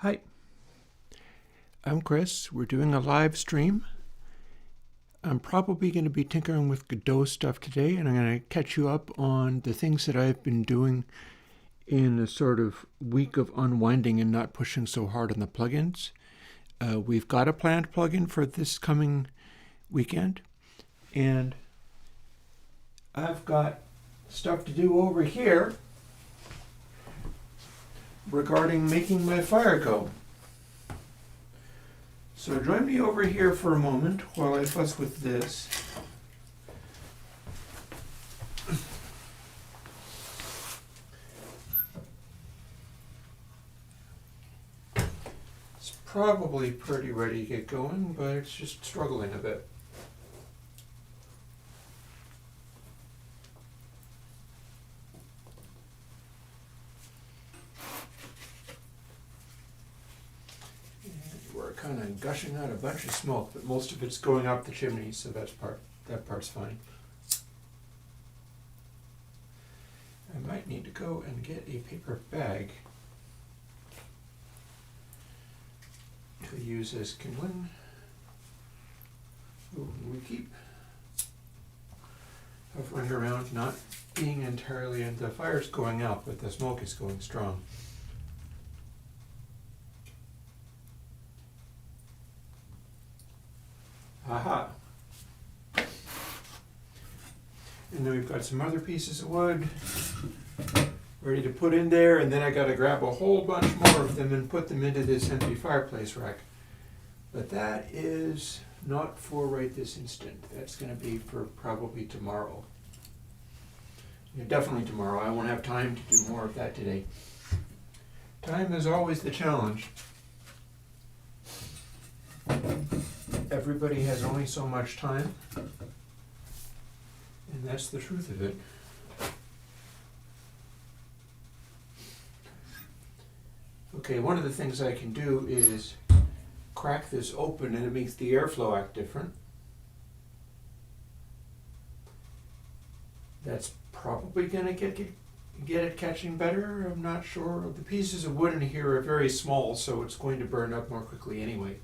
Hi, I'm Chris. We're doing a live stream. I'm probably going to be tinkering with Godot stuff today, and I'm going to catch you up on the things that I've been doing in a sort of week of unwinding and not pushing so hard on the plugins. We've got a planned plugin for this coming weekend, and I've got stuff to do over here regarding making my fire go. So join me over here for a moment while I fuss with this. It's probably pretty ready to get going, but it's just struggling a bit. We're kind of gushing out a bunch of smoke, but most of it's going up the chimney, so that part's fine. I might need to go and get a paper bag to use as kindling. Ooh, we keep hovering around, not being entirely, and the fire's going out, but the smoke is going strong. Aha! And then we've got some other pieces of wood ready to put in there, and then I gotta grab a whole bunch more of them and put them into this empty fireplace rack. But that is not for right this instant. That's gonna be for probably tomorrow. Yeah, definitely tomorrow. I won't have time to do more of that today. Time is always the challenge. Everybody has only so much time, and that's the truth of it. Okay, one of the things I can do is crack this open, and it makes the airflow act different. That's probably going to get it catching better. I'm not sure. The pieces of wood in here are very small, so it's going to burn up more quickly anyway.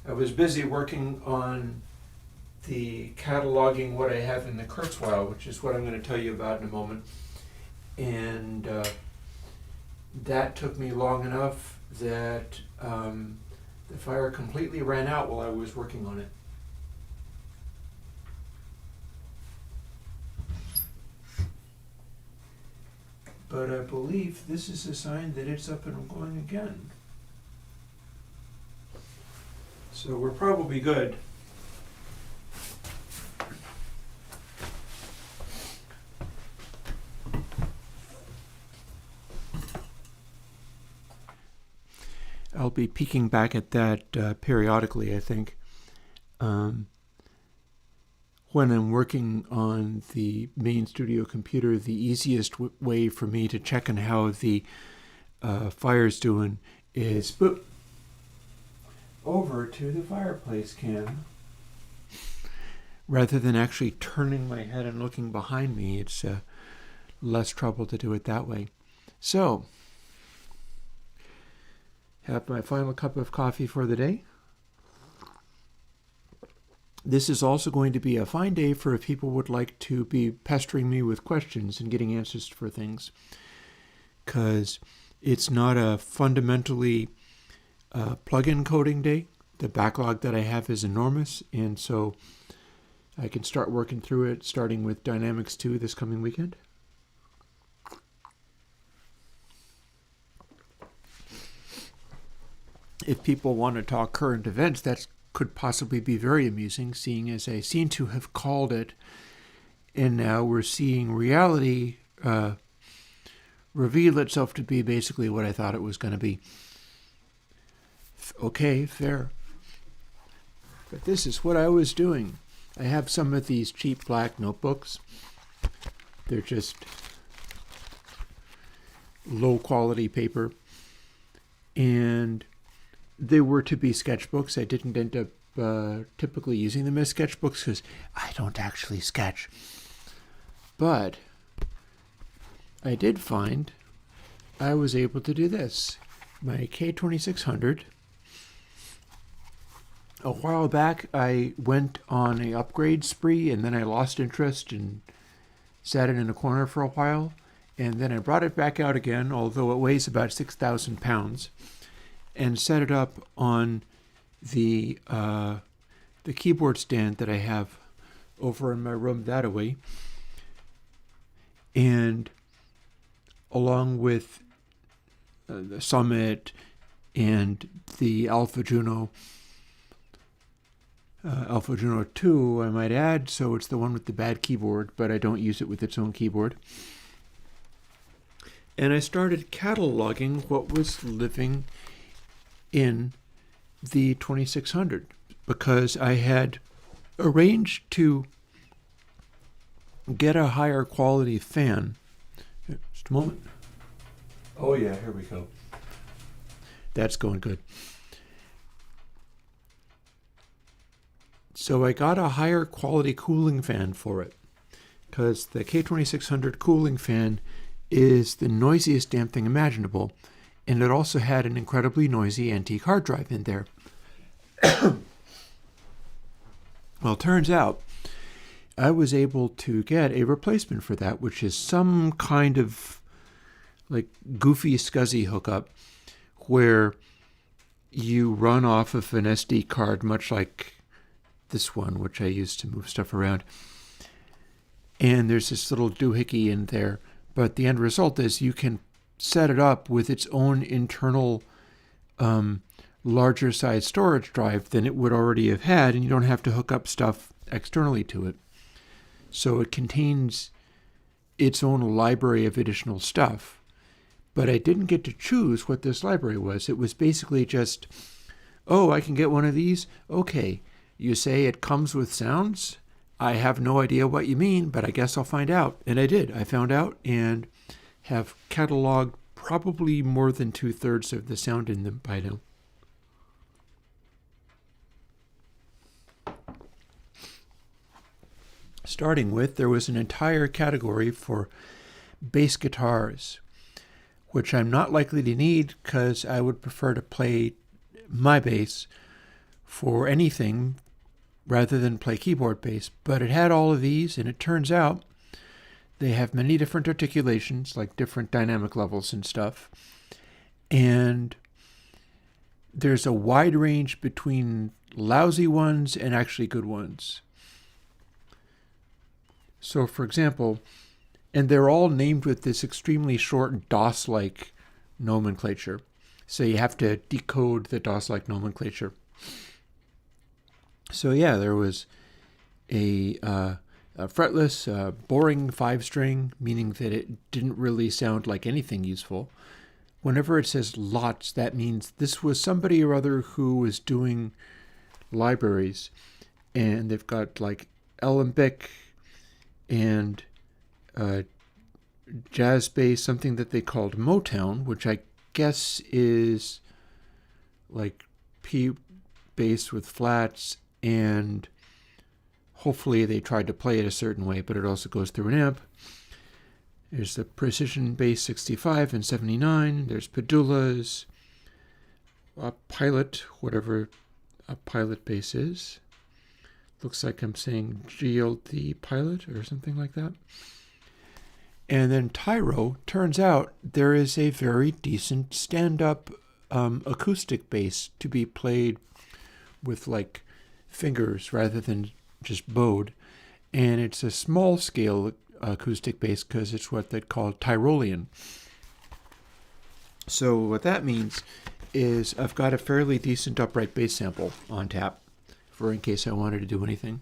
I was busy working on the cataloging what I have in the Kurzweil, which is what I'm going to tell you about in a moment. And that took me long enough that the fire completely ran out while I was working on it. But I believe this is a sign that it's up and going again. So we're probably good. I'll be peeking back at that periodically, I think. When I'm working on the main studio computer, the easiest way for me to check on how the fire's doing is boop, over to the fireplace cam. Rather than actually turning my head and looking behind me, it's less trouble to do it that way. So, have my final cup of coffee for the day. This is also going to be a fine day for if people would like to be pestering me with questions and getting answers for things, because it's not a fundamentally plugin coding day. The backlog that I have is enormous, and so I can start working through it, starting with Dynamics 2 this coming weekend. If people want to talk current events, that could possibly be very amusing, seeing as I seem to have called it, and now we're seeing reality reveal itself to be basically what I thought it was going to be. Okay, fair. But this is what I was doing. I have some of these cheap black notebooks. They're just low quality paper. And they were to be sketchbooks. I didn't end up typically using them as sketchbooks because I don't actually sketch. But I did find I was able to do this. My K2600. A while back, I went on an upgrade spree, and then I lost interest and sat it in a corner for a while. And then I brought it back out again, although it weighs about 6,000 pounds, and set it up on the keyboard stand that I have over in my room that way. And along with the Summit and the Alpha Juno 2, I might add, so it's the one with the bad keyboard, but I don't use it with its own keyboard. And I started cataloging what was living in the 2600 because I had arranged to get a higher quality fan. Just a moment. Oh yeah, here we go. That's going good. So I got a higher quality cooling fan for it because the K2600 cooling fan is the noisiest damn thing imaginable, and it also had an incredibly noisy antique hard drive in there. Well, it turns out I was able to get a replacement for that, which is some kind of like goofy, scuzzy hookup where you run off of an SD card, much like this one, which I use to move stuff around. And there's this little doohickey in there, but the end result is you can set it up with its own internal larger size storage drive than it would already have had, and you don't have to hook up stuff externally to it. So it contains its own library of additional stuff. But I didn't get to choose what this library was. It was basically just, oh, I can get one of these? Okay. You say it comes with sounds? I have no idea what you mean, but I guess I'll find out. And I did. I found out and have cataloged probably more than 2/3 of the sound in them by now. Starting with, there was an entire category for bass guitars, which I'm not likely to need because I would prefer to play my bass for anything rather than play keyboard bass. But it had all of these, and it turns out they have many different articulations, like different dynamic levels and stuff. And there's a wide range between lousy ones and actually good ones. So, for example, and they're all named with this extremely short DOS-like nomenclature. So you have to decode the DOS-like nomenclature. So yeah, there was a fretless, boring 5-string, meaning that it didn't really sound like anything useful. Whenever it says lots, that means this was somebody or other who was doing libraries, and they've got like Alembic and jazz bass, something that they called Motown, which I guess is like P bass with flats, and hopefully they tried to play it a certain way, but it also goes through an amp. There's the Precision Bass 65 and 79. There's Padulas, a Pilot, whatever a Pilot bass is. Looks like I'm saying GLD Pilot or something like that. And then Tyro, turns out there is a very decent stand-up acoustic bass to be played with like fingers rather than just bowed. And it's a small scale acoustic bass because it's what they call Tyrolean. So what that means is I've got a fairly decent upright bass sample on tap for in case I wanted to do anything.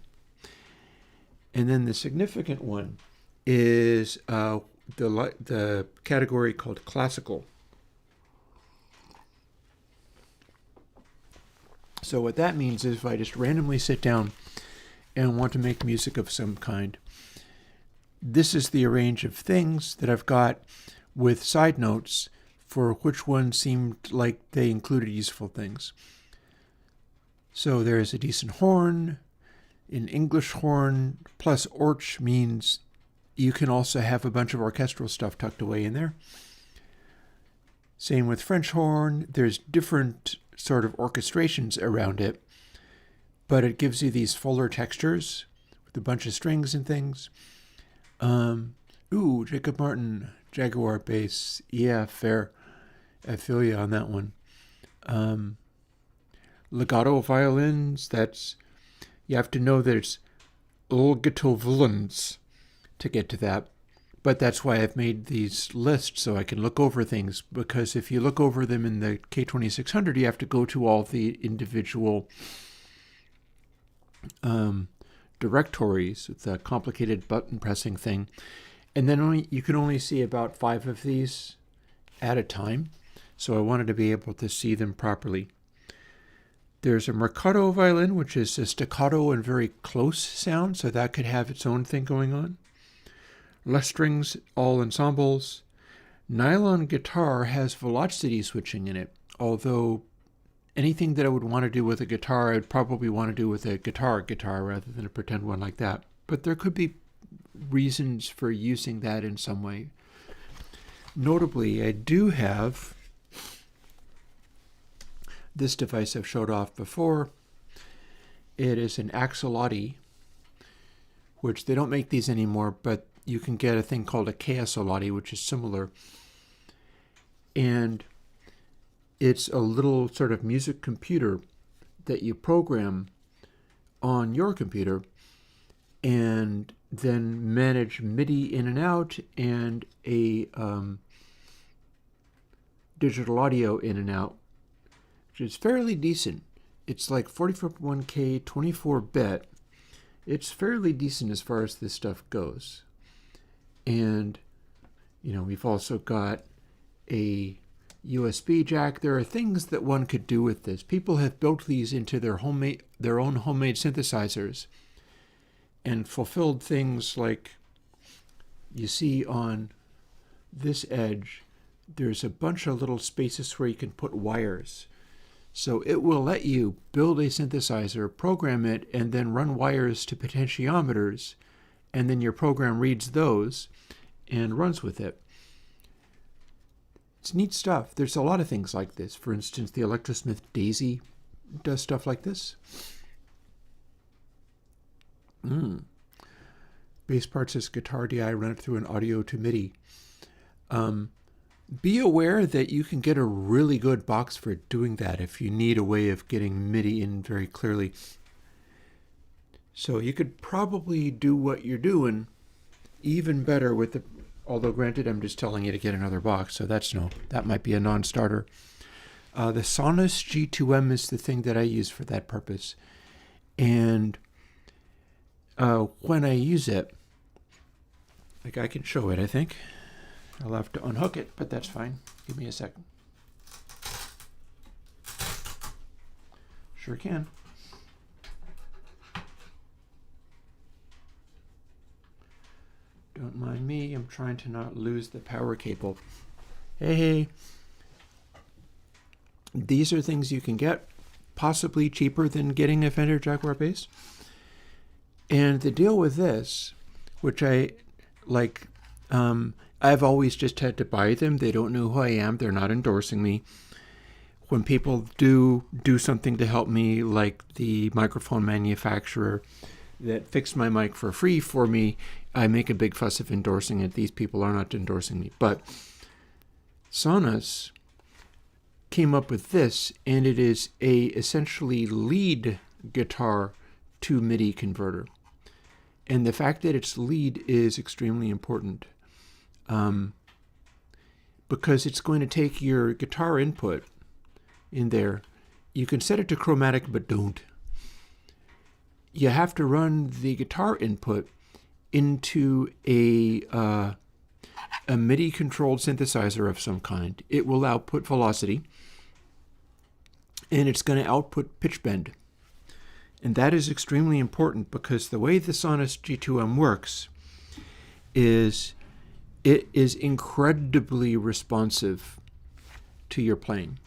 And then the significant one is the category called classical. So what that means is if I just randomly sit down and want to make music of some kind, this is the range of things that I've got with side notes for which one seemed like they included useful things. So there's a decent horn, an English horn, plus orch means you can also have a bunch of orchestral stuff tucked away in there. Same with French horn. There's different sort of orchestrations around it, but it gives you these fuller textures with a bunch of strings and things. Jacob Martin, Jaguar bass. Yeah, fair. I feel you on that one. Legato violins, you have to know there's legato violins to get to that. But that's why I've made these lists so I can look over things, because if you look over them in the K2600, you have to go to all the individual directories with the complicated button pressing thing. And then you can only see about 5 of these at a time. So I wanted to be able to see them properly. There's a Mercado violin, which is a staccato and very close sound, so that could have its own thing going on. Less strings, all ensembles. Nylon guitar has velocity switching in it, although anything that I would want to do with a guitar, I'd probably want to do with a guitar rather than a pretend one like that. But there could be reasons for using that in some way. Notably, I do have this device I've showed off before. It is an axolotl, which they don't make these anymore, but you can get a thing called a KSolotl, which is similar. And it's a little sort of music computer that you program on your computer and then manage MIDI in and out and a digital audio in and out, which is fairly decent. It's like 41K, 24-bit. It's fairly decent as far as this stuff goes. And, we've also got a USB jack. There are things that one could do with this. People have built these into their own homemade synthesizers and fulfilled things like you see on this edge. There's a bunch of little spaces where you can put wires. So it will let you build a synthesizer, program it, and then run wires to potentiometers, and then your program reads those and runs with it. It's neat stuff. There's a lot of things like this. For instance, the Electrosmith Daisy does stuff like this. Bass parts is guitar DI, run it through an audio to MIDI. Be aware that you can get a really good box for doing that if you need a way of getting MIDI in very clearly. So you could probably do what you're doing even better with the, although granted I'm just telling you to get another box, so that might be a non-starter. The Sonus G2M is the thing that I use for that purpose. And when I use it, like I can show it, I think. I'll have to unhook it, but that's fine. Give me a second. Sure can. Don't mind me, I'm trying to not lose the power cable. Hey. These are things you can get, possibly cheaper than getting a Fender Jaguar bass. And the deal with this, which I like, I've always just had to buy them. They don't know who I am. They're not endorsing me. When people do something to help me, like the microphone manufacturer that fixed my mic for free for me, I make a big fuss of endorsing it. These people are not endorsing me. But Sonus came up with this, and it is a essentially lead guitar to MIDI converter. And the fact that it's lead is extremely important. Because it's going to take your guitar input in there. You can set it to chromatic, but don't. You have to run the guitar input into a MIDI-controlled synthesizer of some kind. It will output velocity, and it's going to output pitch bend. And that is extremely important because the way the Sonus G2M works is it is incredibly responsive to your playing.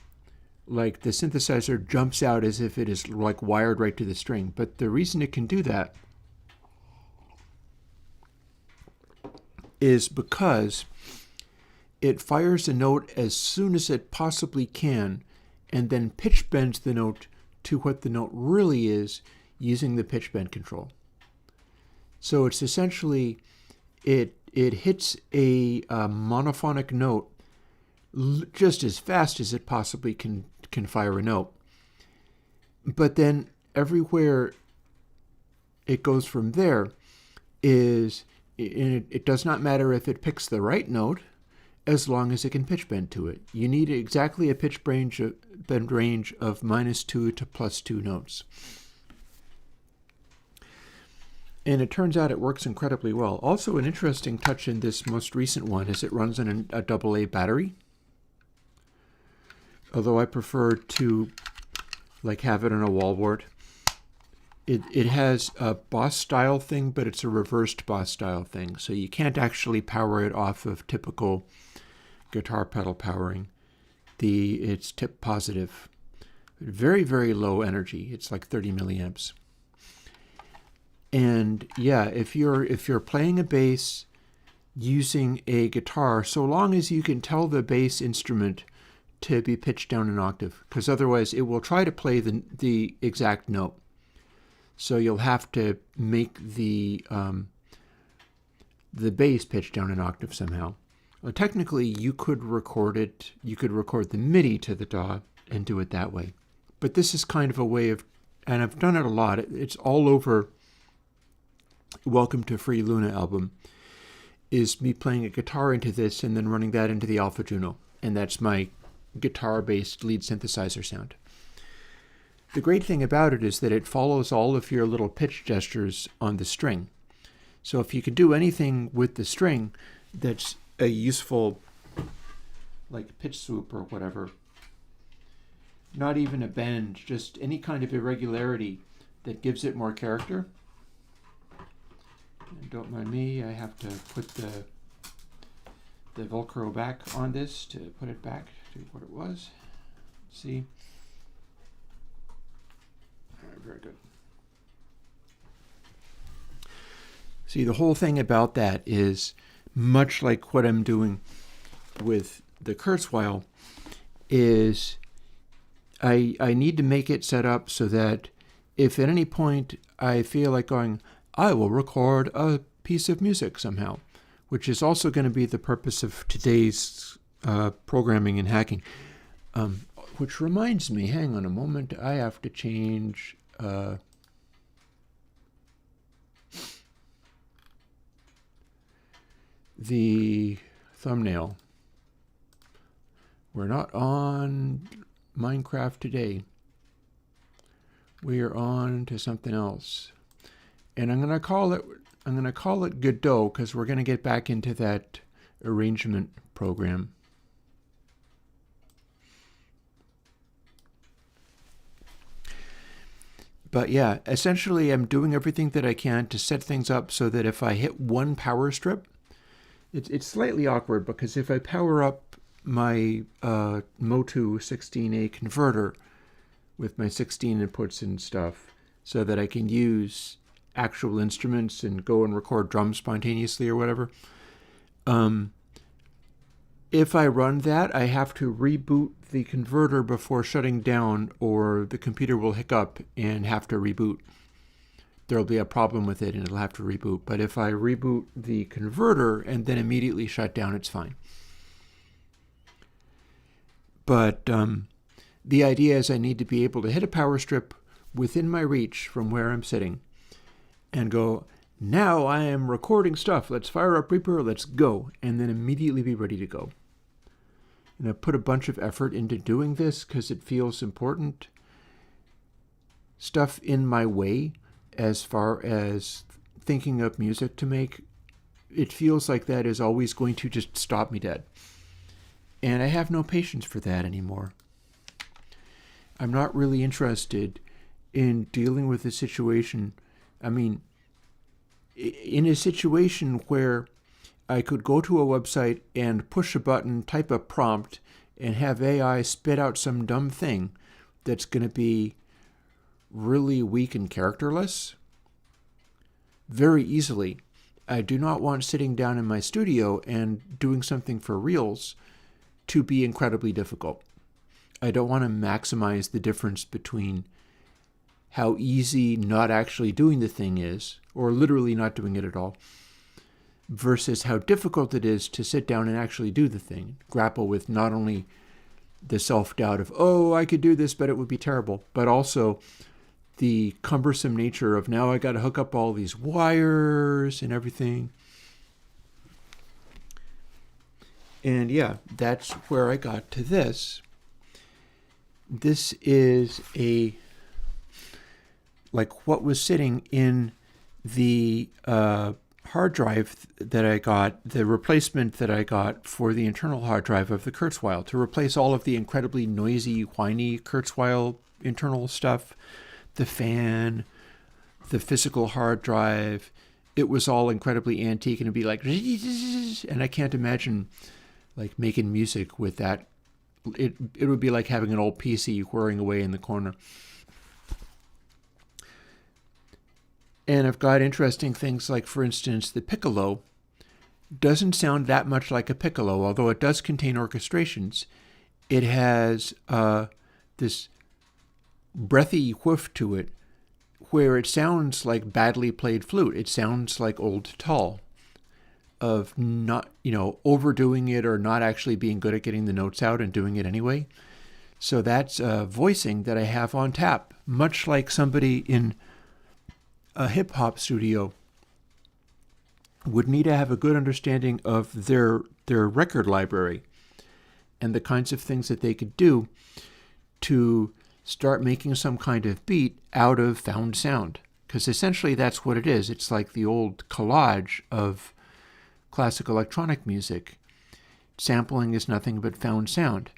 Like the synthesizer jumps out as if it is like wired right to the string. But the reason it can do that is because it fires a note as soon as it possibly can, and then pitch bends the note to what the note really is using the pitch bend control. So it's essentially, it hits a monophonic note just as fast as it possibly can fire a note. But then everywhere it goes from there is, it does not matter if it picks the right note, as long as it can pitch bend to it. You need exactly a pitch bend range of -2 to +2 notes. And it turns out it works incredibly well. Also, an interesting touch in this most recent one is it runs on a AA battery. Although I prefer to have it on a wall wart. It has a Boss style thing, but it's a reversed Boss style thing. So you can't actually power it off of typical guitar pedal powering. It's tip positive. Very, very low energy. It's like 30 milliamps. And yeah, if you're playing a bass using a guitar, so long as you can tell the bass instrument to be pitched down an octave, because otherwise it will try to play the exact note. So you'll have to make the bass pitch down an octave somehow. Well, technically, you could record it. You could record the MIDI to the DAW and do it that way. But this is kind of a way of, and I've done it a lot. It's all over Welcome to Free Luna album, is me playing a guitar into this and then running that into the Alpha Juno. And that's my guitar-based lead synthesizer sound. The great thing about it is that it follows all of your little pitch gestures on the string. So if you can do anything with the string that's a useful, like pitch swoop or whatever, not even a bend, just any kind of irregularity that gives it more character. And don't mind me, I have to put the Velcro back on this to put it back to what it was. See? All right, very good. See, the whole thing about that is much like what I'm doing with the Kurzweil, is I need to make it set up so that if at any point I feel like going, I will record a piece of music somehow, which is also going to be the purpose of today's programming and hacking. Which reminds me, hang on a moment, I have to change the thumbnail. We're not on Minecraft today. We are on to something else. And I'm going to call it Godot, because we're going to get back into that arrangement program. But yeah, essentially I'm doing everything that I can to set things up so that if I hit one power strip, it's slightly awkward, because if I power up my Motu 16A converter with my 16 inputs and stuff so that I can use actual instruments and go and record drums spontaneously or whatever, if I run that, I have to reboot the converter before shutting down, or the computer will hiccup and have to reboot. There'll be a problem with it and it'll have to reboot. But if I reboot the converter and then immediately shut down, it's fine. But the idea is I need to be able to hit a power strip within my reach from where I'm sitting and go, now I am recording stuff. Let's fire up Reaper. Let's go. And then immediately be ready to go. And I put a bunch of effort into doing this because it feels important. Stuff in my way as far as thinking of music to make, it feels like that is always going to just stop me dead. And I have no patience for that anymore. I'm not really interested in dealing with a situation. I mean, in a situation where I could go to a website and push a button, type a prompt, and have AI spit out some dumb thing that's going to be really weak and characterless, very easily I do not want sitting down in my studio and doing something for reals to be incredibly difficult. I don't want to maximize the difference between how easy not actually doing the thing is, or literally not doing it at all, versus how difficult it is to sit down and actually do the thing, grapple with not only the self-doubt of, oh, I could do this, but it would be terrible, but also the cumbersome nature of now I got to hook up all these wires and everything. And yeah, that's where I got to this. This is like what was sitting in the hard drive that I got, the replacement that I got for the internal hard drive of the Kurzweil, to replace all of the incredibly noisy, whiny Kurzweil internal stuff, the fan, the physical hard drive. It was all incredibly antique, and it'd be like, and I can't imagine like making music with that. It would be like having an old PC whirring away in the corner. And I've got interesting things like, for instance, the piccolo doesn't sound that much like a piccolo, although it does contain orchestrations. It has this breathy whiff to it where it sounds like badly played flute. It sounds like old Tull, of not, overdoing it or not actually being good at getting the notes out and doing it anyway. So that's voicing that I have on tap, much like somebody in a hip-hop studio would need to have a good understanding of their record library and the kinds of things that they could do to start making some kind of beat out of found sound. Because essentially that's what it is. It's like the old collage of classic electronic music. Sampling is nothing but found sound.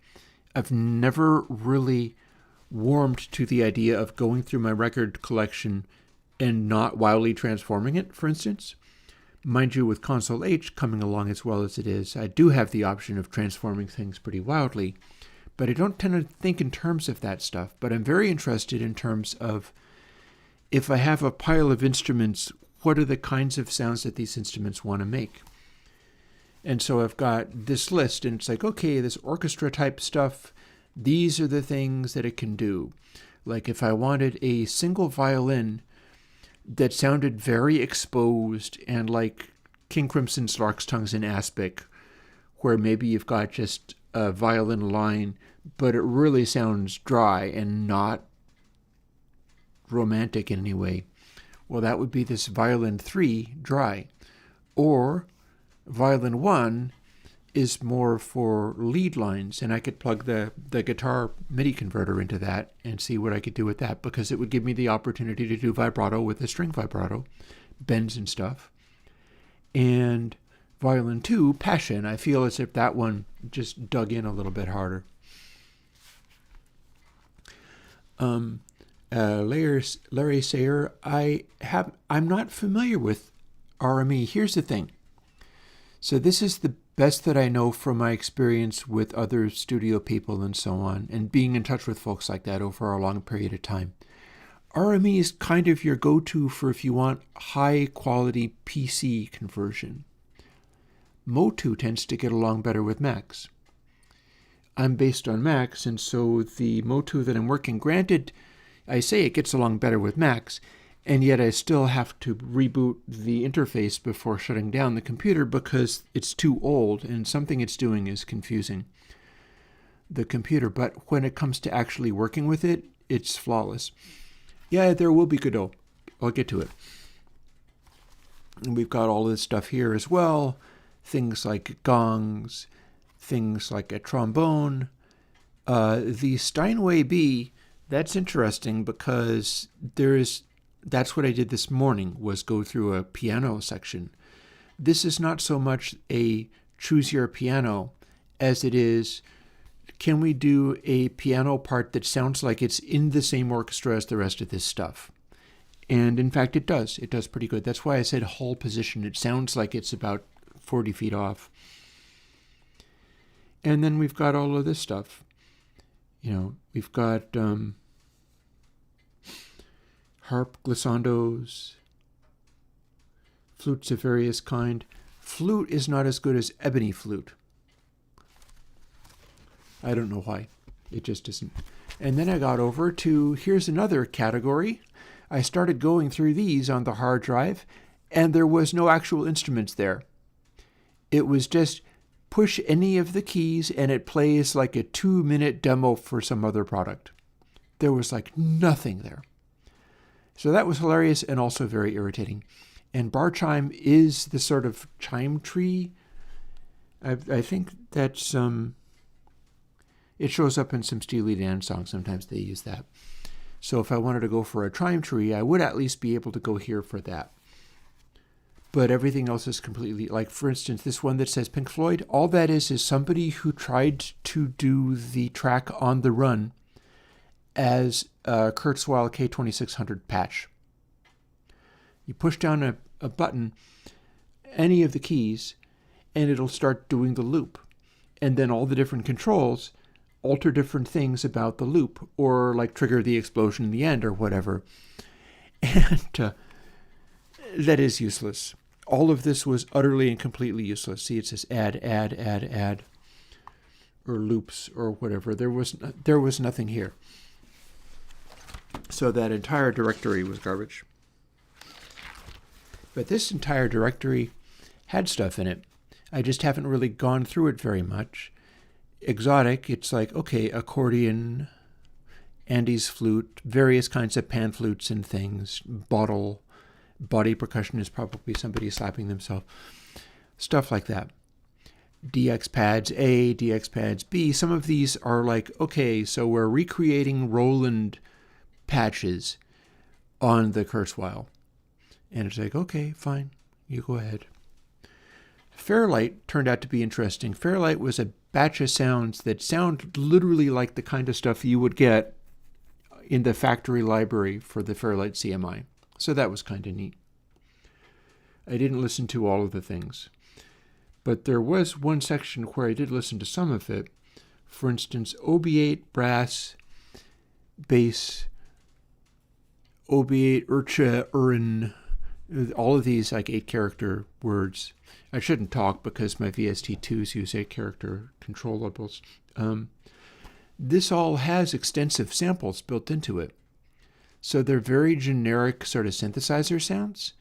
I've never really warmed to the idea of going through my record collection and not wildly transforming it, for instance. Mind you, with Console H coming along as well as it is, I do have the option of transforming things pretty wildly, but I don't tend to think in terms of that stuff. But I'm very interested in terms of, if I have a pile of instruments, what are the kinds of sounds that these instruments want to make? And so I've got this list, and it's like, okay, this orchestra type stuff, these are the things that it can do. Like if I wanted a single violin that sounded very exposed and like King Crimson's Lark's Tongues in Aspic, where maybe you've got just a violin line, but it really sounds dry and not romantic in any way. Well, that would be this violin 3 dry. Or violin 1 is more for lead lines, and I could plug the guitar MIDI converter into that and see what I could do with that, because it would give me the opportunity to do vibrato with a string vibrato, bends and stuff. And violin 2, passion, I feel as if that one just dug in a little bit harder. Larry Sayer, I'm not familiar with RME. Here's the thing. So this is the best that I know from my experience with other studio people and so on, and being in touch with folks like that over a long period of time. RME is kind of your go-to for if you want high-quality PC conversion. Motu tends to get along better with Macs. I'm based on Macs, and so the Motu that I'm working, granted, I say it gets along better with Macs, and yet I still have to reboot the interface before shutting down the computer because it's too old and something it's doing is confusing the computer. But when it comes to actually working with it, it's flawless. Yeah, there will be Godot. I'll get to it. And we've got all this stuff here as well. Things like gongs, things like a trombone. The Steinway B, that's interesting because that's what I did this morning, was go through a piano section. This is not so much a choose your piano as it is, can we do a piano part that sounds like it's in the same orchestra as the rest of this stuff? And in fact, it does. It does pretty good. That's why I said hull position. It sounds like it's about 40 feet off. And then we've got all of this stuff. We've got harp glissandos, flutes of various kind. Flute is not as good as ebony flute. I don't know why. It just isn't. And then I got over to, here's another category. I started going through these on the hard drive, and there was no actual instruments there. It was just push any of the keys, and it plays like a 2-minute demo for some other product. There was like nothing there. So that was hilarious and also very irritating. And bar chime is the sort of chime tree. I think that's it shows up in some Steely Dan songs. Sometimes they use that. So if I wanted to go for a chime tree, I would at least be able to go here for that. But everything else is completely, like for instance, this one that says Pink Floyd, all that is somebody who tried to do the track On the Run as a Kurzweil K2600 patch. You push down a button, any of the keys, and it'll start doing the loop. And then all the different controls alter different things about the loop, or like trigger the explosion in the end or whatever. And that is useless. All of this was utterly and completely useless. See, it says add, or loops, or whatever. There was nothing here. So that entire directory was garbage. But this entire directory had stuff in it. I just haven't really gone through it very much. Exotic, it's like, okay, accordion, Andy's flute, various kinds of pan flutes and things, body percussion is probably somebody slapping themselves, stuff like that. DX pads A, DX pads B, some of these are like, okay, so we're recreating Roland patches on the Kurzweil. And it's like, okay, fine, you go ahead. Fairlight turned out to be interesting. Fairlight was a batch of sounds that sound literally like the kind of stuff you would get in the factory library for the Fairlight CMI. So that was kind of neat. I didn't listen to all of the things, but there was one section where I did listen to some of it. For instance, OB8, brass, bass, OB8, Urcha, Urin, all of these like 8-character words. I shouldn't talk because my VST2s use 8-character controllables. This all has extensive samples built into it. So they're very generic sort of synthesizer sounds,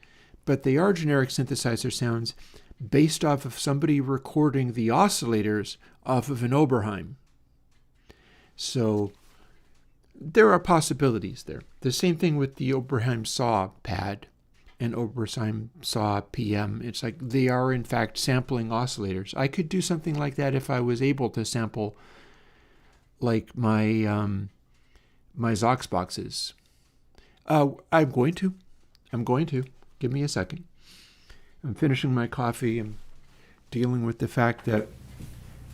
but they are generic synthesizer sounds based off of somebody recording the oscillators off of an Oberheim. So there are possibilities there. The same thing with the Oberheim saw pad and Oberheim saw PM. It's like they are in fact sampling oscillators. I could do something like that if I was able to sample like my my Zox boxes. I'm going to. Give me a second. I'm finishing my coffee. I'm dealing with the fact that,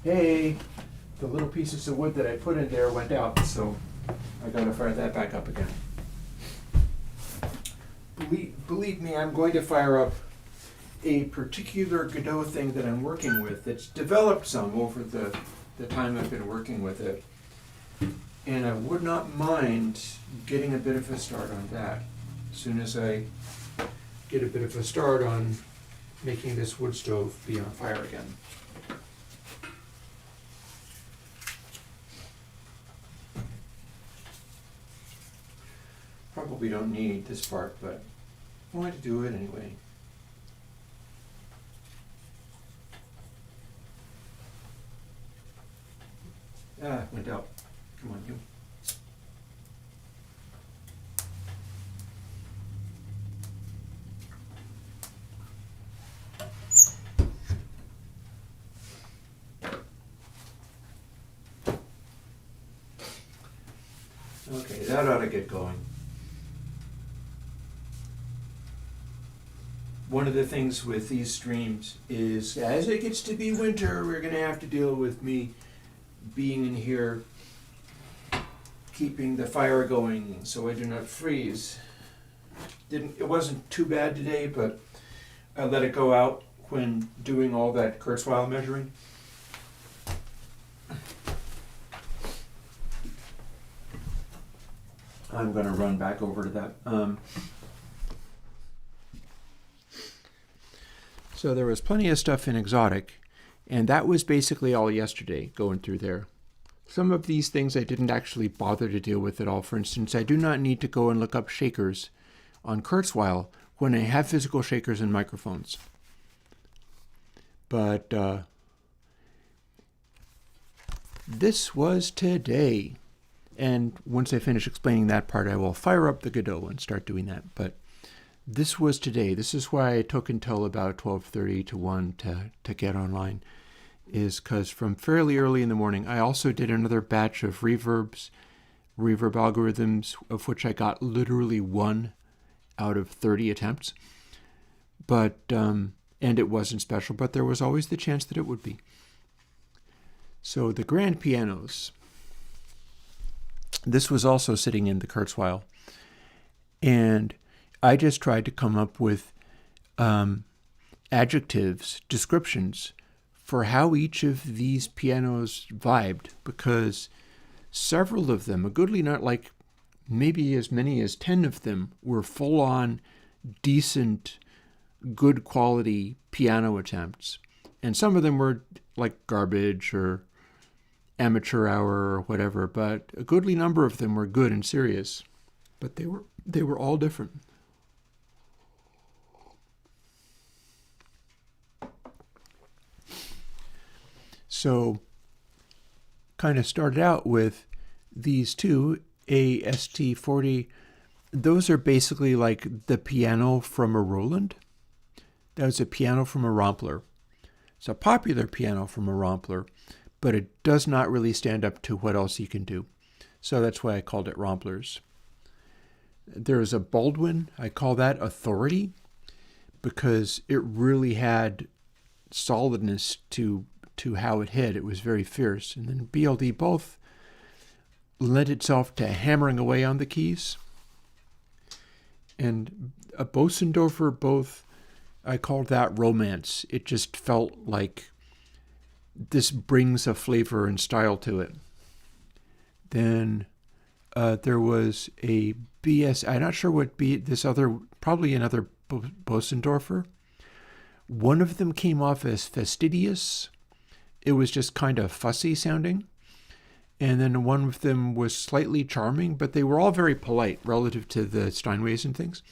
hey, the little pieces of wood that I put in there went out, so I gotta fire that back up again. Believe me, I'm going to fire up a particular Godot thing that I'm working with that's developed some over the time I've been working with it. And I would not mind getting a bit of a start on that as soon as I get a bit of a start on making this wood stove be on fire again. Probably don't need this part, but I want to do it anyway. It went out. Come on, you. Okay, that ought to get going. One of the things with these streams is, as it gets to be winter, we're going to have to deal with me being in here, keeping the fire going so I do not freeze. It wasn't too bad today, but I let it go out when doing all that Kurzweil measuring. I'm going to run back over to that. So there was plenty of stuff in exotic, and that was basically all yesterday going through there. Some of these things I didn't actually bother to deal with at all. For instance, I do not need to go and look up shakers on Kurzweil when I have physical shakers and microphones. But this was today. And once I finish explaining that part, I will fire up the Godot and start doing that. But this was today. This is why I took until about 12:30 to 1 to get online, is because from fairly early in the morning, I also did another batch of reverb algorithms, of which I got literally 1 out of 30 attempts. But, and it wasn't special, but there was always the chance that it would be. So the grand pianos, this was also sitting in the Kurzweil. And I just tried to come up with adjectives, descriptions for how each of these pianos vibed, because several of them, a goodly not like maybe as many as 10 of them, were full-on, decent, good quality piano attempts. And some of them were like garbage or amateur hour or whatever, but a goodly number of them were good and serious. But they were all different. So kind of started out with these two, a ST40. Those are basically like the piano from a Roland. That was a piano from a Rompler. It's a popular piano from a Rompler, but it does not really stand up to what else you can do. So that's why I called it Romplers. There's a Baldwin. I call that Authority because it really had solidness to how it hit. It was very fierce. And then BLD both lent itself to hammering away on the keys. And a Bosendorfer both, I called that Romance. It just felt like this brings a flavor and style to it. Then there was a BS, I'm not sure what this other, probably another Bosendorfer. One of them came off as fastidious. It was just kind of fussy sounding. And then one of them was slightly charming, but they were all very polite relative to the Steinways and things.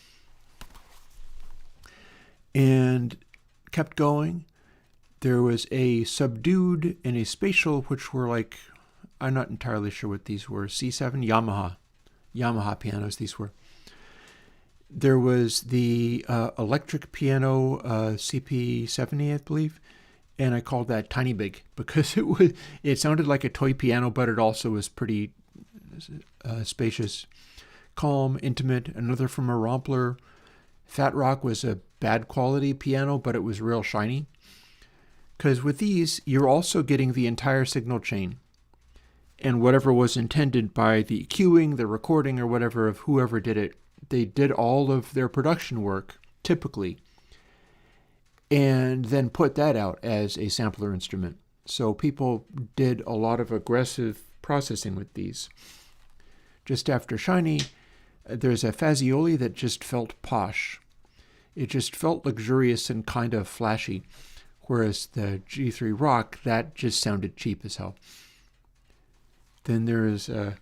And kept going. There was a subdued and a spatial, which were like, I'm not entirely sure what these were, C7, Yamaha pianos these were. There was the electric piano, CP70, I believe, and I called that Tiny Big because it sounded like a toy piano, but it also was pretty spacious, calm, intimate. Another from a Rompler. Fat Rock was a bad quality piano, but it was real shiny. Because with these, you're also getting the entire signal chain. And whatever was intended by the EQing, the recording, or whatever of whoever did it, they did all of their production work, typically, and then put that out as a sampler instrument. So people did a lot of aggressive processing with these. Just after Shiny, there's a Fazioli that just felt posh. It just felt luxurious and kind of flashy, whereas the G3 Rock, that just sounded cheap as hell. Then there's a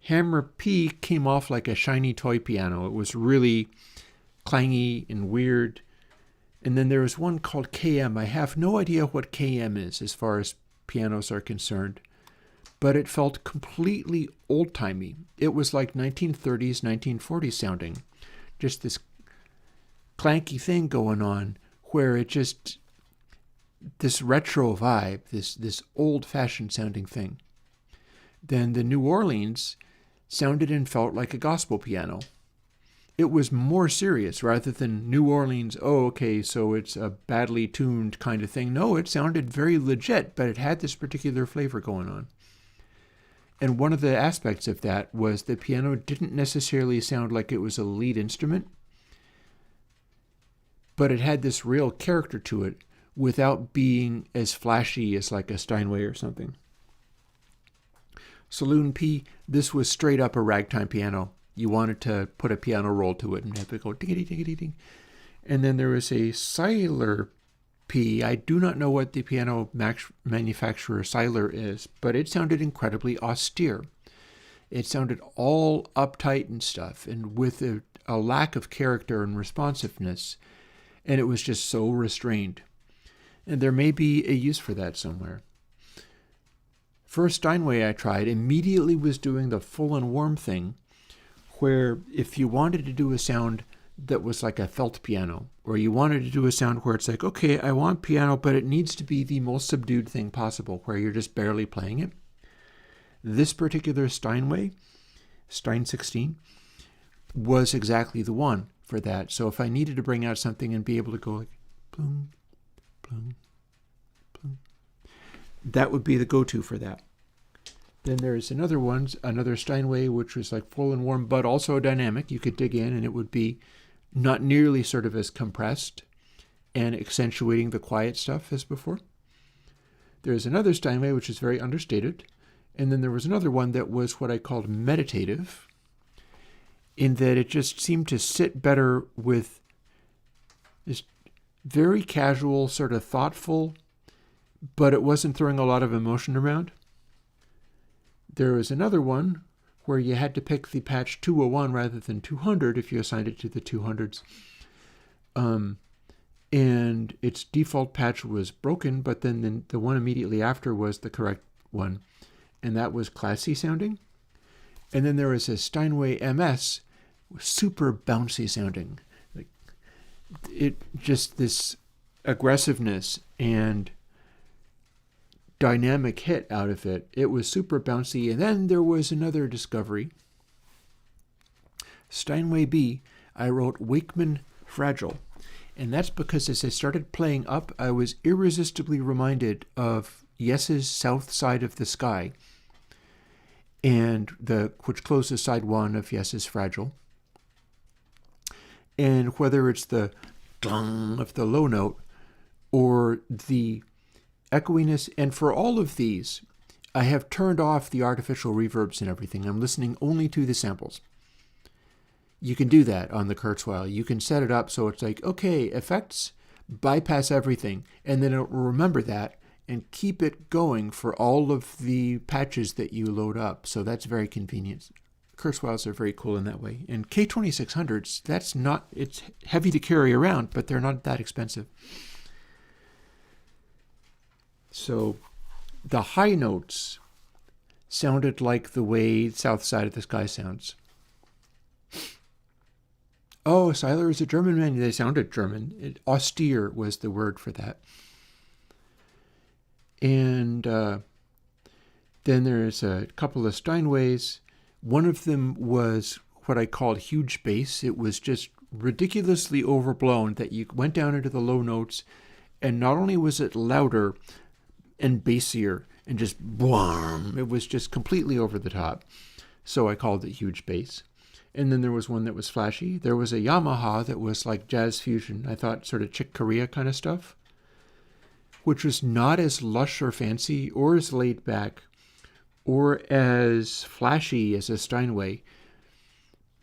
Hammer P came off like a shiny toy piano. It was really clangy and weird. And then there was one called KM. I have no idea what KM is as far as pianos are concerned, but it felt completely old-timey. It was like 1930s, 1940s sounding. Just this clanky thing going on where it just, this retro vibe, this old-fashioned sounding thing. Then the New Orleans sounded and felt like a gospel piano. It was more serious rather than New Orleans, oh, okay, so it's a badly tuned kind of thing. No, it sounded very legit, but it had this particular flavor going on. And one of the aspects of that was the piano didn't necessarily sound like it was a lead instrument, but it had this real character to it without being as flashy as like a Steinway or something. Saloon P, this was straight up a ragtime piano. You wanted to put a piano roll to it and have it go ding-a-ding, ding-a-ding, ding. And then there was a Siler P. I do not know what the piano manufacturer Siler is, but it sounded incredibly austere. It sounded all uptight and stuff, and with a lack of character and responsiveness, and it was just so restrained. And there may be a use for that somewhere. First Steinway I tried immediately was doing the full and warm thing, where if you wanted to do a sound that was like a felt piano, or you wanted to do a sound where it's like, okay, I want piano, but it needs to be the most subdued thing possible, where you're just barely playing it. This particular Steinway, Stein 16, was exactly the one for that. So if I needed to bring out something and be able to go like, boom, boom, boom, that would be the go-to for that. Then there's another Steinway, which was like full and warm, but also dynamic. You could dig in and it would be not nearly sort of as compressed and accentuating the quiet stuff as before. There's another Steinway, which is very understated. And then there was another one that was what I called meditative, in that it just seemed to sit better with this very casual, sort of thoughtful, but it wasn't throwing a lot of emotion around. There was another one where you had to pick the patch 201 rather than 200 if you assigned it to the 200s. And its default patch was broken, but then the one immediately after was the correct one. And that was classy sounding. And then there was a Steinway MS, super bouncy sounding. Like it just this aggressiveness and dynamic hit out of it. It was super bouncy. And then there was another discovery. Steinway B, I wrote Wakeman Fragile. And that's because as I started playing up, I was irresistibly reminded of Yes's South Side of the Sky, and which closes side one of Yes's Fragile. And whether it's the dong of the low note or the echoiness, and for all of these, I have turned off the artificial reverbs and everything. I'm listening only to the samples. You can do that on the Kurzweil. You can set it up so it's like, okay, effects, bypass everything, and then it will remember that and keep it going for all of the patches that you load up. So that's very convenient. Kurzweils are very cool in that way. And K2600s, it's heavy to carry around, but they're not that expensive. So the high notes sounded like the way South Side of the Sky sounds. Oh, Siler is a German man. They sounded German. Austere was the word for that. And then there's a couple of Steinways. One of them was what I called huge bass. It was just ridiculously overblown that you went down into the low notes, and not only was it louder and bassier and just boom, it was just completely over the top. So I called it huge bass. And then there was one that was flashy. There was a Yamaha that was like jazz fusion. I thought sort of Chick Corea kind of stuff, which was not as lush or fancy or as laid back or as flashy as a Steinway,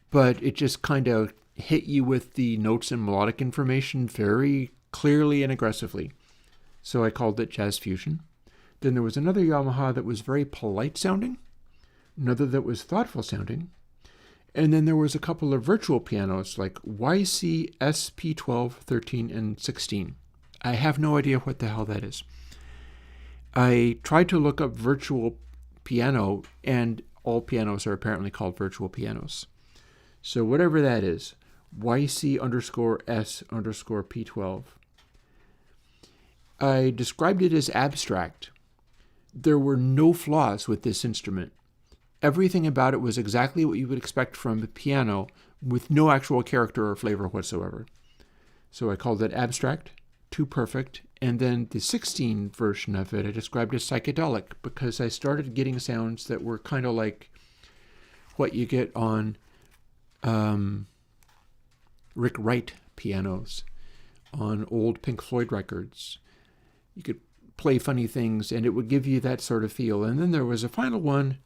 but it just kind of hit you with the notes and melodic information very clearly and aggressively. So I called it jazz fusion. Then there was another Yamaha that was very polite sounding, another that was thoughtful sounding, and then there was a couple of virtual pianos like YC SP12, 13, and 16. I have no idea what the hell that is. I tried to look up virtual piano, and all pianos are apparently called virtual pianos. So whatever that is, YC_S_P12. I described it as abstract. There were no flaws with this instrument. Everything about it was exactly what you would expect from a piano with no actual character or flavor whatsoever. So I called it abstract, too perfect, and then the 16 version of it I described as psychedelic because I started getting sounds that were kind of like what you get on Rick Wright pianos, on old Pink Floyd records. You could play funny things and it would give you that sort of feel. And then there was a final one,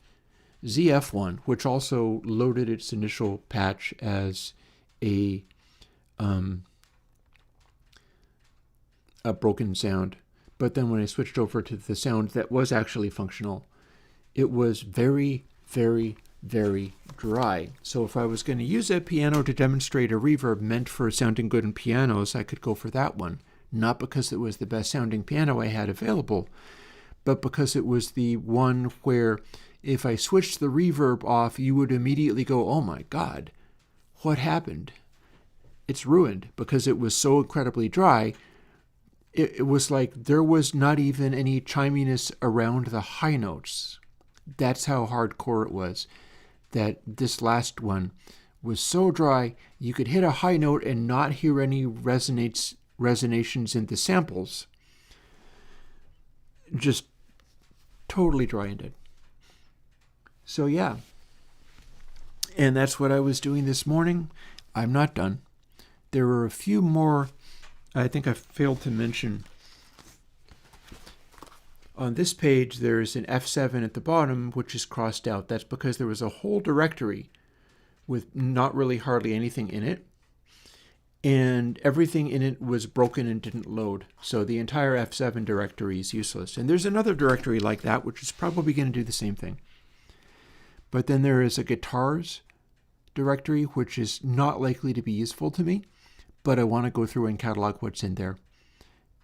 ZF1, which also loaded its initial patch as a a broken sound. But then when I switched over to the sound that was actually functional, it was very, very, very dry. So if I was going to use a piano to demonstrate a reverb meant for sounding good in pianos, I could go for that one. Not because it was the best sounding piano I had available, but because it was the one where if I switched the reverb off, you would immediately go, oh my God, what happened? It's ruined, because it was so incredibly dry. It was like there was not even any chiminess around the high notes. That's how hardcore it was. That this last one was so dry, you could hit a high note and not hear any resonations in the samples. Just totally dry and dead. So yeah. And that's what I was doing this morning. I'm not done. There were a few more I think I failed to mention. On this page, there's an F7 at the bottom, which is crossed out. That's because there was a whole directory with not really hardly anything in it. And everything in it was broken and didn't load. So the entire F7 directory is useless. And there's another directory like that, which is probably going to do the same thing. But then there is a guitars directory, which is not likely to be useful to me. But I want to go through and catalog what's in there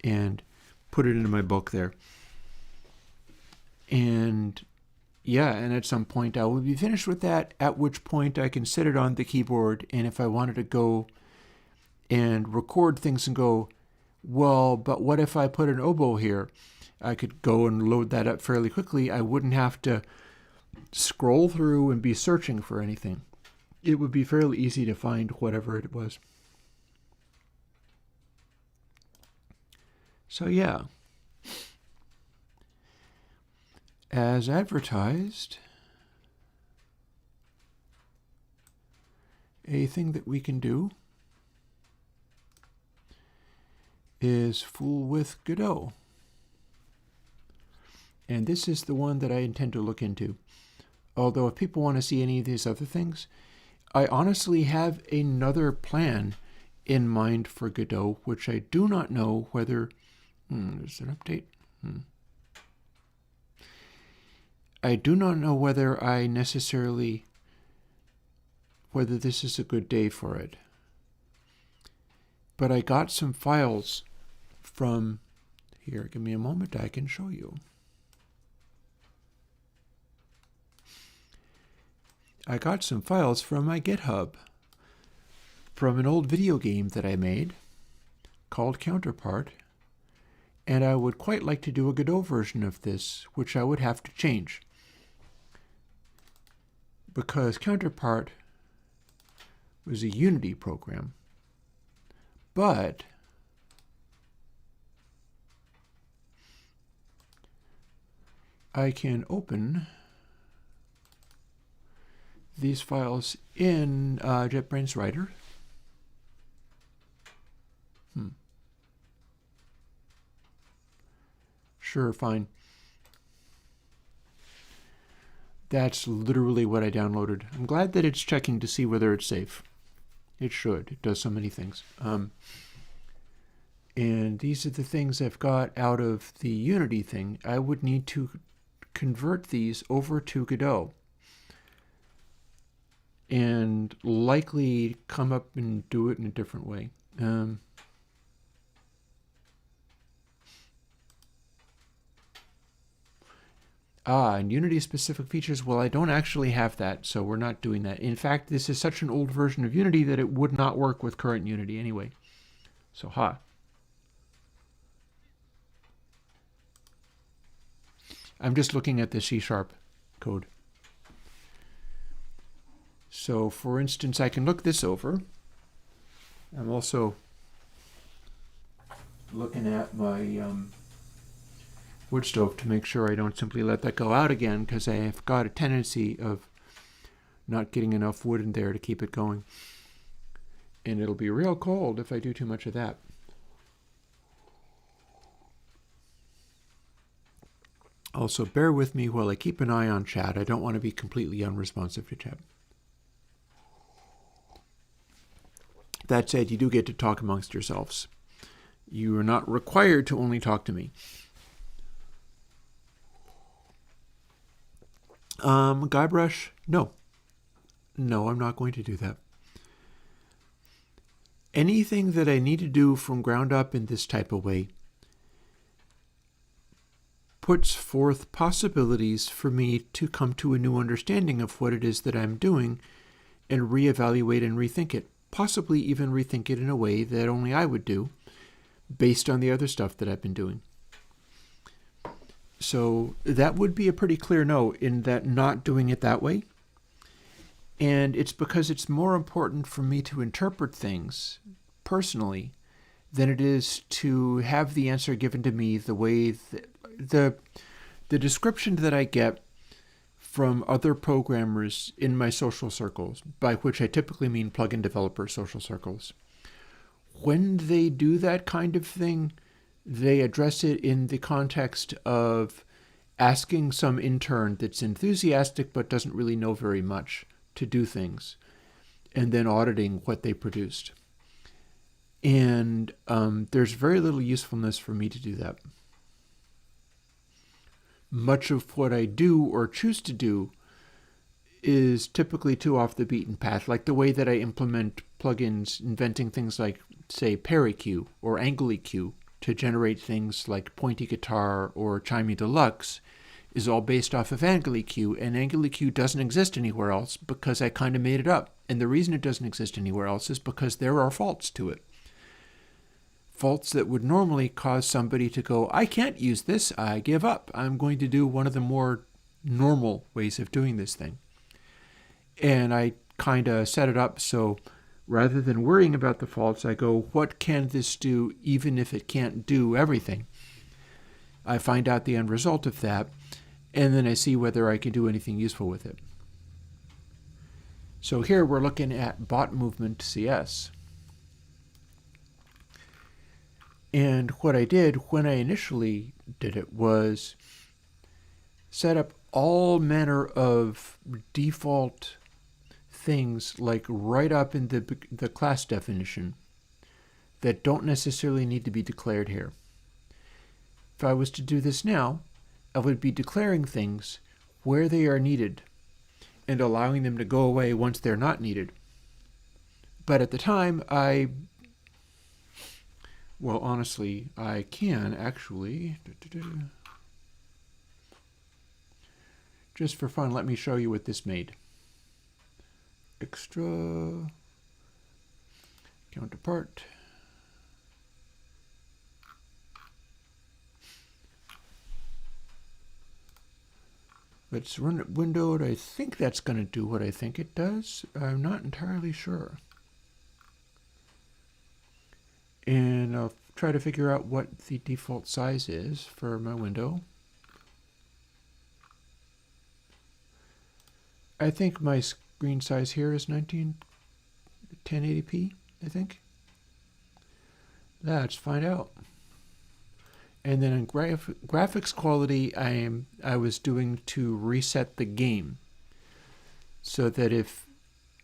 and put it into my book there. And yeah, and at some point I will be finished with that, at which point I can set it on the keyboard. And if I wanted to go and record things and go, well, but what if I put an oboe here? I could go and load that up fairly quickly. I wouldn't have to scroll through and be searching for anything. It would be fairly easy to find whatever it was. So yeah, as advertised, a thing that we can do is fool with Godot. And this is the one that I intend to look into. Although if people want to see any of these other things, I honestly have another plan in mind for Godot, which I do not know whether... There's an update. I do not know whether whether this is a good day for it. But I got some files from... Here, give me a moment, I can show you. I got some files from my GitHub from an old video game that I made called Counterpart. And I would quite like to do a Godot version of this, which I would have to change. Because Counterpart was a Unity program. But I can open these files in JetBrains Writer. Sure, fine. That's literally what I downloaded. I'm glad that it's checking to see whether it's safe. It should. It does so many things. And these are the things I've got out of the Unity thing. I would need to convert these over to Godot. And likely come up and do it in a different way. And Unity-specific features, well, I don't actually have that, so we're not doing that. In fact, this is such an old version of Unity that it would not work with current Unity anyway. So, I'm just looking at the C# code. So, for instance, I can look this over. I'm also looking at my... wood stove to make sure I don't simply let that go out again, because I have got a tendency of not getting enough wood in there to keep it going. And it'll be real cold if I do too much of that. Also, bear with me while I keep an eye on chat. I don't want to be completely unresponsive to chat. That said, you do get to talk amongst yourselves. You are not required to only talk to me. Guybrush? No. No, I'm not going to do that. Anything that I need to do from ground up in this type of way puts forth possibilities for me to come to a new understanding of what it is that I'm doing and reevaluate and rethink it. Possibly even rethink it in a way that only I would do based on the other stuff that I've been doing. So that would be a pretty clear no in that not doing it that way. And it's because it's more important for me to interpret things personally than it is to have the answer given to me the way the description that I get from other programmers in my social circles, by which I typically mean plugin developer social circles. When they do that kind of thing, they address it in the context of asking some intern that's enthusiastic but doesn't really know very much to do things, and then auditing what they produced. And there's very little usefulness for me to do that. Much of what I do or choose to do is typically too off the beaten path, like the way that I implement plugins, inventing things like, say, ParaQ or AngleEQ to generate things like Pointy Guitar or Chimey Deluxe is all based off of AngleEQ, and AngleEQ doesn't exist anywhere else because I kind of made it up. And the reason it doesn't exist anywhere else is because there are faults to it. Faults that would normally cause somebody to go, I can't use this, I give up. I'm going to do one of the more normal ways of doing this thing. And I kind of set it up so rather than worrying about the faults, I go, what can this do even if it can't do everything? I find out the end result of that, and then I see whether I can do anything useful with it. So here we're looking at bot movement CS. And what I did when I initially did it was set up all manner of default things like right up in the class definition that don't necessarily need to be declared here. If I was to do this now, I would be declaring things where they are needed and allowing them to go away once they're not needed. But at the time, well, honestly, I can actually, just for fun, let me show you what this made. Extra, counterpart. Let's run it windowed. I think that's going to do what I think it does. I'm not entirely sure. And I'll try to figure out what the default size is for my window. I think my screen size here is 1080p, I think. Let's find out. And then in graphics quality, I was doing to reset the game so that if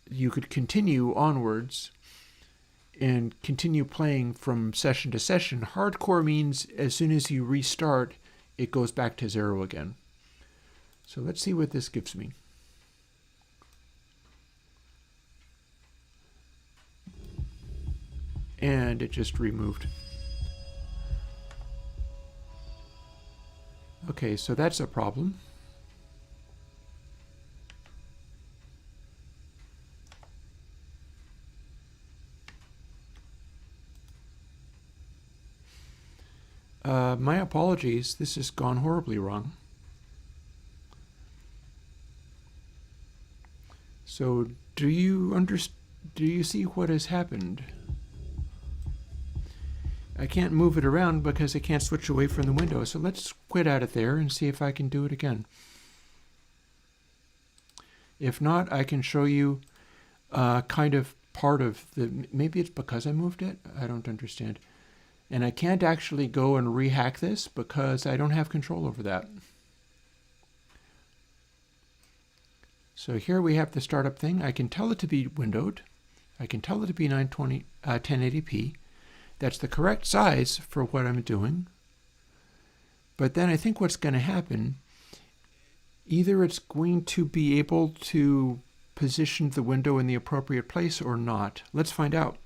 you could continue onwards and continue playing from session to session. Hardcore means as soon as you restart, it goes back to 0 again. So let's see what this gives me. And it just removed. Okay, so that's a problem. My apologies, this has gone horribly wrong. So do you see what has happened? I can't move it around because I can't switch away from the window. So let's quit out of there and see if I can do it again. If not, I can show you kind of part of the, maybe it's because I moved it. I don't understand. And I can't actually go and rehack this because I don't have control over that. So here we have the startup thing. I can tell it to be windowed. I can tell it to be 1080p. That's the correct size for what I'm doing. But then I think what's going to happen, either it's going to be able to position the window in the appropriate place or not. Let's find out.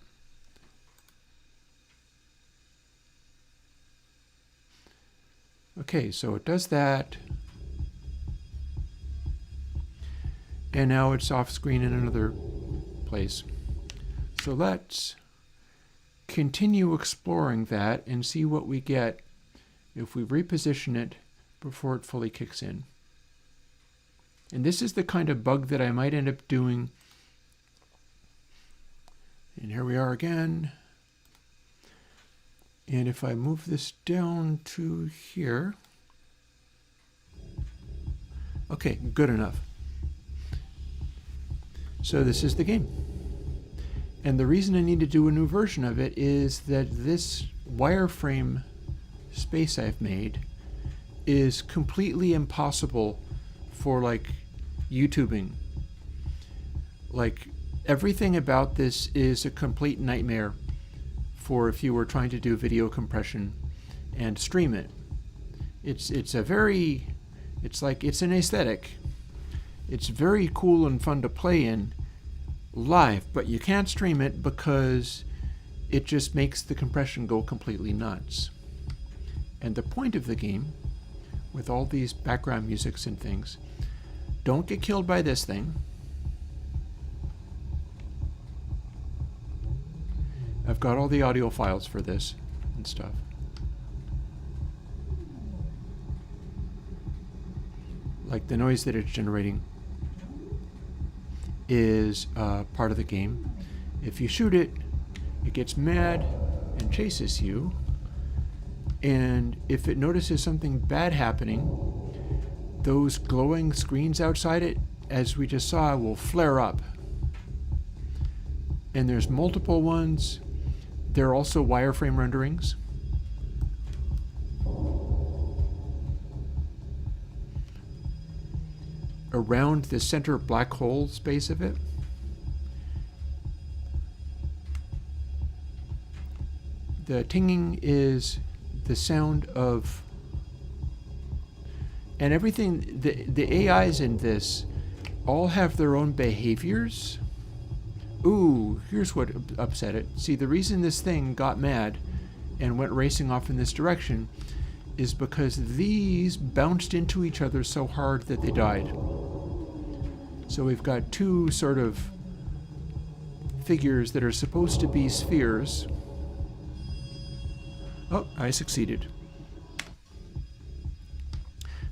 Okay, so it does that. And now it's off screen in another place. So let's continue exploring that and see what we get if we reposition it before it fully kicks in. And this is the kind of bug that I might end up doing. And here we are again. And if I move this down to here, okay, good enough. So this is the game. And the reason I need to do a new version of it is that this wireframe space I've made is completely impossible for like YouTubing. Like everything about this is a complete nightmare for if you were trying to do video compression and stream it. It's an aesthetic. It's very cool and fun to play in live, but you can't stream it because it just makes the compression go completely nuts. And the point of the game, with all these background musics and things, don't get killed by this thing. I've got all the audio files for this and stuff. Like the noise that it's generating is part of the game. If you shoot it, it gets mad and chases you. And if it notices something bad happening, those glowing screens outside it, as we just saw, will flare up. And there's multiple ones. There are also wireframe renderings. Around the center black hole space of it. The tinging is the sound of, and everything, the AIs in this all have their own behaviors. Ooh, here's what upset it. See, the reason this thing got mad and went racing off in this direction is because these bounced into each other so hard that they died. So we've got two sort of figures that are supposed to be spheres. Oh, I succeeded.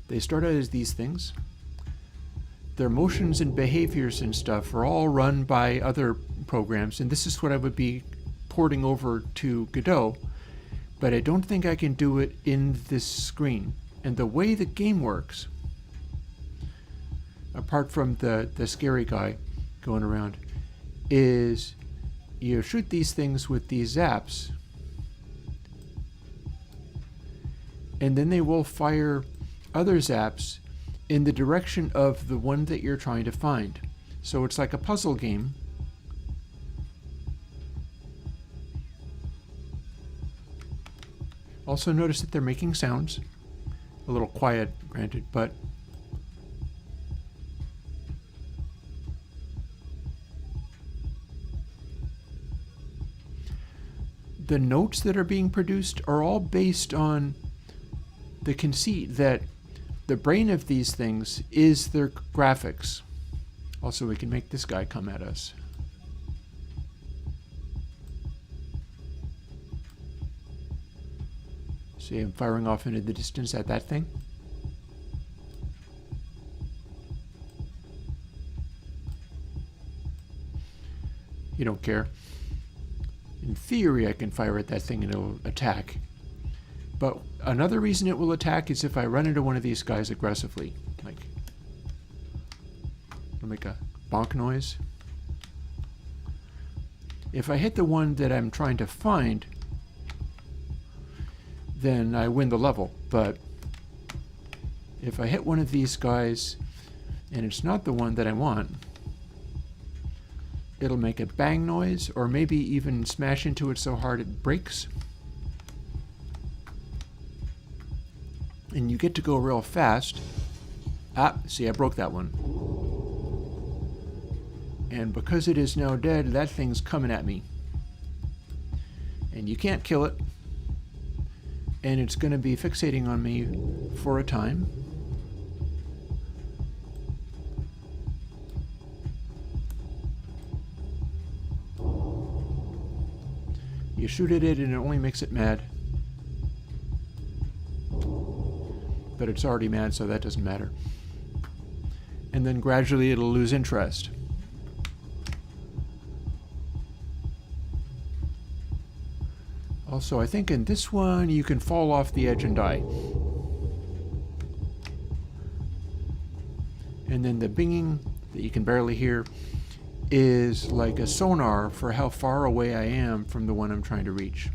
They start out as these things. Their motions and behaviors and stuff are all run by other programs, and this is what I would be porting over to Godot, but I don't think I can do it in this screen. And the way the game works, apart from the scary guy going around, is you shoot these things with these zaps, and then they will fire other zaps in the direction of the one that you're trying to find. So it's like a puzzle game. Also notice that they're making sounds. A little quiet, granted, but the notes that are being produced are all based on the conceit that the brain of these things is their graphics. Also, we can make this guy come at us. See, I'm firing off into the distance at that thing. You don't care. In theory, I can fire at that thing and it'll attack. But another reason it will attack is if I run into one of these guys aggressively. Like, I'll make a bonk noise. If I hit the one that I'm trying to find, then I win the level. But if I hit one of these guys and it's not the one that I want, it'll make a bang noise, or maybe even smash into it so hard it breaks. And you get to go real fast. Ah, see, I broke that one. And because it is now dead, that thing's coming at me. And you can't kill it. And it's going to be fixating on me for a time. You shoot at it and it only makes it mad. But it's already mad, so that doesn't matter. And then gradually it'll lose interest. Also, I think in this one you can fall off the edge and die. And then the binging that you can barely hear is like a sonar for how far away I am from the one I'm trying to reach.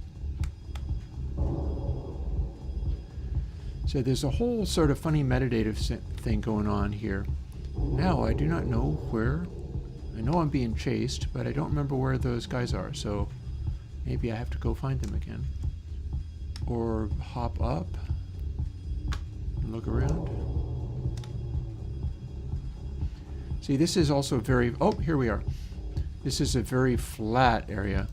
So there's a whole sort of funny meditative thing going on here. Now I do not know where. I know I'm being chased, but I don't remember where those guys are, so maybe I have to go find them again. Or hop up and look around. See, this is also very... Oh, here we are. This is a very flat area.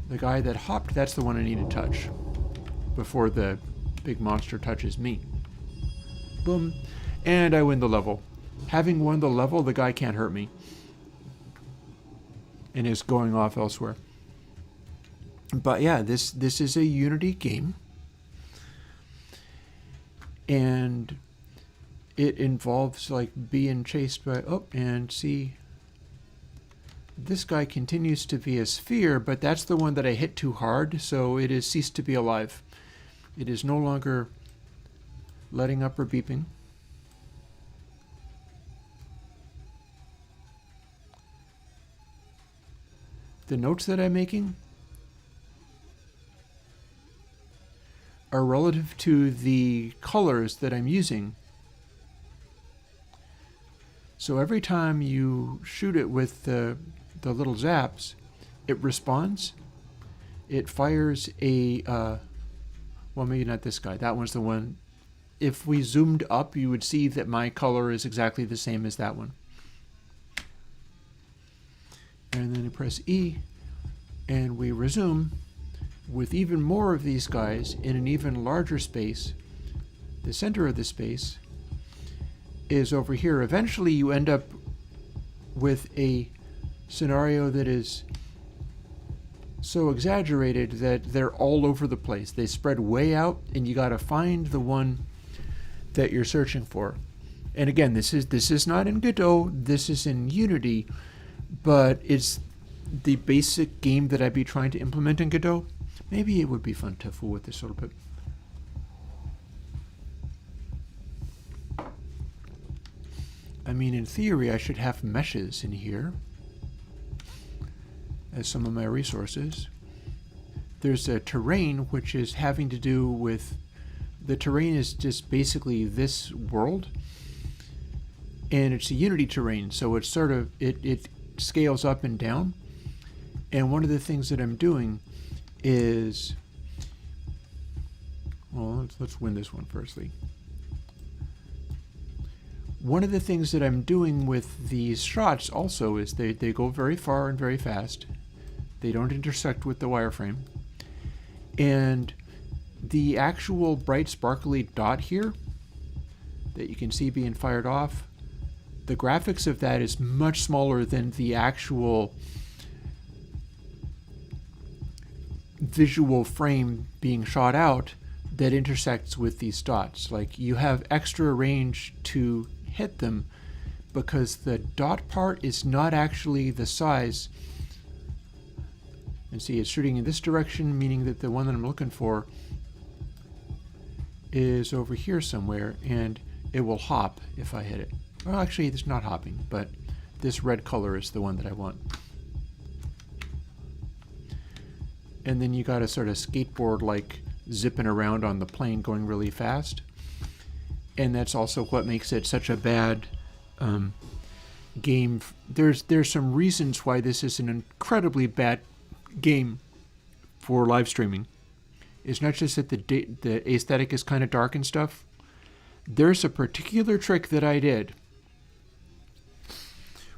The guy that hopped, that's the one I need to touch before the big monster touches me. Boom. And I win the level. Having won the level, the guy can't hurt me. And is going off elsewhere. But yeah, this is a Unity game. And it involves like being chased by... Oh, and see... This guy continues to be a sphere, but that's the one that I hit too hard, so it has ceased to be alive. It is no longer letting up or beeping. The notes that I'm making are relative to the colors that I'm using. So every time you shoot it with the little zaps, it responds. It fires a, well, maybe not this guy. That one's the one. If we zoomed up, you would see that my color is exactly the same as that one. And then you press E, and we resume with even more of these guys in an even larger space. The center of the space is over here. Eventually you end up with a scenario that is so exaggerated that they're all over the place. They spread way out, and you got to find the one that you're searching for. And again, this is not in Godot, this is in Unity, but it's the basic game that I'd be trying to implement in Godot. Maybe it would be fun to fool with this a little bit. I mean, in theory, I should have meshes in here as some of my resources. There's a terrain, which is having to do with... The terrain is just basically this world, and it's a Unity terrain, so it's sort of... It scales up and down. And one of the things that I'm doing is... Well, let's win this one firstly. One of the things that I'm doing with these shots also is they go very far and very fast. They don't intersect with the wireframe. And the actual bright sparkly dot here that you can see being fired off, the graphics of that is much smaller than the actual visual frame being shot out that intersects with these dots. Like, you have extra range to hit them because the dot part is not actually the size. And see, it's shooting in this direction, meaning that the one that I'm looking for is over here somewhere, and it will hop if I hit it. Well, actually, it's not hopping, but this red color is the one that I want. And then you got a sort of skateboard like zipping around on the plane going really fast. And that's also what makes it such a bad game. There's some reasons why this is an incredibly bad game for live streaming. It's not just that the aesthetic is kind of dark and stuff. There's a particular trick that I did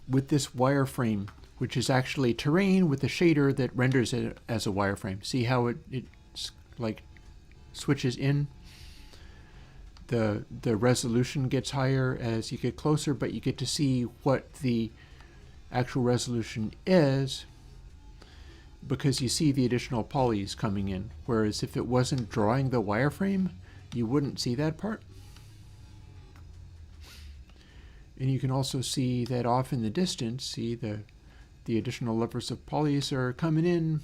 with this wireframe, which is actually terrain with a shader that renders it as a wireframe. See how it like switches in? The resolution gets higher as you get closer, but you get to see what the actual resolution is because you see the additional polys coming in. Whereas if it wasn't drawing the wireframe, you wouldn't see that part. And you can also see that off in the distance, see the additional levers of polys are coming in.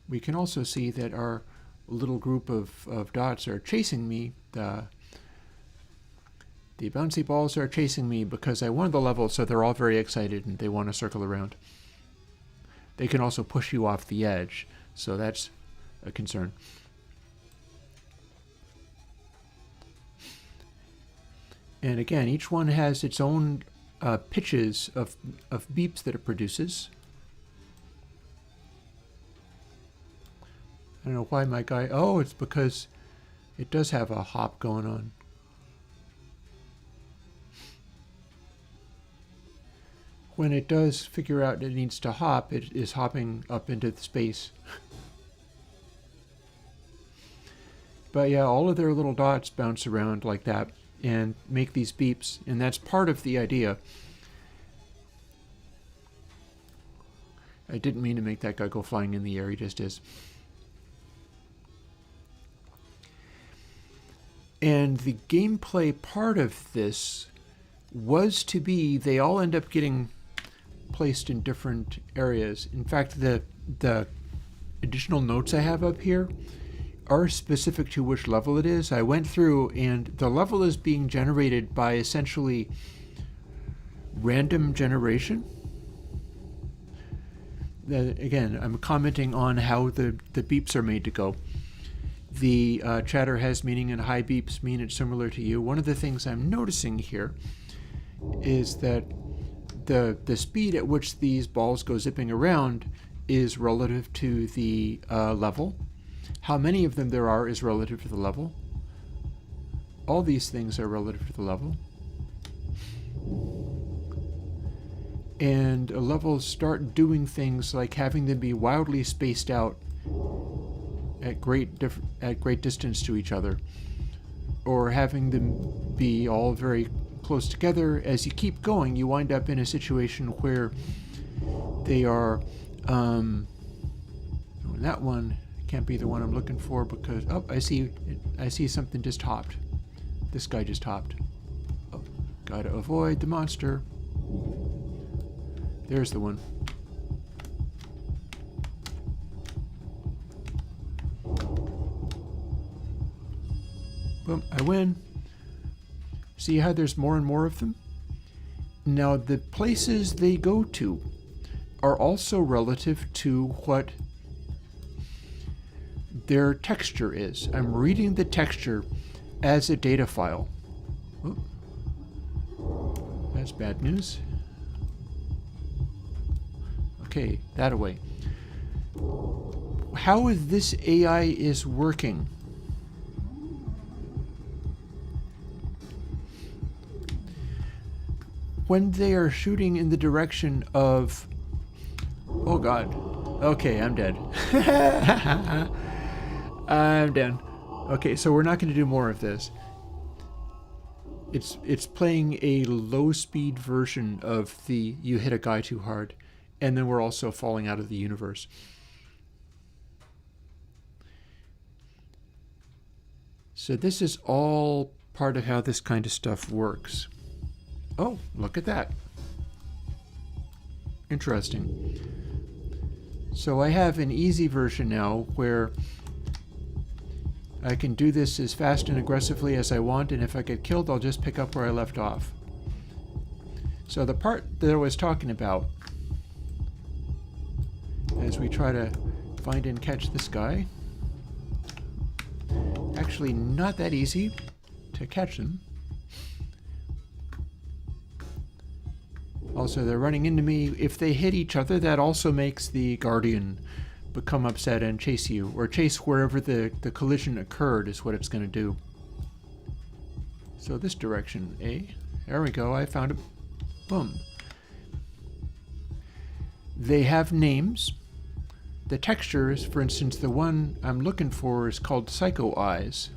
We can also see that our little group of dots are chasing me. The bouncy balls are chasing me because I won the level, so they're all very excited and they want to circle around. They can also push you off the edge, so that's a concern. And again, each one has its own pitches of beeps that it produces. I don't know why my guy... Oh, it's because it does have a hop going on. When it does figure out it needs to hop, it is hopping up into the space. But yeah, all of their little dots bounce around like that and make these beeps, and that's part of the idea. I didn't mean to make that guy go flying in the air, he just is. And the gameplay part of this was to be, they all end up getting placed in different areas. In fact, the additional notes I have up here are specific to which level it is. I went through and the level is being generated by essentially random generation. Again, I'm commenting on how the beeps are made to go. The chatter has meaning and high beeps mean it's similar to you. One of the things I'm noticing here is that the speed at which these balls go zipping around is relative to the level. How many of them there are is relative to the level. All these things are relative to the level. And levels start doing things like having them be wildly spaced out at great distance to each other, or having them be all very close together. As you keep going, you wind up in a situation where they are that one can't be the one I'm looking for because I see something just hopped. This guy just hopped. Oh, gotta avoid the monster. There's the one. Boom, I win. See how there's more and more of them? Now, the places they go to are also relative to what their texture is. I'm reading the texture as a data file. Oop. That's bad news. Okay, that away. How this AI is working. When they are shooting in the direction of... Oh god. Okay, I'm dead. I'm dead. Okay, so we're not going to do more of this. It's playing a low-speed version of the you hit a guy too hard, and then we're also falling out of the universe. So this is all part of how this kind of stuff works. Oh, look at that. Interesting. So I have an easy version now where I can do this as fast and aggressively as I want, and if I get killed, I'll just pick up where I left off. So the part that I was talking about, as we try to find and catch this guy, actually not that easy to catch him. Also, they're running into me. If they hit each other, that also makes the Guardian become upset and chase you, or chase wherever the collision occurred is what it's going to do. So this direction, there we go, I found it. Boom. They have names. The textures, for instance, the one I'm looking for is called Psycho Eyes.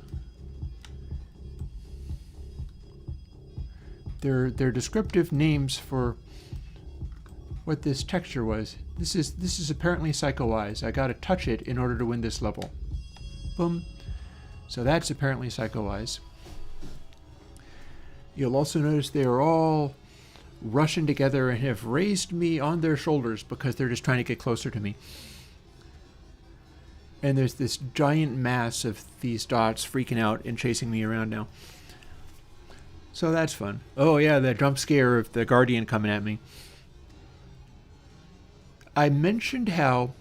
They're descriptive names for what this texture was. This is apparently Psycho Eyes. I gotta touch it in order to win this level. Boom. So that's apparently Psycho Eyes. You'll also notice they are all rushing together and have raised me on their shoulders because they're just trying to get closer to me. And there's this giant mass of these dots freaking out and chasing me around now. So that's fun. Oh yeah, the jump scare of the Guardian coming at me. I mentioned how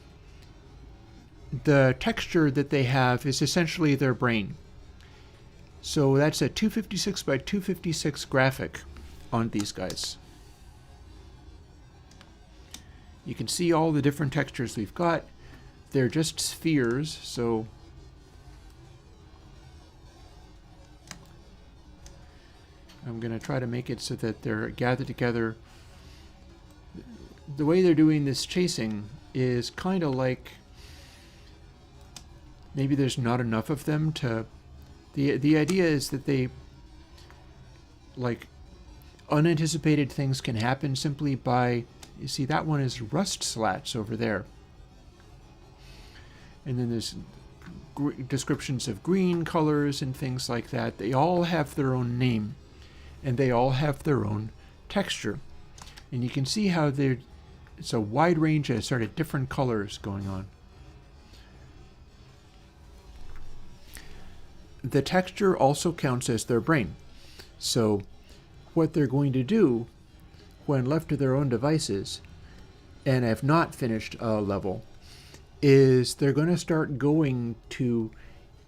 the texture that they have is essentially their brain. So that's a 256 by 256 graphic on these guys. You can see all the different textures we've got. They're just spheres, so I'm going to try to make it so that they're gathered together. The way they're doing this chasing is kind of like maybe there's not enough of them to... The idea is that they, like, unanticipated things can happen simply by... You see, that one is rust slats over there. And then there's descriptions of green colors and things like that. They all have their own name, and they all have their own texture. And you can see how it's a wide range of sort of different colors going on. The texture also counts as their brain. So what they're going to do when left to their own devices and have not finished a level is they're going to start going to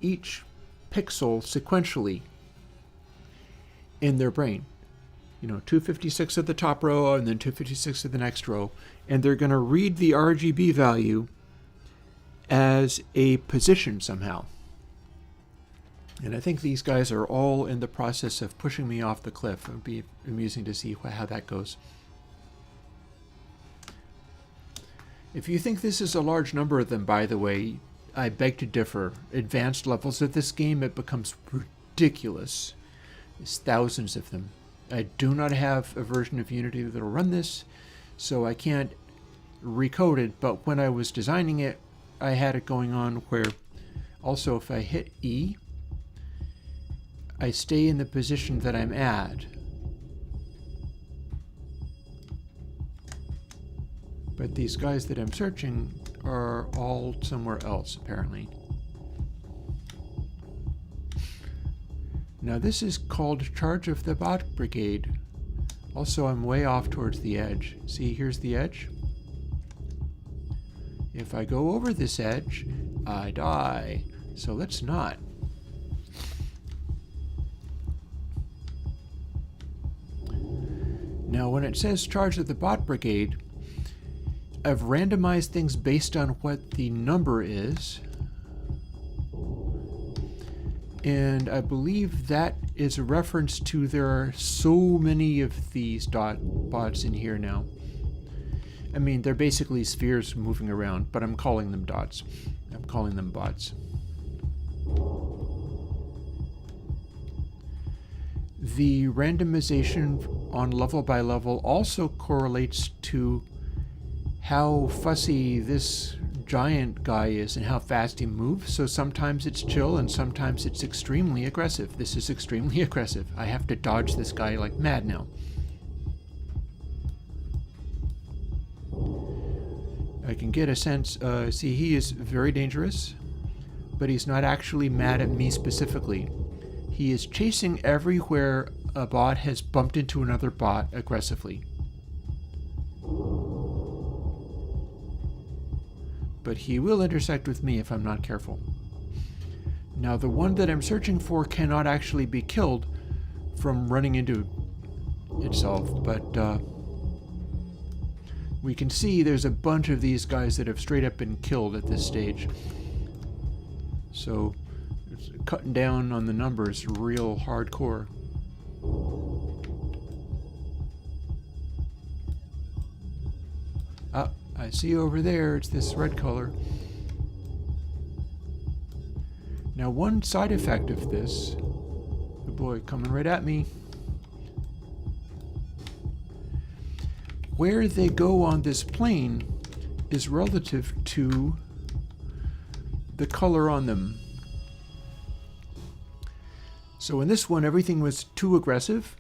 each pixel sequentially in their brain. 256 at the top row and then 256 at the next row. And they're going to read the RGB value as a position somehow. And I think these guys are all in the process of pushing me off the cliff. It would be amusing to see how that goes. If you think this is a large number of them, by the way, I beg to differ. Advanced levels of this game, it becomes ridiculous. There's thousands of them. I do not have a version of Unity that will run this, so I can't recode it, but when I was designing it, I had it going on where also if I hit E, I stay in the position that I'm at. But these guys that I'm searching are all somewhere else, apparently. Now this is called Charge of the Bot Brigade. Also, I'm way off towards the edge. See, here's the edge. If I go over this edge, I die. So let's not. Now, when it says Charge of the Bot Brigade, I've randomized things based on what the number is. And I believe that is a reference to there are so many of these bots in here now. I mean, they're basically spheres moving around, but I'm calling them dots. I'm calling them bots. The randomization on level by level also correlates to how fussy this giant guy is and how fast he moves. So sometimes it's chill and sometimes it's extremely aggressive. This is extremely aggressive. I have to dodge this guy like mad now. I can get a sense, see, he is very dangerous, but he's not actually mad at me specifically. He is chasing everywhere a bot has bumped into another bot aggressively. But he will intersect with me if I'm not careful. Now, the one that I'm searching for cannot actually be killed from running into itself, but We can see there's a bunch of these guys that have straight up been killed at this stage. So it's cutting down on the numbers real hardcore. Ah, I see over there, it's this red color. Now one side effect of this, oh boy, coming right at me. Where they go on this plane is relative to the color on them. So in this one, everything was too aggressive,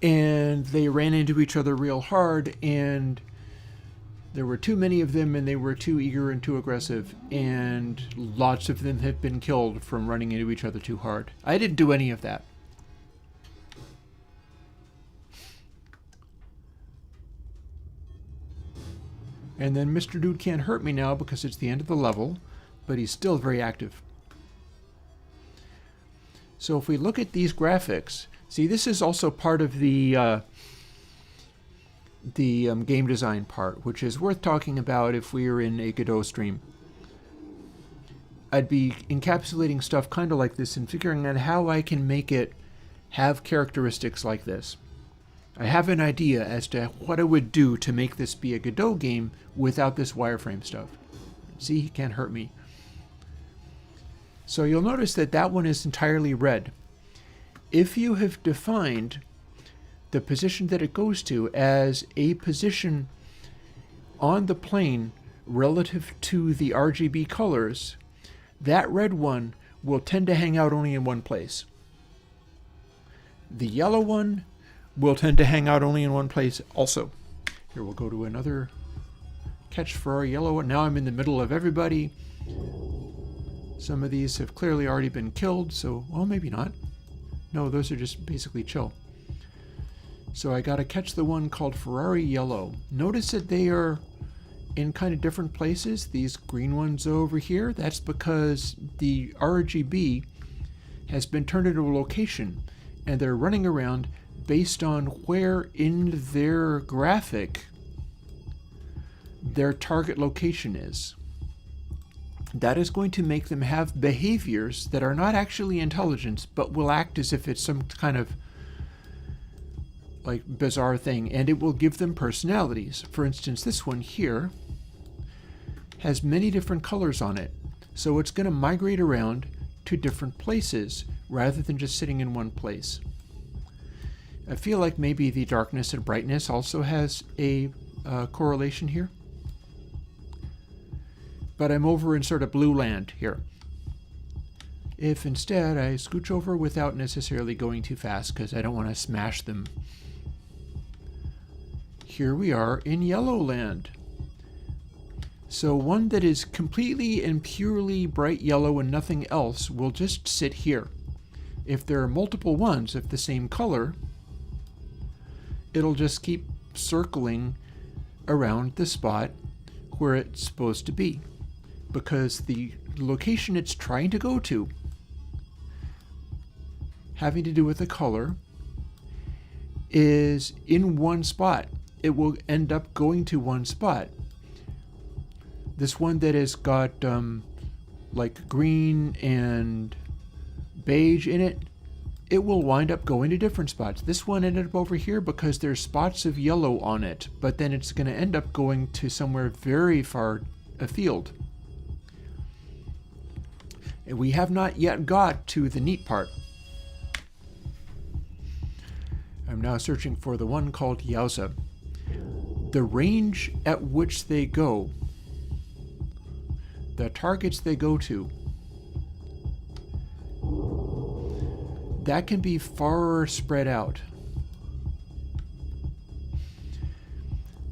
and they ran into each other real hard, and there were too many of them, and they were too eager and too aggressive, and lots of them have been killed from running into each other too hard. I didn't do any of that. And then Mr. Dude can't hurt me now because it's the end of the level, but he's still very active. So if we look at these graphics, see, this is also part of the game design part, which is worth talking about if we were in a Godot stream. I'd be encapsulating stuff kind of like this and figuring out how I can make it have characteristics like this. I have an idea as to what I would do to make this be a Godot game without this wireframe stuff. See, he can't hurt me. So you'll notice that that one is entirely red. If you have defined the position that it goes to as a position on the plane relative to the RGB colors, that red one will tend to hang out only in one place. The yellow one will tend to hang out only in one place also. Here, we'll go to another catch for our yellow one. Now I'm in the middle of everybody. Some of these have clearly already been killed, so, well, maybe not. No, those are just basically chill. So I gotta catch the one called Ferrari Yellow. Notice that they are in kind of different places. These green ones over here, that's because the RGB has been turned into a location, and they're running around based on where in their graphic their target location is. That is going to make them have behaviors that are not actually intelligence, but will act as if it's some kind of like bizarre thing, and it will give them personalities. For instance, this one here has many different colors on it, so it's going to migrate around to different places rather than just sitting in one place. I feel like maybe the darkness and brightness also has a correlation here. But I'm over in sort of blue land here. If instead I scooch over without necessarily going too fast because I don't want to smash them. Here we are in yellow land. So one that is completely and purely bright yellow and nothing else will just sit here. If there are multiple ones of the same color, it'll just keep circling around the spot where it's supposed to be, because the location it's trying to go to, having to do with the color, is in one spot. It will end up going to one spot. This one that has got like green and beige in it, it will wind up going to different spots. This one ended up over here because there's spots of yellow on it, but then it's going to end up going to somewhere very far afield. And we have not yet got to the neat part. I'm now searching for the one called Yowza. The range at which they go, the targets they go to, that can be far spread out.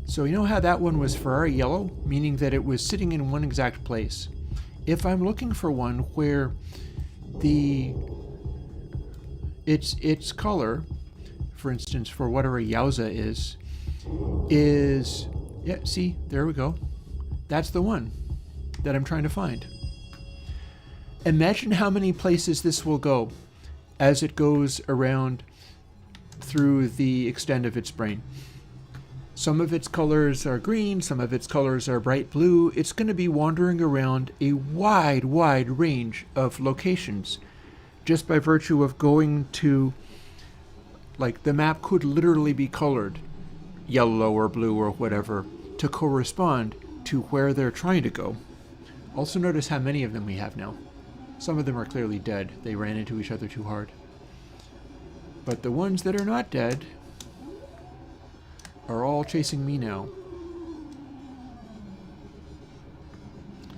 So you know how that one was Ferrari yellow, meaning that it was sitting in one exact place. If I'm looking for one where its color, for instance, for whatever Yowza is, yeah, see, there we go. That's the one that I'm trying to find. Imagine how many places this will go as it goes around through the extent of its brain. Some of its colors are green, some of its colors are bright blue. It's going to be wandering around a wide range of locations just by virtue of going to, like, the map could literally be colored yellow or blue or whatever to correspond to where they're trying to go. Also notice how many of them we have now. Some of them are clearly dead. They ran into each other too hard. But the ones that are not dead are all chasing me now.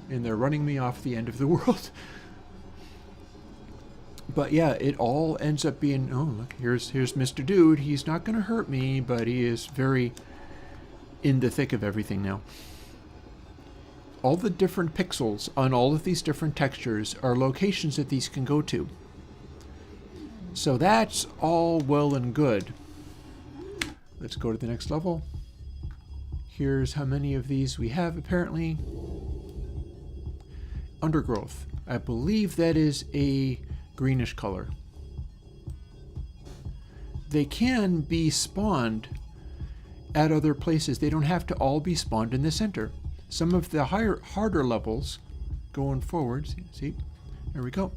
And they're running me off the end of the world. But yeah, it all ends up being, oh, look, here's Mr. Dude. He's not going to hurt me, but he is very in the thick of everything now. All the different pixels on all of these different textures are locations that these can go to. So that's all well and good. Let's go to the next level. Here's how many of these we have, apparently. Undergrowth. I believe that is a greenish color. They can be spawned at other places. They don't have to all be spawned in the center. Some of the harder levels going forward, see, there we go.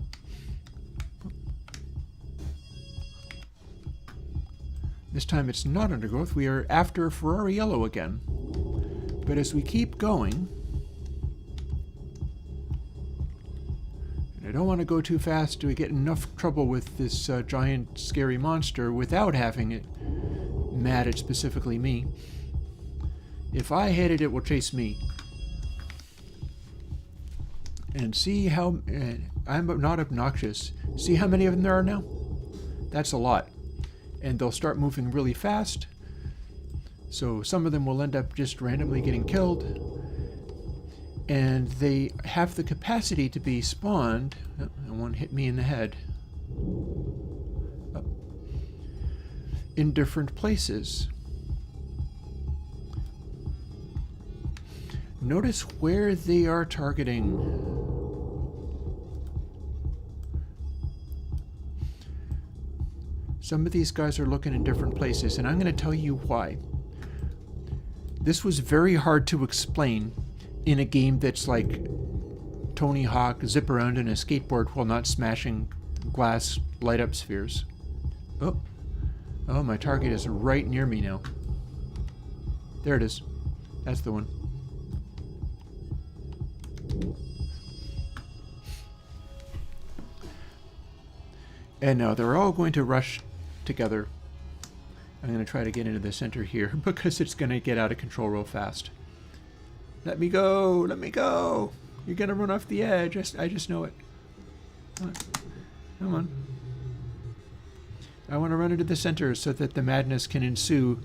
This time it's not undergrowth. We are after Ferrari yellow again. But as we keep going, and I don't want to go too fast to get enough trouble with this giant scary monster without having it mad at specifically me. If I hit it, it will chase me. And see how, I'm not obnoxious. See how many of them there are now? That's a lot. And they'll start moving really fast. So some of them will end up just randomly getting killed. And they have the capacity to be spawned. Oh, and one hit me in the head. Oh. In different places. Notice where they are targeting. Some of these guys are looking in different places, and I'm going to tell you why. This was very hard to explain in a game that's like Tony Hawk zip around in a skateboard while not smashing glass light-up spheres. Oh, my target is right near me now. There it is. That's the one. And now they're all going to rush together. I'm going to try to get into the center here because it's going to get out of control real fast. Let me go! Let me go! You're going to run off the edge. I just know it. Come on. I want to run into the center so that the madness can ensue.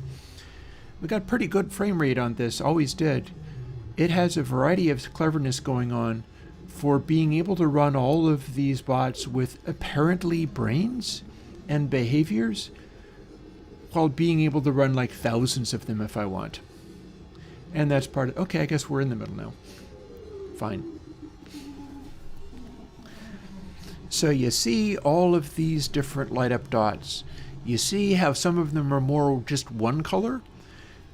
We got pretty good frame rate on this. Always did. It has a variety of cleverness going on for being able to run all of these bots with apparently brains and behaviors while being able to run like thousands of them if I want. And that's part of... Okay, I guess we're in the middle now. Fine. So you see all of these different light up dots. You see how some of them are more just one color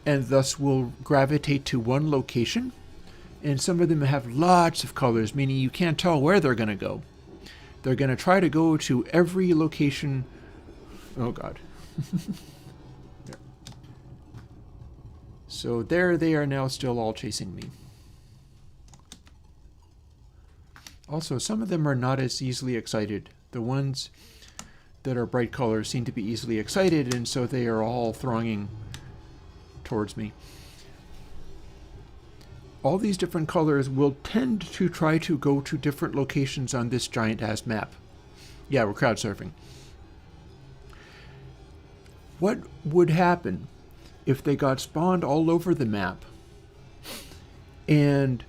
and thus will gravitate to one location. And some of them have lots of colors, meaning you can't tell where they're going to go. They're going to try to go to every location. Oh, God. There. So there they are now, still all chasing me. Also, some of them are not as easily excited. The ones that are bright colors seem to be easily excited, and so they are all thronging towards me. All these different colors will tend to try to go to different locations on this giant-ass map. Yeah, we're crowd surfing. What would happen if they got spawned all over the map and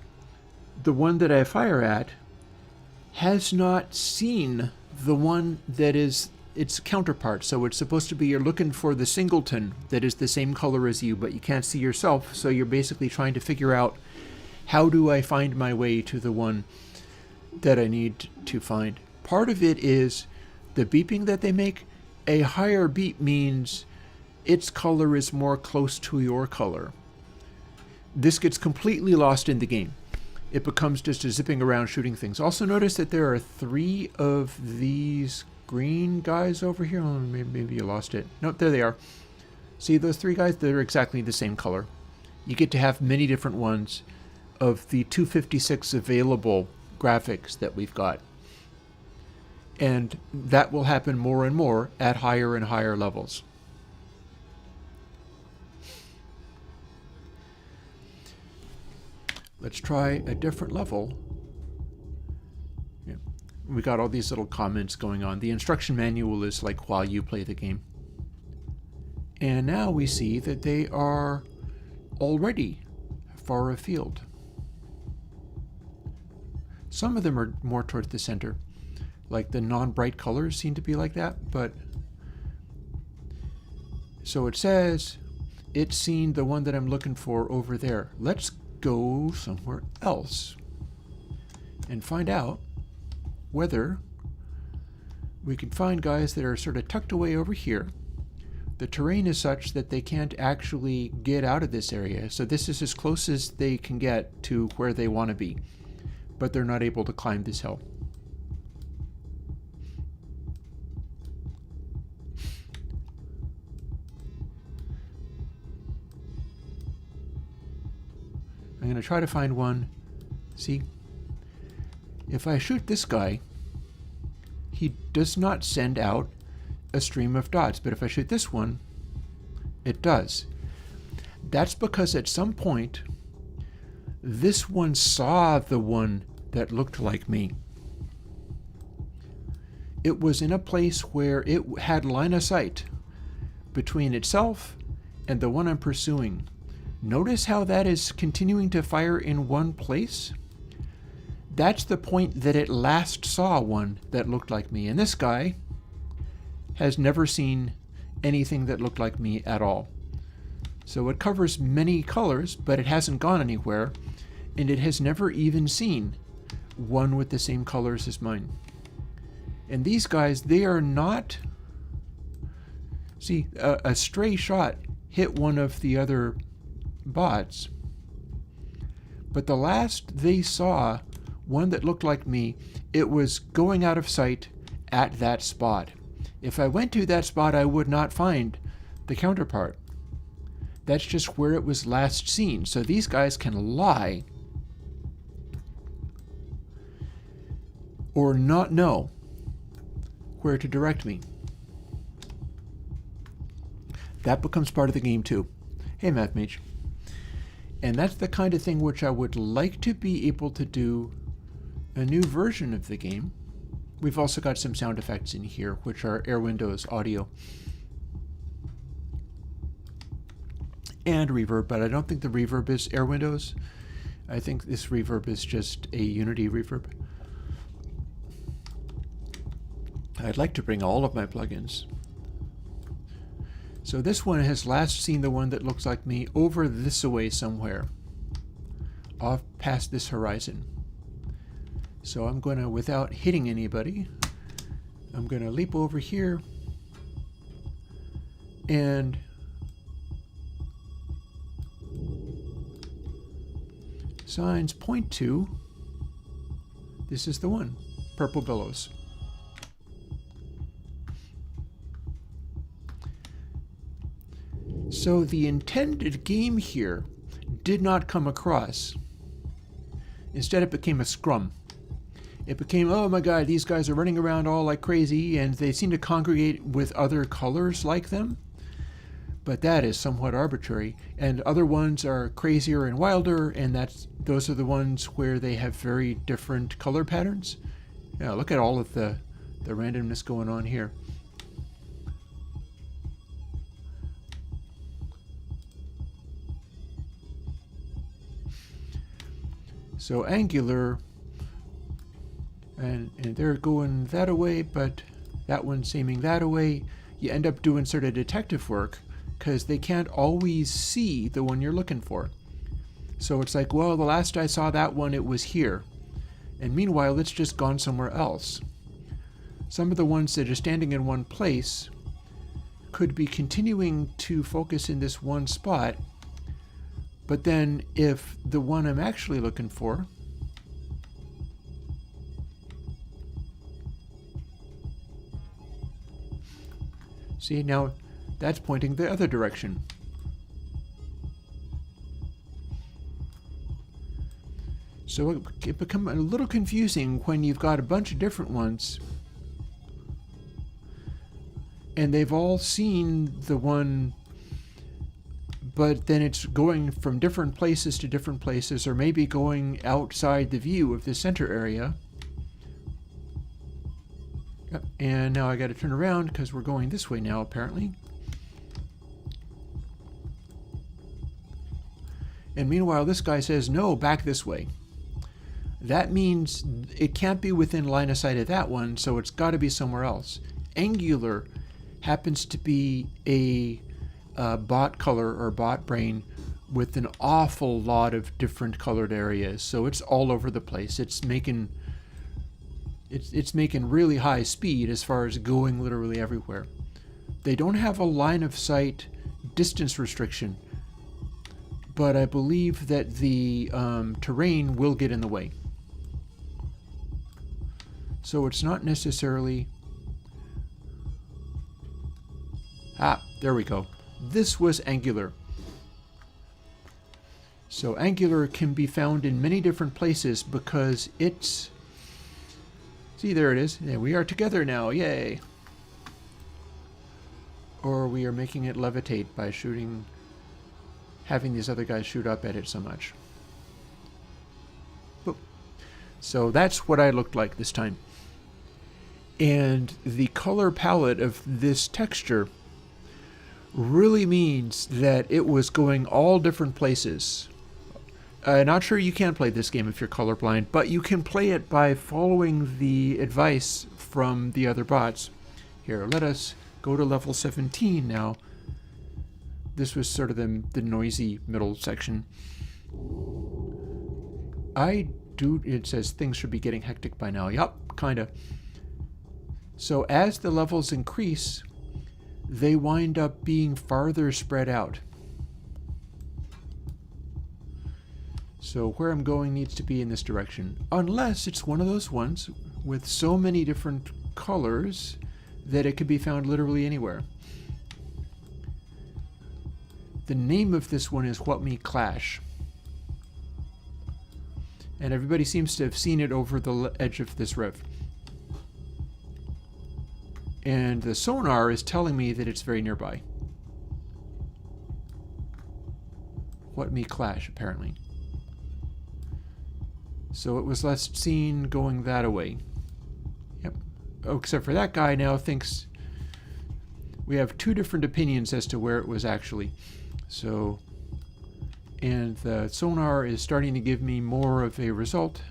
the one that I fire at has not seen the one that is its counterpart? So it's supposed to be you're looking for the singleton that is the same color as you, but you can't see yourself, so you're basically trying to figure out, how do I find my way to the one that I need to find? Part of it is the beeping that they make. A higher beep means its color is more close to your color. This gets completely lost in the game. It becomes just a zipping around shooting things. Also notice that there are 3 of these green guys over here. Oh, maybe you lost it. Nope, there they are. See those 3 guys? They're exactly the same color. You get to have many different ones of the 256 available graphics that we've got. And that will happen more and more at higher and higher levels. Let's try a different level. Yeah. We got all these little comments going on. The instruction manual is like while you play the game. And now we see that they are already far afield. Some of them are more towards the center. Like the non-bright colors seem to be like that, but so it says it's seen the one that I'm looking for over there. Let's go somewhere else and find out whether we can find guys that are sort of tucked away over here. The terrain is such that they can't actually get out of this area, so this is as close as they can get to where they want to be, but they're not able to climb this hill. I'm going to try to find one. See, if I shoot this guy, he does not send out a stream of dots, but if I shoot this one, it does. That's because at some point, this one saw the one that looked like me. It was in a place where it had line of sight between itself and the one I'm pursuing. Notice how that is continuing to fire in one place? That's the point that it last saw one that looked like me. And this guy has never seen anything that looked like me at all. So it covers many colors, but it hasn't gone anywhere. And it has never even seen one with the same colors as mine. And these guys, they are not... See, a stray shot hit one of the other bots, but the last they saw one that looked like me, it was going out of sight at that spot. If I went to that spot, I would not find the counterpart. That's just where it was last seen. So these guys can lie or not know where to direct me. That becomes part of the game too. Hey, Math Mage. And that's the kind of thing which I would like to be able to do a new version of the game. We've also got some sound effects in here, which are Airwindows audio and reverb, but I don't think the reverb is Airwindows. I think this reverb is just a Unity reverb. I'd like to bring all of my plugins. So this one has last seen the one that looks like me over this away somewhere, off past this horizon. So I'm going to, without hitting anybody, I'm going to leap over here and signs point to, this is the one, Purple Billows. So the intended game here did not come across. Instead, it became a scrum. It became, oh my god, these guys are running around all like crazy, and they seem to congregate with other colors like them. But that is somewhat arbitrary. And other ones are crazier and wilder, and those are the ones where they have very different color patterns. Yeah, look at all of the randomness going on here. So angular, and they're going that away, but that one's aiming that away. You end up doing sort of detective work because they can't always see the one you're looking for. So it's like, well, the last I saw that one, it was here. And meanwhile, it's just gone somewhere else. Some of the ones that are standing in one place could be continuing to focus in this one spot, but then if the one I'm actually looking for see, now that's pointing the other direction. So it becomes a little confusing when you've got a bunch of different ones and they've all seen the one, but then it's going from different places to different places, or maybe going outside the view of the center area. Yep. And now I got to turn around because we're going this way now, apparently. And meanwhile, this guy says, no, back this way. That means it can't be within line of sight of that one, so it's got to be somewhere else. Angular happens to be a bot color or bot brain with an awful lot of different colored areas, so it's all over the place. It's making really high speed as far as going literally everywhere. They don't have a line of sight distance restriction, but I believe that the terrain will get in the way. So it's not necessarily... there we go. This was Angular. So Angular can be found in many different places because it's... See, there it is. Yeah, we are together now. Yay! Or we are making it levitate by having these other guys shoot up at it so much. Boop. So that's what I looked like this time. And the color palette of this texture really means that it was going all different places. Not sure you can play this game if you're colorblind, but you can play it by following the advice from the other bots. Here, let us go to level 17 now. This was sort of the noisy middle section. It says things should be getting hectic by now. Yup, kinda. So as the levels increase, they wind up being farther spread out. So where I'm going needs to be in this direction, unless it's one of those ones with so many different colors that it could be found literally anywhere. The name of this one is What Me Clash. And everybody seems to have seen it over the edge of this rift. And the sonar is telling me that it's very nearby. What Me Clash, apparently. So it was last seen going that away. Yep. Oh, except for that guy now thinks we have two different opinions as to where it was actually. So, and the sonar is starting to give me more of a result.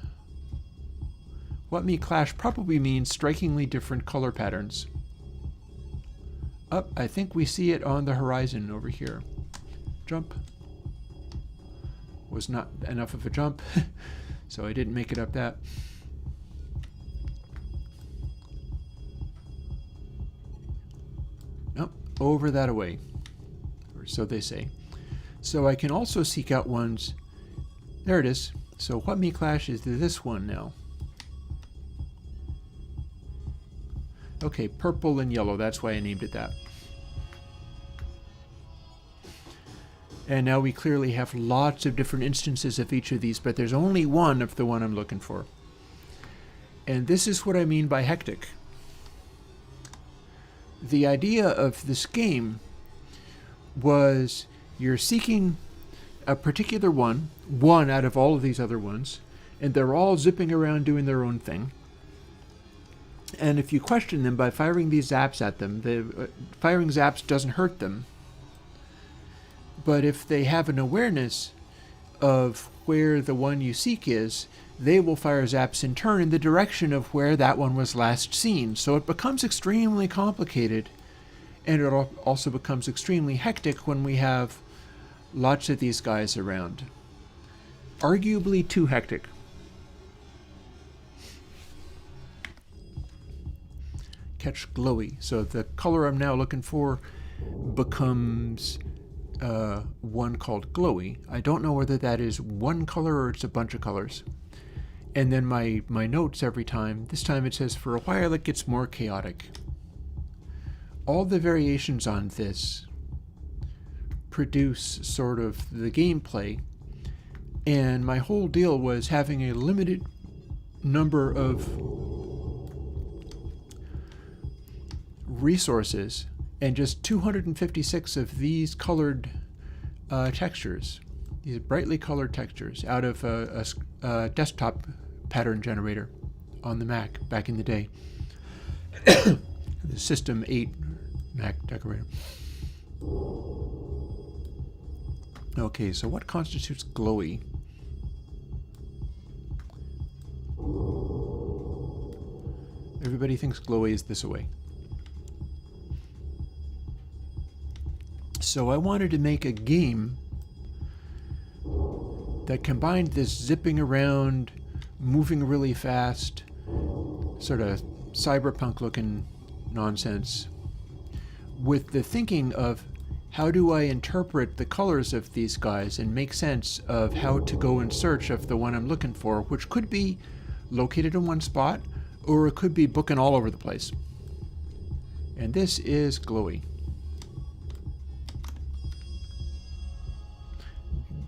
What Me Clash probably means strikingly different color patterns. Up, I think we see it on the horizon over here. Jump. Was not enough of a jump, so I didn't make it up that. Nope, over that away, or so they say. So I can also seek out ones. There it is. So What Me Clash is this one now. Okay, purple and yellow, that's why I named it that. And now we clearly have lots of different instances of each of these, but there's only one of the one I'm looking for. And this is what I mean by hectic. The idea of this game was you're seeking a particular one out of all of these other ones, and they're all zipping around doing their own thing. And if you question them by firing these zaps at them, firing zaps doesn't hurt them. But if they have an awareness of where the one you seek is, they will fire zaps in turn in the direction of where that one was last seen. So it becomes extremely complicated, and it also becomes extremely hectic when we have lots of these guys around. Arguably too hectic. Catch glowy. So the color I'm now looking for becomes one called glowy. I don't know whether that is one color or it's a bunch of colors. And then my notes every time, this time it says for a while it gets more chaotic. All the variations on this produce sort of the gameplay, and my whole deal was having a limited number of resources and just 256 of these colored textures, these brightly colored textures out of a desktop pattern generator on the Mac back in the day. The System 8 Mac decorator. Okay, so what constitutes glowy? Everybody thinks glowy is this way. So I wanted to make a game that combined this zipping around, moving really fast, sort of cyberpunk looking nonsense, with the thinking of how do I interpret the colors of these guys and make sense of how to go in search of the one I'm looking for, which could be located in one spot, or it could be booking all over the place. And this is glowy.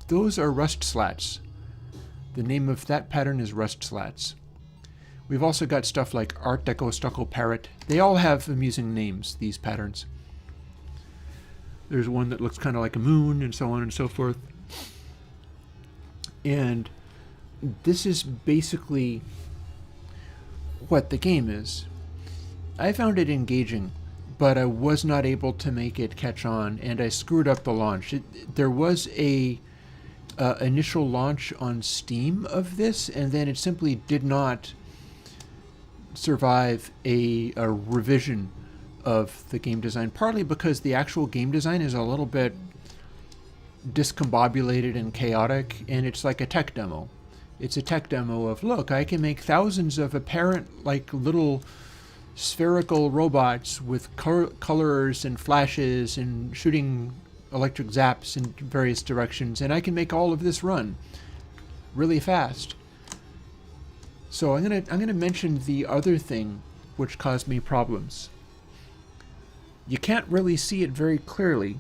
Those are rust slats. The name of that pattern is rust slats. We've also got stuff like Art Deco Stucco Parrot. They all have amusing names, these patterns. There's one that looks kind of like a moon, and so on and so forth. And this is basically what the game is. I found it engaging, but I was not able to make it catch on, and I screwed up the launch. There was a initial launch on Steam of this, and then it simply did not survive a revision of the game design, partly because the actual game design is a little bit discombobulated and chaotic, and it's like a tech demo. It's a tech demo of, look, I can make thousands of apparent, like, little spherical robots with colors and flashes and shooting electric zaps in various directions, and I can make all of this run really fast. So I'm gonna mention the other thing which caused me problems. You can't really see it very clearly,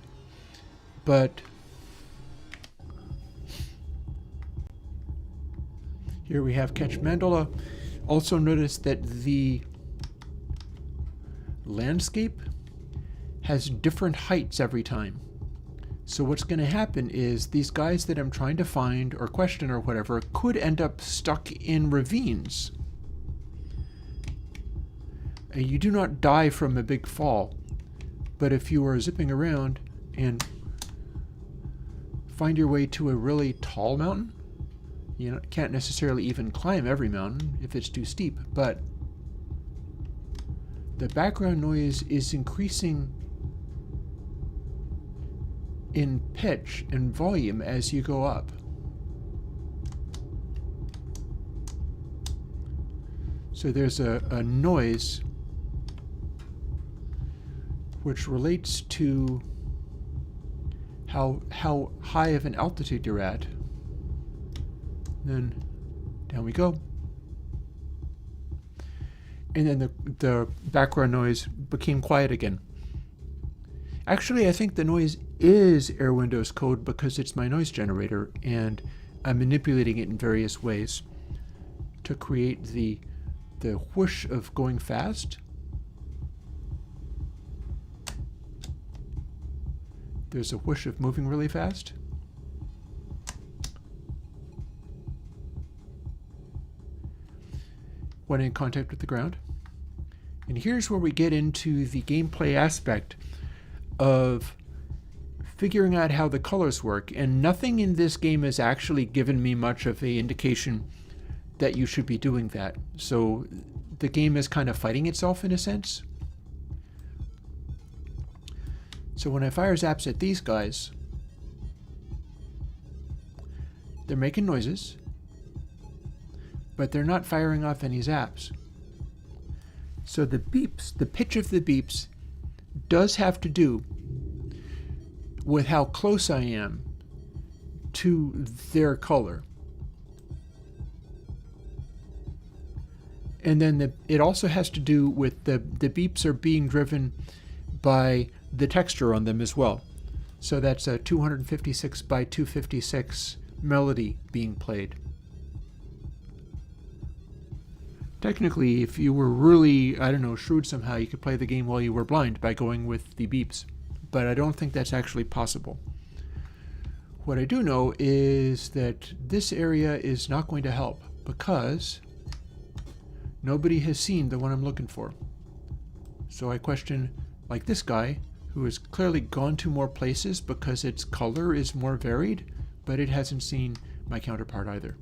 but here we have Catch Mandala. Also notice that the landscape has different heights every time. So what's going to happen is these guys that I'm trying to find or question or whatever could end up stuck in ravines. You do not die from a big fall, but if you are zipping around and find your way to a really tall mountain, you can't necessarily even climb every mountain if it's too steep, but the background noise is increasing in pitch and volume as you go up. So there's a noise which relates to how high of an altitude you're at. Then down we go. And then the background noise became quiet again. Actually, I think the noise is Airwindows code because it's my noise generator, and I'm manipulating it in various ways to create the whoosh of going fast. There's a whoosh of moving really fast. When in contact with the ground. And here's where we get into the gameplay aspect of figuring out how the colors work, and nothing in this game has actually given me much of an indication that you should be doing that. So the game is kind of fighting itself in a sense. So when I fire zaps at these guys, they're making noises, but they're not firing off any zaps. So the beeps, the pitch of the beeps does have to do with how close I am to their color. And then it also has to do with the beeps are being driven by the texture on them as well. So that's a 256 by 256 melody being played. Technically, if you were really, I don't know, shrewd somehow, you could play the game while you were blind by going with the beeps. But I don't think that's actually possible. What I do know is that this area is not going to help because nobody has seen the one I'm looking for. So I question, like this guy, who has clearly gone to more places because its color is more varied, but it hasn't seen my counterpart either.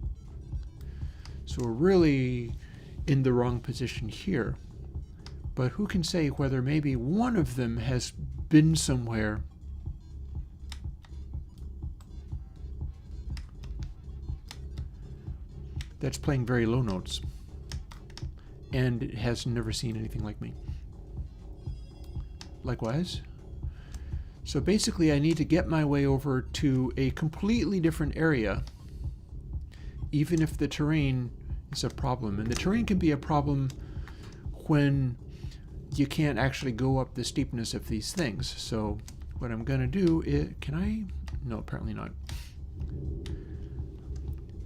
So we're really in the wrong position here. But who can say whether maybe one of them has been somewhere that's playing very low notes and has never seen anything like me. Likewise. So basically I need to get my way over to a completely different area, even if the terrain is a problem. And the terrain can be a problem when you can't actually go up the steepness of these things. So what I'm going to do is, can I? No, apparently not.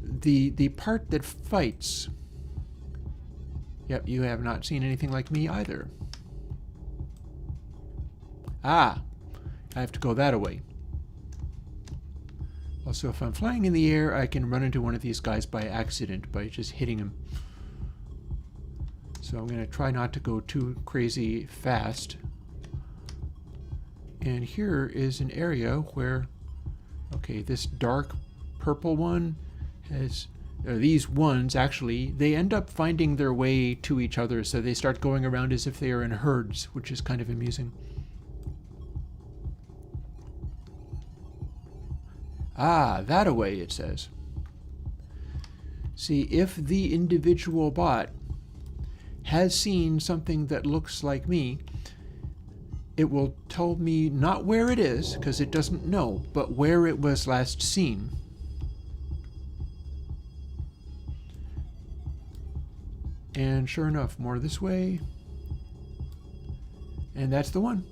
The part that fights, yep, you have not seen anything like me either. Ah, I have to go that way. Also, if I'm flying in the air, I can run into one of these guys by accident by just hitting him. So I'm going to try not to go too crazy fast. And here is an area where, okay, this dark purple one has, these ones actually, they end up finding their way to each other, so they start going around as if they are in herds, which is kind of amusing. Ah, that away, it says. See, if the individual bot has seen something that looks like me, it will tell me not where it is, because it doesn't know, but where it was last seen. And sure enough, more this way. And that's the one.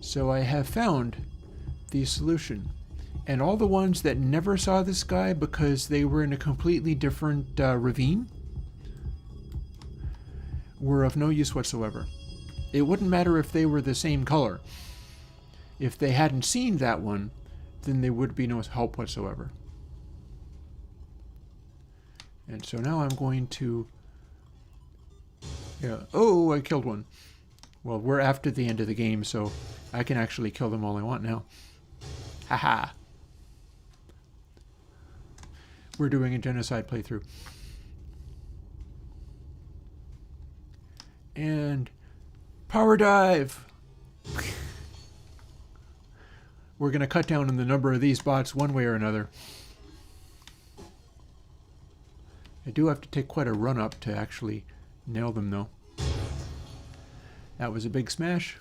So I have found the solution. And all the ones that never saw this guy because they were in a completely different ravine were of no use whatsoever. It wouldn't matter if they were the same color. If they hadn't seen that one, then there would be no help whatsoever. And so now I'm going to... Yeah. Oh, I killed one. Well, we're after the end of the game, so I can actually kill them all I want now. Haha. We're doing a genocide playthrough. And power dive! We're going to cut down on the number of these bots one way or another. I do have to take quite a run up to actually nail them, though. That was a big smash.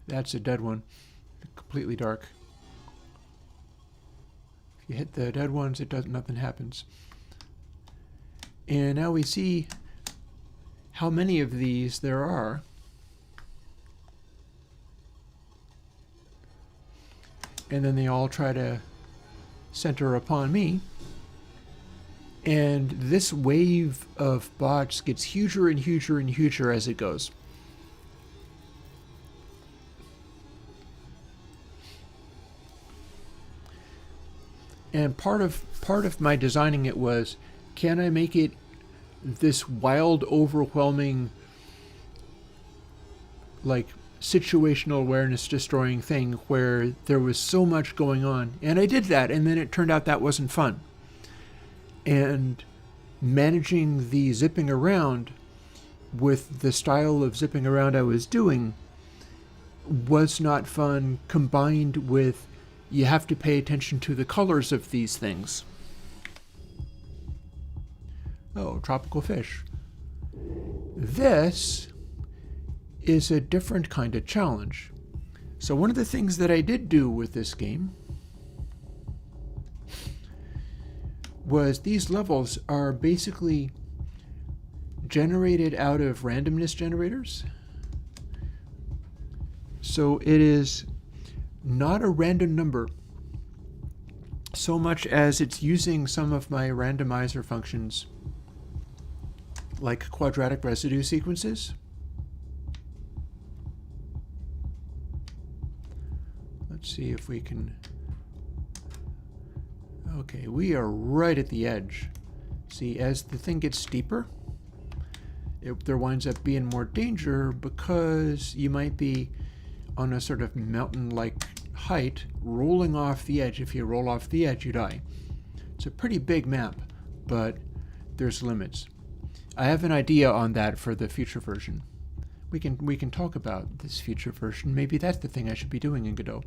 That's a dead one. Completely dark. If you hit the dead ones, nothing happens. And now we see how many of these there are. And then they all try to center upon me. And this wave of bots gets huger and huger and huger as it goes. And part of my designing it was, can I make it this wild, overwhelming, like, situational awareness destroying thing where there was so much going on? And I did that, and then it turned out that wasn't fun. And managing the zipping around with the style of zipping around I was doing was not fun, combined with you have to pay attention to the colors of these things. Oh, tropical fish. This is a different kind of challenge. So one of the things that I did do with this game was these levels are basically generated out of randomness generators. So it is not a random number so much as it's using some of my randomizer functions like quadratic residue sequences. Let's see if we can... Okay, we are right at the edge. See, as the thing gets steeper, there winds up being more danger because you might be on a sort of mountain-like height rolling off the edge. If you roll off the edge, you die. It's a pretty big map, but there's limits. I have an idea on that for the future version. We can talk about this future version. Maybe that's the thing I should be doing in Godot.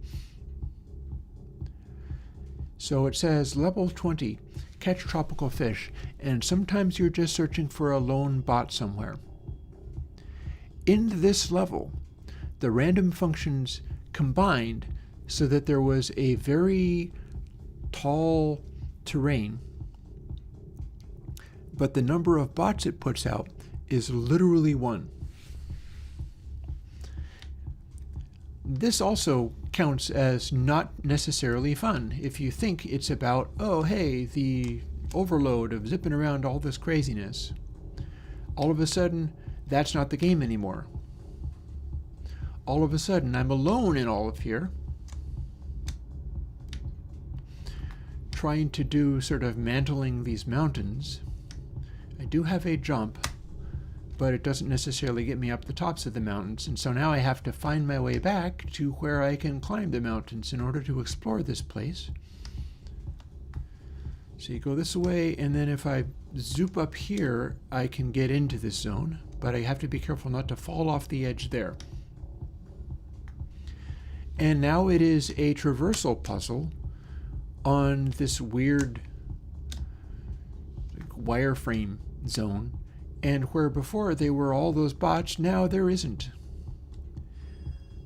So it says level 20, catch tropical fish, and sometimes you're just searching for a lone bot somewhere. In this level, the random functions combined so that there was a very tall terrain, but the number of bots it puts out is literally 1. This also counts as not necessarily fun if you think it's about, oh hey, the overload of zipping around all this craziness. All of a sudden, that's not the game anymore. All of a sudden, I'm alone in all of here, trying to do sort of mantling these mountains. I do have a jump, but it doesn't necessarily get me up the tops of the mountains, and so now I have to find my way back to where I can climb the mountains in order to explore this place. So you go this way, and then if I zoop up here, I can get into this zone, but I have to be careful not to fall off the edge there. And now it is a traversal puzzle on this weird wireframe zone. And where before they were all those bots, now there isn't.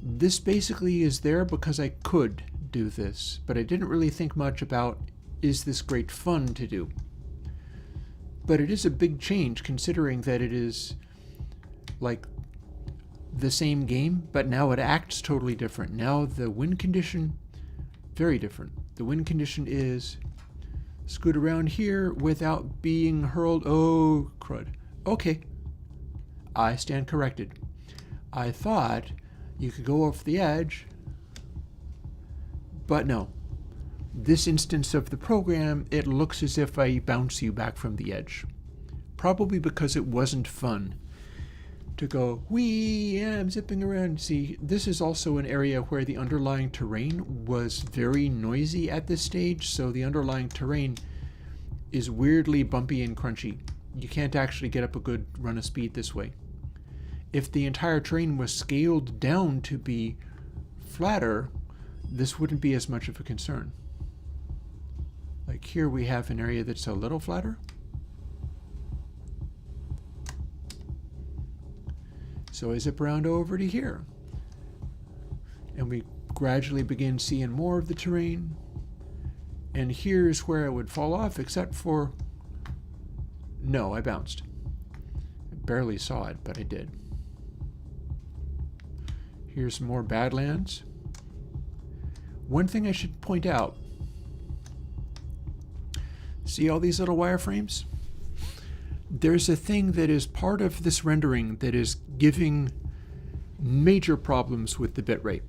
This basically is there because I could do this, but I didn't really think much about, is this great fun to do? But it is a big change considering that it is like the same game, but now it acts totally different. Now the win condition, very different. The win condition is scoot around here without being hurled. Oh, crud. Okay, I stand corrected. I thought you could go off the edge, but no. This instance of the program, it looks as if I bounce you back from the edge. Probably because it wasn't fun to go, whee, yeah, I'm zipping around. See, this is also an area where the underlying terrain was very noisy at this stage, so the underlying terrain is weirdly bumpy and crunchy. You can't actually get up a good run of speed this way. If the entire terrain was scaled down to be flatter, this wouldn't be as much of a concern. Like here we have an area that's a little flatter. So I zip around over to here. And we gradually begin seeing more of the terrain. And here's where I would fall off, except for... No, I bounced. I barely saw it, but I did. Here's more Badlands. One thing I should point out. See all these little wireframes? There's a thing that is part of this rendering that is giving major problems with the bitrate.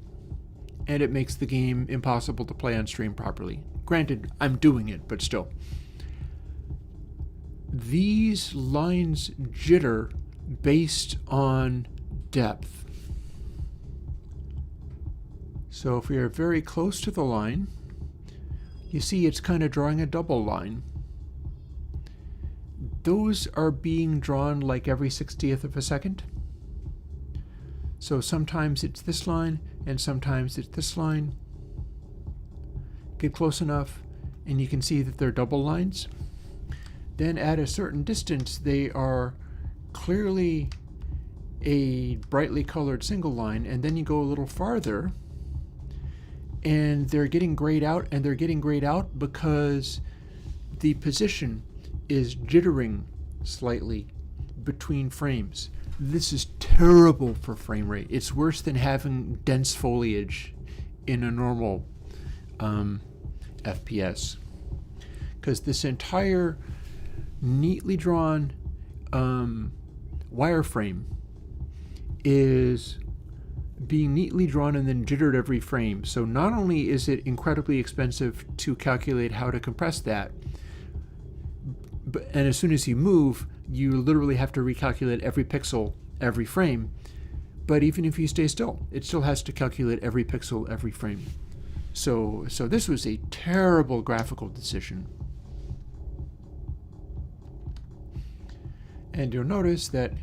And it makes the game impossible to play on stream properly. Granted, I'm doing it, but still. These lines jitter based on depth. So if we are very close to the line, you see it's kind of drawing a double line. Those are being drawn like every 60th of a second. So sometimes it's this line, and sometimes it's this line. Get close enough, and you can see that they're double lines. Then at a certain distance, they are clearly a brightly colored single line, and then you go a little farther and they're getting grayed out, and they're getting grayed out because the position is jittering slightly between frames. This is terrible for frame rate. It's worse than having dense foliage in a normal FPS, because this entire neatly drawn wireframe is being neatly drawn and then jittered every frame. So not only is it incredibly expensive to calculate how to compress that, and as soon as you move, you literally have to recalculate every pixel every frame, but even if you stay still, it still has to calculate every pixel every frame. So this was a terrible graphical decision. And you'll notice that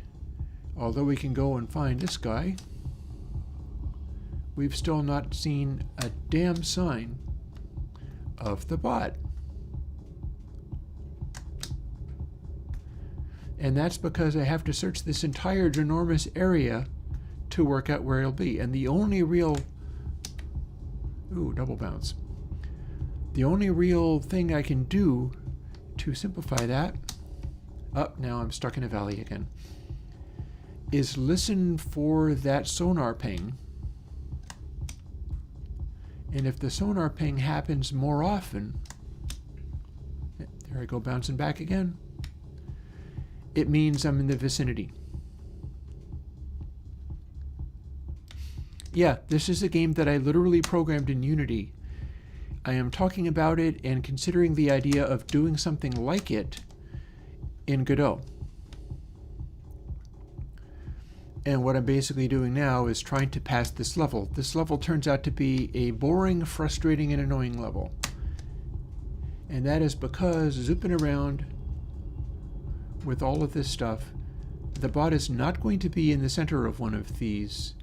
although we can go and find this guy, we've still not seen a damn sign of the bot. And that's because I have to search this entire ginormous area to work out where it'll be. And the only real... Ooh, double bounce. The only real thing I can do to simplify that... now I'm stuck in a valley again. Is listen for that sonar ping. And if the sonar ping happens more often... There I go, bouncing back again. It means I'm in the vicinity. Yeah, this is a game that I literally programmed in Unity. I am talking about it and considering the idea of doing something like it in Godot. And what I'm basically doing now is trying to pass this level. This level turns out to be a boring, frustrating, and annoying level. And that is because zooping around with all of this stuff, the bot is not going to be in the center of one of these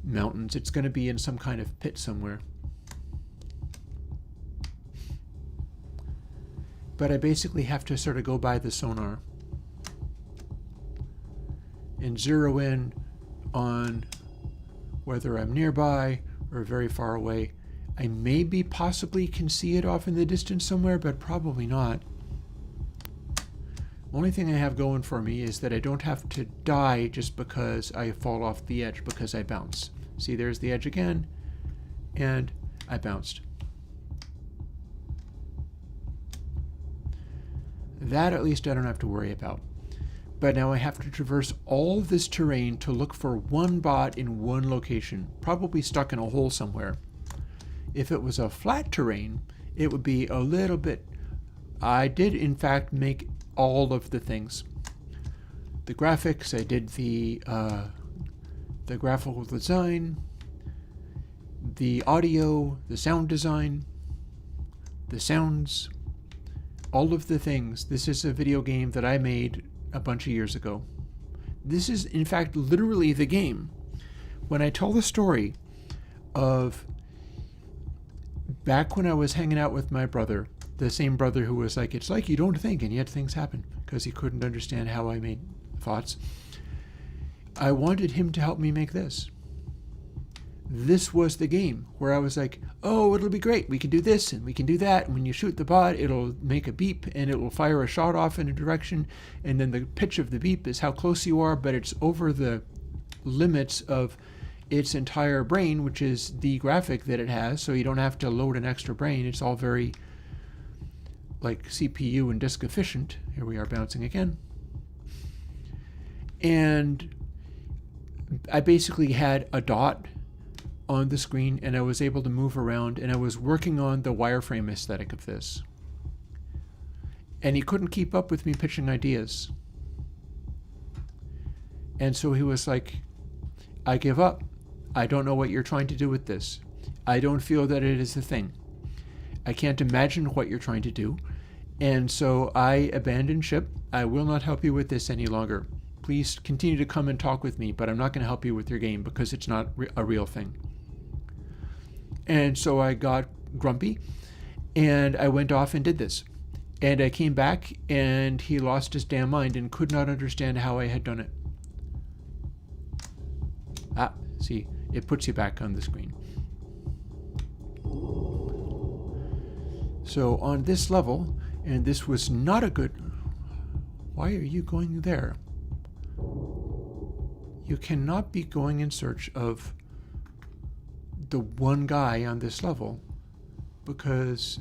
mountains. It's going to be in some kind of pit somewhere. But I basically have to sort of go by the sonar and zero in on whether I'm nearby or very far away. I maybe possibly can see it off in the distance somewhere, but probably not. Only thing I have going for me is that I don't have to die just because I fall off the edge because I bounce. See, there's the edge again, and I bounced. That at least I don't have to worry about. But now I have to traverse all of this terrain to look for one bot in one location, probably stuck in a hole somewhere. If it was a flat terrain, it would be a little bit... I did in fact make all of the things. The graphics, I did the graphical design, the audio, the sound design, the sounds, all of the things. This is a video game that I made a bunch of years ago. This is, in fact, literally the game. When I tell the story of back when I was hanging out with my brother, the same brother who was like, it's like you don't think and yet things happen, because he couldn't understand how I made thoughts. I wanted him to help me make this. This was the game where I was like, oh, it'll be great. We can do this and we can do that. And when you shoot the bot, it'll make a beep and it will fire a shot off in a direction. And then the pitch of the beep is how close you are, but it's over the limits of its entire brain, which is the graphic that it has. So you don't have to load an extra brain. It's all very like CPU and disk efficient. Here we are bouncing again. And I basically had a dot on the screen and I was able to move around, and I was working on the wireframe aesthetic of this. And he couldn't keep up with me pitching ideas. And so he was like, I give up. I don't know what you're trying to do with this. I don't feel that it is the thing. I can't imagine what you're trying to do. And so I abandoned ship. I will not help you with this any longer. Please continue to come and talk with me, but I'm not going to help you with your game because it's not a real thing. And so I got grumpy and I went off and did this. And I came back and he lost his damn mind and could not understand how I had done it. Ah, see, it puts you back on the screen. So on this level, and this was not a good... Why are you going there? You cannot be going in search of the one guy on this level, because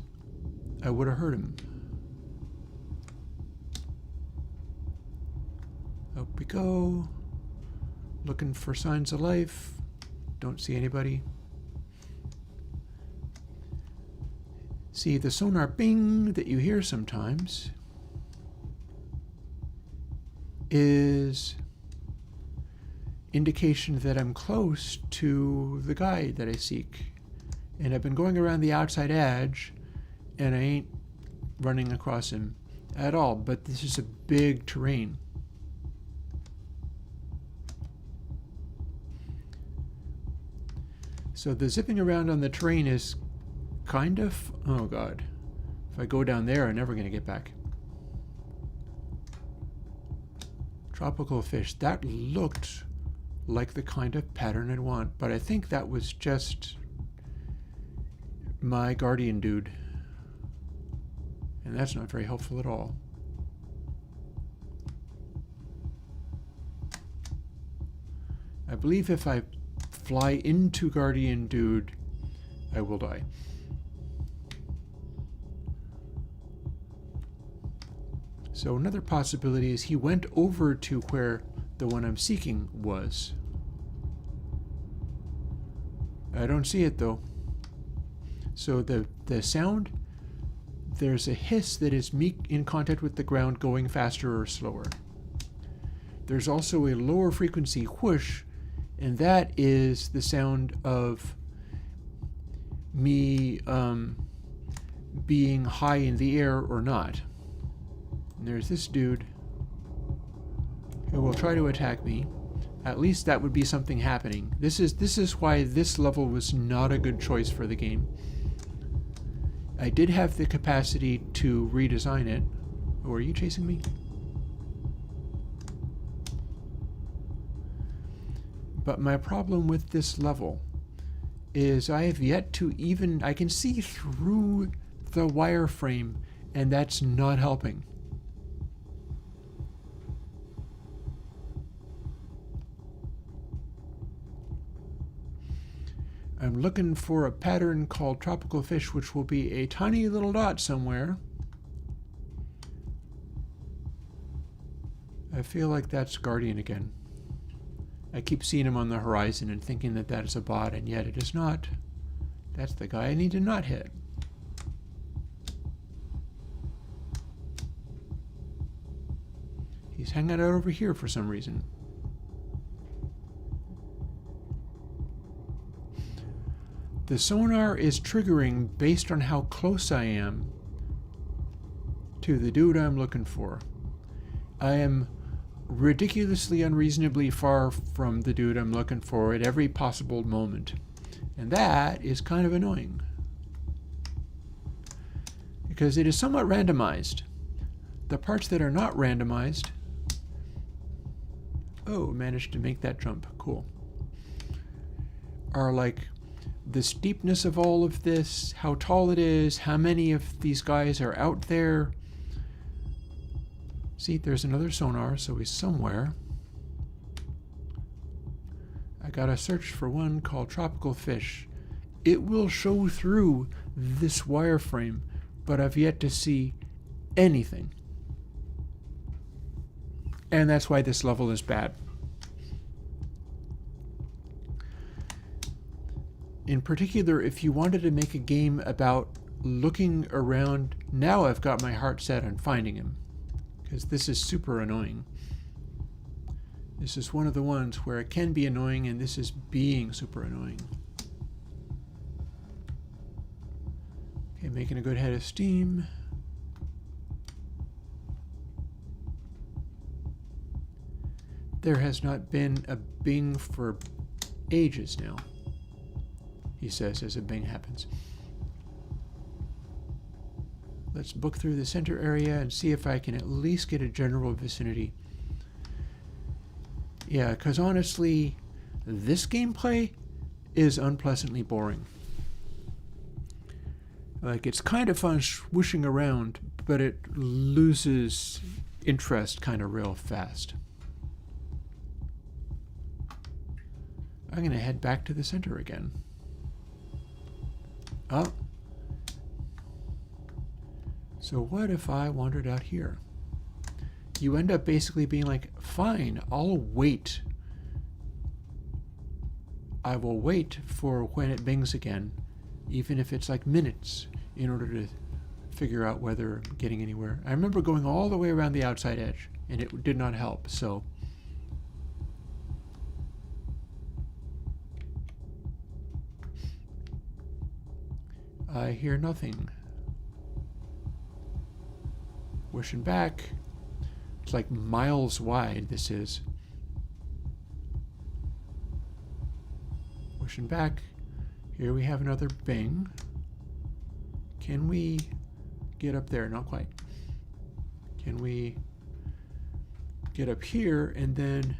I would have hurt him. Up we go. Looking for signs of life. Don't see anybody. See, the sonar bing that you hear sometimes is indication that I'm close to the guy that I seek. And I've been going around the outside edge and I ain't running across him at all, but this is a big terrain. So the zipping around on the terrain is kind of, oh god, if I go down there, I'm never going to get back. Tropical fish, that looked like the kind of pattern I'd want, but I think that was just my guardian dude, and that's not very helpful at all. I believe if I fly into guardian dude, I will die. So another possibility is he went over to where the one I'm seeking was. I don't see it though. So the sound, there's a hiss that is me in contact with the ground going faster or slower. There's also a lower frequency whoosh, and that is the sound of me being high in the air or not. And there's this dude who will try to attack me. At least that would be something happening. This is why this level was not a good choice for the game. I did have the capacity to redesign it. Oh, are you chasing me? But my problem with this level is I have yet to even... I can see through the wireframe, and that's not helping. I'm looking for a pattern called tropical fish, which will be a tiny little dot somewhere. I feel like that's Guardian again. I keep seeing him on the horizon and thinking that that is a bot, and yet it is not. That's the guy I need to not hit. He's hanging out over here for some reason. The sonar is triggering based on how close I am to the dude I'm looking for. I am ridiculously unreasonably far from the dude I'm looking for at every possible moment. And that is kind of annoying, because it is somewhat randomized. The parts that are not randomized... Oh, managed to make that jump. Cool. Are like the steepness of all of this, how tall it is, how many of these guys are out there. See, there's another sonar, so he's somewhere. I gotta search for one called tropical fish. It will show through this wireframe, but I've yet to see anything. And that's why this level is bad. In particular, if you wanted to make a game about looking around, now I've got my heart set on finding him, because this is super annoying. This is one of the ones where it can be annoying, and this is being super annoying. Okay, making a good head of steam. There has not been a bing for ages now, he says as a bing happens. Let's book through the center area and see if I can at least get a general vicinity. Yeah, because honestly, this gameplay is unpleasantly boring. Like, it's kind of fun swooshing around, but it loses interest kind of real fast. I'm going to head back to the center again. Oh. So what if I wandered out here? You end up basically being like, fine, I'll wait. I will wait for when it bings again, even if it's like minutes, in order to figure out whether I'm getting anywhere. I remember going all the way around the outside edge, and it did not help, so. I hear nothing. Wishing back. It's like miles wide, this is. Wishing back. Here we have another bing. Can we get up there? Not quite. Can we get up here and then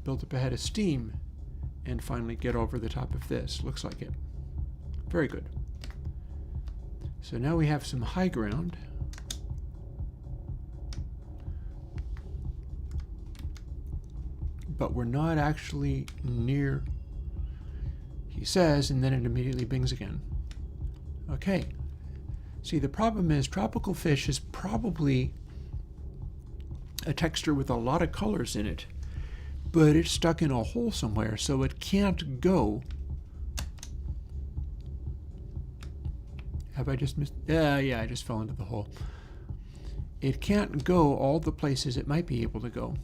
build up a head of steam and finally get over the top of this? Looks like it. Very good. So now we have some high ground. But we're not actually near, he says, and then it immediately bings again. Okay. See, the problem is tropical fish is probably a texture with a lot of colors in it, but it's stuck in a hole somewhere, so it can't go. Have I just missed? Yeah, I just fell into the hole. It can't go all the places it might be able to go,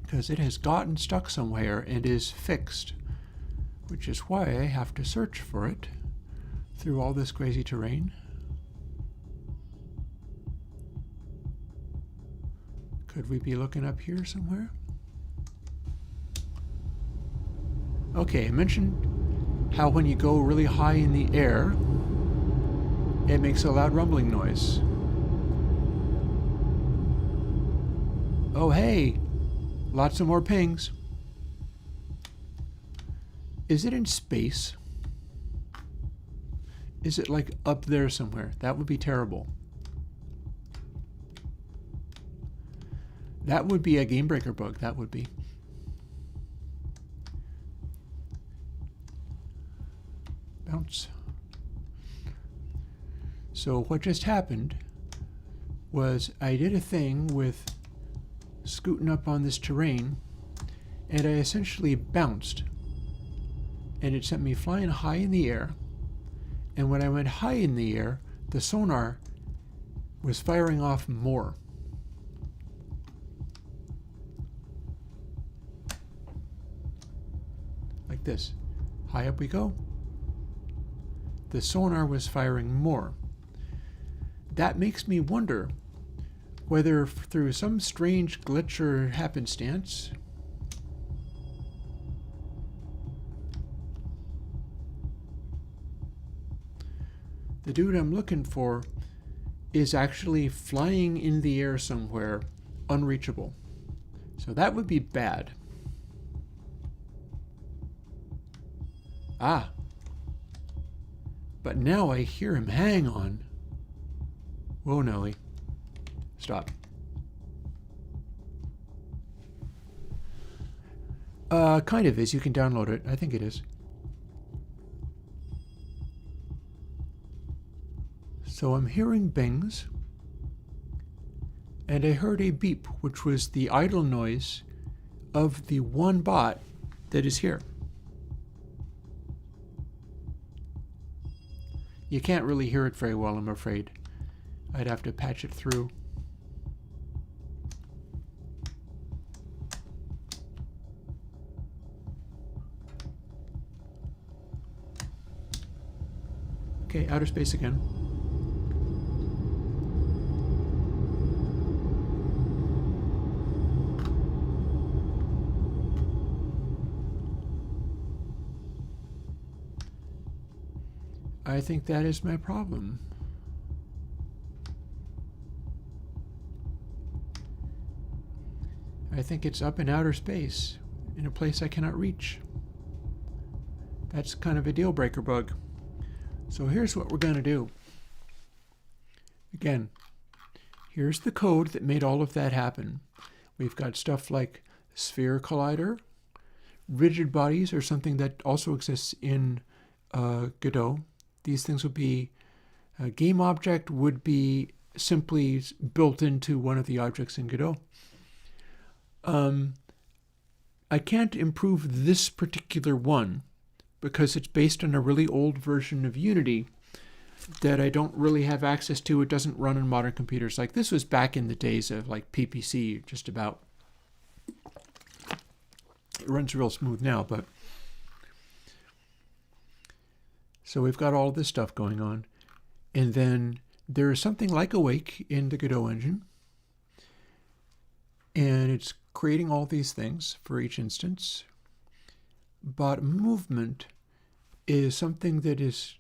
because it has gotten stuck somewhere and is fixed, which is why I have to search for it through all this crazy terrain. Could we be looking up here somewhere? Okay, I mentioned how when you go really high in the air, it makes a loud rumbling noise. Oh, hey! Lots of more pings. Is it in space? Is it like up there somewhere? That would be terrible. That would be a game breaker bug. That would be. Bounce. So what just happened was I did a thing with scooting up on this terrain, and I essentially bounced, and it sent me flying high in the air. And when I went high in the air, the sonar was firing off more. Like this. High up we go. The sonar was firing more. That makes me wonder whether through some strange glitch or happenstance, the dude I'm looking for is actually flying in the air somewhere, unreachable. So that would be bad. Ah. But now I hear him. Hang on. Whoa, Nelly. Stop. Kind of is. You can download it. I think it is. So I'm hearing bings, and I heard a beep, which was the idle noise of the one bot that is here. You can't really hear it very well, I'm afraid. I'd have to patch it through. Okay, outer space again. I think that is my problem. I think it's up in outer space, in a place I cannot reach. That's kind of a deal breaker bug. So here's what we're going to do. Again, here's the code that made all of that happen. We've got stuff like sphere collider. Rigid bodies are something that also exists in Godot. These things would be, a game object would be simply built into one of the objects in Godot. I can't improve this particular one because it's based on a really old version of Unity that I don't really have access to. It doesn't run on modern computers. Like, this was back in the days of like PPC, just about. It runs real smooth now, but so we've got all this stuff going on. And then there is something like Awake in the Godot engine, and it's creating all these things for each instance. But movement is something that is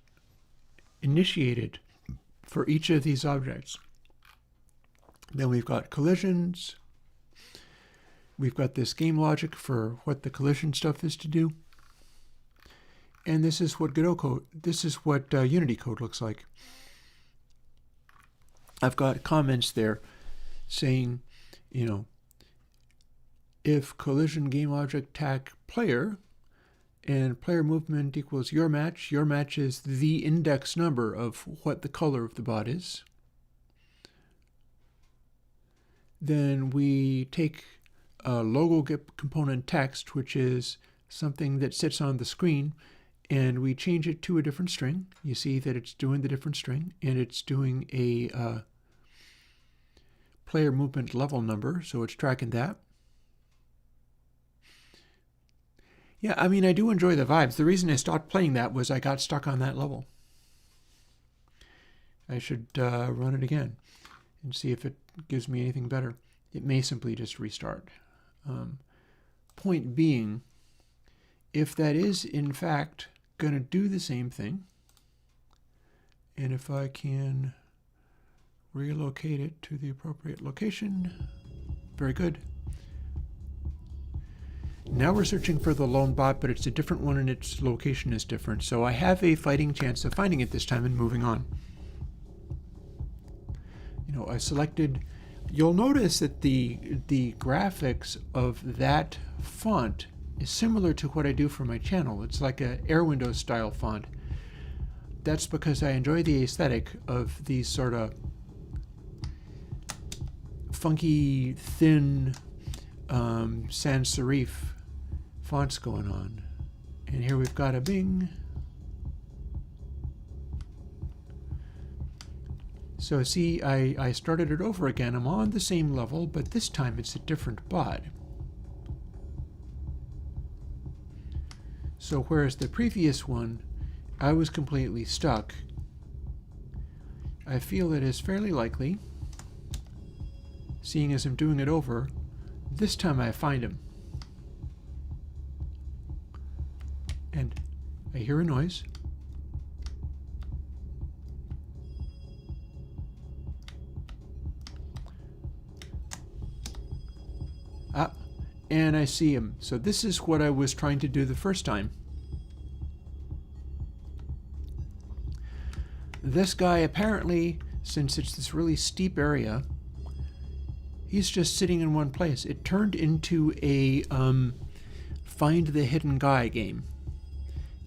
initiated for each of these objects. Then we've got collisions. We've got this game logic for what the collision stuff is to do. And this is what Godot code, this is what Unity code looks like. I've got comments there saying, you know, if collision game object tag player and player movement equals your match is the index number of what the color of the bot is. Then we take a logo component text, which is something that sits on the screen, and we change it to a different string. You see that it's doing the different string, and it's doing a player movement level number, so it's tracking that. Yeah, I mean, I do enjoy the vibes. The reason I stopped playing that was I got stuck on that level. I should run it again and see if it gives me anything better. It may simply just restart. Point being, if that is in fact going to do the same thing, and if I can relocate it to the appropriate location, very good. Now we're searching for the lone bot, but it's a different one and its location is different. So I have a fighting chance of finding it this time and moving on. You know, I selected, you'll notice that the graphics of that font is similar to what I do for my channel. It's like a Airwindows style font. That's because I enjoy the aesthetic of these sort of funky, thin, sans serif fonts going on. And here we've got a Bing. So see, I started it over again. I'm on the same level, but this time it's a different bot. So whereas the previous one, I was completely stuck, I feel it is fairly likely, seeing as I'm doing it over, this time I find him. And I hear a noise. And I see him. So this is what I was trying to do the first time. This guy apparently, since it's this really steep area, he's just sitting in one place. It turned into a find the hidden guy game.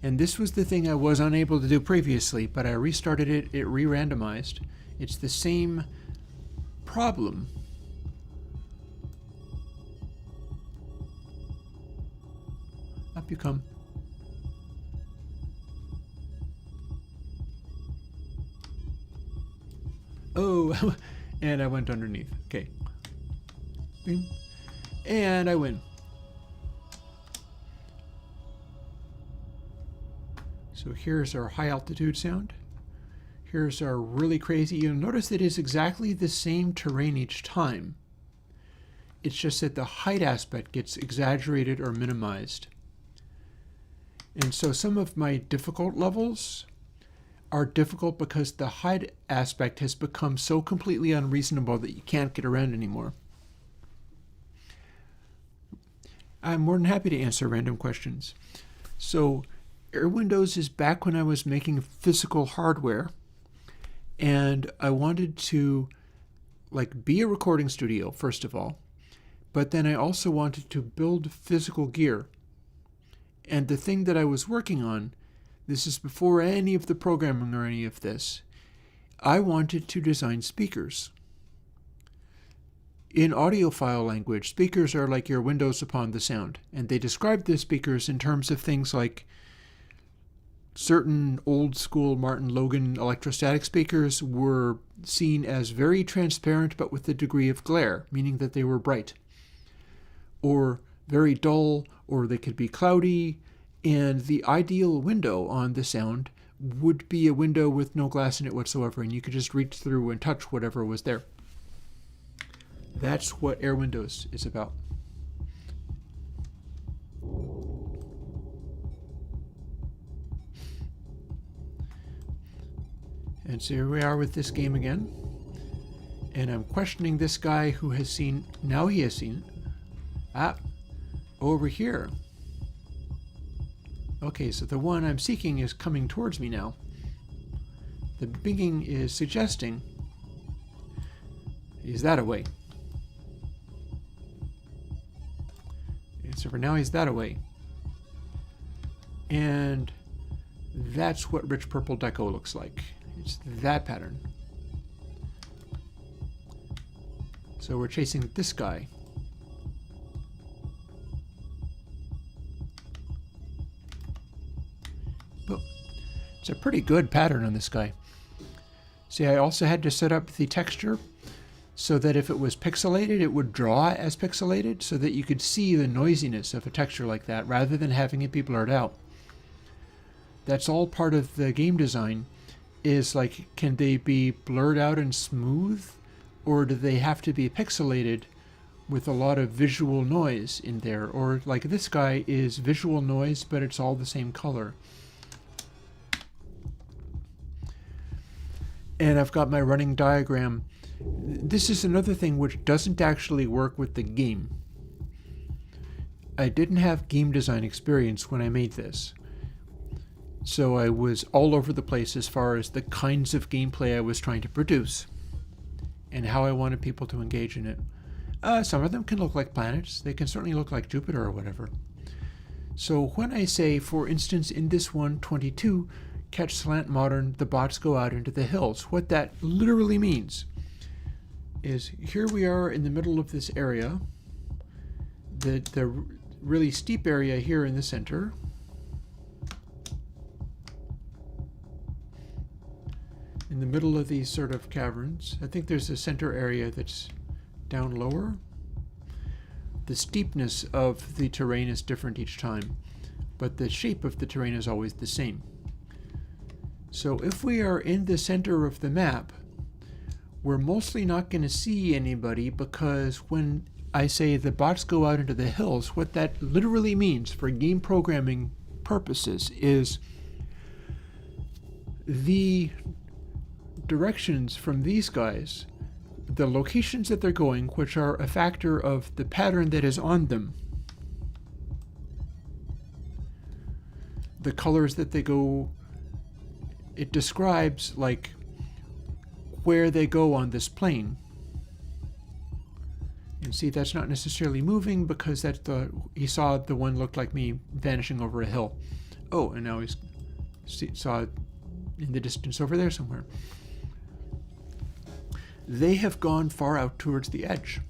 And this was the thing I was unable to do previously, but I restarted it, it re-randomized. It's the same problem. Up you come. Oh, and I went underneath. Okay. Bing. And I win. So here's our high altitude sound. Here's our really crazy. You'll notice that it's exactly the same terrain each time. It's just that the height aspect gets exaggerated or minimized. And so some of my difficult levels are difficult because the height aspect has become so completely unreasonable that you can't get around anymore. I'm more than happy to answer random questions. So, Airwindows is back when I was making physical hardware, and I wanted to be a recording studio, first of all, but then I also wanted to build physical gear. And the thing that I was working on, this is before any of the programming or any of this, I wanted to design speakers. In audiophile language, speakers are like your windows upon the sound, and they describe the speakers in terms of things like certain old school Martin Logan electrostatic speakers were seen as very transparent but with a degree of glare, meaning that they were bright, or very dull, or they could be cloudy, and the ideal window on the sound would be a window with no glass in it whatsoever, and you could just reach through and touch whatever was there. That's what Airwindows is about. And so here we are with this game again. And I'm questioning this guy who has seen, now he has seen, over here. Okay, so the one I'm seeking is coming towards me now. The pinging is suggesting he's that away. So for now he's that away. And that's what rich purple deco looks like. It's that pattern. So we're chasing this guy. But it's a pretty good pattern on this guy. See, I also had to set up the texture so that if it was pixelated, it would draw as pixelated so that you could see the noisiness of a texture like that rather than having it be blurred out. That's all part of the game design, is like, can they be blurred out and smooth, or do they have to be pixelated with a lot of visual noise in there? Or like this guy is visual noise, but it's all the same color. And I've got my running diagram. This is another thing which doesn't actually work with the game. I didn't have game design experience when I made this, so I was all over the place as far as the kinds of gameplay I was trying to produce and how I wanted people to engage in it. Some of them can look like planets. They can certainly look like Jupiter or whatever. So when I say, for instance, in this one, 22, catch slant modern, the bots go out into the hills, what that literally means is here we are in the middle of this area, the really steep area here in the center, in the middle of these sort of caverns. I think there's a center area that's down lower. The steepness of the terrain is different each time, but the shape of the terrain is always the same. So if we are in the center of the map, we're mostly not going to see anybody, because when I say the bots go out into the hills, what that literally means for game programming purposes is the directions from these guys, the locations that they're going, which are a factor of the pattern that is on them, the colors that they go, it describes like where they go on this plane. And see, that's not necessarily moving because that's he saw the one looked like me vanishing over a hill. Oh, and now saw it in the distance over there somewhere. They have gone far out towards the edge.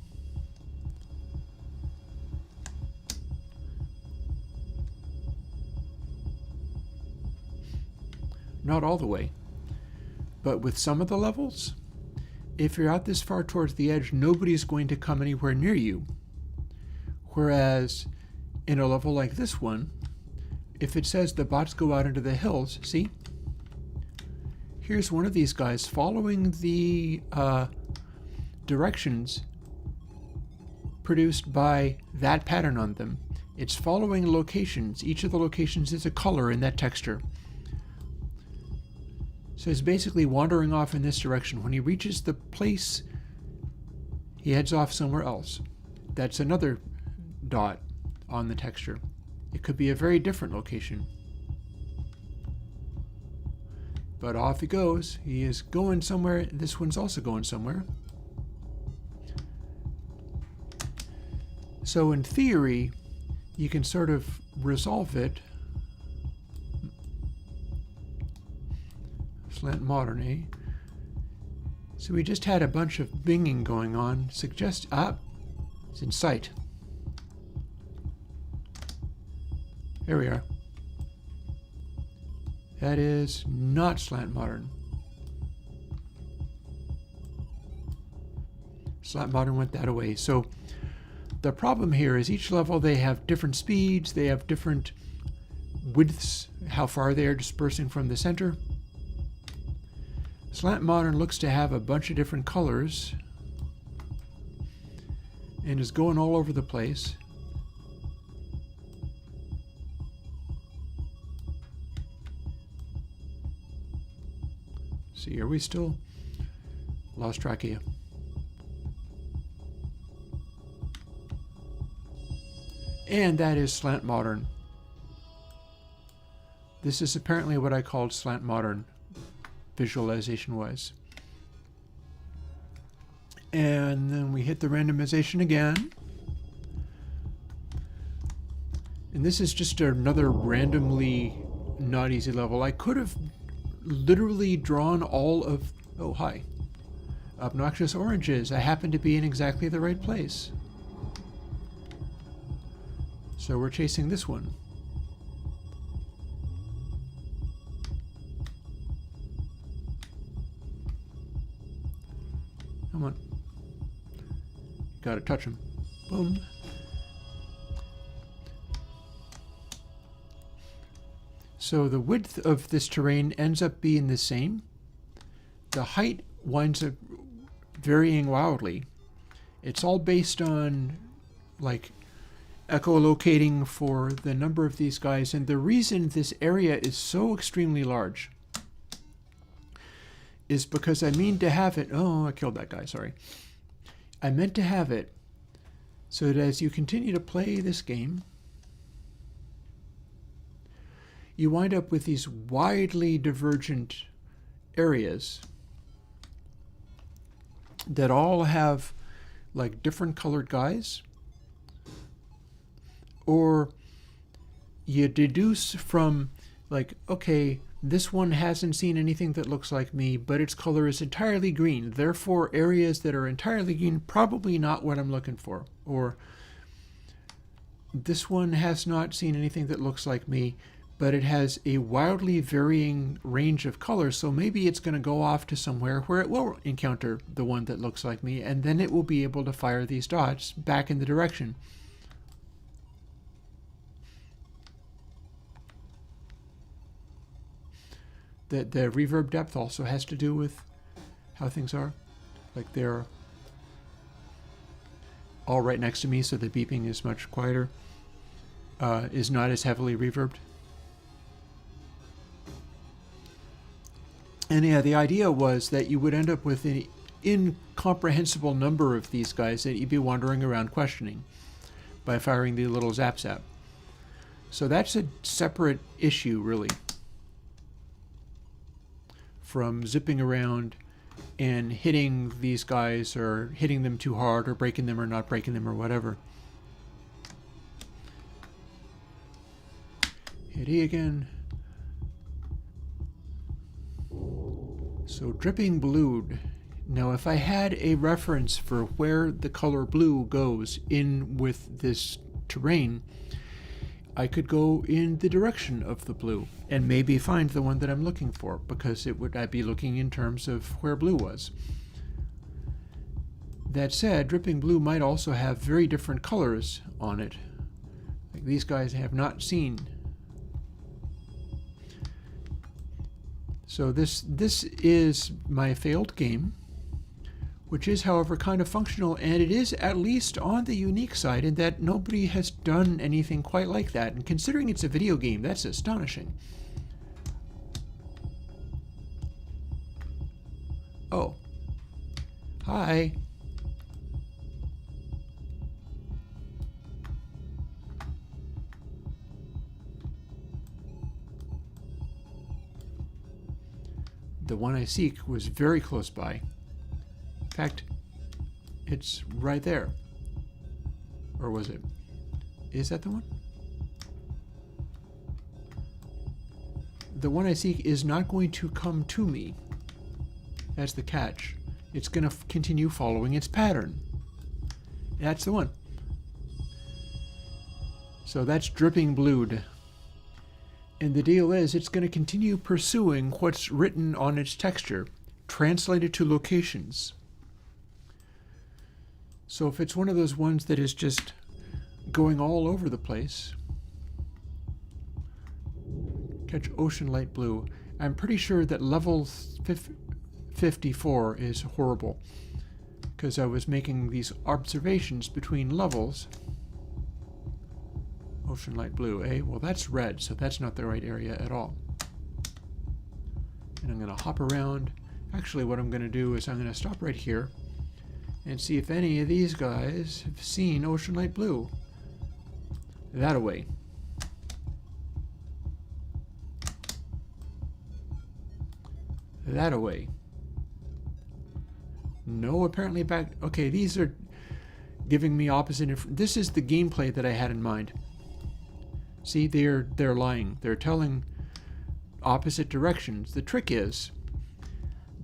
Not all the way. But with some of the levels, if you're out this far towards the edge, nobody's going to come anywhere near you. Whereas in a level like this one, if it says the bots go out into the hills, see? Here's one of these guys following the directions produced by that pattern on them. It's following locations. Each of the locations is a color in that texture. So he's basically wandering off in this direction. When he reaches the place, he heads off somewhere else. That's another dot on the texture. It could be a very different location. But off he goes. He is going somewhere. This one's also going somewhere. So in theory, you can sort of resolve it. Slant modern, eh? So we just had a bunch of binging going on. It's in sight. Here we are. That is not slant modern. Slant modern went that away. So the problem here is each level they have different speeds, they have different widths, how far they are dispersing from the center. Slant modern looks to have a bunch of different colors and is going all over the place. See, are we still lost track of you? And that is slant modern. This is apparently what I called slant modern, visualization-wise. And then we hit the randomization again. And this is just another randomly not easy level. I could have literally drawn all of, oh hi, obnoxious oranges. I happen to be in exactly the right place. So we're chasing this one. Come on. Gotta touch him. Boom. So the width of this terrain ends up being the same. The height winds up varying wildly. It's all based on like echolocating for the number of these guys. And the reason this area is so extremely large is because I mean to have it. Oh, I killed that guy, sorry. I meant to have it so that as you continue to play this game, you wind up with these widely divergent areas that all have like different colored guys, or you deduce from like, okay, this one hasn't seen anything that looks like me, but its color is entirely green. Therefore, areas that are entirely green, probably not what I'm looking for. Or this one has not seen anything that looks like me, but it has a wildly varying range of colors, so maybe it's going to go off to somewhere where it will encounter the one that looks like me, and then it will be able to fire these dots back in the direction. The reverb depth also has to do with how things are. Like they're all right next to me, so the beeping is much quieter, is not as heavily reverbed. And yeah, the idea was that you would end up with an incomprehensible number of these guys that you'd be wandering around questioning by firing the little zap zap. So that's a separate issue, really, from zipping around and hitting these guys or hitting them too hard or breaking them or not breaking them or whatever. Hit E again. So dripping blue. Now if I had a reference for where the color blue goes in with this terrain, I could go in the direction of the blue and maybe find the one that I'm looking for, because I'd be looking in terms of where blue was. That said, dripping blue might also have very different colors on it. Like these guys have not seen. So this is my failed game, which is, however, kind of functional, and it is at least on the unique side in that nobody has done anything quite like that. And considering it's a video game, that's astonishing. Oh. Hi. the one I seek was very close by. In fact, it's right there. Or was it? Is that the one? The one I seek is not going to come to me. That's the catch. It's going to continue following its pattern. That's the one. So that's dripping blued. And the deal is, it's going to continue pursuing what's written on its texture, translated to locations. So if it's one of those ones that is just going all over the place, catch ocean light blue. I'm pretty sure that level 54 is horrible, because I was making these observations between levels. Ocean light blue, eh? Well, that's red, so that's not the right area at all. And I'm going to hop around. Actually, what I'm going to do is I'm going to stop right here and see if any of these guys have seen ocean light blue. That-a-way. That-a-way. No, apparently back... Okay, these are giving me opposite... This is the gameplay that I had in mind. See, they're lying. They're telling opposite directions. The trick is,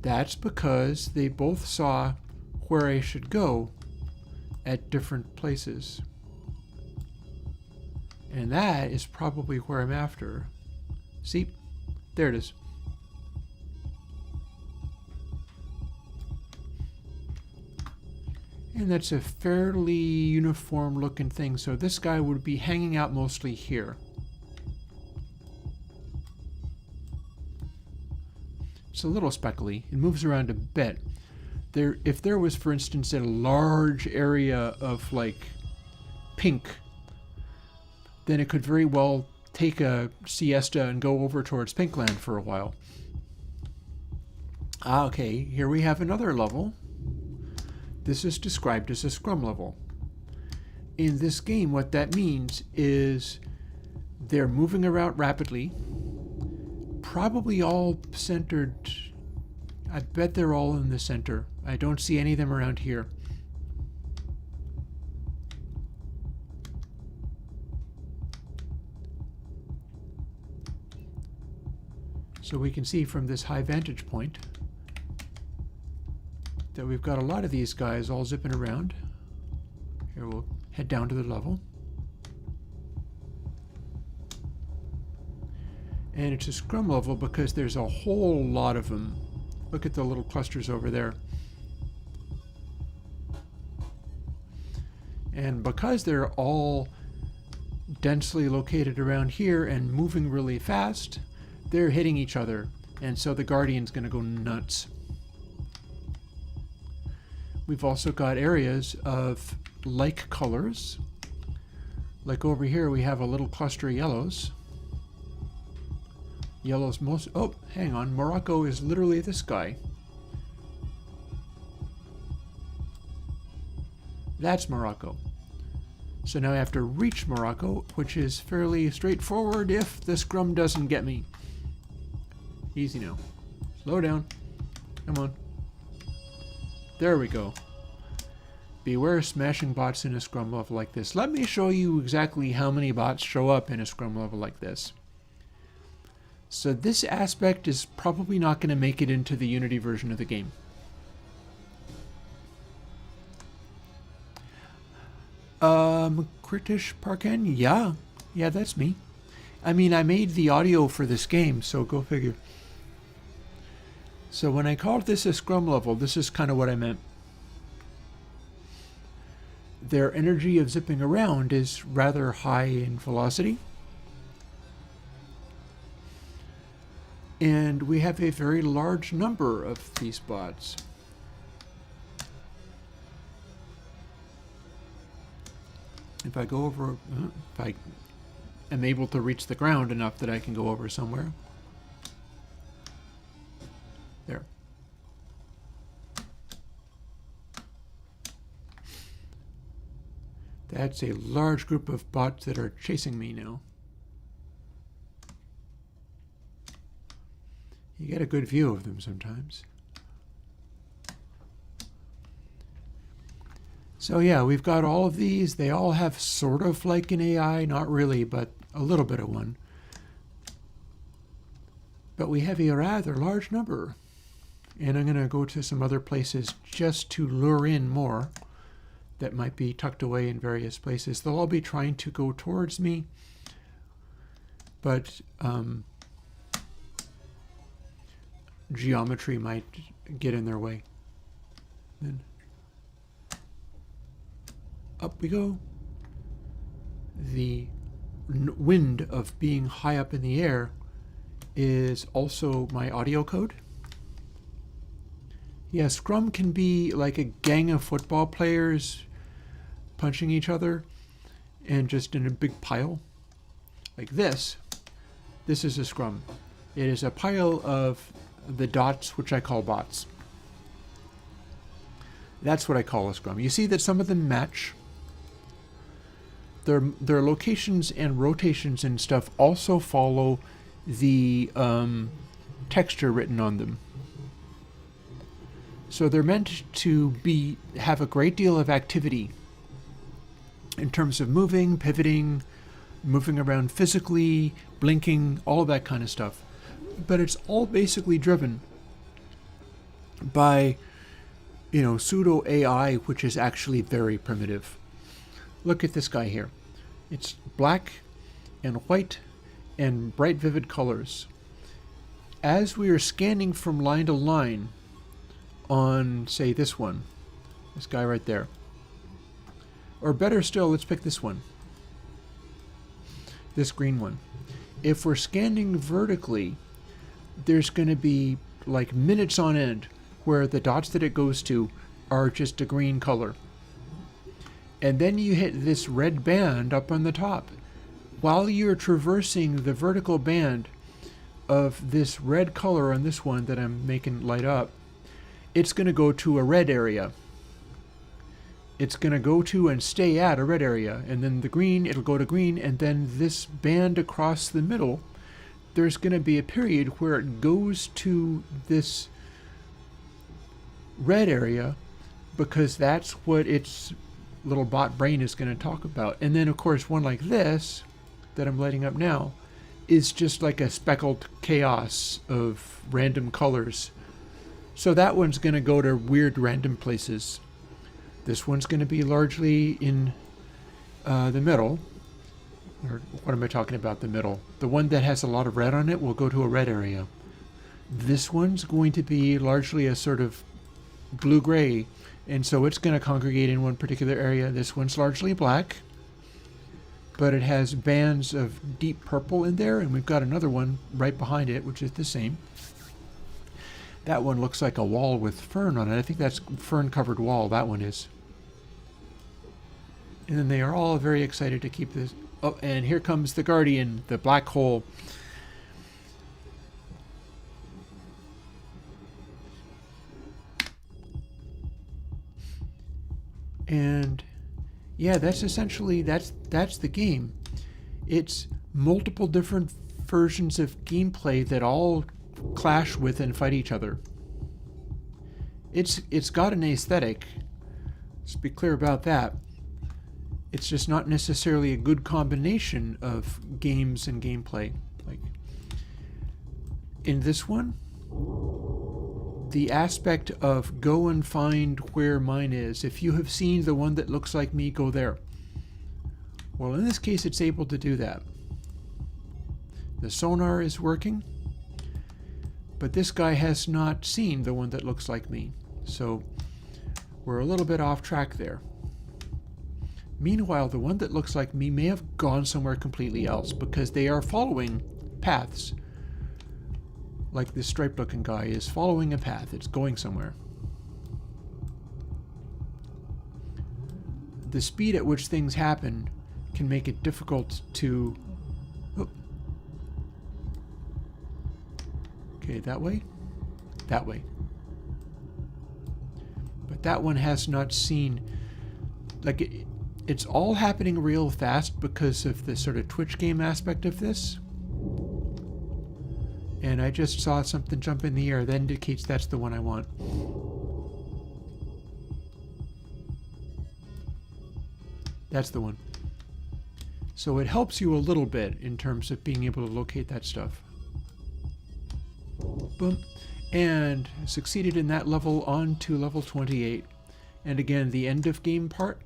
that's because they both saw where I should go at different places. And that is probably where I'm after. See? There it is. And that's a fairly uniform looking thing. So this guy would be hanging out mostly here. It's a little speckly. It moves around a bit. If there was, for instance, a large area of like pink, then it could very well take a siesta and go over towards Pinkland for a while. Okay, here we have another level. This is described as a scrum level. In this game, what that means is they're moving around rapidly, probably all centered. I bet they're all in the center. I don't see any of them around here. So we can see from this high vantage point that we've got a lot of these guys all zipping around. Here, we'll head down to the level. And it's a scrum level because there's a whole lot of them. Look at the little clusters over there. And because they're all densely located around here and moving really fast, they're hitting each other. And so the Guardian's going to go nuts. We've also got areas of like colors. Like over here we have a little cluster of yellows. Yellow's most... Oh, hang on. Morocco is literally this guy. That's Morocco. So now I have to reach Morocco, which is fairly straightforward if the scrum doesn't get me. Easy now. Slow down. Come on. There we go. Beware smashing bots in a scrum level like this. Let me show you exactly how many bots show up in a scrum level like this. So this aspect is probably not going to make it into the Unity version of the game. Kritish Parken? Yeah, that's me. I mean, I made the audio for this game, so go figure. So when I called this a scrum level, this is kind of what I meant. Their energy of zipping around is rather high in velocity. And we have a very large number of these bots. If I go over, if I am able to reach the ground enough that I can go over somewhere. There. That's a large group of bots that are chasing me now. You get a good view of them sometimes. So yeah, we've got all of these. They all have sort of like an AI, not really, but a little bit of one. But we have a rather large number. And I'm going to go to some other places just to lure in more that might be tucked away in various places. They'll all be trying to go towards me, but geometry might get in their way. Then up we go. The wind of being high up in the air is also my audio code. Yeah, Scrum can be like a gang of football players punching each other and just in a big pile. Like this. This is a Scrum. It is a pile of the dots, which I call bots. That's what I call a Scrum. You see that some of them match. Their locations and rotations and stuff also follow the texture written on them. So they're meant to have a great deal of activity in terms of moving, pivoting, moving around physically, blinking, all of that kind of stuff. But it's all basically driven by, pseudo AI, which is actually very primitive. Look at this guy here. It's black and white and bright, vivid colors. As we are scanning from line to line on, say, this guy right there. Or better still, let's pick this one. This green one. If we're scanning vertically, there's going to be like minutes on end where the dots that it goes to are just a green color. And then you hit this red band up on the top. While you're traversing the vertical band of this red color on this one that I'm making light up, it's going to go to a red area. It's going to go to and stay at a red area. And then the green, it'll go to green. And then this band across the middle, there's going to be a period where it goes to this red area because that's what its little bot brain is going to talk about. And then, of course, one like this that I'm lighting up now is just like a speckled chaos of random colors. So that one's going to go to weird random places. This one's going to be largely in the middle. Or what am I talking about, the middle? The one that has a lot of red on it will go to a red area. This one's going to be largely a sort of blue-gray, and so it's going to congregate in one particular area. This one's largely black, but it has bands of deep purple in there, and we've got another one right behind it, which is the same. That one looks like a wall with fern on it. I think that's fern-covered wall, that one is. And then they are all very excited to keep this. Oh, and here comes the Guardian, the black hole. And yeah, that's essentially, that's the game. It's multiple different versions of gameplay that all clash with and fight each other. It's got an aesthetic. Let's be clear about that. It's just not necessarily a good combination of games and gameplay. Like in this one, the aspect of go and find where mine is. If you have seen the one that looks like me, go there. Well, in this case, it's able to do that. The sonar is working, but this guy has not seen the one that looks like me. So we're a little bit off track there. Meanwhile, the one that looks like me may have gone somewhere completely else because they are following paths. Like this striped looking guy is following a path. It's going somewhere. The speed at which things happen can make it difficult to... Oh. Okay, that way? That way. But that one has not seen... Like, it's all happening real fast because of the sort of Twitch game aspect of this. And I just saw something jump in the air. That indicates that's the one I want. That's the one. So it helps you a little bit in terms of being able to locate that stuff. Boom. And succeeded in that level on to level 28. And again, the end of game part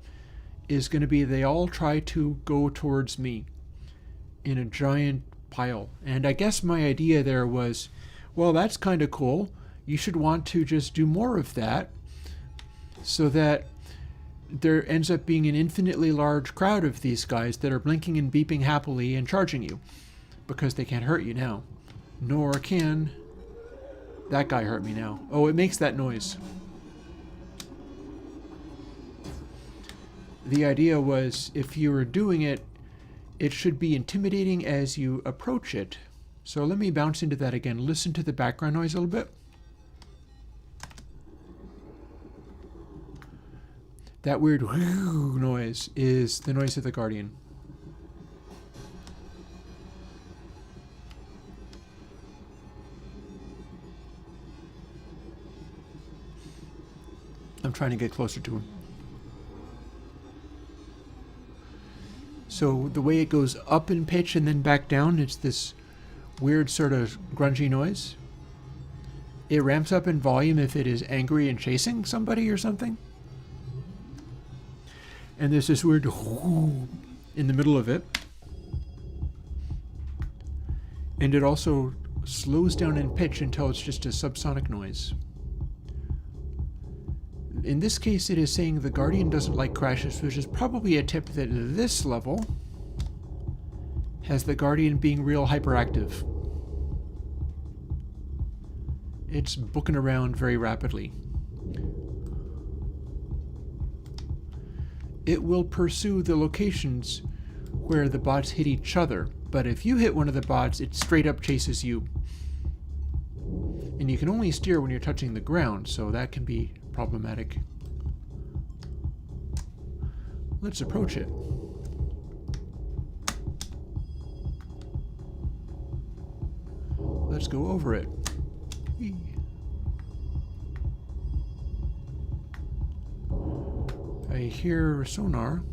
is going to be they all try to go towards me in a giant pile. And I guess my idea there was, well, that's kind of cool. You should want to just do more of that so that there ends up being an infinitely large crowd of these guys that are blinking and beeping happily and charging you, because they can't hurt you now. Nor can that guy hurt me now. Oh, it makes that noise. The idea was, if you were doing it, it should be intimidating as you approach it. So let me bounce into that again. Listen to the background noise a little bit. That weird noise is the noise of the Guardian. I'm trying to get closer to him. So the way it goes up in pitch and then back down, it's this weird sort of grungy noise. It ramps up in volume if it is angry and chasing somebody or something. And there's this weird in the middle of it. And it also slows down in pitch until it's just a subsonic noise. In this case, it is saying the Guardian doesn't like crashes, which is probably a tip that this level has the Guardian being real hyperactive. It's booking around very rapidly. It will pursue the locations where the bots hit each other, but if you hit one of the bots, it straight up chases you. And you can only steer when you're touching the ground, so that can be problematic. Let's approach it. Let's go over it. Whee. I hear sonar.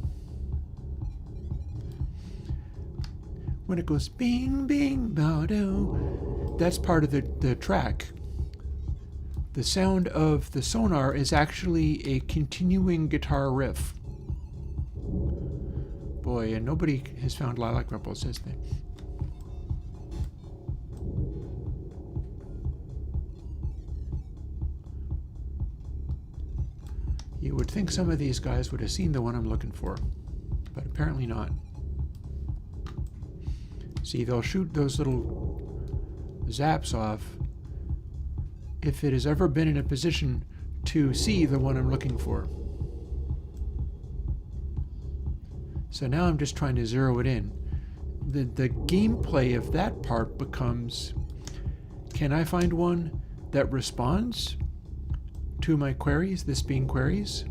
When it goes bing, bing, bow-dow, that's part of the track. The sound of the sonar is actually a continuing guitar riff. Boy, and nobody has found Lilac Ripple, says they. You would think some of these guys would have seen the one I'm looking for, but apparently not. See, they'll shoot those little zaps off if it has ever been in a position to see the one I'm looking for. So now I'm just trying to zero it in. The gameplay of that part becomes, can I find one that responds to my queries, this being queries?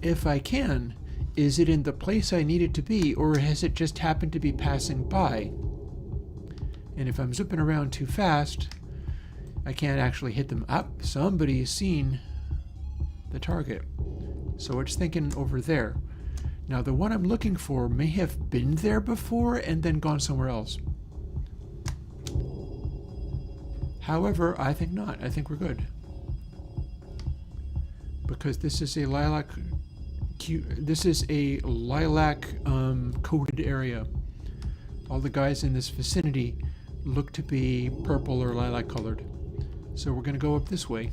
If I can, is it in the place I need it to be, or has it just happened to be passing by? And if I'm zipping around too fast, I can't actually hit them up. Somebody's seen the target. So it's thinking over there. Now the one I'm looking for may have been there before and then gone somewhere else. However, I think not. I think we're good. Because this is a lilac coded area. All the guys in this vicinity look to be purple or lilac colored. So we're gonna go up this way.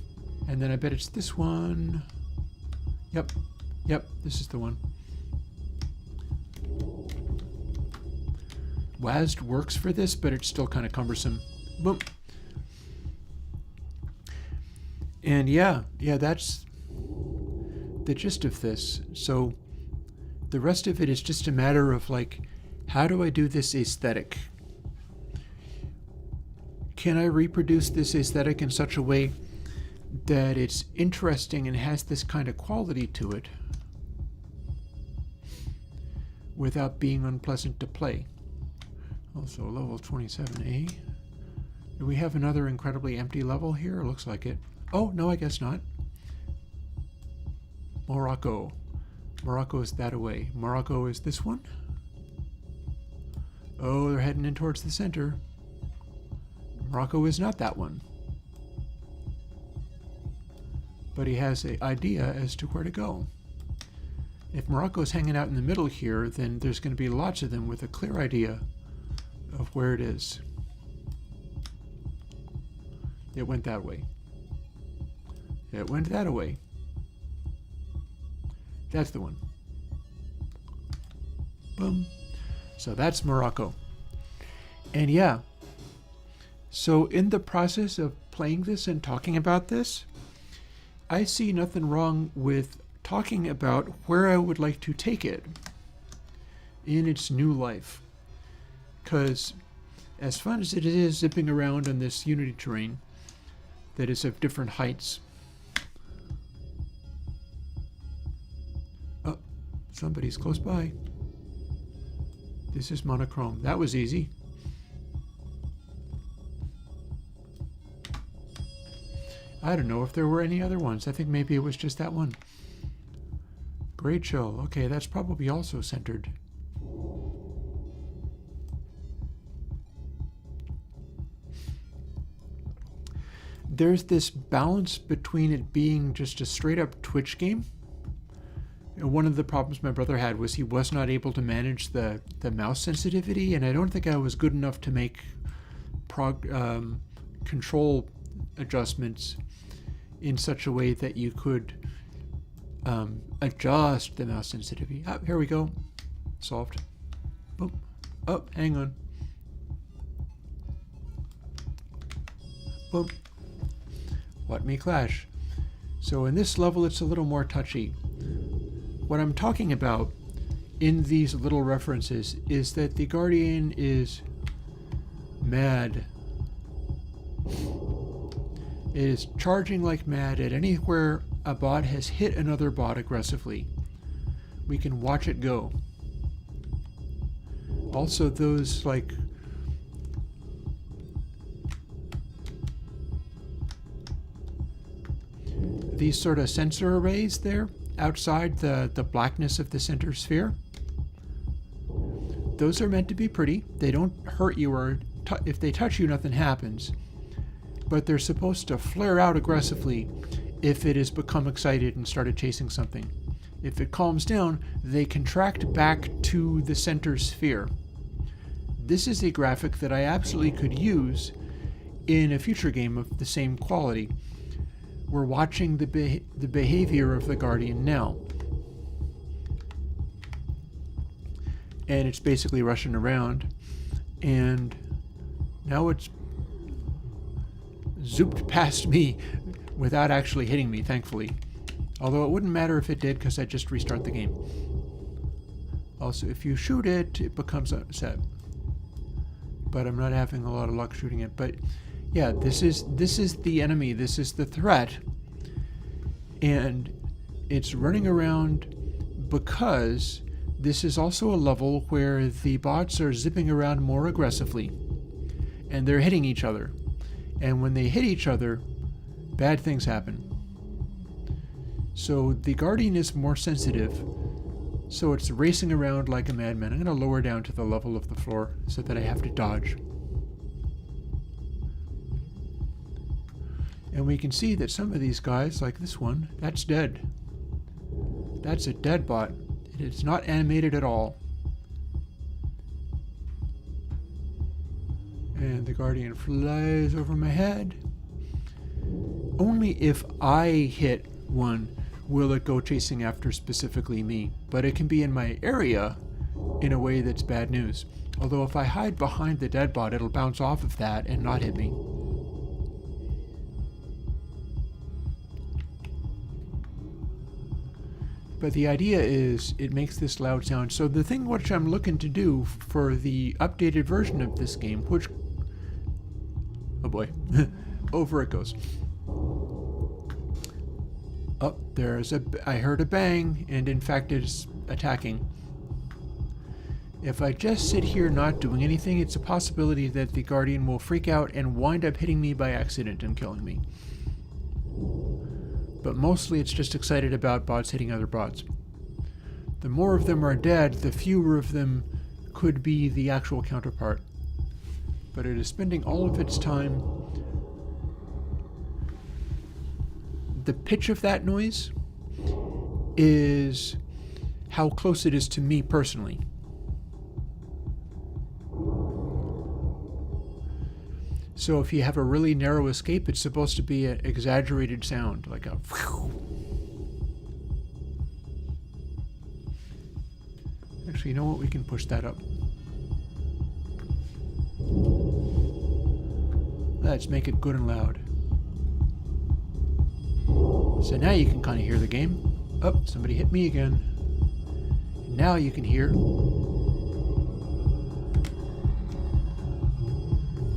And then I bet it's this one. Yep, this is the one. WASD works for this, but it's still kind of cumbersome. Boom. And yeah, that's the gist of this. So the rest of it is just a matter of like, how do I do this aesthetic? Can I reproduce this aesthetic in such a way that it's interesting and has this kind of quality to it without being unpleasant to play? Also level 27A. Do we have another incredibly empty level here? It looks like it. Oh, no, I guess not. Morocco. Morocco is that away. Morocco is this one. Oh, they're heading in towards the center. Morocco is not that one. But he has an idea as to where to go. If Morocco's hanging out in the middle here, then there's going to be lots of them with a clear idea of where it is. It went that way. It went that way. That's the one. Boom. So that's Morocco. And yeah, so in the process of playing this and talking about this, I see nothing wrong with talking about where I would like to take it in its new life. Because as fun as it is zipping around on this Unity terrain that is of different heights. Oh, somebody's close by. This is monochrome. That was easy. I don't know if there were any other ones. I think maybe it was just that one. Great show. Okay, that's probably also centered. There's this balance between it being just a straight up Twitch game. One of the problems my brother had was he was not able to manage the mouse sensitivity, and I don't think I was good enough to make control adjustments in such a way that you could adjust the mouse sensitivity. Ah, here we go. Solved. Boom. Oh, hang on. Boom. Let me clash. So in this level, it's a little more touchy. What I'm talking about in these little references is that the Guardian is mad. It is charging like mad at anywhere a bot has hit another bot aggressively. We can watch it go. Also, those like these sort of sensor arrays there outside the blackness of the center sphere. Those are meant to be pretty. They don't hurt you, or if they touch you, nothing happens. But they're supposed to flare out aggressively if it has become excited and started chasing something. If it calms down, they contract back to the center sphere. This is a graphic that I absolutely could use in a future game of the same quality. We're watching the behavior of the Guardian now. And it's basically rushing around. And now it's zooped past me without actually hitting me, thankfully. Although it wouldn't matter if it did, because I'd just restart the game. Also, if you shoot it, it becomes upset. But I'm not having a lot of luck shooting it. But yeah, this is the enemy. This is the threat. And it's running around because this is also a level where the bots are zipping around more aggressively. And they're hitting each other. And when they hit each other, bad things happen. So the Guardian is more sensitive. So it's racing around like a madman. I'm going to lower down to the level of the floor so that I have to dodge. And we can see that some of these guys, like this one, that's dead. That's a dead bot. It's not animated at all. And the Guardian flies over my head. Only if I hit one will it go chasing after specifically me. But it can be in my area in a way that's bad news. Although if I hide behind the dead bot, it'll bounce off of that and not hit me. But the idea is it makes this loud sound. So the thing which I'm looking to do for the updated version of this game, which... oh boy. Over it goes. Oh, I heard a bang, and in fact it's attacking. If I just sit here not doing anything, it's a possibility that the Guardian will freak out and wind up hitting me by accident and killing me. But mostly it's just excited about bots hitting other bots. The more of them are dead, the fewer of them could be the actual counterpart. But it is spending all of its time... The pitch of that noise is how close it is to me personally. So if you have a really narrow escape, it's supposed to be an exaggerated sound, like a whew. Actually, you know what? We can push that up. Let's make it good and loud. So now you can kind of hear the game. Oh, somebody hit me again. Now you can hear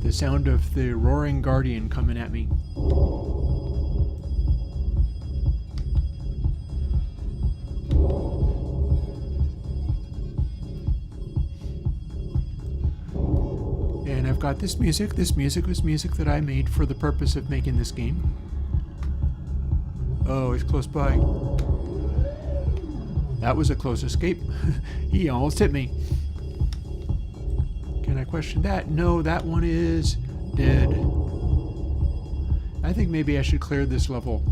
the sound of the roaring Guardian coming at me. And I've got this music. This music was music that I made for the purpose of making this game. Oh, he's close by. That was a close escape. He almost hit me. Can I question that? No, that one is dead. I think maybe I should clear this level.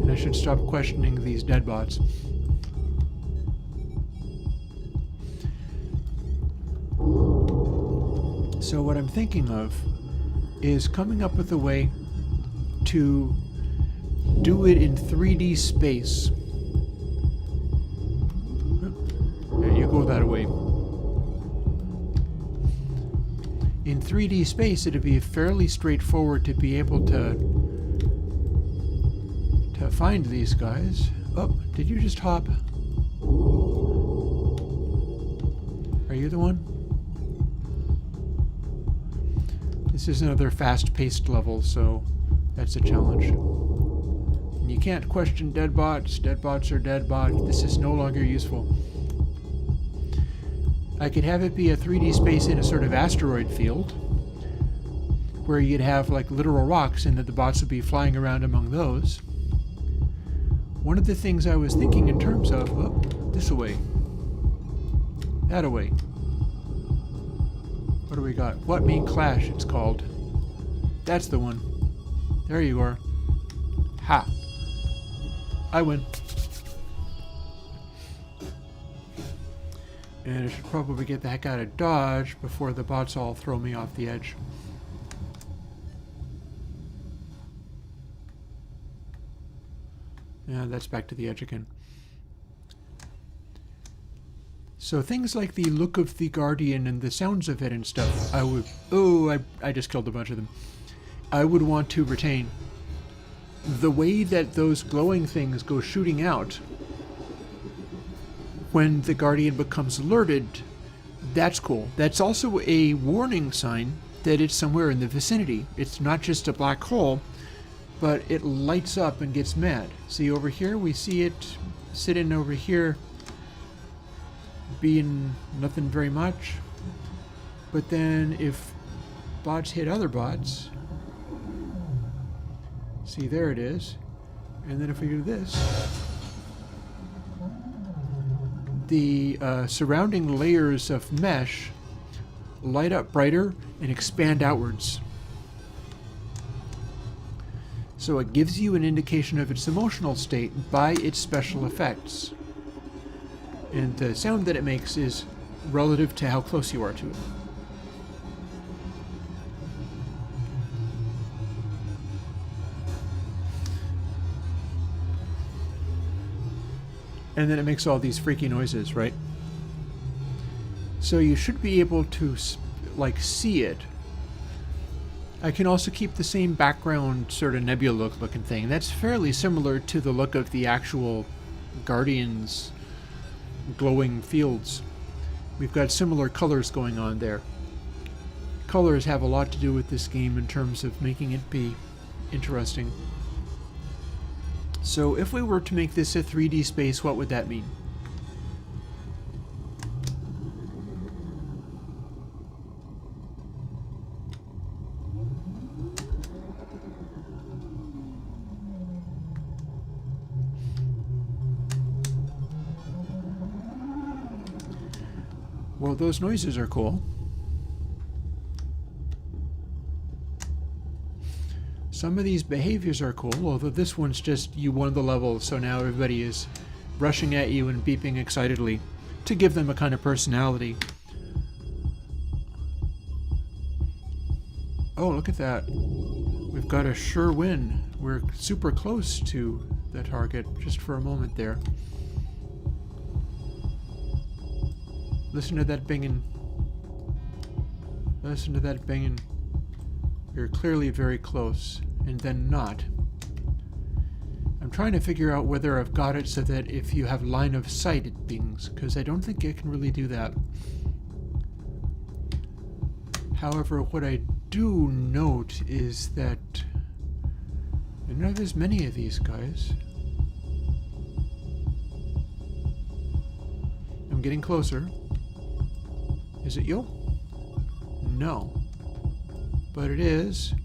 And I should stop questioning these dead bots. So what I'm thinking of is coming up with a way to do it in 3D space. There you go that way. In 3D space, it'd be fairly straightforward to be able to find these guys. Oh, did you just hop? Are you the one? This is another fast-paced level, so that's a challenge. And you can't question dead bots. Dead bots are dead bots. This is no longer useful. I could have it be a 3D space in a sort of asteroid field, where you'd have like literal rocks and that the bots would be flying around among those. One of the things I was thinking in terms of, oh, this away, that away. What do we got? What Mean Clash, it's called. That's the one. There you are. Ha! I win. And I should probably get the heck out of dodge before the bots all throw me off the edge. Yeah, that's back to the edge again. So things like the look of the Guardian and the sounds of it and stuff, I would... Oh, I just killed a bunch of them. I would want to retain. The way that those glowing things go shooting out when the Guardian becomes alerted, that's cool. That's also a warning sign that it's somewhere in the vicinity. It's not just a black hole, but it lights up and gets mad. See over here, we see it sitting over here being nothing very much. But then if bots hit other bots, see, there it is. And then if we do this, the surrounding layers of mesh light up brighter and expand outwards. So it gives you an indication of its emotional state by its special effects. And the sound that it makes is relative to how close you are to it. And then it makes all these freaky noises, right? So you should be able to, like, see it. I can also keep the same background sort of nebula looking thing. That's fairly similar to the look of the actual Guardian's glowing fields. We've got similar colors going on there. Colors have a lot to do with this game in terms of making it be interesting. So if we were to make this a 3D space, what would that mean? Well, those noises are cool. Some of these behaviors are cool, although this one's just you won the level, so now everybody is rushing at you and beeping excitedly to give them a kind of personality. Oh, look at that. We've got a sure win. We're super close to the target just for a moment there. Listen to that binging. Listen to that binging. You're clearly very close, and then not. I'm trying to figure out whether I've got it so that if you have line of sight it bings, because I don't think I can really do that. However, what I do note is that I know there's many of these guys. I'm getting closer. Is it you? No. But it is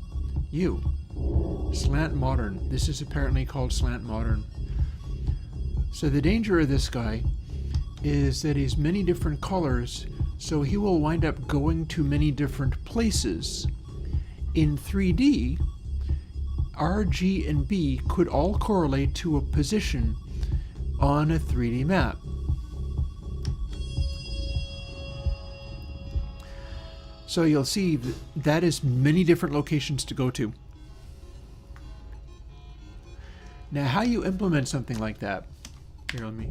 you. Slant Modern. This is apparently called Slant Modern. So the danger of this guy is that he's many different colors, so he will wind up going to many different places. In 3D, R, G, and B could all correlate to a position on a 3D map. So you'll see that is many different locations to go to. Now, how you implement something like that? Here, let me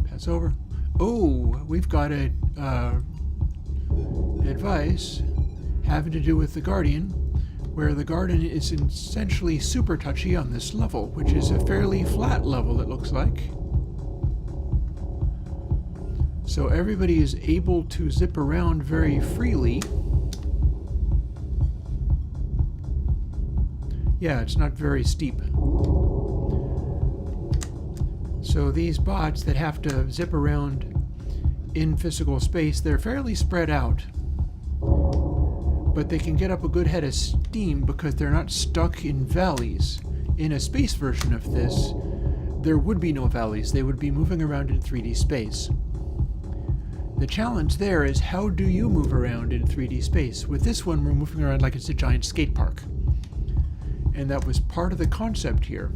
pass over. Oh, we've got a advice having to do with the Guardian, where the Guardian is essentially super touchy on this level, which is a fairly flat level, it looks like. So everybody is able to zip around very freely. Yeah, it's not very steep. So these bots that have to zip around in physical space, they're fairly spread out. But they can get up a good head of steam because they're not stuck in valleys. In a space version of this, there would be no valleys. They would be moving around in 3D space. The challenge there is, how do you move around in 3D space? With this one, we're moving around like it's a giant skate park. And that was part of the concept here.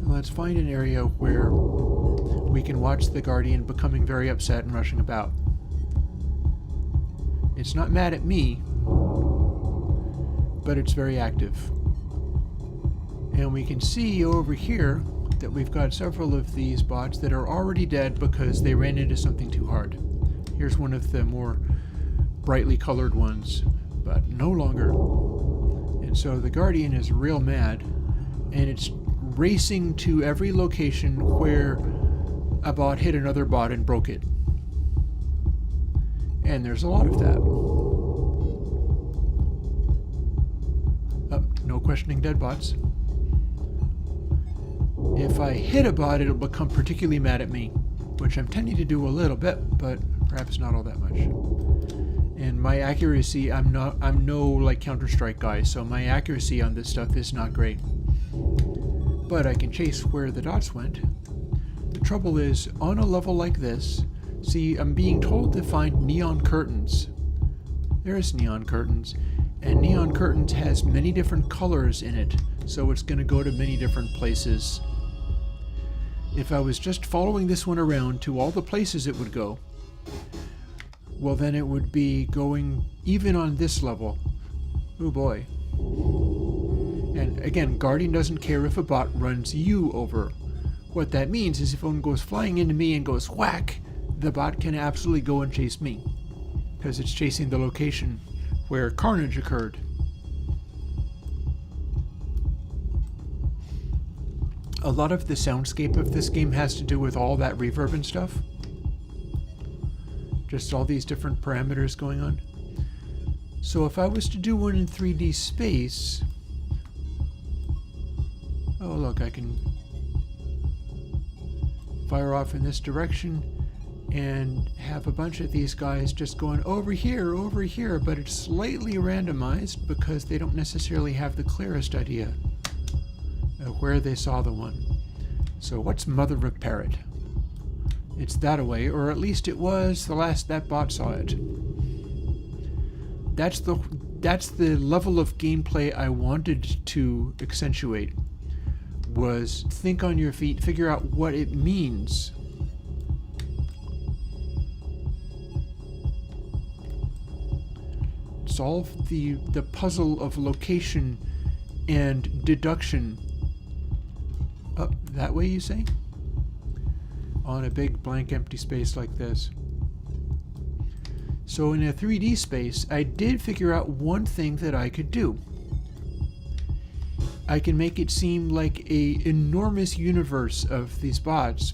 Let's find an area where we can watch the Guardian becoming very upset and rushing about. It's not mad at me, but it's very active. And we can see over here that we've got several of these bots that are already dead because they ran into something too hard. Here's one of the more brightly colored ones, but no longer. And so the Guardian is real mad, and it's racing to every location where a bot hit another bot and broke it. And there's a lot of that. No questioning dead bots. If I hit a bot, it'll become particularly mad at me, which I'm tending to do a little bit, but perhaps not all that much. And my accuracy, I'm no like Counter-Strike guy, so my accuracy on this stuff is not great. But I can chase where the dots went. The trouble is, on a level like this, see, I'm being told to find neon curtains. There's neon curtains, and neon curtains has many different colors in it, so it's going to go to many different places. If I was just following this one around to all the places it would go, well, then it would be going even on this level. Oh boy. And again, Guardian doesn't care if a bot runs you over. What that means is if one goes flying into me and goes whack, the bot can absolutely go and chase me, because it's chasing the location where carnage occurred. A lot of the soundscape of this game has to do with all that reverb and stuff. Just all these different parameters going on. So if I was to do one in 3D space... Oh look, I can fire off in this direction and have a bunch of these guys just going over here, but it's slightly randomized because they don't necessarily have the clearest idea of where they saw the one. So what's Mother of Parrot? It's that away, or at least it was the last that bot saw it. That's the level of gameplay I wanted to accentuate, was think on your feet, figure out what it means. Solve the puzzle of location and deduction. Up that way, you say? On a big blank empty space like this. So in a 3D space, I did figure out one thing that I could do. I can make it seem like an enormous universe of these bots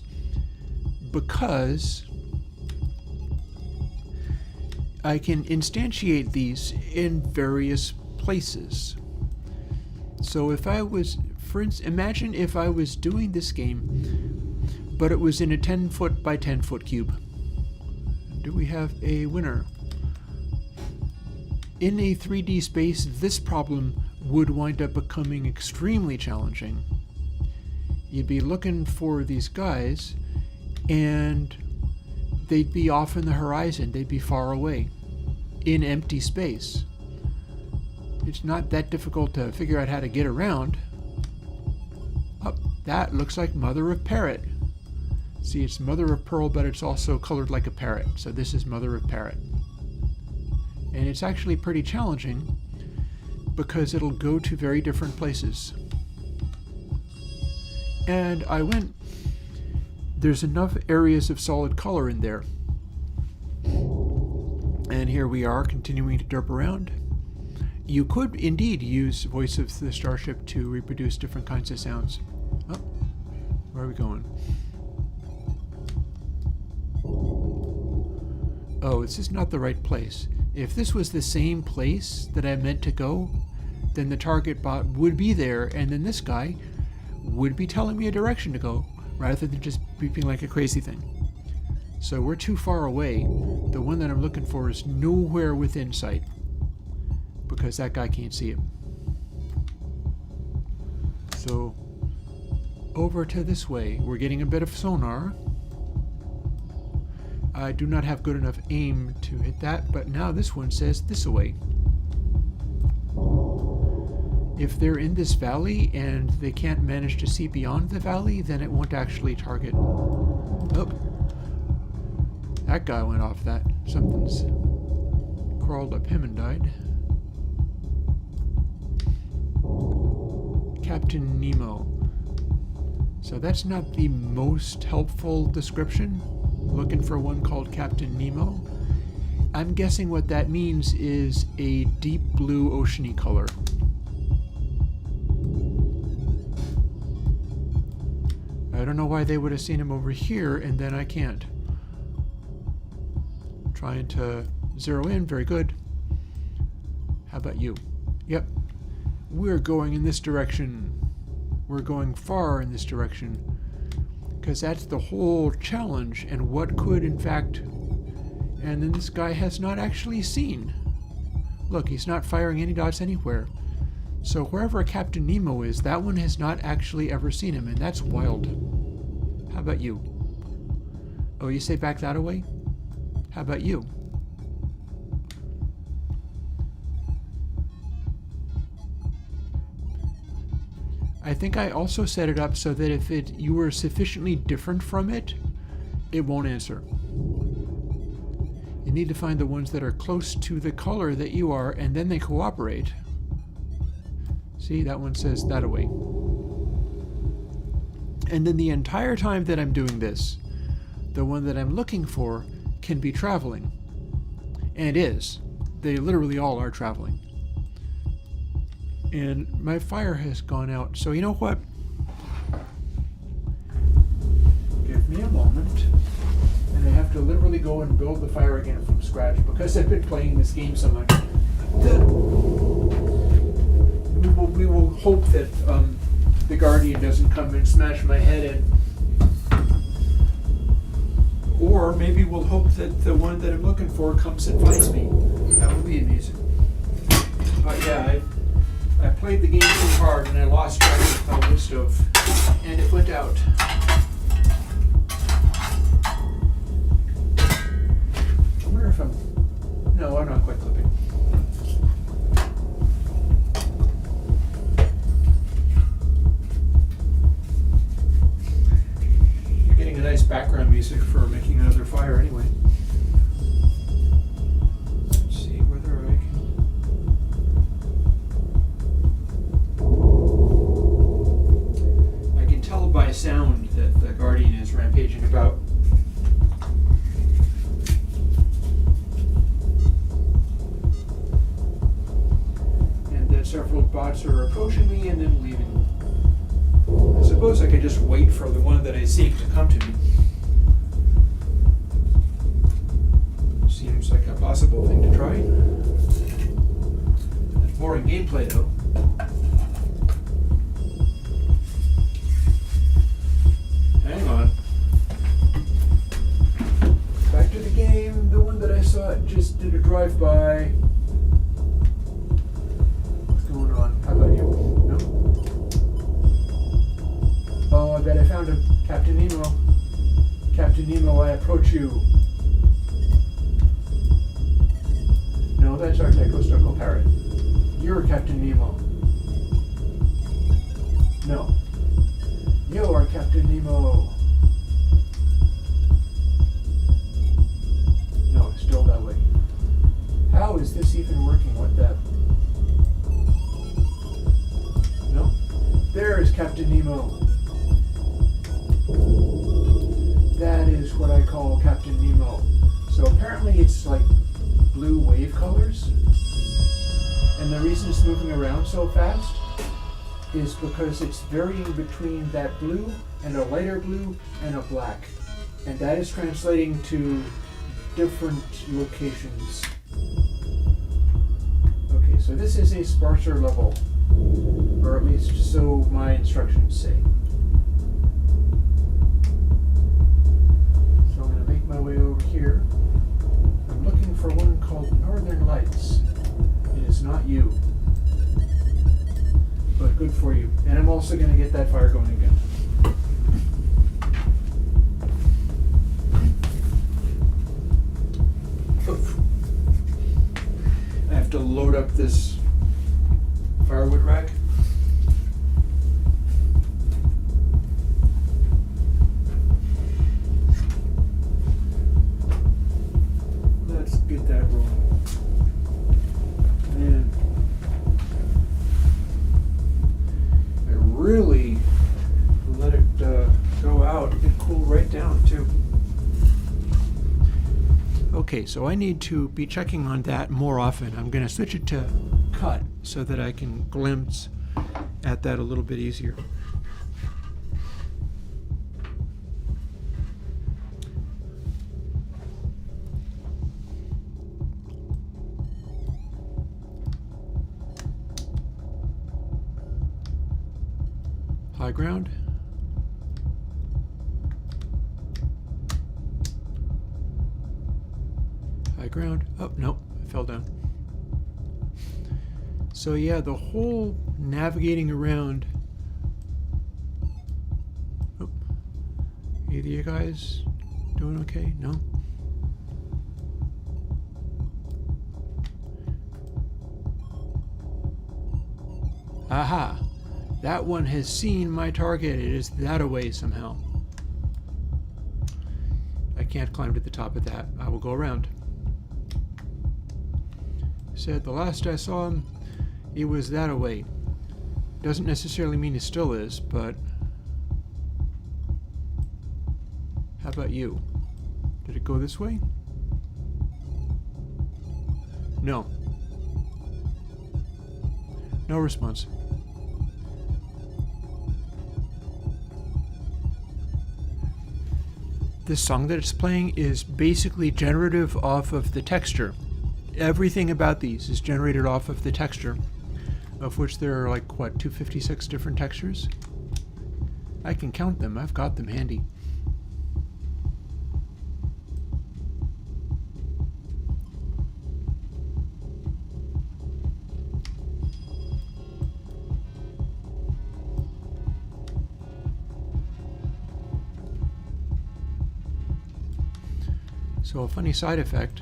because I can instantiate these in various places. So if I was, for instance, imagine if I was doing this game, but it was in a 10-foot by 10-foot cube. Do we have a winner? In a 3D space, this problem would wind up becoming extremely challenging. You'd be looking for these guys, and they'd be off in the horizon. They'd be far away, in empty space. It's not that difficult to figure out how to get around. Oh, that looks like Mother of Parrot. See, it's Mother of Pearl, but it's also colored like a parrot. So this is Mother of Parrot. And it's actually pretty challenging because it'll go to very different places. And I went, there's enough areas of solid color in there. And here we are continuing to derp around. You could indeed use Voice of the Starship to reproduce different kinds of sounds. Oh, where are we going? Oh, this is not the right place. If this was the same place that I meant to go, then the target bot would be there, and then this guy would be telling me a direction to go, rather than just beeping like a crazy thing. So we're too far away. The one that I'm looking for is nowhere within sight, because that guy can't see him. So over to this way. We're getting a bit of sonar. I do not have good enough aim to hit that, but now this one says this away. If they're in this valley and they can't manage to see beyond the valley, then it won't actually target. Oh, that guy went off that. Something's crawled up him and died. Captain Nemo. So that's not the most helpful description. Looking for one called Captain Nemo. I'm guessing what that means is a deep blue oceany color. I don't know why they would have seen him over here and then I can't. Trying to zero in, very good. How about you? Yep. We're going in this direction. We're going far in this direction. Because that's the whole challenge, and what could in fact, and then this guy has not actually seen. Look, he's not firing any dots anywhere. So wherever Captain Nemo is, that one has not actually ever seen him, and that's wild. How about you? Oh, you say back that away? How about you? I think I also set it up so that if you were sufficiently different from it, it won't answer. You need to find the ones that are close to the color that you are, and then they cooperate. See, that one says that away. And then the entire time that I'm doing this, the one that I'm looking for can be traveling. And is. They literally all are traveling. And my fire has gone out, so you know what? Give me a moment, and I have to literally go and build the fire again from scratch because I've been playing this game so much. We will hope that the Guardian doesn't come and smash my head in. Or maybe we'll hope that the one that I'm looking for comes and finds me. That would be amazing. But yeah, I played the game too hard and I lost track of my wood stove, and it went out. seek to come to me. Seems like a possible thing to try. It's boring gameplay though. Hang on. Back to the game, the one that I saw just did a drive-by. What's going on? How about you? No? Oh, I bet I found him. Captain Nemo. Captain Nemo, I approach you. No, that's our Techo-Stucco parrot. You're Captain Nemo. No. You are Captain Nemo. No, still that way. How is this even working? What the? No. There's Captain Nemo. That is what I call Captain Nemo. So apparently it's like blue wave colors. And the reason it's moving around so fast is because it's varying between that blue and a lighter blue and a black. And that is translating to different locations. Okay, so this is a sparser level, or at least so my instructions say. So I'm going to make my way over here. I'm looking for one called Northern Lights. It is not you. But good for you. And I'm also going to get that fire going again. I have to load up this firewood rack. Let's get that rolling. Man. Really let it go out and cool right down too. Okay, so I need to be checking on that more often. I'm going to switch it to cut so that I can glimpse at that a little bit easier. High ground. High ground. Oh, no, I fell down. So yeah, the whole navigating around. Oh, either of you guys doing okay? No? Aha! That one has seen my target. It is that away somehow. I can't climb to the top of that. I will go around. Said the last I saw him, he was that away. Doesn't necessarily mean he still is, but... How about you? Did it go this way? No. No response. This song that it's playing is basically generative off of the texture. Everything about these is generated off of the texture, of which there are like, what, 256 different textures? I can count them. I've got them handy. So a funny side effect.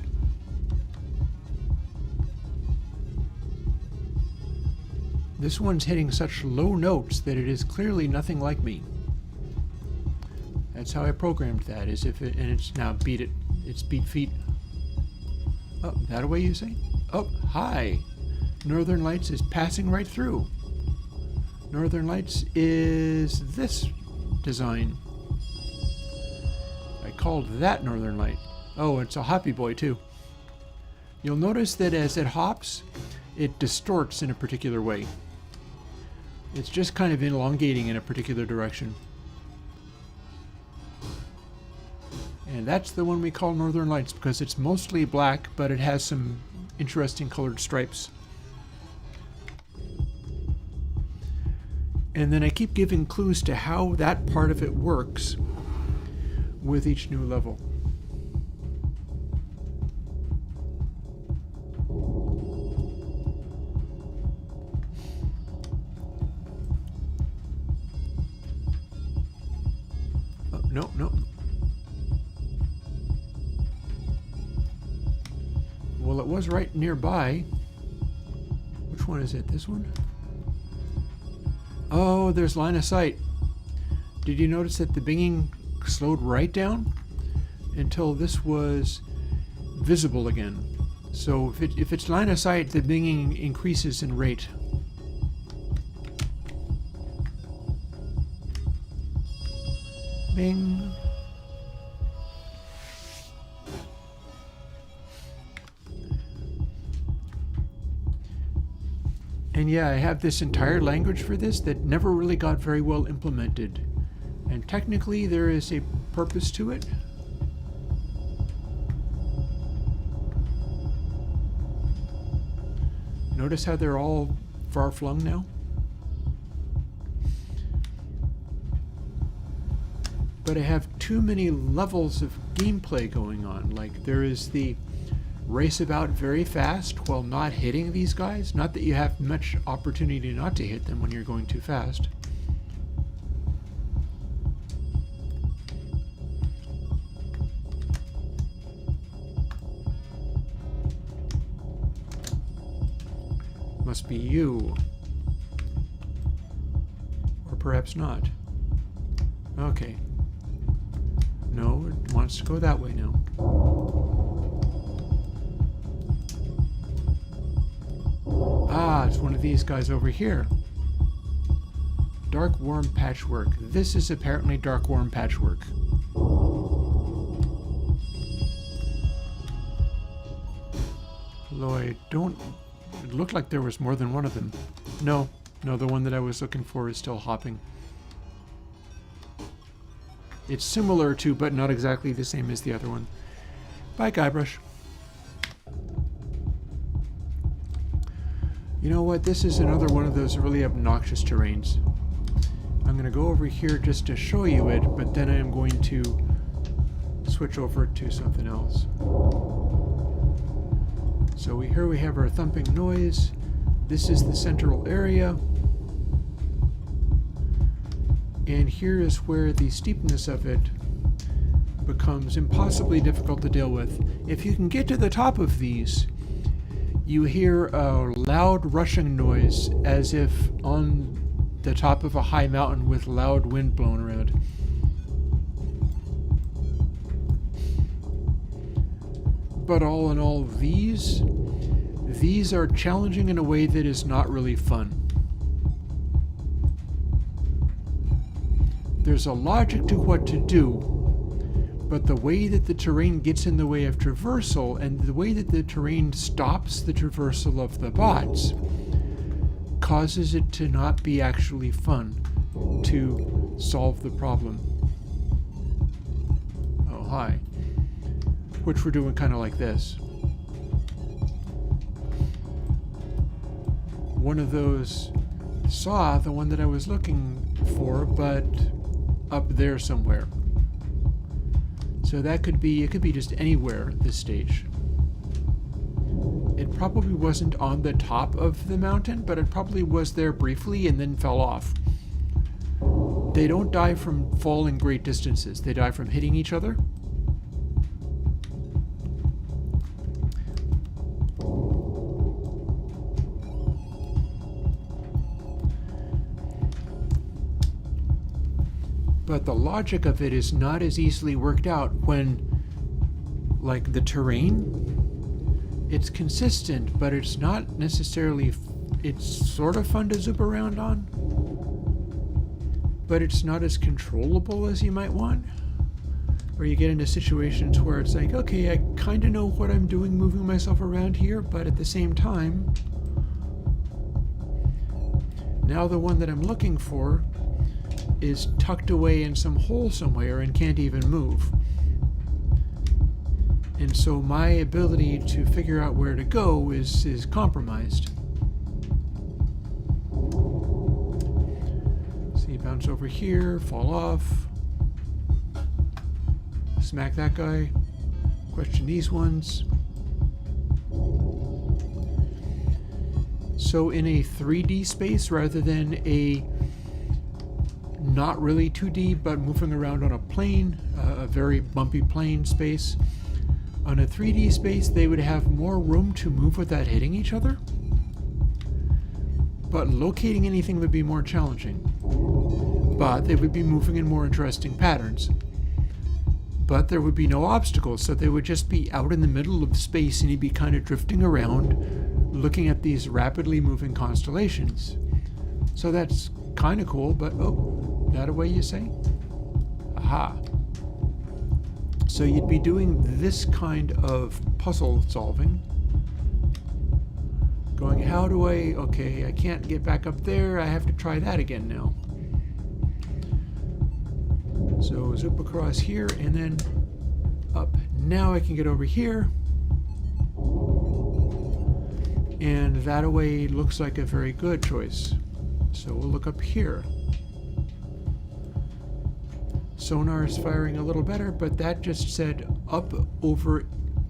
This one's hitting such low notes that it is clearly nothing like me. That's how I programmed that, is if it, and it's now beat it. It's beat feet. Oh, that a way you say? Oh, hi. Northern Lights is passing right through. Northern Lights is this design. I called that Northern Light. Oh, it's a hoppy boy too. You'll notice that as it hops, it distorts in a particular way. It's just kind of elongating in a particular direction. And that's the one we call Northern Lights because it's mostly black, but it has some interesting colored stripes. And then I keep giving clues to how that part of it works with each new level. Oh, no. Well, it was right nearby. Which one is it? This one? Oh, there's line of sight. Did you notice that the binging slowed right down until this was visible again? So if it's line of sight, the binging increases in rate. Bing. And yeah, I have this entire language for this that never really got very well implemented. And technically there is a purpose to it. Notice how they're all far-flung now? But I have too many levels of gameplay going on. Like there is the race about very fast while not hitting these guys. Not that you have much opportunity not to hit them when you're going too fast. Must be you. Or perhaps not. Okay. No, it wants to go that way now. Ah, it's one of these guys over here. Dark worm patchwork. This is apparently dark worm patchwork. Although I don't... It looked like there was more than one of them. No, the one that I was looking for is still hopping. It's similar to, but not exactly the same as the other one. Bye, Guybrush. You know what? This is another one of those really obnoxious terrains. I'm going to go over here just to show you it, but then I am going to switch over to something else. So here we have our thumping noise. This is the central area. And here is where the steepness of it becomes impossibly difficult to deal with. If you can get to the top of these, you hear a loud rushing noise as if on the top of a high mountain with loud wind blowing around. But all in all, these are challenging in a way that is not really fun. There's a logic to what to do, but the way that the terrain gets in the way of traversal and the way that the terrain stops the traversal of the bots causes it to not be actually fun to solve the problem. Oh, hi. Which we're doing kind of like this. One of those saw the one that I was looking for, but up there somewhere. So that could be, it could be just anywhere at this stage. It probably wasn't on the top of the mountain, but it probably was there briefly and then fell off. They don't die from falling great distances. They die from hitting each other. But the logic of it is not as easily worked out when, like, the terrain, it's consistent, but it's not necessarily, it's sort of fun to zoom around on, but it's not as controllable as you might want. Or you get into situations where it's like, okay, I kind of know what I'm doing moving myself around here, but at the same time, now the one that I'm looking for is tucked away in some hole somewhere and can't even move. And so my ability to figure out where to go is compromised. See, bounce over here, fall off. Smack that guy. Question these ones. So in a 3D space rather than a not really 2D but moving around on a plane, a very bumpy plane space, on a 3D space they would have more room to move without hitting each other, but locating anything would be more challenging. But they would be moving in more interesting patterns. But there would be no obstacles, so they would just be out in the middle of space and you'd be kind of drifting around looking at these rapidly moving constellations. So that's kind of cool, but oh, that a way you say? Aha. So you'd be doing this kind of puzzle solving. Going, how do okay, I can't get back up there, I have to try that again now. So zoop across here and then up. Now I can get over here. And that away looks like a very good choice. So we'll look up here. Sonar is firing a little better, but that just said up over,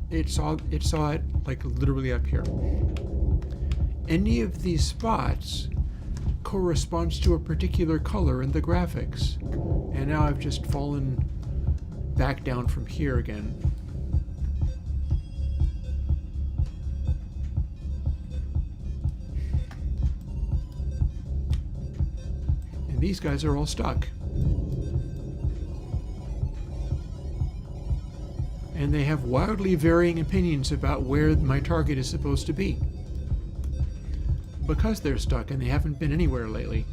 it saw it like literally up here. Any of these spots corresponds to a particular color in the graphics. And now I've just fallen back down from here again. And these guys are all stuck. And they have wildly varying opinions about where my target is supposed to be. Because they're stuck and they haven't been anywhere lately.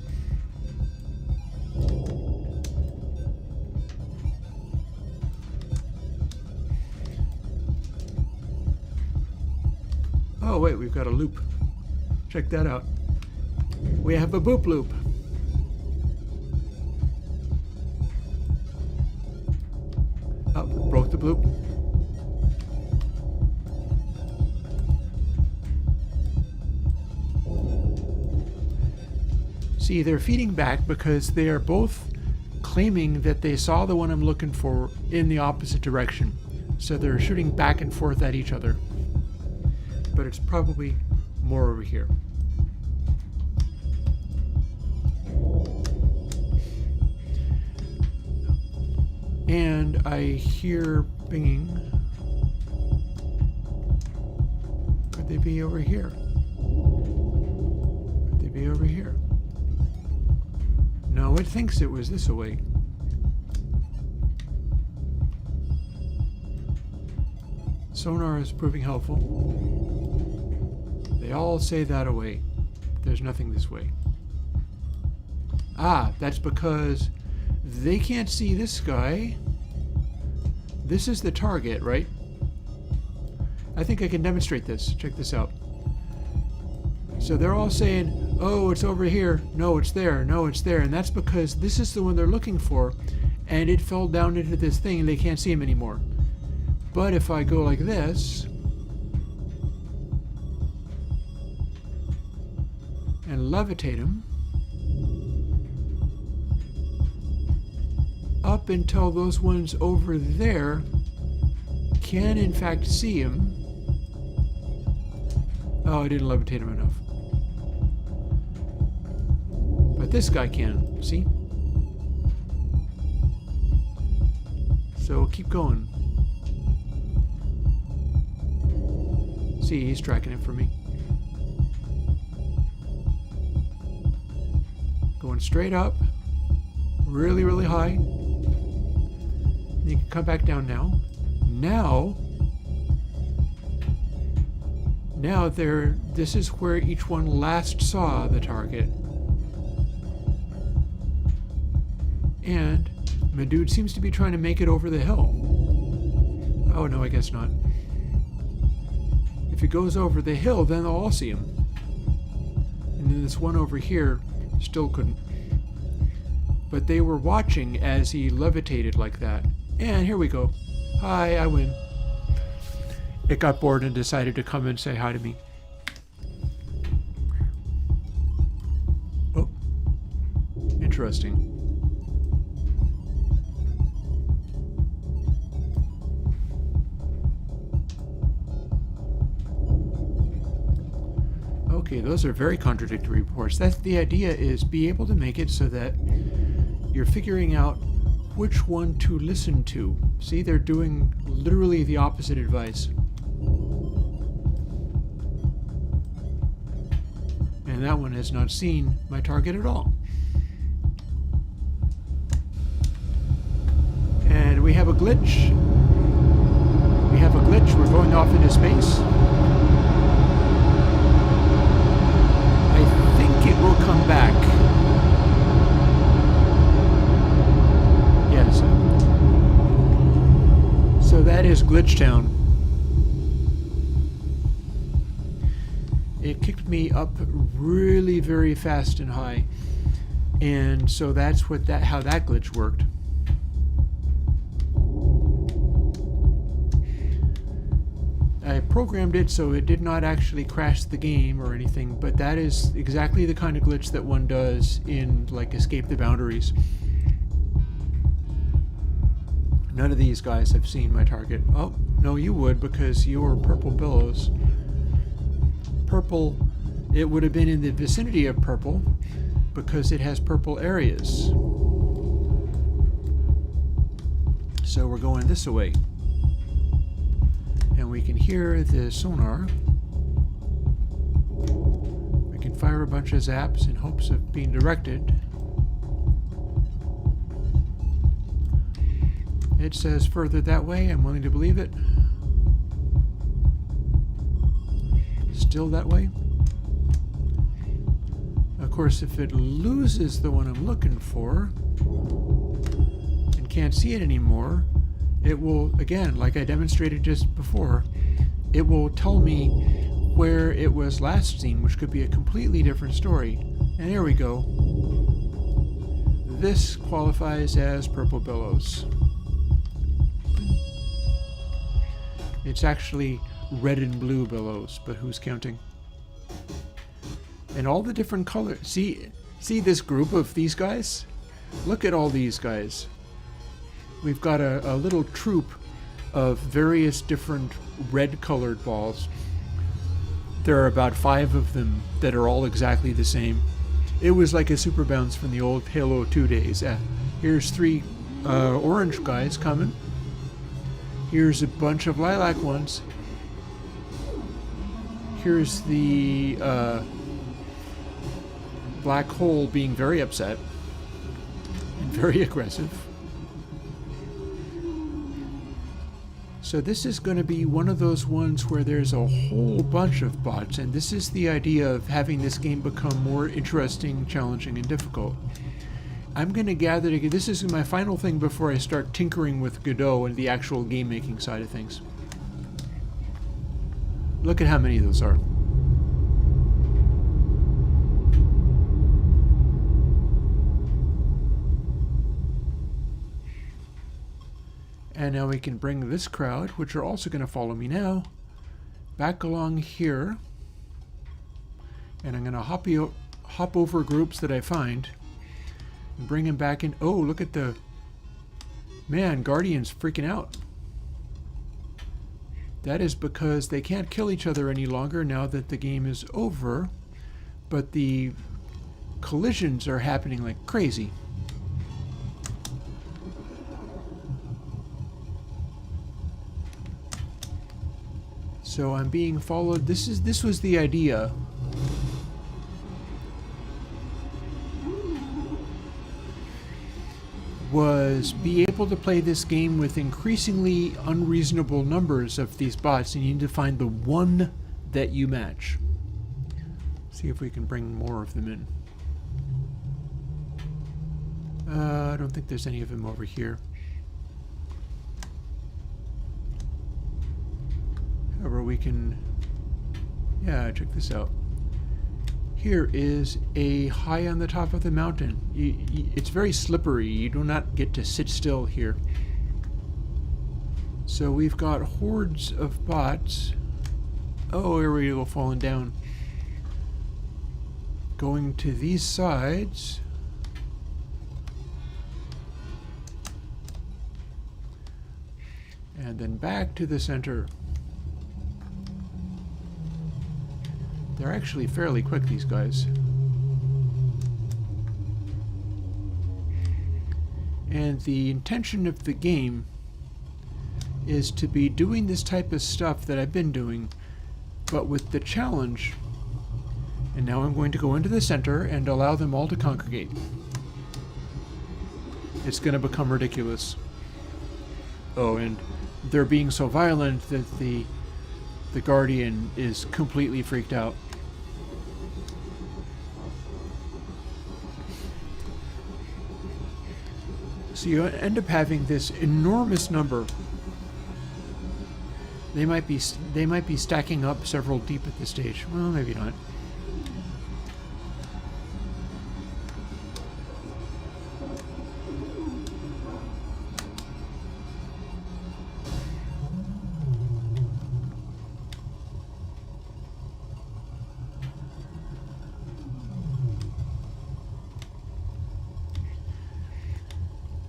Oh wait, we've got a loop. Check that out. We have a boop loop. Oh, broke the bloop. See, they're feeding back because they are both claiming that they saw the one I'm looking for in the opposite direction. So they're shooting back and forth at each other. But it's probably more over here. And I hear pinging. Could they be over here? Could they be over here? No, it thinks it was this away. Sonar is proving helpful. They all say that away. There's nothing this way. Ah, that's because they can't see this guy. This is the target, right? I think I can demonstrate this. Check this out. So they're all saying, oh, it's over here. No, it's there. No, it's there. And that's because this is the one they're looking for. And it fell down into this thing and they can't see him anymore. But if I go like this and levitate him up until those ones over there can in fact see him. Oh, I didn't levitate him enough. But this guy can, see? So keep going. See, he's tracking it for me. Going straight up, really, really high. You can come back down now. Now this is where each one last saw the target. And my dude seems to be trying to make it over the hill. Oh no, I guess not. If he goes over the hill, then they'll all see him. And then this one over here still couldn't. But they were watching as he levitated like that. And here we go. Hi, I win. it got bored and decided to come and say hi to me. Oh, interesting. Okay, those are very contradictory reports. That's the idea, is be able to make it so that you're figuring out which one to listen to. See, they're doing literally the opposite advice. And that one has not seen my target at all. And we have a glitch. We have a glitch. We're going off into space. I think it will come back. Yes. So that is Glitch Town. It kicked me up really very fast and high. And so that's what how that glitch worked. I programmed it so it did not actually crash the game or anything, but that is exactly the kind of glitch that one does in, like, Escape the Boundaries. None of these guys have seen my target. Oh, no, you would, because you were Purple Billows. Purple, it would have been in the vicinity of purple, because it has purple areas. So we're going this way. And we can hear the sonar. We can fire a bunch of zaps in hopes of being directed. It says further that way. I'm willing to believe it. Still that way. Of course, if it loses the one I'm looking for and can't see it anymore, it will, again, like I demonstrated just before, it will tell me where it was last seen, which could be a completely different story. And there we go. This qualifies as Purple Billows. It's actually red and blue billows, but who's counting? And all the different colors. See this group of these guys? Look at all these guys. We've got a little troop of various different red-colored balls. There are about 5 of them that are all exactly the same. It was like a super bounce from the old Halo 2 days. Here's 3 orange guys coming. Here's a bunch of lilac ones. Here's the black hole being very upset and very aggressive. So this is going to be one of those ones where there's a whole bunch of bots, and this is the idea of having this game become more interesting, challenging, and difficult. I'm going to gather together. This is my final thing before I start tinkering with Godot and the actual game-making side of things. Look at how many of those are. And now we can bring this crowd, which are also going to follow me now, back along here. And I'm going to hop over groups that I find and bring them back in. Oh, look at the... Man, Guardian's freaking out. That is because they can't kill each other any longer now that the game is over, but the collisions are happening like crazy. So I'm being followed. This was the idea. Was be able to play this game with increasingly unreasonable numbers of these bots, and you need to find the one that you match. See if we can bring more of them in. I don't think there's any of them over here. However, we can... Yeah, check this out. Here is a high on the top of the mountain. It's very slippery. You do not get to sit still here. So we've got hordes of bots. Oh, here we go, falling down. Going to these sides. And then back to the center. They're actually fairly quick, these guys. And the intention of the game is to be doing this type of stuff that I've been doing, but with the challenge. And now I'm going to go into the center and allow them all to congregate. It's going to become ridiculous. Oh, and they're being so violent that the Guardian is completely freaked out. So you end up having this enormous number. They might be stacking up several deep at this stage. Well, maybe not.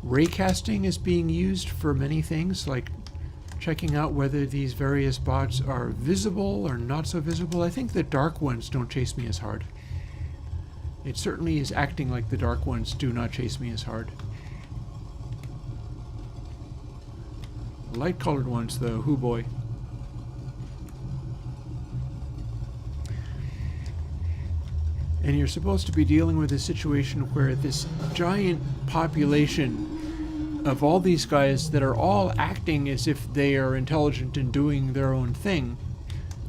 Raycasting is being used for many things, like checking out whether these various bots are visible or not so visible. I think the dark ones don't chase me as hard. It certainly is acting like the dark ones do not chase me as hard. Light-colored ones, though, hoo boy. And you're supposed to be dealing with a situation where this giant population of all these guys that are all acting as if they are intelligent and doing their own thing.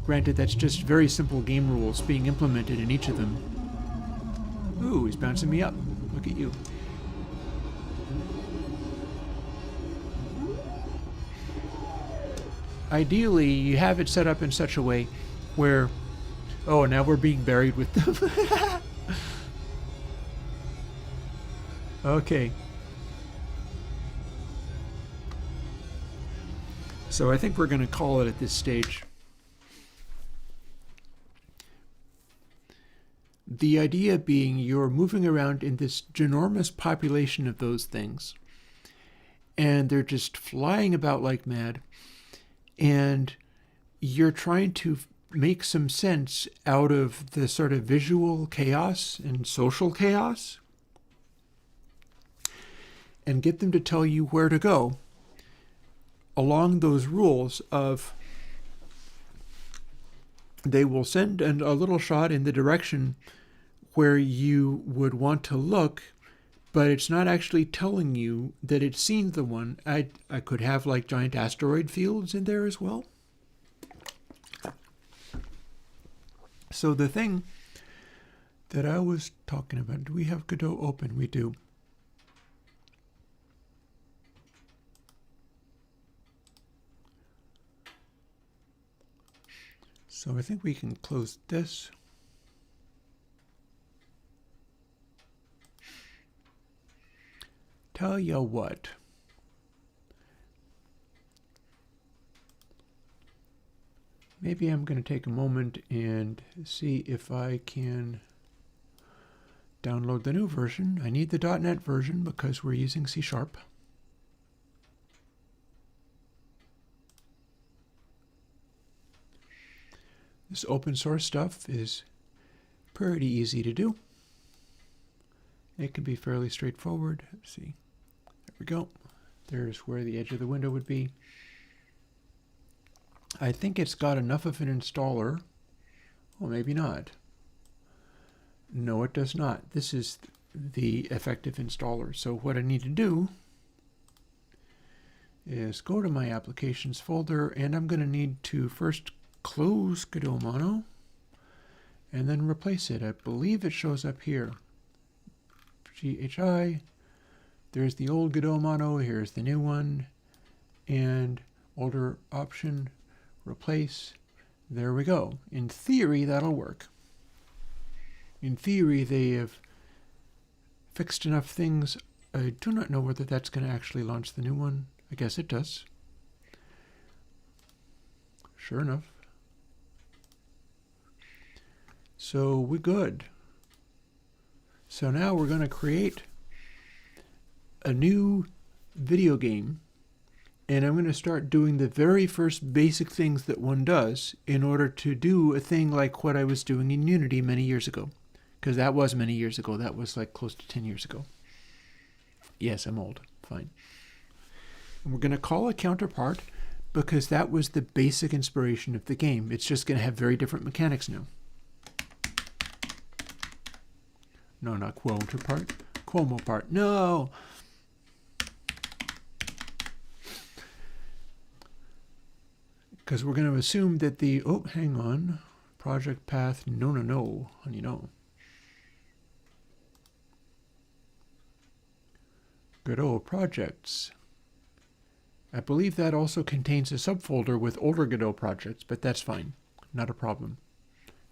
Granted, that's just very simple game rules being implemented in each of them. Ooh, he's bouncing me up. Look at you. Ideally, you have it set up in such a way where... Oh, now we're being buried with them. Okay. So I think we're going to call it at this stage. The idea being you're moving around in this ginormous population of those things, and they're just flying about like mad, and you're trying to make some sense out of the sort of visual chaos and social chaos, and get them to tell you where to go along those rules of they will send a little shot in the direction where you would want to look, but it's not actually telling you that it's seen the one. I could have like giant asteroid fields in there as well. So the thing that I was talking about, do we have Godot open? We do. So I think we can close this. Tell you what. Maybe I'm going to take a moment and see if I can download the new version. I need the .NET version because we're using C#. This open source stuff is pretty easy to do. It can be fairly straightforward. Let's see. There we go. There's where the edge of the window would be. I think it's got enough of an installer. Well, maybe not. No, it does not. This is the effective installer. So what I need to do is go to my applications folder, and I'm going to need to first close Godot Mono and then replace it. I believe it shows up here. GHI. There's the old Godot Mono. Here's the new one. And older option, replace. There we go. In theory, that'll work. In theory, they have fixed enough things. I do not know whether that's going to actually launch the new one. I guess it does. Sure enough. So we're good. So now we're going to create a new video game, and I'm going to start doing the very first basic things that one does in order to do a thing like what I was doing in Unity many years ago. Because that was many years ago. That was like close to 10 years ago. Yes, I'm old. Fine. And we're going to call it Counterpart because that was the basic inspiration of the game. It's just going to have very different mechanics now. No, not Counterpart. Cuomo part. No! Because we're going to assume that the... Oh, hang on. Project path. No. Honey, no. Godot projects. I believe that also contains a subfolder with older Godot projects, but that's fine. Not a problem.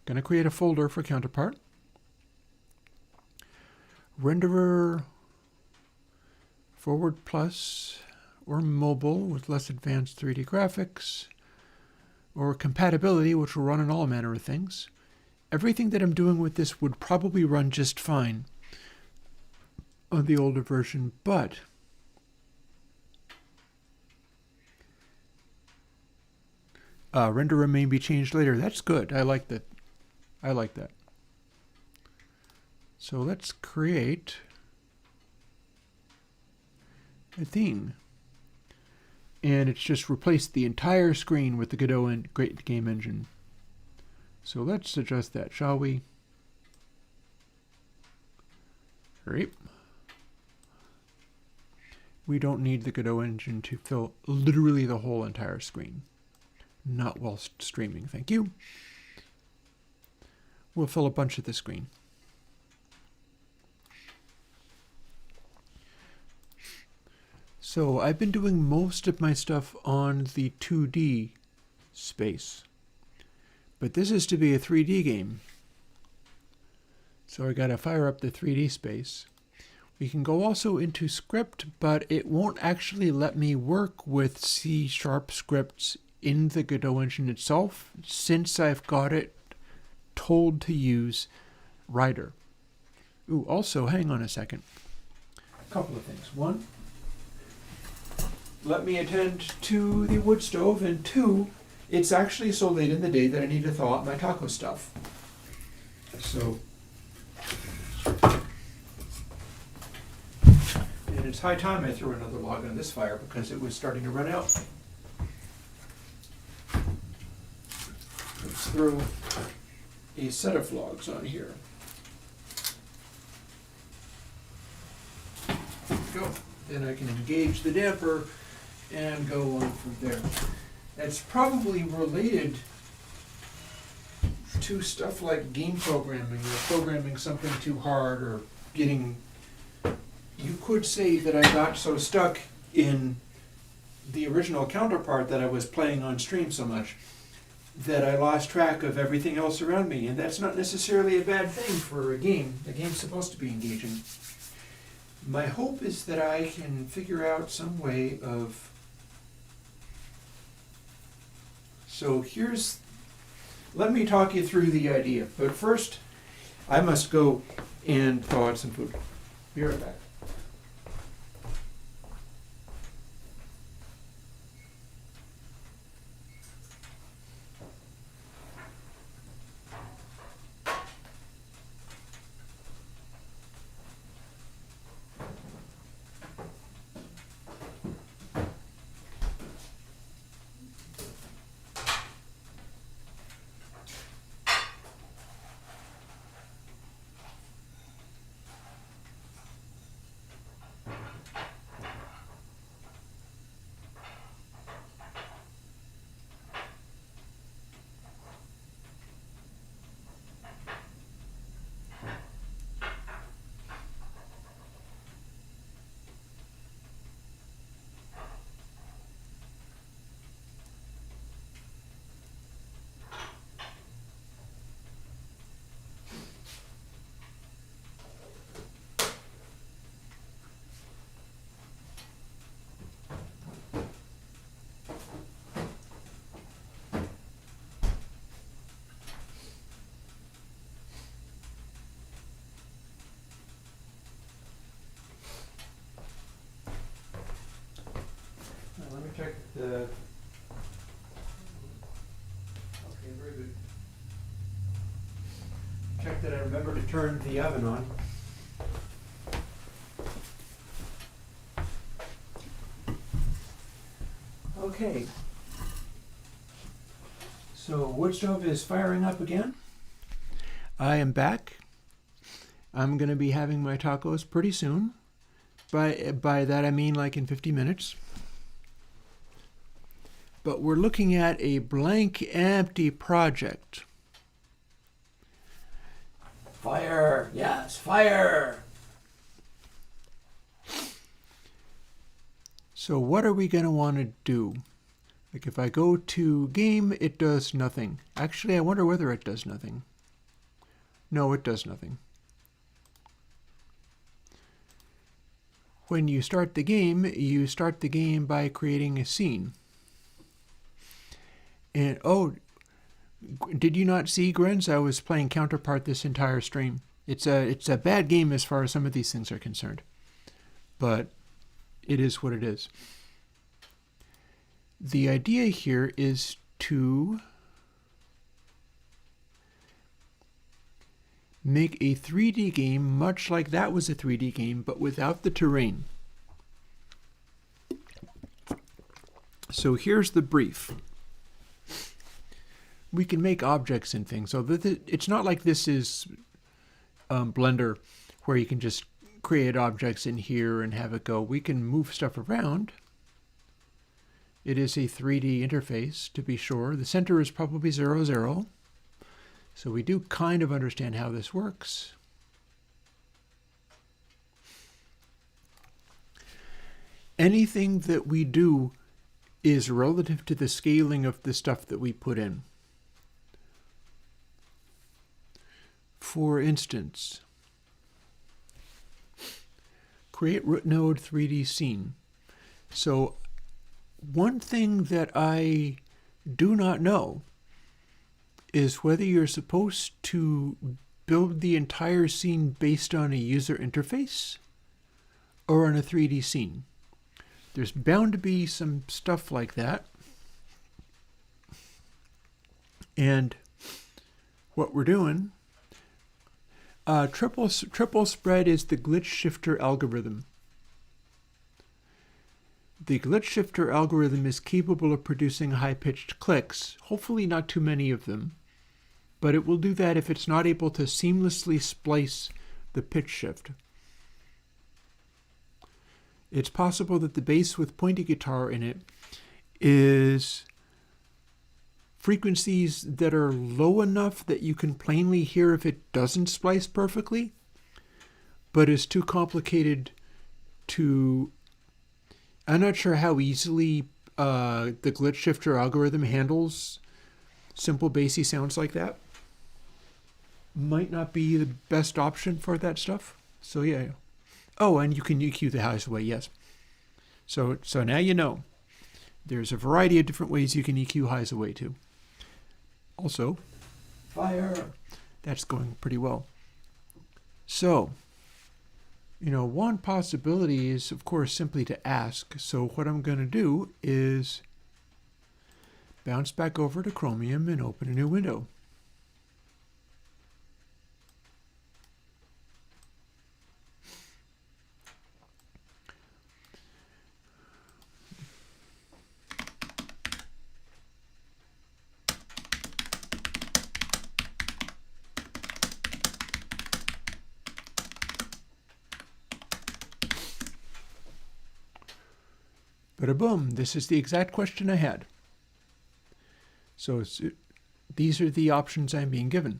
Going to create a folder for Counterpart. Renderer forward plus or mobile with less advanced 3D graphics or compatibility, which will run on all manner of things. Everything that I'm doing with this would probably run just fine on the older version, but renderer may be changed later. That's good. I like that. So let's create a thing. And it's just replaced the entire screen with the Godot and Great Game Engine. So let's adjust that, shall we? Right. We don't need the Godot engine to fill literally the whole entire screen. Not whilst streaming, thank you. We'll fill a bunch of the screen. So I've been doing most of my stuff on the 2D space. But this is to be a 3D game. So I gotta fire up the 3D space. We can go also into script, but it won't actually let me work with C# scripts in the Godot engine itself, since I've got it told to use Rider. Ooh, also, hang on a second. A couple of things. One, let me attend to the wood stove, and two, it's actually so late in the day that I need to thaw out my taco stuff. So, and it's high time I threw another log on this fire because it was starting to run out. Let's throw a set of logs on here. There we go. Then I can engage the damper and go on from there. That's probably related to stuff like game programming or programming something too hard or getting... You could say that I got so stuck in the original Counterpart that I was playing on stream so much that I lost track of everything else around me, and that's not necessarily a bad thing for a game. A game's supposed to be engaging. My hope is that I can figure out some way of... So here's... Let me talk you through the idea, but first I must go and thaw out some food. Be right back. check the... Okay, very good. Check that I remember to turn the oven on. Okay. So wood stove is firing up again. I am back. I'm going to be having my tacos pretty soon. By that I mean like in 50 minutes. But we're looking at a blank, empty project. Fire! Yes, fire! So what are we going to want to do? Like if I go to game, it does nothing. Actually, I wonder whether it does nothing. No, it does nothing. When you start the game by creating a scene. And oh, did you not see, Grins? I was playing Counterpart this entire stream. It's a bad game as far as some of these things are concerned. But it is what it is. The idea here is to make a 3D game much like that was a 3D game, but without the terrain. So here's the brief. We can make objects and things. So it's not like this is Blender, where you can just create objects in here and have it go. We can move stuff around. It is a 3D interface, to be sure. The center is probably 0, 0. So we do kind of understand how this works. Anything that we do is relative to the scaling of the stuff that we put in. For instance, create root node 3D scene. So one thing that I do not know is whether you're supposed to build the entire scene based on a user interface or on a 3D scene. There's bound to be some stuff like that. And what we're doing, triple spread is the glitch shifter algorithm. The glitch shifter algorithm is capable of producing high-pitched clicks, hopefully not too many of them, but it will do that if it's not able to seamlessly splice the pitch shift. It's possible that the bass with pointy guitar in it is frequencies that are low enough that you can plainly hear if it doesn't splice perfectly, but is too complicated to... I'm not sure how easily the glitch shifter algorithm handles simple bassy sounds like that. Might not be the best option for that stuff. So yeah. Oh, and you can EQ the highs away, yes. So now you know. There's a variety of different ways you can EQ highs away too. Also, fire. That's going pretty well. So, one possibility is, of course, simply to ask. So what I'm going to do is bounce back over to Chromium and open a new window. Bada-boom, this is the exact question I had. So these are the options I'm being given.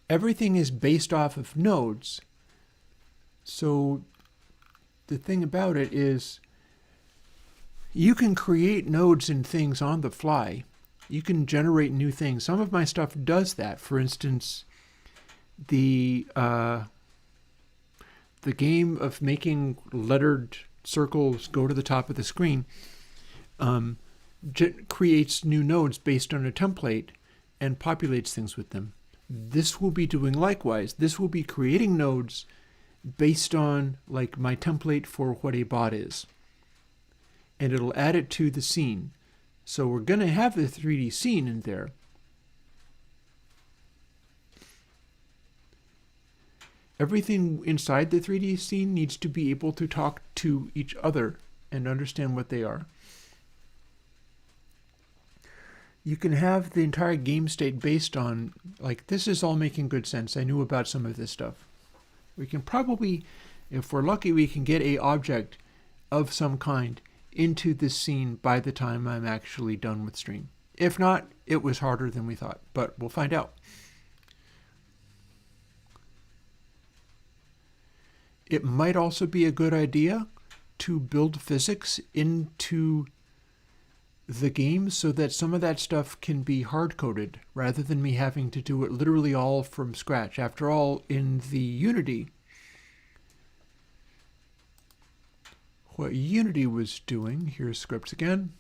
Everything is based off of nodes. So the thing about it is you can create nodes and things on the fly. You can generate new things. Some of my stuff does that. For instance, the game of making lettered circles go to the top of the screen creates new nodes based on a template and populates things with them. This will be doing likewise. This will be creating nodes based on like my template for what a bot is. and it'll add it to the scene. So we're going to have the 3D scene in there. Everything inside the 3D scene needs to be able to talk to each other and understand what they are. You can have the entire game state based on, like, this is all making good sense. I knew about some of this stuff. We can probably, if we're lucky, we can get a object of some kind into this scene by the time I'm actually done with stream. If not, it was harder than we thought, but we'll find out. It might also be a good idea to build physics into the game so that some of that stuff can be hard-coded rather than me having to do it literally all from scratch. After all, in the Unity, what Unity was doing, here's scripts again,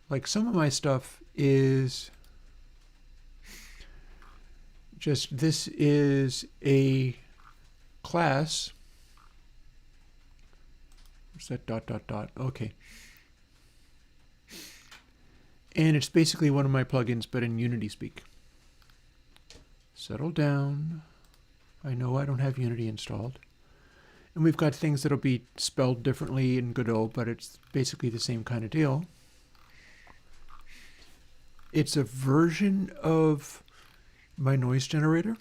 like some of my stuff is just, this is a class, what's that dot dot dot, okay. And it's basically one of my plugins, but in Unity speak. Settle down. I know I don't have Unity installed. And we've got things that'll be spelled differently in Godot, but it's basically the same kind of deal. It's a version of my noise generator.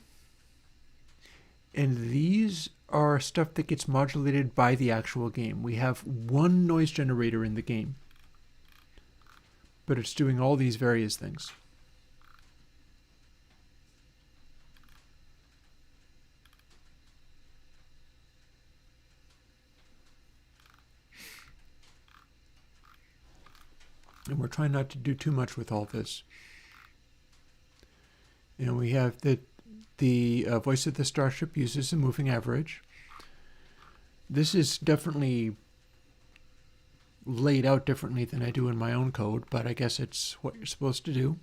And these are stuff that gets modulated by the actual game. We have one noise generator in the game, but it's doing all these various things. And we're trying not to do too much with all this. And we have the voice of the starship uses a moving average. This is definitely laid out differently than I do in my own code, but I guess it's what you're supposed to do.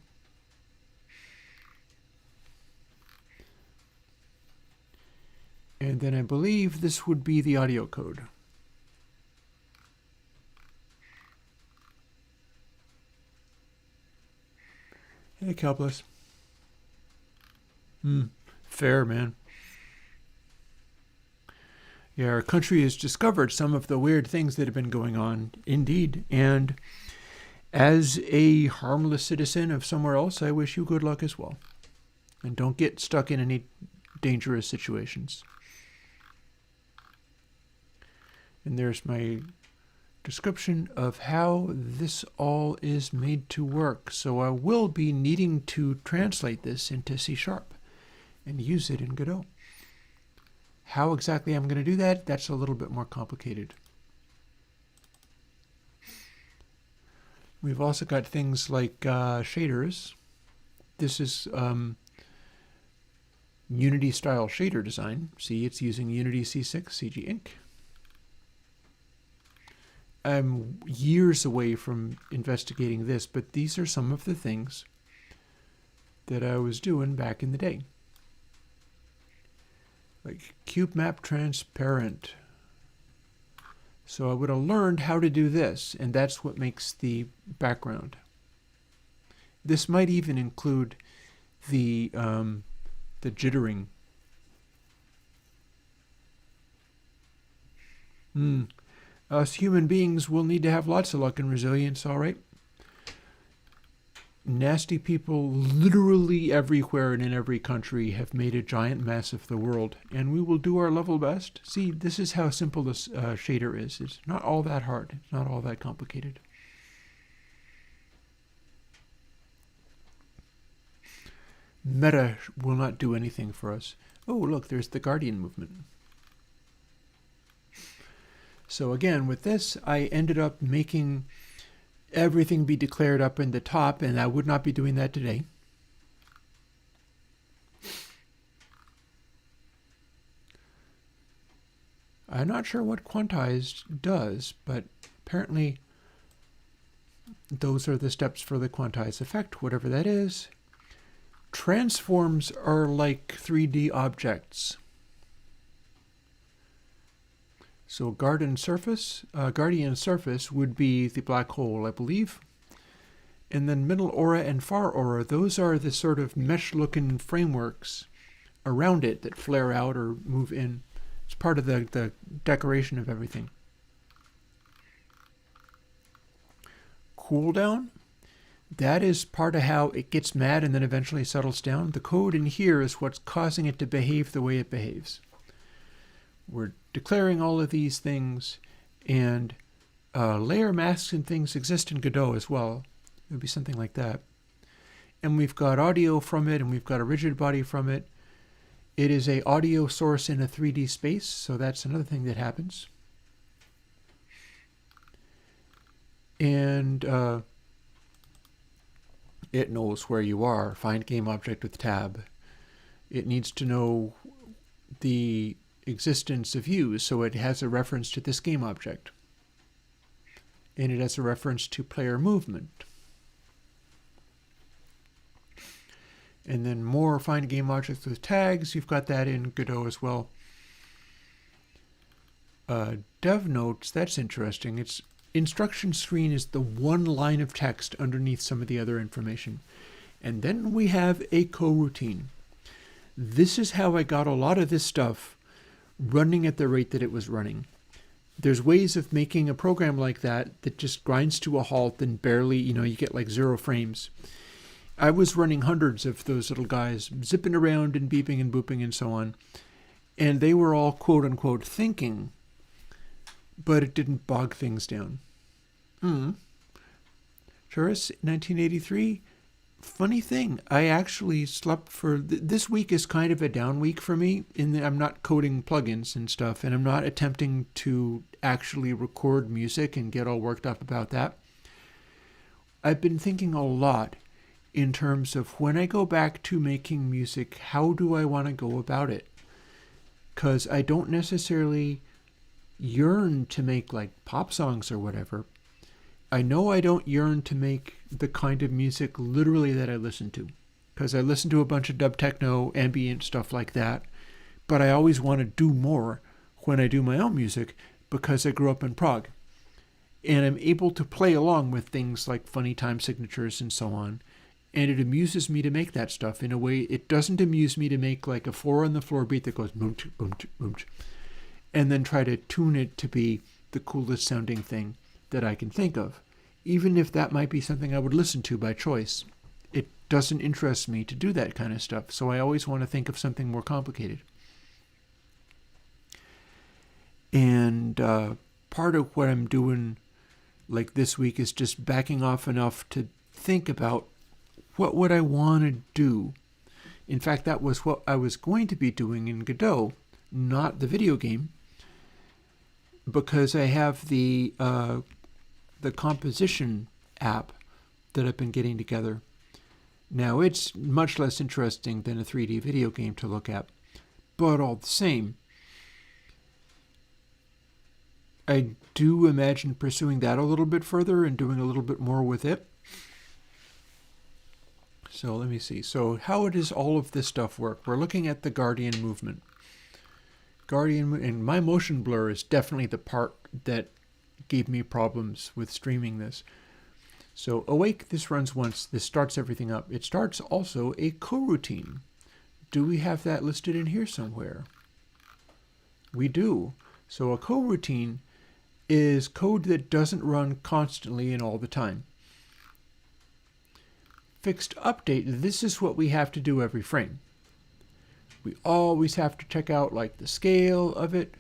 And then I believe this would be the audio code. Hey, Calpless. Fair, man. Yeah, our country has discovered some of the weird things that have been going on, indeed. And as a harmless citizen of somewhere else, I wish you good luck as well. And don't get stuck in any dangerous situations. And there's my description of how this all is made to work. So I will be needing to translate this into C# and use it in Godot. How exactly I'm going to do that, that's a little bit more complicated. We've also got things like shaders. This is Unity style shader design. See, it's using Unity C6 CG Ink. I'm years away from investigating this, but these are some of the things that I was doing back in the day. Like cube map transparent. So I would have learned how to do this, and that's what makes the background. This might even include the jittering. Us human beings will need to have lots of luck and resilience, all right? Nasty people literally everywhere and in every country have made a giant mess of the world, and we will do our level best. See, this is how simple this shader is. It's not all that hard. It's not all that complicated. Meta will not do anything for us. Oh, look, there's the Guardian movement. So again, with this, I ended up making everything be declared up in the top, and I would not be doing that today. I'm not sure what quantized does, but apparently those are the steps for the quantized effect, whatever that is. Transforms are like 3D objects. So guardian surface would be the black hole, I believe. And then middle aura and far aura, those are the sort of mesh-looking frameworks around it that flare out or move in. It's part of the decoration of everything. Cooldown, that is part of how it gets mad and then eventually settles down. The code in here is what's causing it to behave the way it behaves. We're declaring all of these things, and layer masks and things exist in Godot as well. It would be something like that. And we've got audio from it, and we've got a rigid body from it. It is an audio source in a 3D space, so that's another thing that happens. And it knows where you are. Find game object with tab. It needs to know the existence of you, so it has a reference to this game object. And it has a reference to player movement. And then more find game objects with tags. You've got that in Godot as well. Dev notes, that's interesting. Its instruction screen is the one line of text underneath some of the other information. And then we have a coroutine. This is how I got a lot of this stuff running at the rate that it was running. There's ways of making a program like that that just grinds to a halt and barely, you get like 0 frames. I was running hundreds of those little guys, zipping around and beeping and booping and so on. And they were all quote unquote thinking, but it didn't bog things down. Juris, 1983. Funny thing, I actually slept for... This week is kind of a down week for me, in that I'm not coding plugins and stuff, and I'm not attempting to actually record music and get all worked up about that. I've been thinking a lot in terms of when I go back to making music, how do I want to go about it? Because I don't necessarily yearn to make like pop songs or whatever. I know I don't yearn to make the kind of music literally that I listen to, because I listen to a bunch of dub techno, ambient stuff like that, but I always want to do more when I do my own music because I grew up in Prague. And I'm able to play along with things like funny time signatures and so on, and it amuses me to make that stuff in a way it doesn't amuse me to make like a 4-on-the-floor beat that goes boom, boom, boom, and then try to tune it to be the coolest sounding thing that I can think of, even if that might be something I would listen to by choice. It doesn't interest me to do that kind of stuff, so I always want to think of something more complicated. And part of what I'm doing like this week is just backing off enough to think about what would I want to do. In fact, that was what I was going to be doing in Godot, not the video game, because I have the composition app that I've been getting together. Now, it's much less interesting than a 3D video game to look at, but all the same, I do imagine pursuing that a little bit further and doing a little bit more with it. So let me see. So how does all of this stuff work? We're looking at the Guardian movement. And my motion blur is definitely the part that gave me problems with streaming this. So awake, this runs once. This starts everything up. It starts also a coroutine. Do we have that listed in here somewhere? We do. So a coroutine is code that doesn't run constantly and all the time. Fixed update, this is what we have to do every frame. We always have to check out like the scale of it.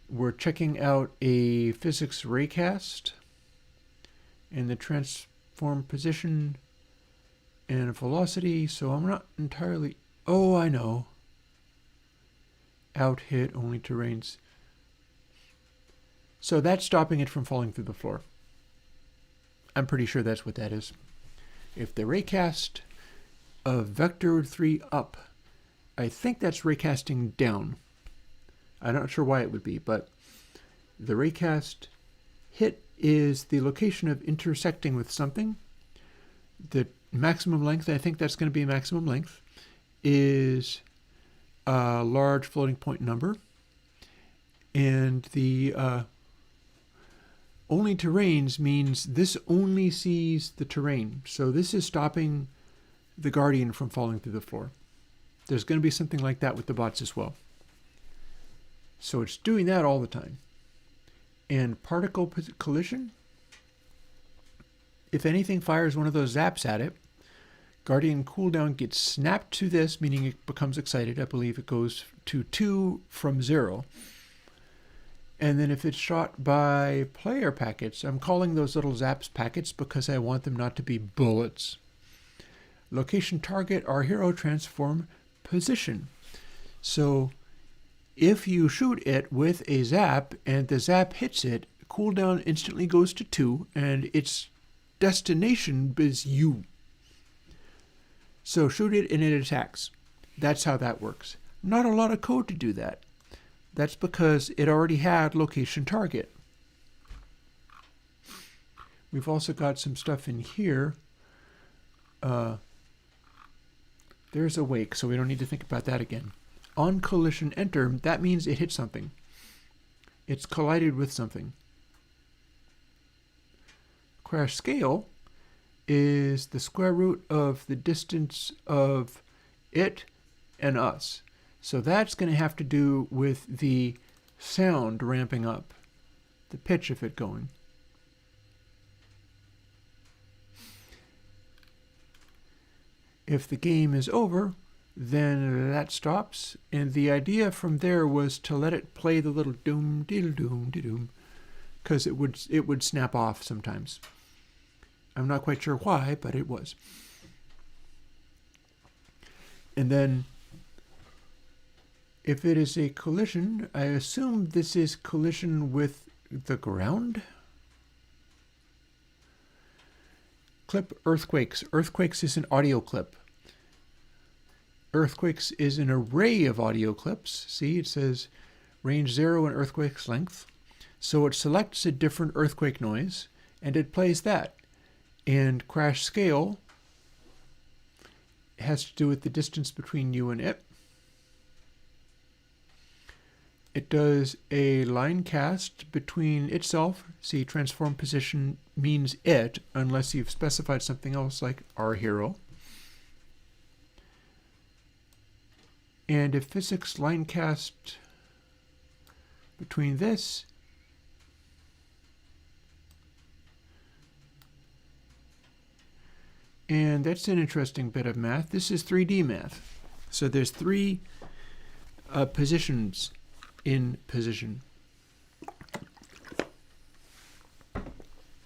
We're checking out a physics raycast and the transform position and velocity. So I'm not entirely... Oh, I know. Out hit only terrains. So that's stopping it from falling through the floor. I'm pretty sure that's what that is. If the raycast of vector 3 up, I think that's raycasting down. I'm not sure why it would be, but the raycast hit is the location of intersecting with something. The maximum length, I think that's going to be maximum length, is a large floating point number. And the only terrains means this only sees the terrain. So this is stopping the Guardian from falling through the floor. There's going to be something like that with the bots as well. So it's doing that all the time. And particle collision, if anything fires one of those zaps at it, Guardian cooldown gets snapped to this, meaning it becomes excited. I believe it goes to 2 from 0. And then if it's shot by player packets, I'm calling those little zaps packets because I want them not to be bullets. Location target, our hero transform position. So if you shoot it with a zap and the zap hits it, cooldown instantly goes to 2 and its destination is you. So shoot it and it attacks. That's how that works. Not a lot of code to do that. That's because it already had location target. We've also got some stuff in here. There's a wake, so we don't need to think about that again. On collision enter, that means it hit something. It's collided with something. Crash scale is the square root of the distance of it and us. So that's going to have to do with the sound ramping up, the pitch of it going. If the game is over, then that stops, and the idea from there was to let it play the little doom diddle doom doom, because it would snap off sometimes. I'm not quite sure why, but it was. And then if it is a collision, I assume this is collision with the ground. Clip earthquakes. Earthquakes is an audio clip. Earthquakes is an array of audio clips. See, it says range 0 and earthquake's length. So it selects a different earthquake noise and it plays that. And crash scale has to do with the distance between you and it. It does a line cast between itself. See, transform position means it, unless you've specified something else like our hero. And if physics line cast between this and that's an interesting bit of math. This is 3D math. So there's 3 positions in position.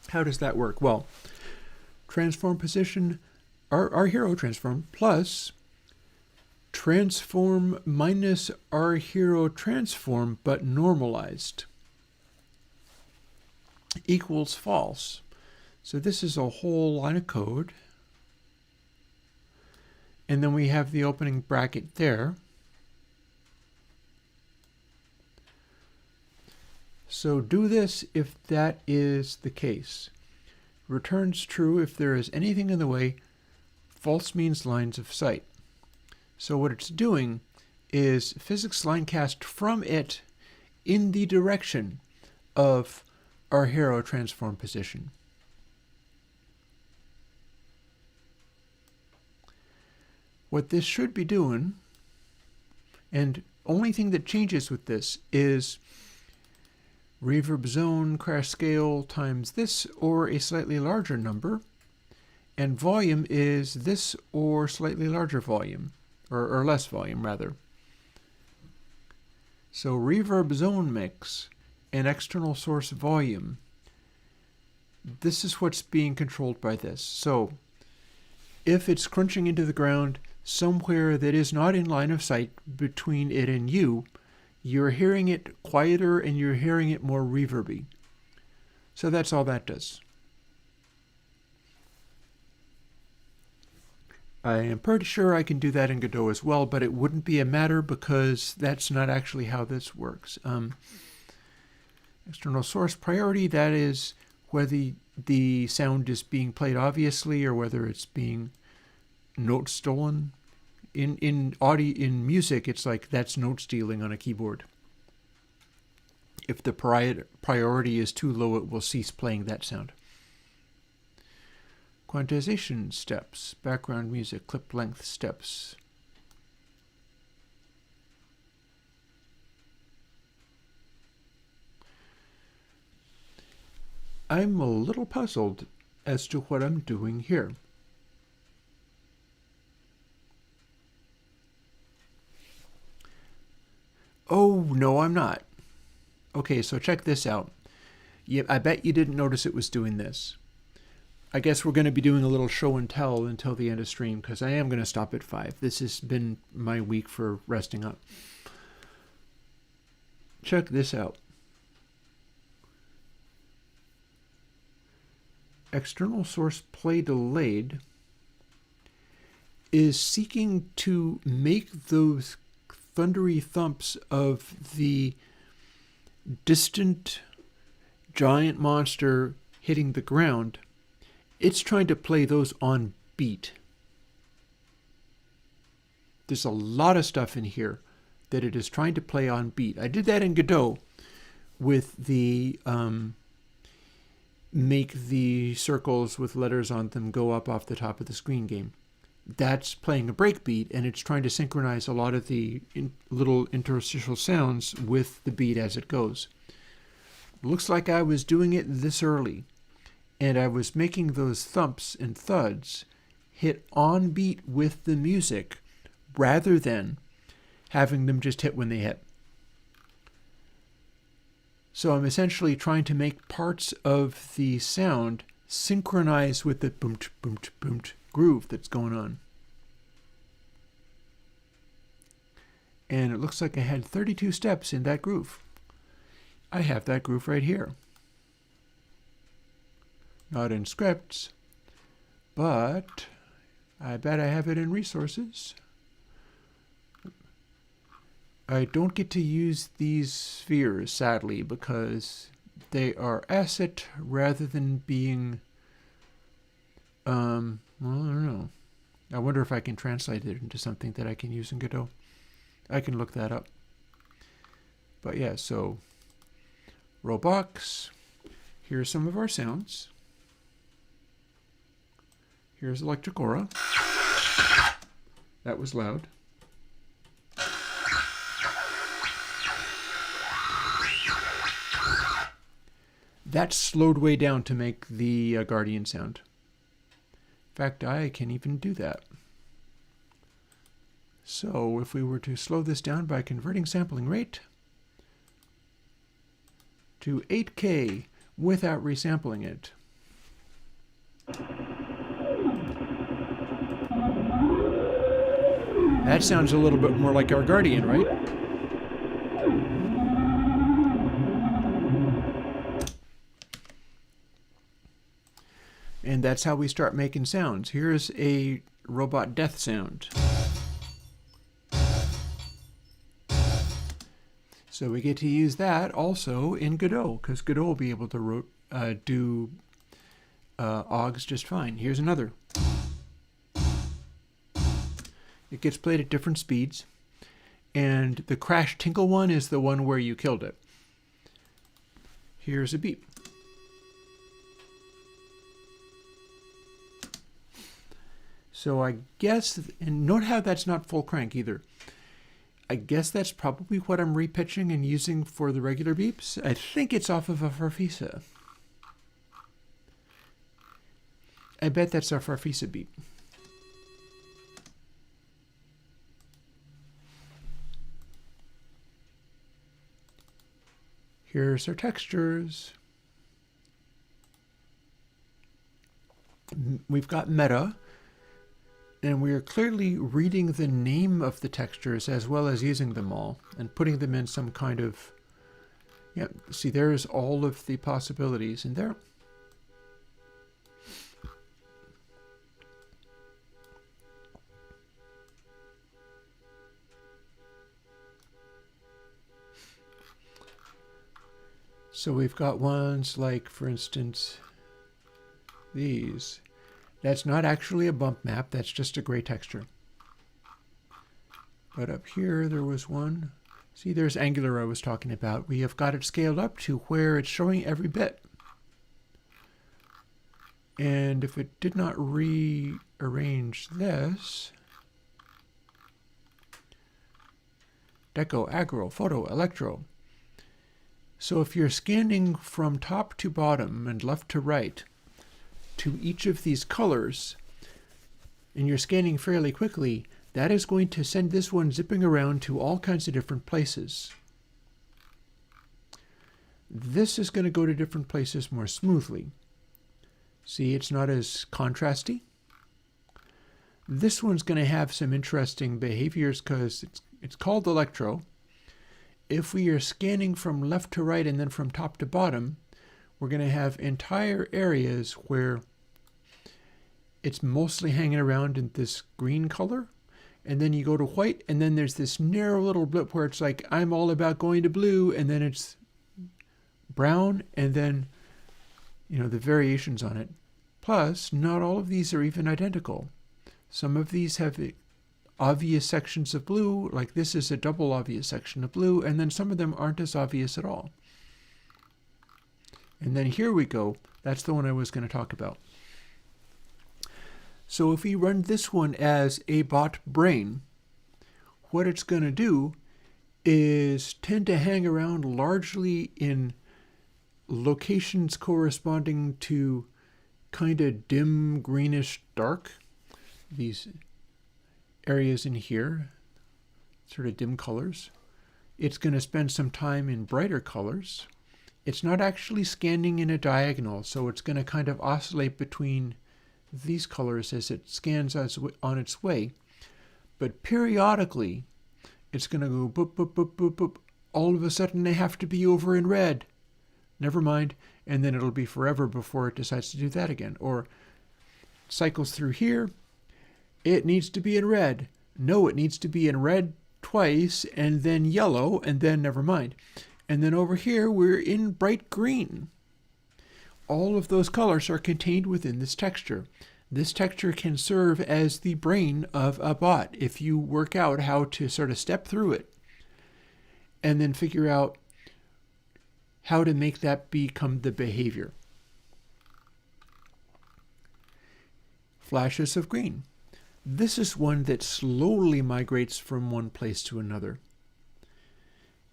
How does that work? Well, transform position, our hero transform, plus transform minus our hero transform, but normalized, equals false. So this is a whole line of code. And then we have the opening bracket there. So do this if that is the case. Returns true if there is anything in the way. False means lines of sight. So what it's doing is physics line cast from it in the direction of our hero transform position. What this should be doing, and only thing that changes with this is reverb zone crash scale times this or a slightly larger number, and volume is this or slightly larger volume, or less volume rather. So reverb zone mix and external source volume, this is what's being controlled by this. So if it's crunching into the ground somewhere that is not in line of sight between it and you, you're hearing it quieter and you're hearing it more reverby. So that's all that does. I am pretty sure I can do that in Godot as well, but it wouldn't be a matter because that's not actually how this works. External source priority, that is whether the sound is being played obviously or whether it's being note stolen. In music, it's like that's note stealing on a keyboard. If the priority is too low, it will cease playing that sound. Quantization steps, background music, clip length steps. I'm a little puzzled as to what I'm doing here. Oh, no, I'm not. Okay, so check this out. I bet you didn't notice it was doing this. I guess we're going to be doing a little show and tell until the end of stream, because I am going to stop at 5. This has been my week for resting up. Check this out. External source play delayed is seeking to make those thundery thumps of the distant giant monster hitting the ground. It's trying to play those on beat. There's a lot of stuff in here that it is trying to play on beat. I did that in Godot with the make the circles with letters on them go up off the top of the screen game. That's playing a breakbeat, and it's trying to synchronize a lot of the little interstitial sounds with the beat as it goes. Looks like I was doing it this early, and I was making those thumps and thuds hit on beat with the music rather than having them just hit when they hit. So I'm essentially trying to make parts of the sound synchronize with the boom boom boom groove that's going on. And it looks like I had 32 steps in that groove. I have that groove right here. Not in scripts, but I bet I have it in resources. I don't get to use these spheres, sadly, because they are asset rather than being, well, I don't know. I wonder if I can translate it into something that I can use in Godot. I can look that up. But yeah, so Roblox. Here's some of our sounds. Here's Electric Aura. That was loud. That slowed way down to make the Guardian sound. In fact, I can even do that. So if we were to slow this down by converting sampling rate to 8K without resampling it. That sounds a little bit more like our Guardian, right? And that's how we start making sounds. Here's a robot death sound. So we get to use that also in Godot, because Godot will be able to do OGs just fine. Here's another. It gets played at different speeds, and the crash tinkle one is the one where you killed it. Here's a beep. So I guess, and note how that's not full crank either. I guess that's probably what I'm repitching and using for the regular beeps. I think it's off of a Farfisa. I bet that's our Farfisa beep. Here's our textures. We've got meta. And we are clearly reading the name of the textures as well as using them all and putting them in some kind of, yeah, see, there's all of the possibilities in there. So we've got ones like, for instance, these. That's not actually a bump map, that's just a gray texture. But up here there was one See, there's angular I was talking about. We have got it scaled up to where it's showing every bit. And if it did not rearrange this, deco, aggro, photo, electro. So if you're scanning from top to bottom and left to right to each of these colors, and you're scanning fairly quickly, that is going to send this one zipping around to all kinds of different places. This is going to go to different places more smoothly. See, it's not as contrasty. This one's going to have some interesting behaviors because it's called electro. If we are scanning from left to right and then from top to bottom, we're going to have entire areas where it's mostly hanging around in this green color. And then you go to white, and then there's this narrow little blip where it's like, I'm all about going to blue, and then it's brown, and then, the variations on it. Plus, not all of these are even identical. Some of these have obvious sections of blue, like this is a double obvious section of blue, and then some of them aren't as obvious at all. And then here we go. That's the one I was going to talk about. So if we run this one as a bot brain, what it's going to do is tend to hang around largely in locations corresponding to kind of dim greenish dark. These areas in here, sort of dim colors. It's going to spend some time in brighter colors. It's not actually scanning in a diagonal, so it's going to kind of oscillate between these colors as it scans on its way. But periodically, it's going to go boop, boop, boop, boop, boop. All of a sudden, they have to be over in red. Never mind. And then it'll be forever before it decides to do that again. Or cycles through here. It needs to be in red. No, it needs to be in red twice, and then yellow, and then never mind. And then over here, we're in bright green. All of those colors are contained within this texture. This texture can serve as the brain of a bot if you work out how to sort of step through it and then figure out how to make that become the behavior. Flashes of green. This is one that slowly migrates from one place to another.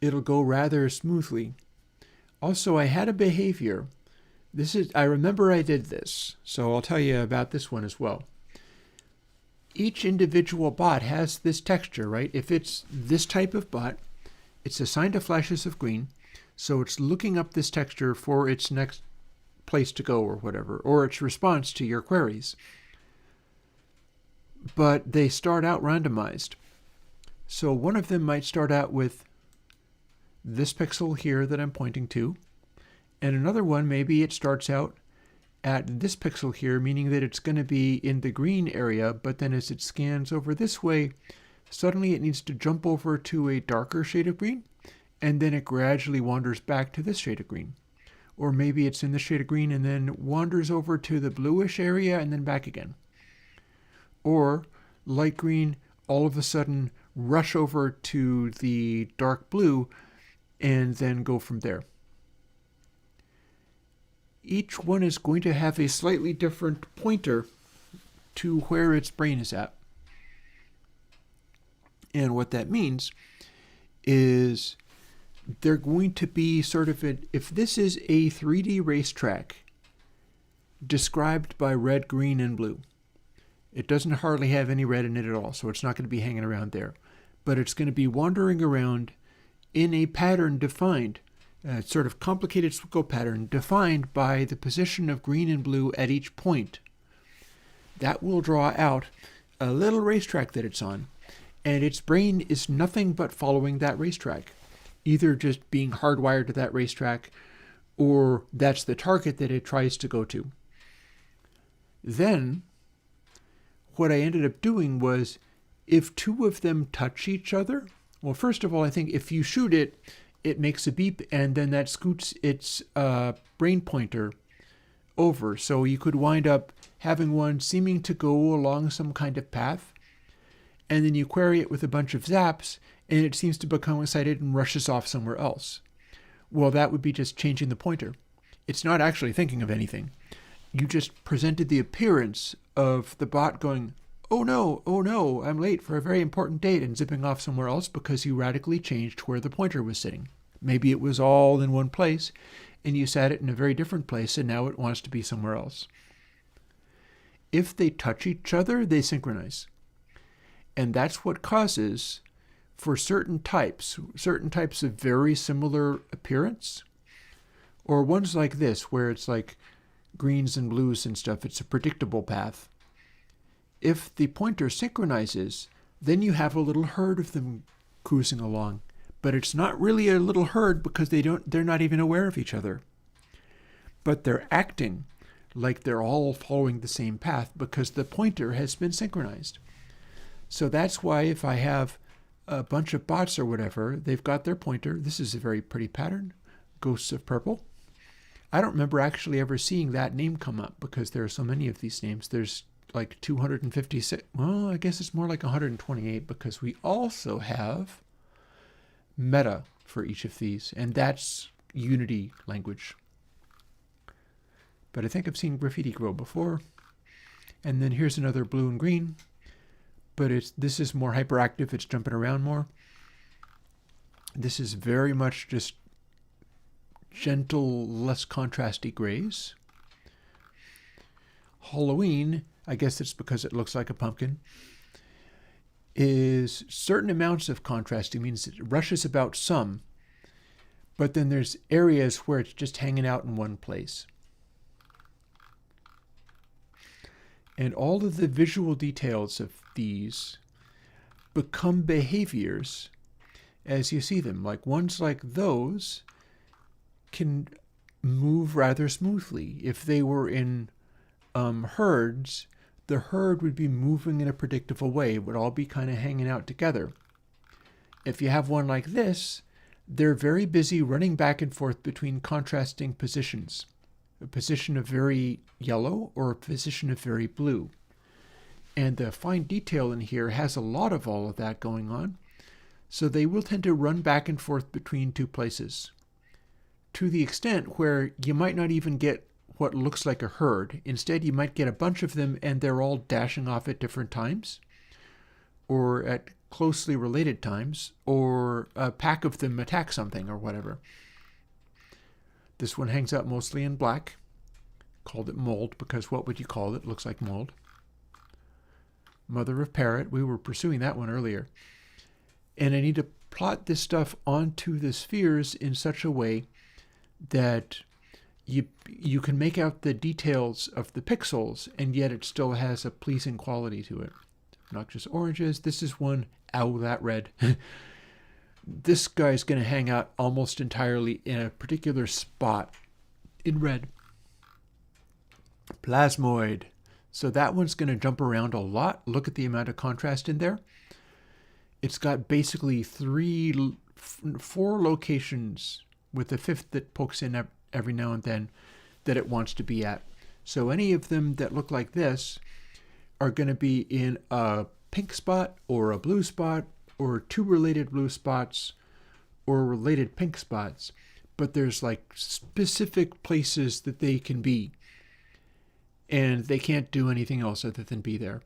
It'll go rather smoothly. Also, I had a behavior. I remember I did this, so I'll tell you about this one as well. Each individual bot has this texture, right? If it's this type of bot, it's assigned to flashes of green, so it's looking up this texture for its next place to go or whatever, or its response to your queries. But they start out randomized. So one of them might start out with this pixel here that I'm pointing to, and another one, maybe it starts out at this pixel here, meaning that it's going to be in the green area, but then as it scans over this way, suddenly it needs to jump over to a darker shade of green, and then it gradually wanders back to this shade of green. Or maybe it's in the shade of green and then wanders over to the bluish area and then back again. Or light green, all of a sudden rush over to the dark blue and then go from there. Each one is going to have a slightly different pointer to where its brain is at. And what that means is they're going to be sort of, if this is a 3D racetrack described by red, green, and blue, it doesn't hardly have any red in it at all, so it's not going to be hanging around there. But it's going to be wandering around in a pattern defined, a sort of complicated circle pattern defined by the position of green and blue at each point. That will draw out a little racetrack that it's on, and its brain is nothing but following that racetrack, either just being hardwired to that racetrack, or that's the target that it tries to go to. Then, what I ended up doing was, if two of them touch each other, well, first of all, I think if you shoot it, it makes a beep, and then that scoots its brain pointer over. So you could wind up having one seeming to go along some kind of path, and then you query it with a bunch of zaps, and it seems to become excited and rushes off somewhere else. Well, that would be just changing the pointer. It's not actually thinking of anything. You just presented the appearance of the bot going, oh no, I'm late for a very important date, and zipping off somewhere else because you radically changed where the pointer was sitting. Maybe it was all in one place, and you sat it in a very different place, and now it wants to be somewhere else. If they touch each other, they synchronize. And that's what causes, for certain types of very similar appearance, or ones like this, where it's like greens and blues and stuff, it's a predictable path. If the pointer synchronizes, then you have a little herd of them cruising along. But it's not really a little herd because they're not even aware of each other. But they're acting like they're all following the same path because the pointer has been synchronized. So that's why if I have a bunch of bots or whatever, they've got their pointer. This is a very pretty pattern, Ghosts of Purple. I don't remember actually ever seeing that name come up because there are so many of these names. There's like 256. Well, I guess it's more like 128 because we also have meta for each of these, and that's Unity language. But I think I've seen graffiti grow before. And then here's another blue and green, but this is more hyperactive. It's jumping around more. This is very much just gentle, less contrasty grays. Halloween, I guess it's because it looks like a pumpkin, is certain amounts of contrasting, means it rushes about some, but then there's areas where it's just hanging out in one place. And all of the visual details of these become behaviors as you see them. Like ones like those can move rather smoothly. If they were in herds, the herd would be moving in a predictable way. It would all be kind of hanging out together. If you have one like this, they're very busy running back and forth between contrasting positions. A position of very yellow or a position of very blue. And the fine detail in here has a lot of all of that going on. So they will tend to run back and forth between two places, to the extent where you might not even get what looks like a herd. Instead, you might get a bunch of them and they're all dashing off at different times, or at closely related times, or a pack of them attack something or whatever. This one hangs out mostly in black. Called it mold because what would you call it? It looks like mold. Mother of Parrot, we were pursuing that one earlier. And I need to plot this stuff onto the spheres in such a way that you can make out the details of the pixels, and yet it still has a pleasing quality to it. Noxious oranges. This is one. Ow, that red. This guy's going to hang out almost entirely in a particular spot in red. Plasmoid. So that one's going to jump around a lot. Look at the amount of contrast in there. It's got basically 4 locations, with a 5th that pokes in every now and then, that it wants to be at. So any of them that look like this are going to be in a pink spot or a blue spot or 2 related blue spots or related pink spots. But there's like specific places that they can be, and they can't do anything else other than be there.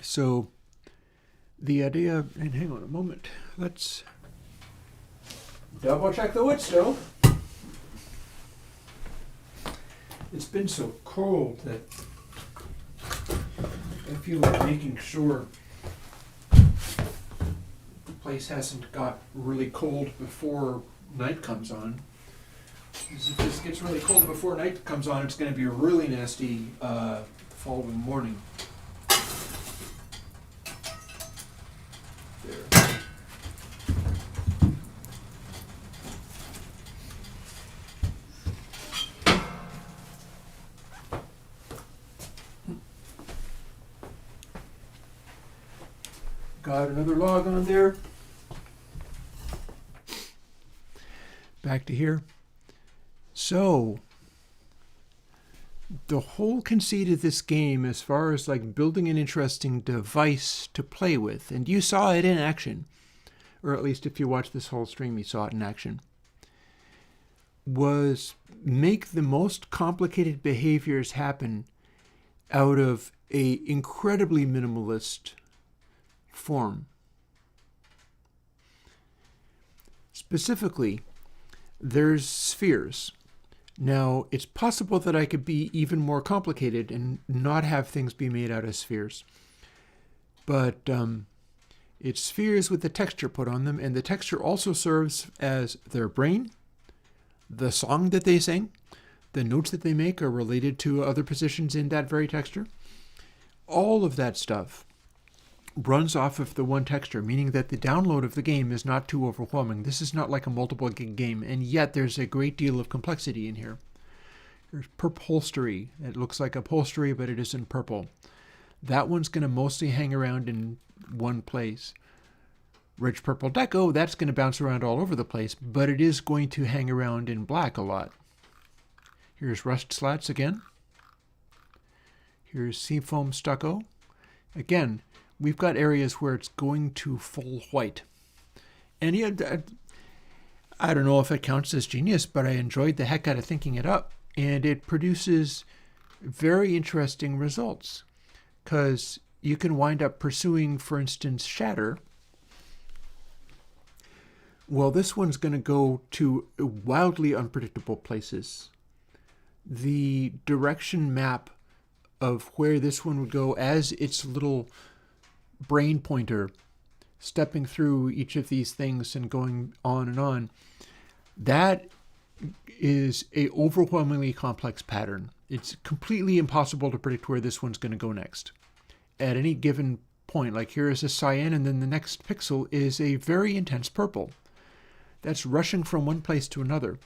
So the idea, and hang on a moment, let's double check the wood stove. It's been so cold that I feel like making sure the place hasn't got really cold before night comes on. Because if this gets really cold before night comes on, it's going to be really nasty following morning. There. Got another log on there. Back to here. So, the whole conceit of this game, as far as like building an interesting device to play with, and you saw it in action, or at least if you watched this whole stream, you saw it in action, was make the most complicated behaviors happen out of a incredibly minimalist form. Specifically, there's spheres. Now, it's possible that I could be even more complicated and not have things be made out of spheres. But it's spheres with the texture put on them, and the texture also serves as their brain. The song that they sing, the notes that they make are related to other positions in that very texture. All of that stuff runs off of the one texture, meaning that the download of the game is not too overwhelming. This is not like a multiple gig game, and yet there's a great deal of complexity in here. There's purpholstery. It looks like upholstery, but it isn't purple. That one's going to mostly hang around in one place. Rich purple deco, that's going to bounce around all over the place, but it is going to hang around in black a lot. Here's rust slats again. Here's seafoam stucco. Again, we've got areas where it's going to full white. And yeah, I don't know if it counts as genius, but I enjoyed the heck out of thinking it up. And it produces very interesting results, because you can wind up pursuing, for instance, shatter. Well, this one's going to go to wildly unpredictable places. The direction map of where this one would go as its little brain pointer, stepping through each of these things and going on, that is a overwhelmingly complex pattern. It's completely impossible to predict where this one's going to go next. At any given point, like here is a cyan, and then the next pixel is a very intense purple. That's rushing from one place to another.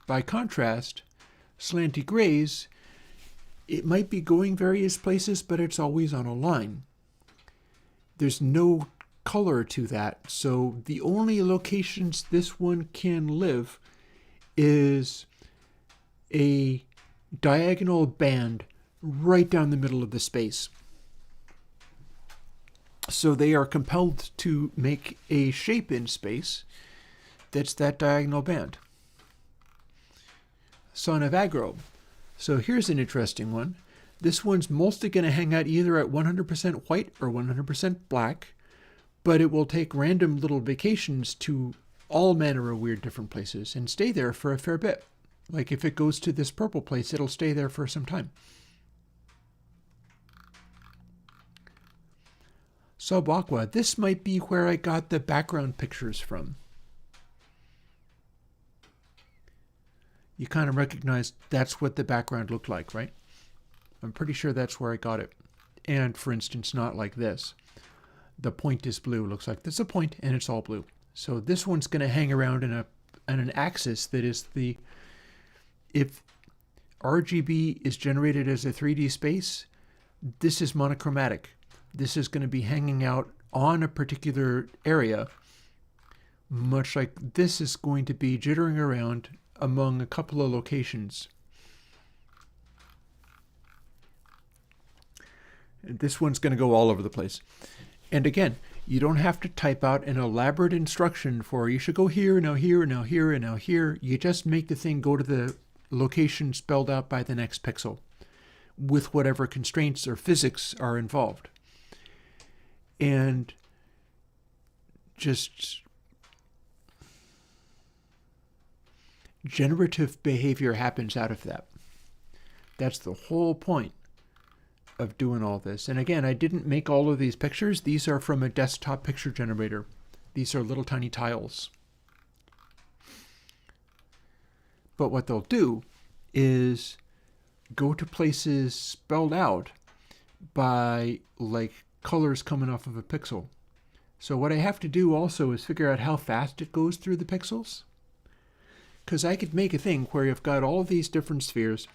By contrast, slanty grays, it might be going various places, but it's always on a line. There's no color to that, so the only locations this one can live is a diagonal band right down the middle of the space. So they are compelled to make a shape in space that's that diagonal band. Son of aggro. So here's an interesting one. This one's mostly going to hang out either at 100% white or 100% black, but it will take random little vacations to all manner of weird different places and stay there for a fair bit. Like if it goes to this purple place, it'll stay there for some time. Subaqua, this might be where I got the background pictures from. You kind of recognize that's what the background looked like, right? I'm pretty sure that's where I got it. And for instance, not like this. The point is blue. Looks like there's a point and it's all blue. So this one's going to hang around in an axis that is the, if RGB is generated as a 3D space, this is monochromatic. This is going to be hanging out on a particular area, much like this is going to be jittering around among a couple of locations. And this one's going to go all over the place. And again, you don't have to type out an elaborate instruction for you should go here, now here, now here, and now here. You just make the thing go to the location spelled out by the next pixel with whatever constraints or physics are involved. And just generative behavior happens out of that. That's the whole point of doing all this. And again, I didn't make all of these pictures. These are from a desktop picture generator. These are little tiny tiles. But what they'll do is go to places spelled out by like colors coming off of a pixel. So what I have to do also is figure out how fast it goes through the pixels. Because I could make a thing where you've got all these different spheres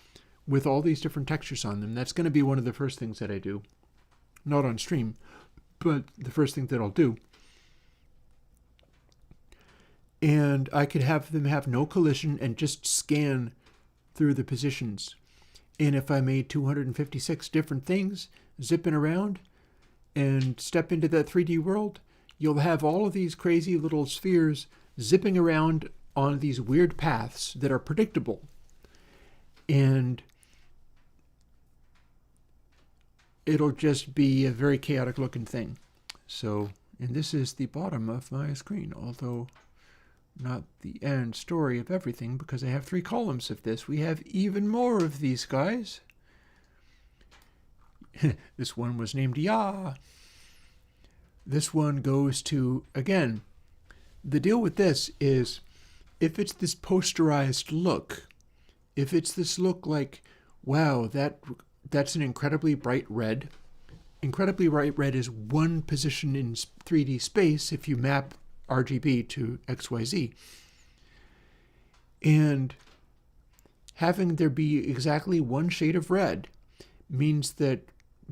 with all these different textures on them. That's going to be one of the first things that I do. Not on stream, but the first thing that I'll do. And I could have them have no collision and just scan through the positions. And if I made 256 different things zipping around and step into that 3D world, you'll have all of these crazy little spheres zipping around on these weird paths that are predictable. And it'll just be a very chaotic looking thing. So, and this is the bottom of my screen, although not the end story of everything, because I have 3 columns of this. We have even more of these guys. This one was named Ya. This one goes to, again, the deal with this is if it's this posterized look, if it's this look like, wow, that's an incredibly bright red. Incredibly bright red is one position in 3D space if you map RGB to XYZ. And having there be exactly one shade of red means that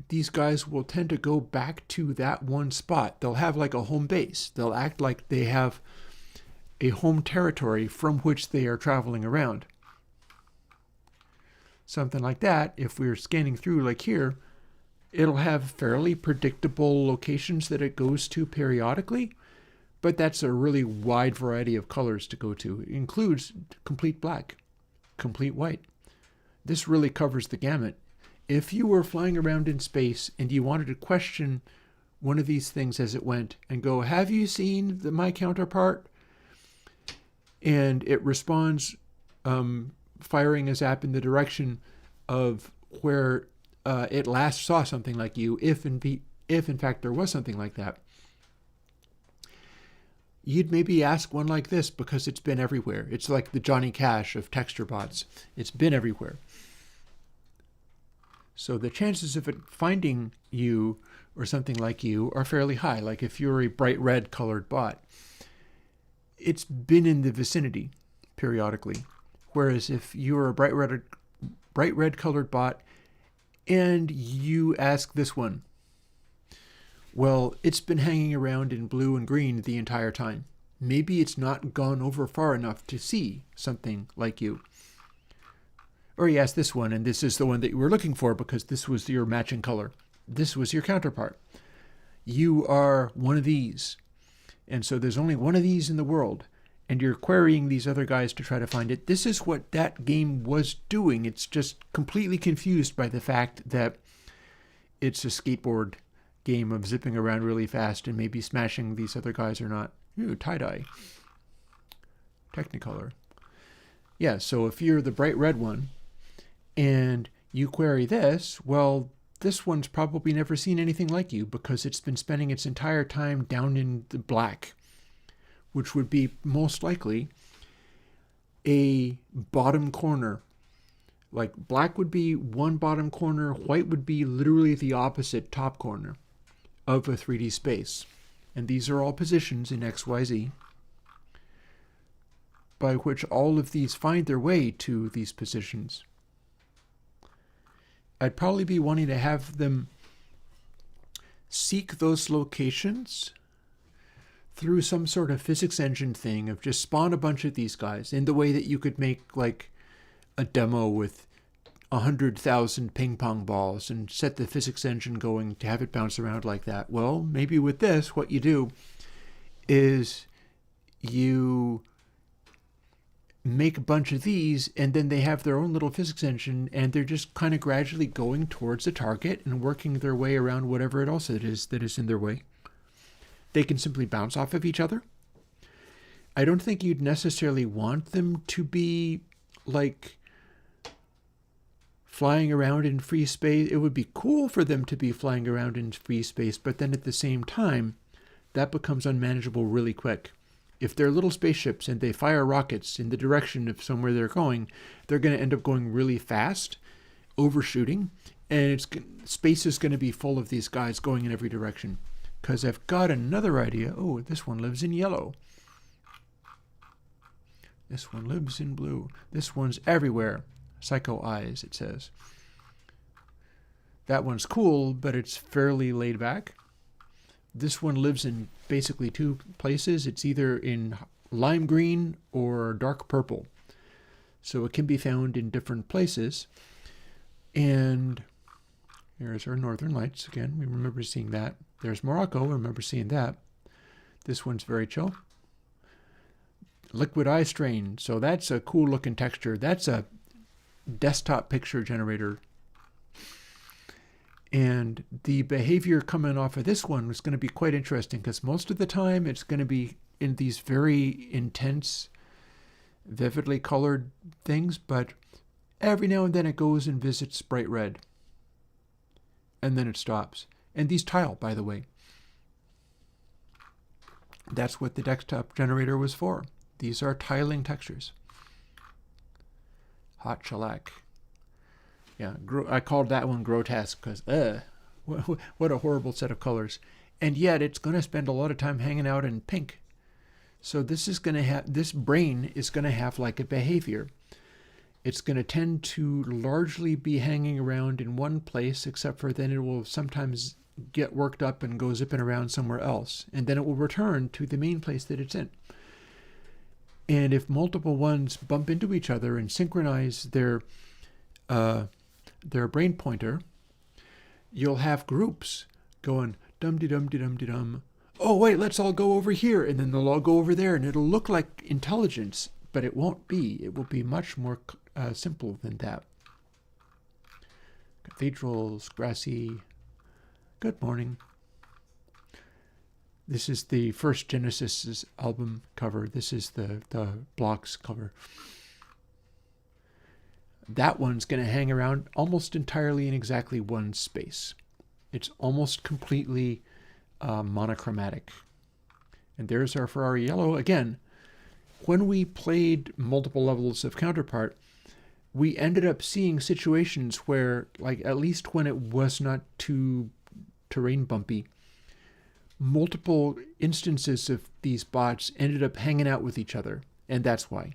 these guys will tend to go back to that one spot. They'll have like a home base. They'll act like they have a home territory from which they are traveling around. Something like that, if we're scanning through like here, it'll have fairly predictable locations that it goes to periodically, but that's a really wide variety of colors to go to. It includes complete black, complete white. This really covers the gamut. If you were flying around in space and you wanted to question one of these things as it went and go, have you seen my counterpart? And it responds, firing a zap in the direction of where it last saw something like you, if in fact there was something like that. You'd maybe ask one like this because it's been everywhere. It's like the Johnny Cash of texture bots. It's been everywhere. So the chances of it finding you or something like you are fairly high. Like if you're a bright red colored bot, it's been in the vicinity periodically. Whereas if you're a bright red colored bot and you ask this one, well, it's been hanging around in blue and green the entire time. Maybe it's not gone over far enough to see something like you. Or you ask this one, and this is the one that you were looking for because this was your matching color. This was your counterpart. You are one of these. And so there's only one of these in the world. And you're querying these other guys to try to find it. This is what that game was doing. It's just completely confused by the fact that it's a skateboard game of zipping around really fast and maybe smashing these other guys or not. Ooh, tie-dye. Technicolor. Yeah, so if you're the bright red one and you query this, well, this one's probably never seen anything like you because it's been spending its entire time down in the black, which would be most likely a bottom corner. Like black would be one bottom corner, white would be literally the opposite top corner of a 3D space. And these are all positions in XYZ by which all of these find their way to these positions. I'd probably be wanting to have them seek those locations through some sort of physics engine thing of just spawn a bunch of these guys in the way that you could make like a demo with 100,000 ping pong balls and set the physics engine going to have it bounce around like that. Well, maybe with this, what you do is you make a bunch of these and then they have their own little physics engine and they're just kind of gradually going towards the target and working their way around whatever else it is that is in their way. They can simply bounce off of each other. I don't think you'd necessarily want them to be like flying around in free space. It would be cool for them to be flying around in free space, but then at the same time, that becomes unmanageable really quick. If they're little spaceships and they fire rockets in the direction of somewhere they're going to end up going really fast, overshooting, and space is going to be full of these guys going in every direction. Because I've got another idea. Oh, this one lives in yellow. This one lives in blue. This one's everywhere. Psycho Eyes, it says. That one's cool, but it's fairly laid back. This one lives in basically 2 places. It's either in lime green or dark purple. So it can be found in different places. And here's our Northern Lights again. We remember seeing that. There's Morocco. Remember seeing that. This one's very chill. Liquid eye strain. So that's a cool looking texture. That's a desktop picture generator. And the behavior coming off of this one was going to be quite interesting because most of the time it's going to be in these very intense, vividly colored things, but every now and then it goes and visits bright red. And then it stops. And these tile, by the way. That's what the desktop generator was for. These are tiling textures. Hot shellac. Yeah, I called that one grotesque because, what a horrible set of colors. And yet it's going to spend a lot of time hanging out in pink. So this brain is going to have like a behavior. It's going to tend to largely be hanging around in one place, except for then it will sometimes get worked up and go zipping around somewhere else. And then it will return to the main place that it's in. And if multiple ones bump into each other and synchronize their brain pointer, you'll have groups going dum-de-dum-de-dum-de-dum. Oh, wait, let's all go over here. And then they'll all go over there. And it'll look like intelligence, but it won't be. It will be much more simple than that. Cathedrals, grassy. Good morning. This is the first Genesis album cover. This is the Blocks cover. That one's going to hang around almost entirely in exactly one space. It's almost completely monochromatic. And there's our Ferrari yellow. Again, when we played multiple levels of Counterpart, we ended up seeing situations where, like, at least when it was not too terrain bumpy, multiple instances of these bots ended up hanging out with each other. And that's why.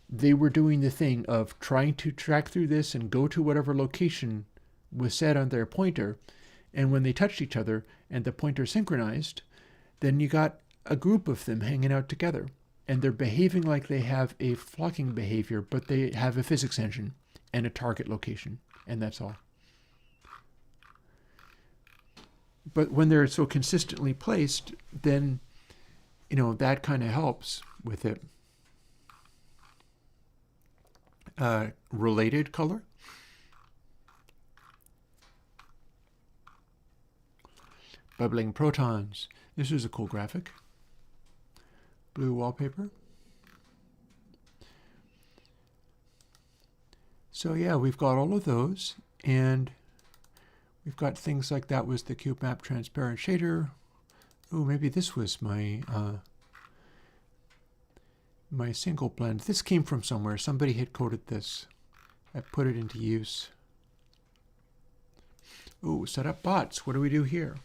They were doing the thing of trying to track through this and go to whatever location was set on their pointer. And when they touched each other and the pointer synchronized, then you got a group of them hanging out together. And they're behaving like they have a flocking behavior, but they have a physics engine and a target location. And that's all. But when they're so consistently placed, then, that kind of helps with it. Related color. Bubbling protons. This is a cool graphic. Blue wallpaper. So yeah, we've got all of those, and we've got things like that was the cube map transparent shader. Oh, maybe this was my my single blend. This came from somewhere. Somebody had coded this. I put it into use. Oh, set up bots. What do we do here?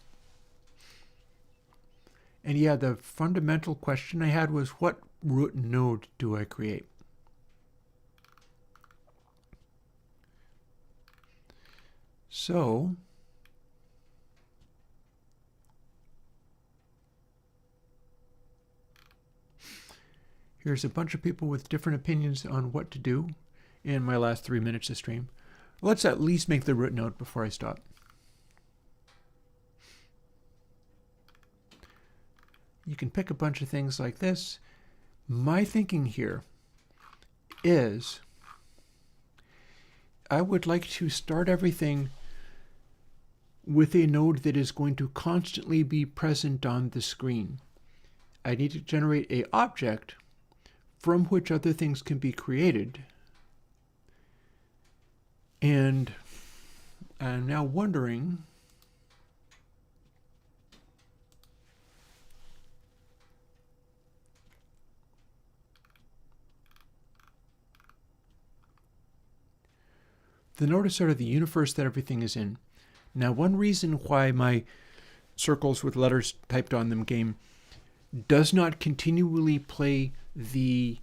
And yeah, the fundamental question I had was, what root node do I create? So here's a bunch of people with different opinions on what to do in my last 3 minutes of stream. Let's at least make the root node before I stop. You can pick a bunch of things like this. My thinking here is I would like to start everything with a node that is going to constantly be present on the screen. I need to generate an object from which other things can be created. And I'm now wondering, the node is sort of the universe that everything is in. Now, one reason why my circles with letters typed on them game does not continually play the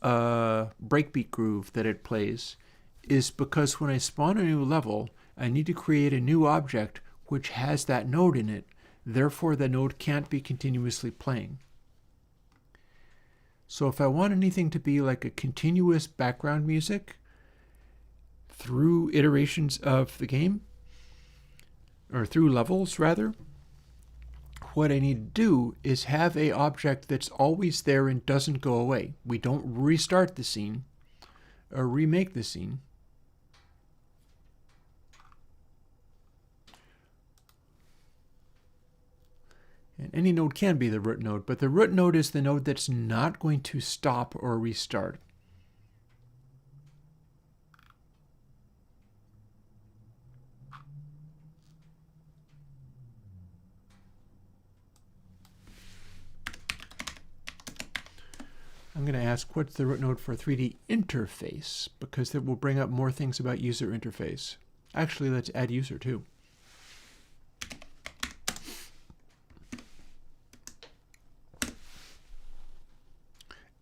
breakbeat groove that it plays is because when I spawn a new level, I need to create a new object which has that node in it. Therefore, the node can't be continuously playing. So if I want anything to be like a continuous background music, through iterations of the game, or through levels rather, what I need to do is have an object that's always there and doesn't go away. We don't restart the scene or remake the scene. And any node can be the root node, but the root node is the node that's not going to stop or restart. I'm going to ask what's the root node for 3D interface, because that will bring up more things about user interface. Actually, let's add user too.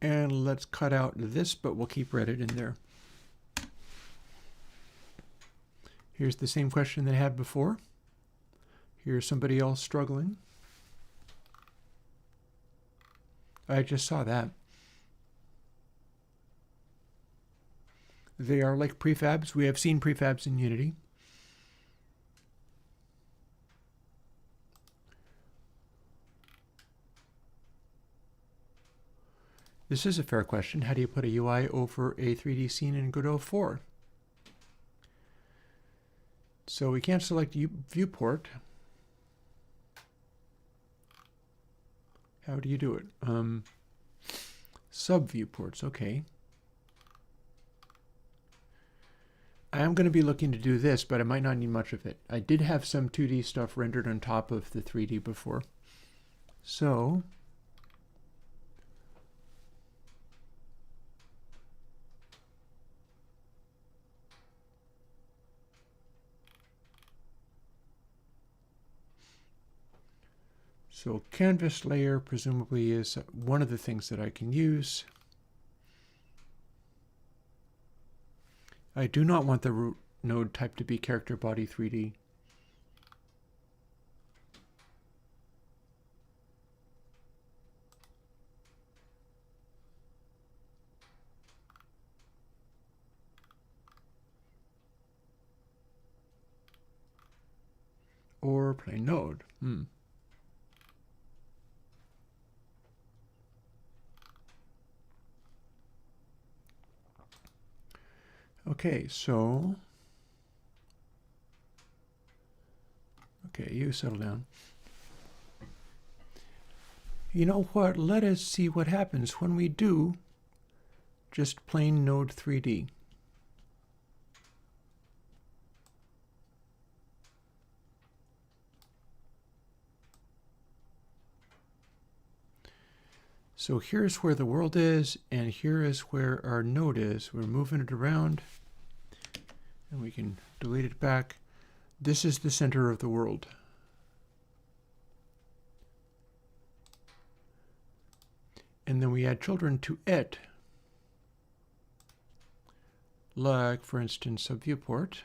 And let's cut out this, but we'll keep Reddit in there. Here's the same question that I had before. Here's somebody else struggling. I just saw that. They are like prefabs. We have seen prefabs in Unity. This is a fair question. How do you put a UI over a 3D scene in Godot 4? So we can't select viewport. How do you do it? Sub-viewports, okay. I am going to be looking to do this, but I might not need much of it. I did have some 2D stuff rendered on top of the 3D before. So canvas layer presumably is one of the things that I can use. I do not want the root node type to be character body 3D. Or plain node. Okay, so, you settle down. You know what? Let us see what happens when we do just plain node 3D. So here's where the world is, and here is where our node is. We're moving it around, and we can delete it back. This is the center of the world. And then we add children to it, like, for instance, a viewport.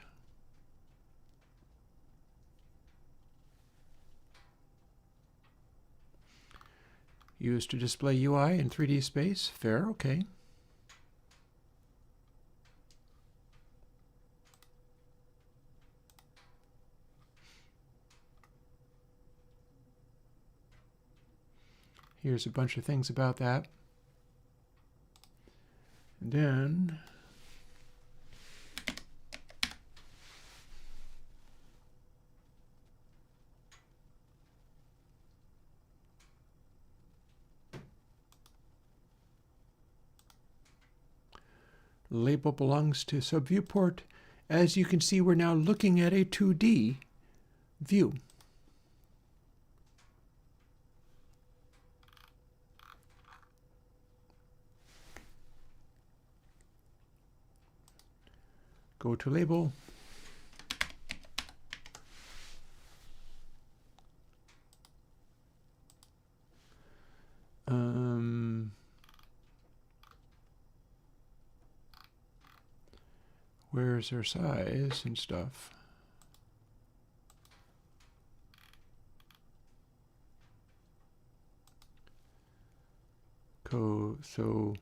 Used to display UI in 3D space. Fair, okay. Here's a bunch of things about that. And then label belongs to subviewport. As you can see, we're now looking at a 2D view. Go to label. Where's their size and stuff? So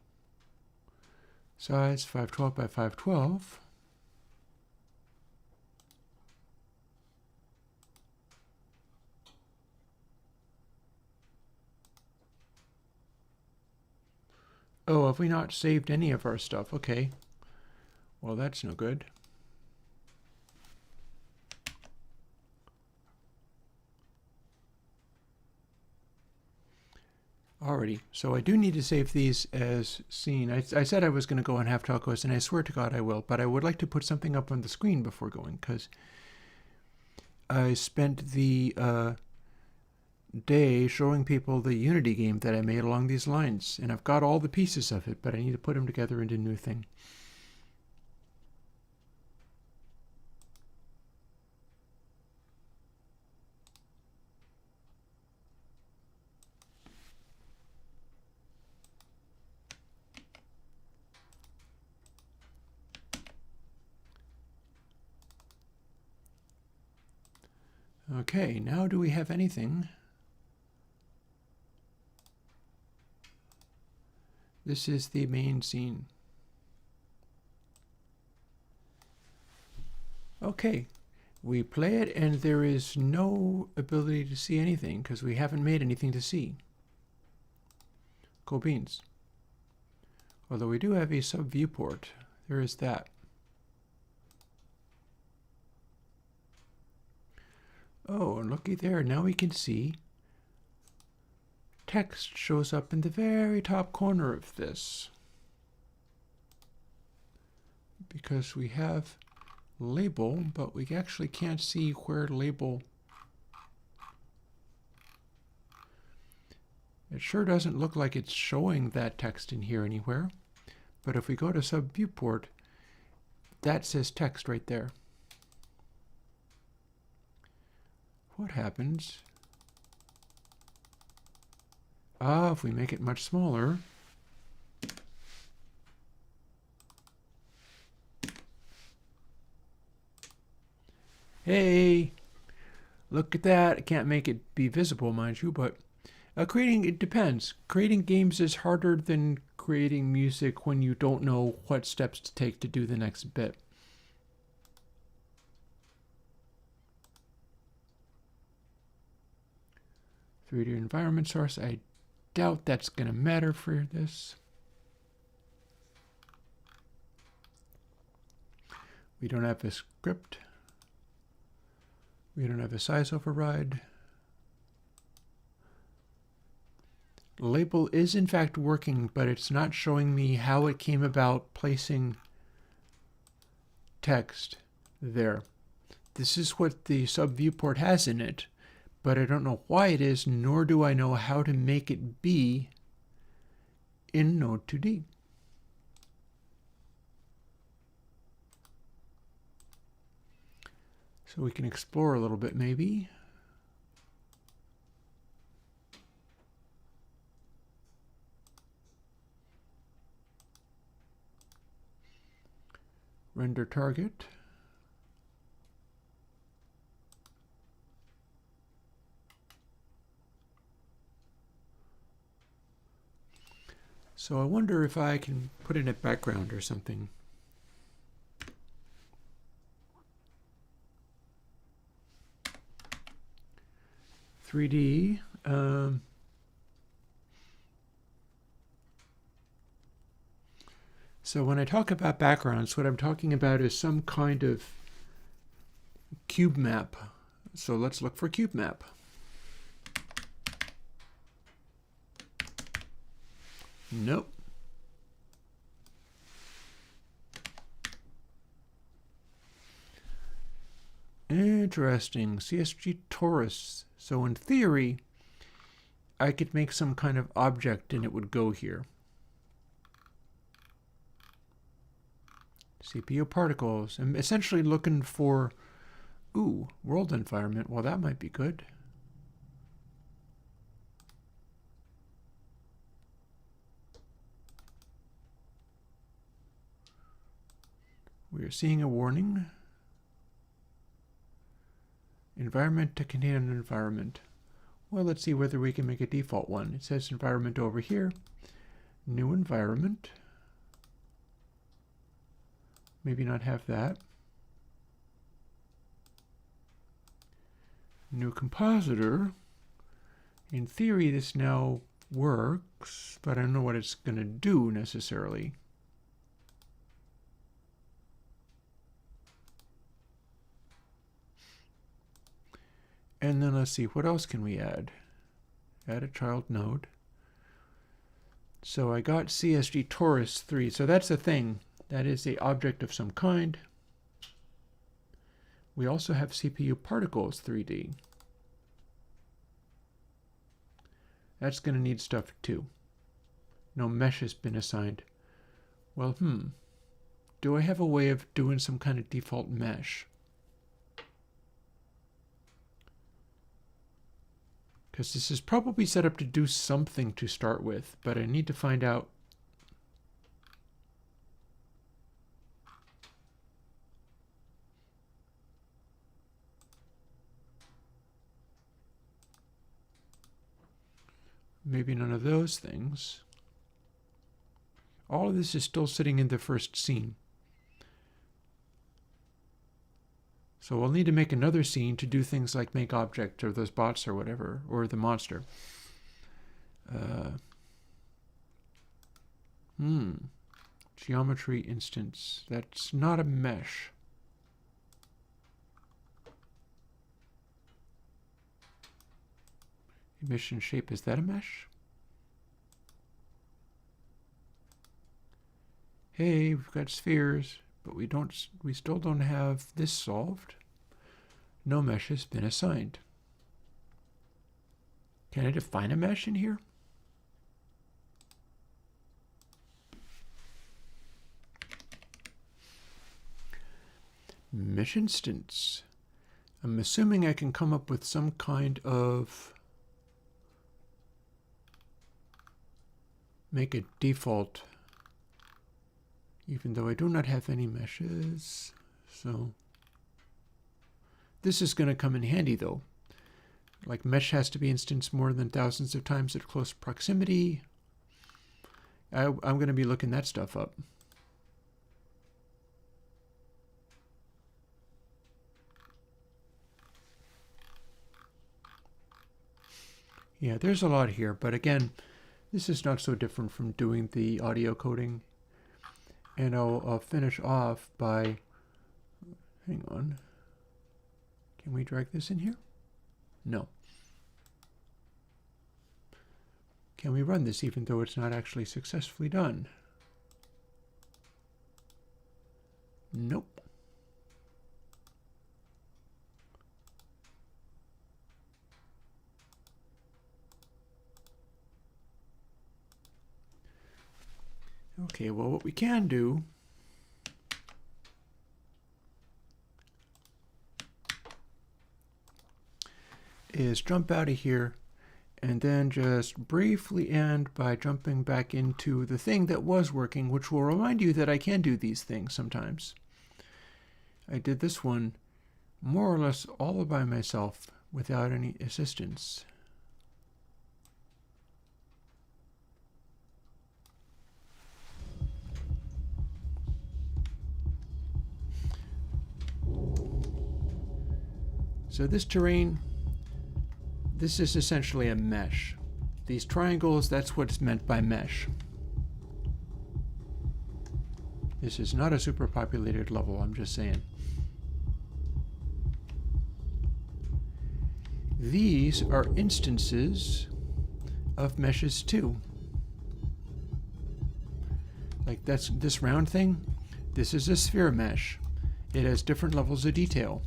size 512 by 512. Oh, have we not saved any of our stuff? Okay. Well, that's no good. Alrighty, so I do need to save these as seen. I said I was going to go on Half Tacos, and I swear to God I will, but I would like to put something up on the screen before going, because I spent the day showing people the Unity game that I made along these lines, and I've got all the pieces of it, but I need to put them together into a new thing. Okay, now do we have anything? This is the main scene. Okay, we play it and there is no ability to see anything because we haven't made anything to see. Cool beans. Although we do have a sub viewport. There is that. Oh, and looky there, now we can see text shows up in the very top corner of this. Because we have label, but we actually can't see where label. It sure doesn't look like it's showing that text in here anywhere. But if we go to sub viewport, that says text right there. What happens? If we make it much smaller. Hey, look at that. I can't make it be visible, mind you, but it depends. Creating games is harder than creating music when you don't know what steps to take to do the next bit. .3D environment source. I doubt that's going to matter for this. We don't have a script. We don't have a size override. Label is in fact working, but it's not showing me how it came about placing text there. This is what the sub viewport has in it, but I don't know why it is, nor do I know how to make it be in Node 2D. So we can explore a little bit maybe. Render target. So I wonder if I can put in a background or something. .3D. So when I talk about backgrounds, what I'm talking about is some kind of cube map. So let's look for cube map. Nope. Interesting. CSG torus. So in theory, I could make some kind of object and it would go here. CPU particles. I'm essentially looking for, world environment. Well, that might be good. We are seeing a warning. Environment to contain an environment. Well, let's see whether we can make a default one. It says environment over here. New environment. Maybe not have that. New compositor. In theory, this now works, but I don't know what it's going to do necessarily. And then let's see, what else can we add? Add a child node. So I got CSG torus 3. So that's a thing. That is an object of some kind. We also have CPU particles 3D. That's going to need stuff too. No mesh has been assigned. Well, do I have a way of doing some kind of default mesh? Because this is probably set up to do something to start with, but I need to find out. Maybe none of those things. All of this is still sitting in the first scene. So we'll need to make another scene to do things like make object or those bots or whatever, or the monster. Geometry instance. That's not a mesh. Emission shape, is that a mesh? Hey, we've got spheres, but we still don't have this solved. No mesh has been assigned. Can I define a mesh in here? Mesh instance. I'm assuming I can come up with some kind of make a default, even though I do not have any meshes. So this is going to come in handy though. Like mesh has to be instanced more than thousands of times at close proximity. I'm going to be looking that stuff up. Yeah, there's a lot here, but again, this is not so different from doing the audio coding. And I'll finish off by, hang on, can we drag this in here? No. Can we run this even though it's not actually successfully done? Nope. Okay, well, what we can do is jump out of here and then just briefly end by jumping back into the thing that was working, which will remind you that I can do these things sometimes. I did this one more or less all by myself without any assistance. So this terrain, this is essentially a mesh. These triangles, that's what's meant by mesh. This is not a superpopulated level, I'm just saying. These are instances of meshes too. Like that's this round thing, this is a sphere mesh. It has different levels of detail.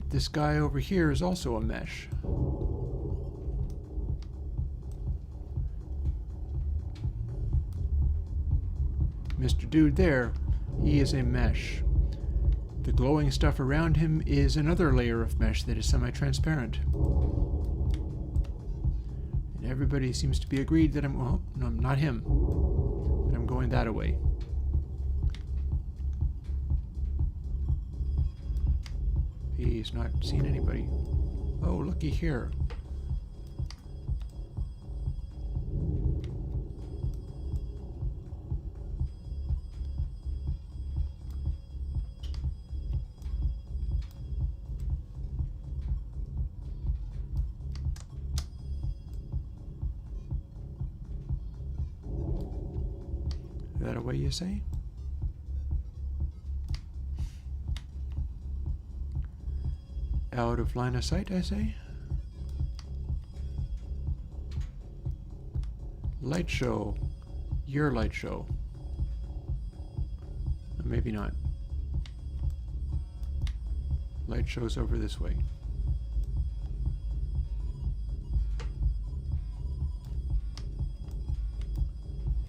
This guy over here is also a mesh. Mr. Dude there, he is a mesh. The glowing stuff around him is another layer of mesh that is semi-transparent. And everybody seems to be agreed that well, no, not him, that I'm going that way. He's not seen anybody. Oh, looky here. away, you say? Out of line of sight, I say? Light show. Your light show. Maybe not. Light show's over this way.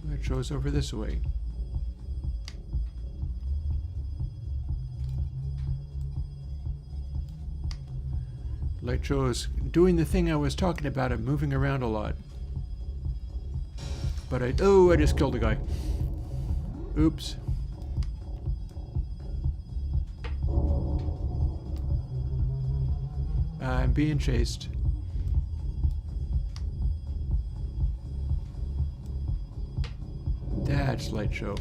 Light show's over this way. Light show is doing the thing I was talking about of moving around a lot. But I just killed a guy. Oops. I'm being chased. That's light show.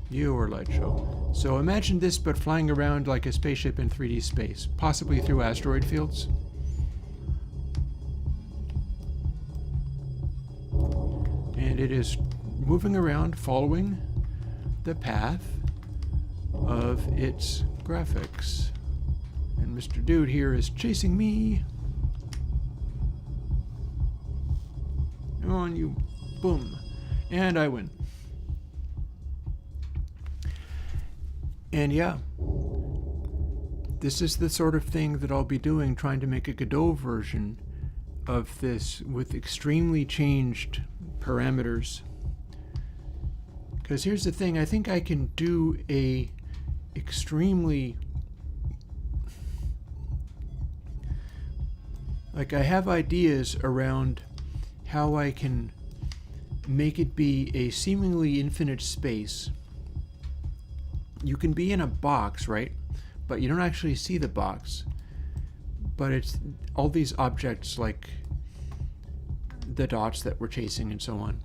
You are light show. So imagine this, but flying around like a spaceship in 3D space, possibly through asteroid fields. And it is moving around following the path of its graphics. And Mr. Dude here is chasing me. Come on, you. Boom. And I win. And yeah, this is the sort of thing that I'll be doing, trying to make a Godot version of this with extremely changed parameters. Because here's the thing, I think I can do a extremely, like, I have ideas around how I can make it be a seemingly infinite space. You can be in a box, right? But you don't actually see the box. But it's all these objects like the dots that we're chasing and so on.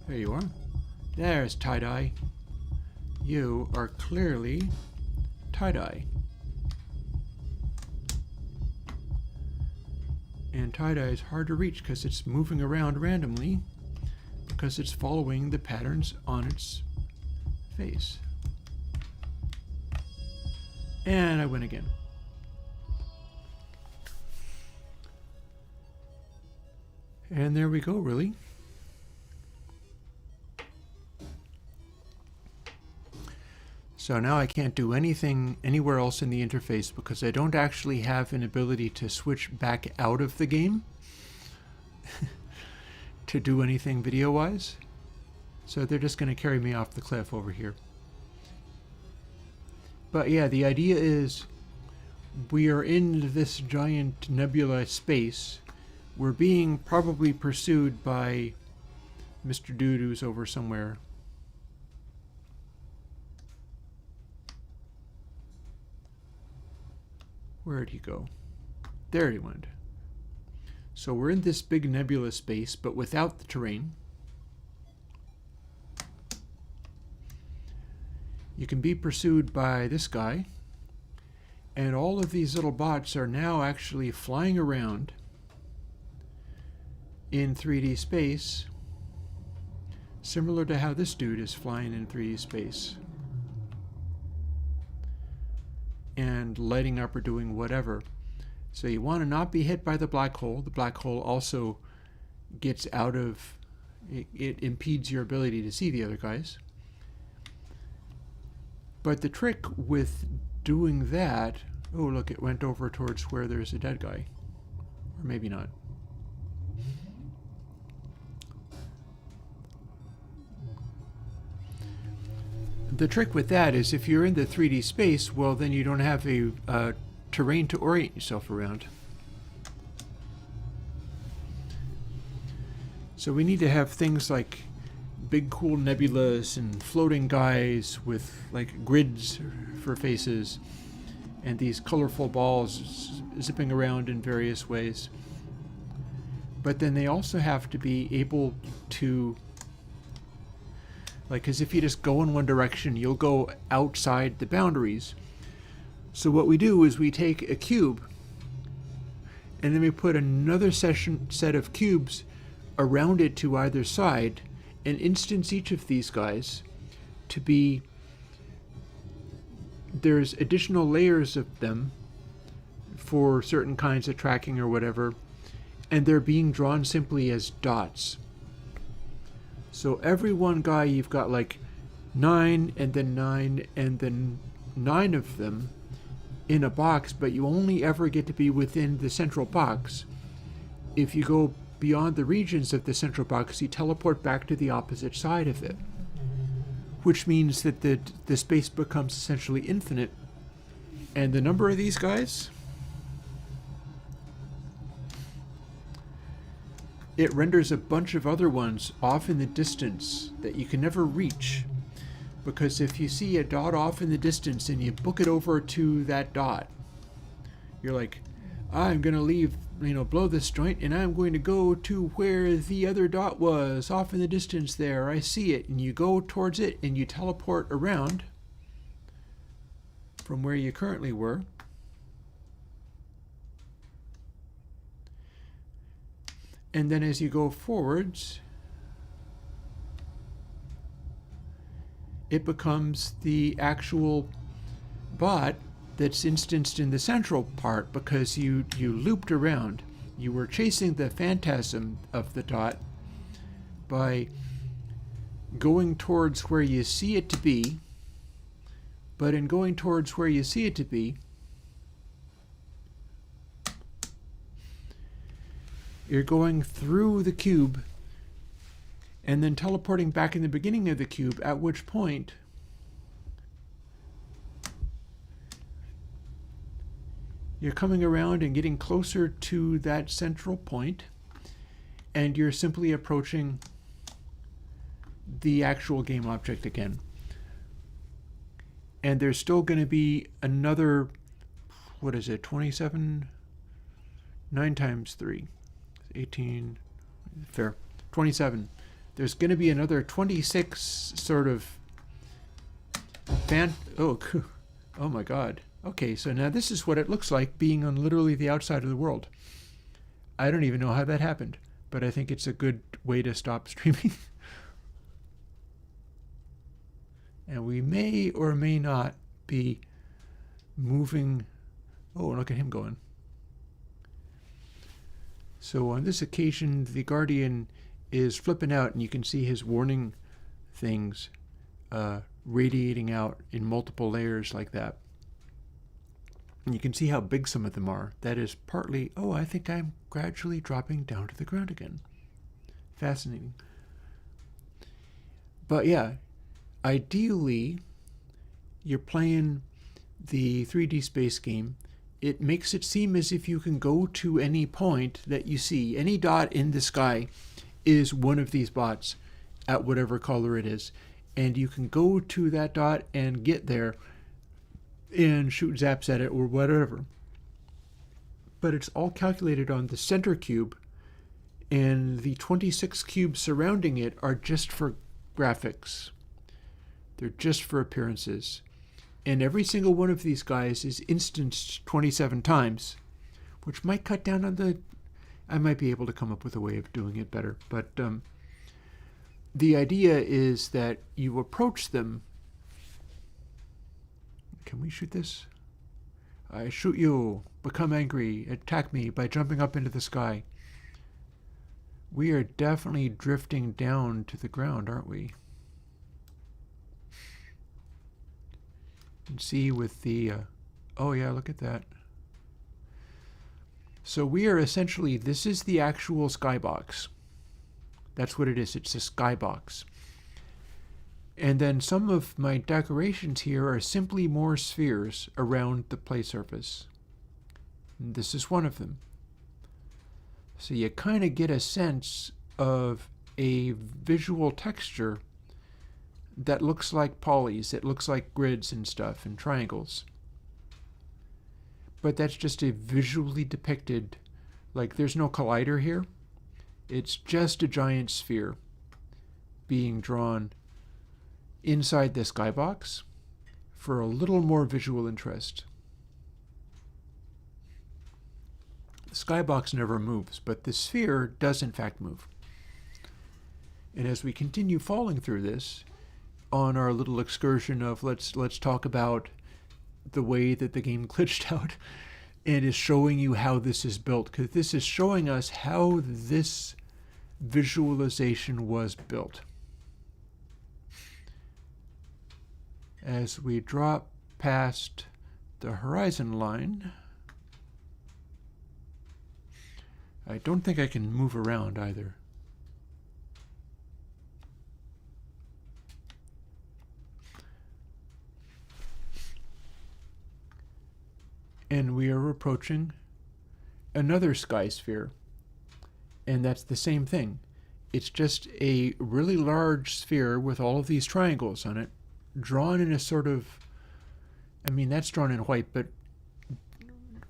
There you are. There's tie-dye. You are clearly tie-dye. And tie-dye is hard to reach because it's moving around randomly, because it's following the patterns on its face. And I win again. And there we go, really. So now I can't do anything anywhere else in the interface because I don't actually have an ability to switch back out of the game to do anything video-wise. So they're just going to carry me off the cliff over here. But yeah, the idea is we are in this giant nebula space. We're being probably pursued by Mr. Dude who's over somewhere. Where'd he go? There he went. So we're in this big nebula space, but without the terrain. You can be pursued by this guy, and all of these little bots are now actually flying around in 3D space, similar to how this dude is flying in 3D space. And lighting up or doing whatever. So you want to not be hit by the black hole. The black hole also gets out of, it impedes your ability to see the other guys. But the trick with doing that, oh look, it went over towards where there's a dead guy. Or maybe not. The trick with that is if you're in the 3D space, well then you don't have a terrain to orient yourself around. So we need to have things like big cool nebulas and floating guys with like grids for faces and these colorful balls zipping around in various ways. But then they also have to be able to, like, because if you just go in one direction, you'll go outside the boundaries. So what we do is we take a cube and then we put another set of cubes around it to either side, and instance each of these guys to be, there's additional layers of them for certain kinds of tracking or whatever, and they're being drawn simply as dots. So every one guy, you've got like 9 and then 9 and then 9 of them in a box, but you only ever get to be within the central box. If you go beyond the regions of the central box, you teleport back to the opposite side of it, which means that the space becomes essentially infinite. And the number of these guys, it renders a bunch of other ones off in the distance that you can never reach. Because if you see a dot off in the distance and you book it over to that dot, you're like, I'm going to leave, blow this joint, and I'm going to go to where the other dot was, off in the distance there. I see it. And you go towards it and you teleport around from where you currently were. And then as you go forwards, it becomes the actual bot that's instanced in the central part, because you looped around. You were chasing the phantasm of the dot by going towards where you see it to be, but in going towards where you see it to be, you're going through the cube and then teleporting back in the beginning of the cube, at which point you're coming around and getting closer to that central point, and you're simply approaching the actual game object again. And there's still going to be another, 27? 9 times 3. 18, fair, 27. There's going to be another 26 sort of oh my god. Okay, so now this is what it looks like being on literally the outside of the world. I don't even know how that happened, but I think it's a good way to stop streaming. And we may or may not be moving. Oh, look at him going. So on this occasion, the Guardian is flipping out, and you can see his warning things radiating out in multiple layers like that. And you can see how big some of them are. That is partly, I think I'm gradually dropping down to the ground again. Fascinating. But yeah, ideally, you're playing the 3D space game. It makes it seem as if you can go to any point that you see. Any dot in the sky is one of these bots at whatever color it is. And you can go to that dot and get there and shoot zaps at it or whatever. But it's all calculated on the center cube, and the 26 cubes surrounding it are just for graphics. They're just for appearances. And every single one of these guys is instanced 27 times, which might cut down on the... I might be able to come up with a way of doing it better. But the idea is that you approach them. Can we shoot this? I shoot you. Become angry. Attack me by jumping up into the sky. We are definitely drifting down to the ground, aren't we? And see with the, oh yeah, look at that. So we are essentially, this is the actual skybox. That's what it is. It's a skybox. And then some of my decorations here are simply more spheres around the play surface. And this is one of them. So you kind of get a sense of a visual texture that looks like polys. It looks like grids and stuff and triangles. But that's just a visually depicted, like there's no collider here. It's just a giant sphere being drawn inside the skybox for a little more visual interest. The skybox never moves, but the sphere does in fact move. And as we continue falling through this, on our little excursion of let's talk about the way that the game glitched out, and is showing you how this is built, because this is showing us how this visualization was built. As we drop past the horizon line, I don't think I can move around either. And we are approaching another sky sphere. And that's the same thing. It's just a really large sphere with all of these triangles on it, drawn in a sort of, I mean, that's drawn in white, but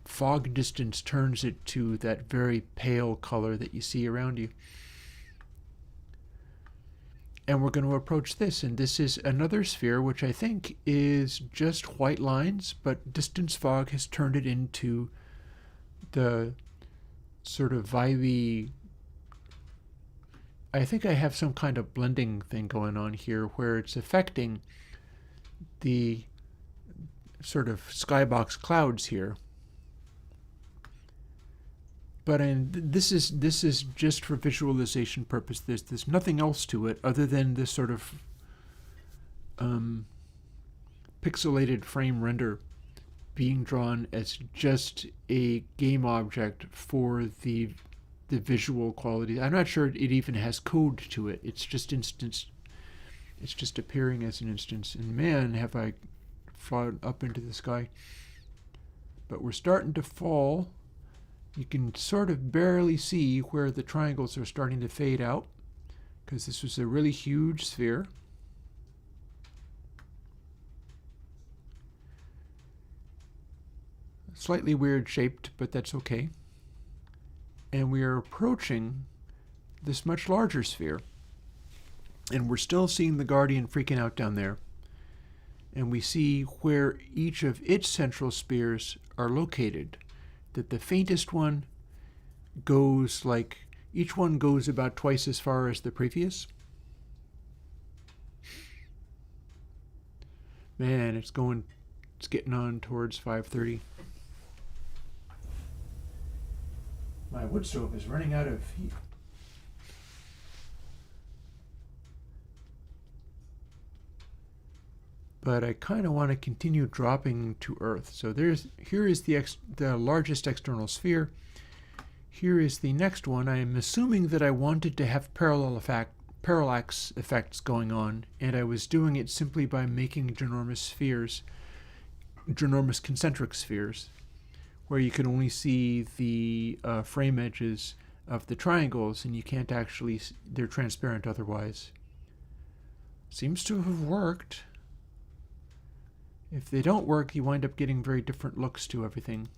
fog distance turns it to that very pale color that you see around you. And we're going to approach this, and this is another sphere, which I think is just white lines, but distance fog has turned it into the sort of vibey. I think I have some kind of blending thing going on here where it's affecting the sort of skybox clouds here. But this is just for visualization purpose. There's nothing else to it other than this sort of pixelated frame render being drawn as just a game object for the visual quality. I'm not sure it even has code to it. It's just instance. It's just appearing as an instance. And man, have I flown up into the sky. But we're starting to fall. You can sort of barely see where the triangles are starting to fade out, because this was a really huge sphere. Slightly weird shaped, but that's okay. And we are approaching this much larger sphere. And we're still seeing the Guardian freaking out down there. And we see where each of its central spheres are located. That the faintest one goes each one goes about twice as far as the previous. Man, it's getting on towards 5:30. My wood stove is running out of heat. But I kind of want to continue dropping to Earth. So here is the largest external sphere. Here is the next one. I am assuming that I wanted to have parallax effects going on, and I was doing it simply by making ginormous concentric spheres, where you can only see the frame edges of the triangles, and you can't actually, they're transparent otherwise. Seems to have worked. If they don't work, you wind up getting very different looks to everything.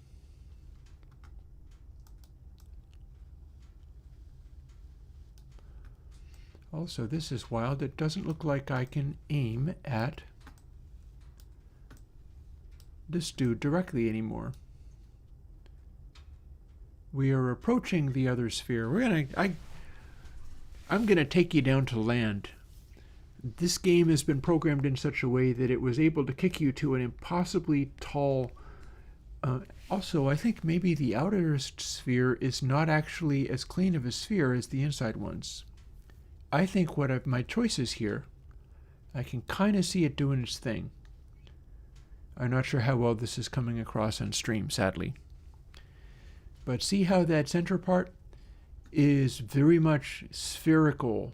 Also, this is wild. It doesn't look like I can aim at this dude directly anymore. We are approaching the other sphere. I'm gonna take you down to land. This game has been programmed in such a way that it was able to kick you to an impossibly tall. Also, I think maybe the outermost sphere is not actually as clean of a sphere as the inside ones. I think my choices here, I can kind of see it doing its thing. I'm not sure how well this is coming across on stream, sadly. But see how that center part is very much spherical.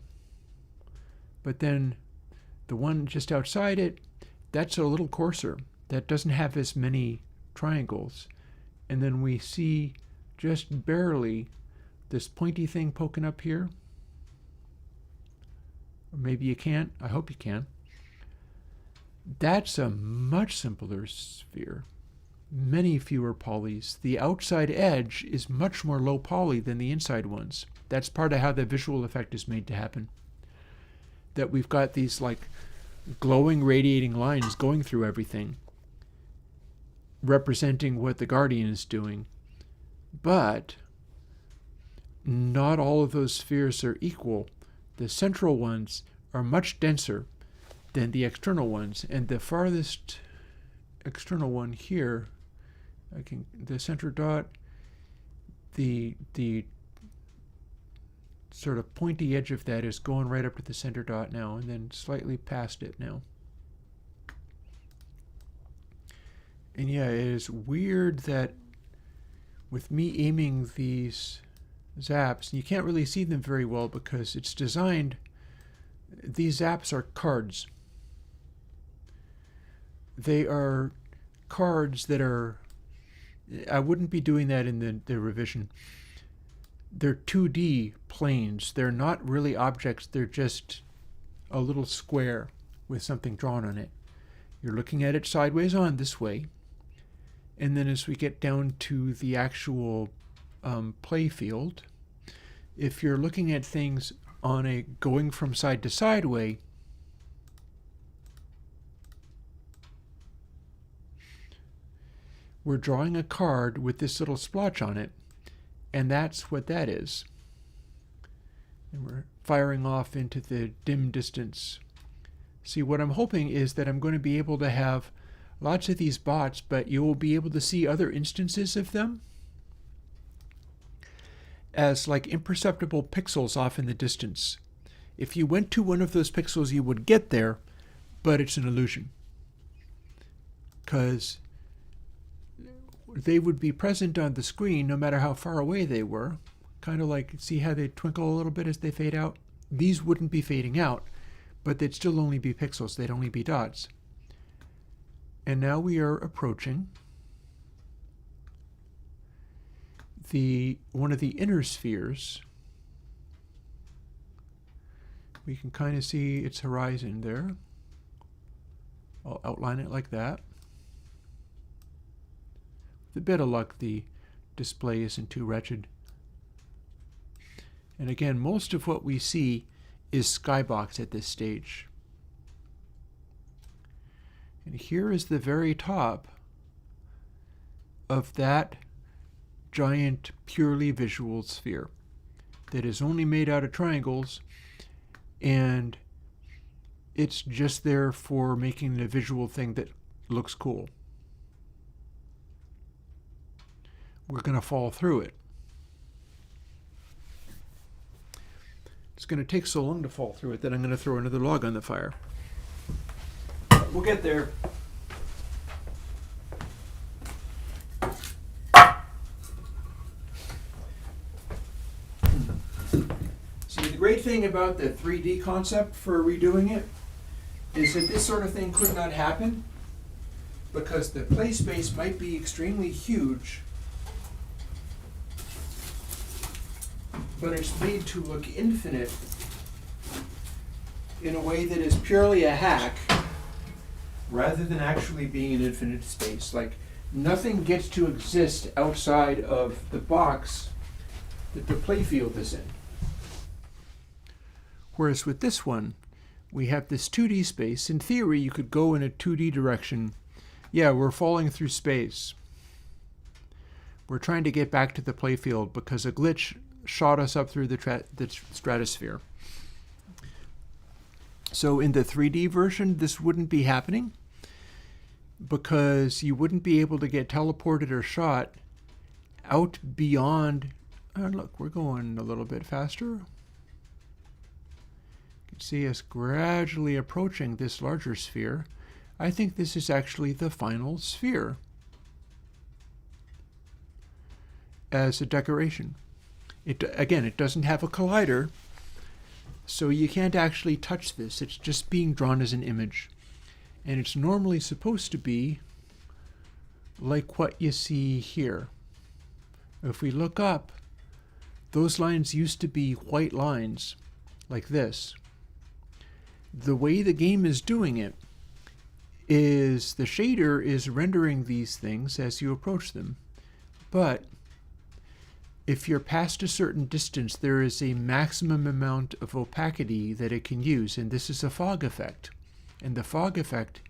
But then the one just outside it, that's a little coarser. That doesn't have as many triangles. And then we see just barely this pointy thing poking up here. Or maybe you can't. I hope you can. That's a much simpler sphere. Many fewer polys. The outside edge is much more low poly than the inside ones. That's part of how the visual effect is made to happen. That we've got these glowing radiating lines going through everything, representing what the Guardian is doing. But not all of those spheres are equal. The central ones are much denser than the external ones, and the farthest external one here, the center dot, the sort of pointy edge of that is going right up to the center dot now, and then slightly past it now. And yeah, it is weird that with me aiming these zaps, you can't really see them very well because it's designed, these zaps are cards. They are cards that are, I wouldn't be doing that in the revision. They're 2D planes. They're not really objects. They're just a little square with something drawn on it. You're looking at it sideways on this way. And then as we get down to the actual play field, if you're looking at things on a going from side to side way, we're drawing a card with this little splotch on it, and that's what that is. And we're firing off into the dim distance. See, what I'm hoping is that I'm going to be able to have lots of these bots, but you will be able to see other instances of them as like imperceptible pixels off in the distance. If you went to one of those pixels, you would get there, but it's an illusion, because they would be present on the screen no matter how far away they were. Kind of like, see how they twinkle a little bit as they fade out? These wouldn't be fading out, but they'd still only be pixels. They'd only be dots. And now we are approaching one of the inner spheres. We can kind of see its horizon there. I'll outline it like that. With a bit of luck, the display isn't too wretched. And again, most of what we see is skybox at this stage. And here is the very top of that giant purely visual sphere that is only made out of triangles, and it's just there for making a visual thing that looks cool. We're going to fall through it. It's going to take so long to fall through it that I'm going to throw another log on the fire. We'll get there. See, the great thing about the 3D concept for redoing it is that this sort of thing could not happen because the play space might be extremely huge, but it's made to look infinite in a way that is purely a hack rather than actually being an infinite space. Like, nothing gets to exist outside of the box that the playfield is in. Whereas with this one, we have this 2D space. In theory, you could go in a 2D direction. Yeah, we're falling through space. We're trying to get back to the playfield because a glitch shot us up through the stratosphere. So in the 3D version, this wouldn't be happening because you wouldn't be able to get teleported or shot out beyond. Look, we're going a little bit faster. You can see us gradually approaching this larger sphere. I think this is actually the final sphere as a decoration. Again, it doesn't have a collider, so you can't actually touch this. It's just being drawn as an image. And it's normally supposed to be like what you see here. If we look up, those lines used to be white lines, like this. The way the game is doing it is the shader is rendering these things as you approach them. But if you're past a certain distance, there is a maximum amount of opacity that it can use, and this is a fog effect. And the fog effect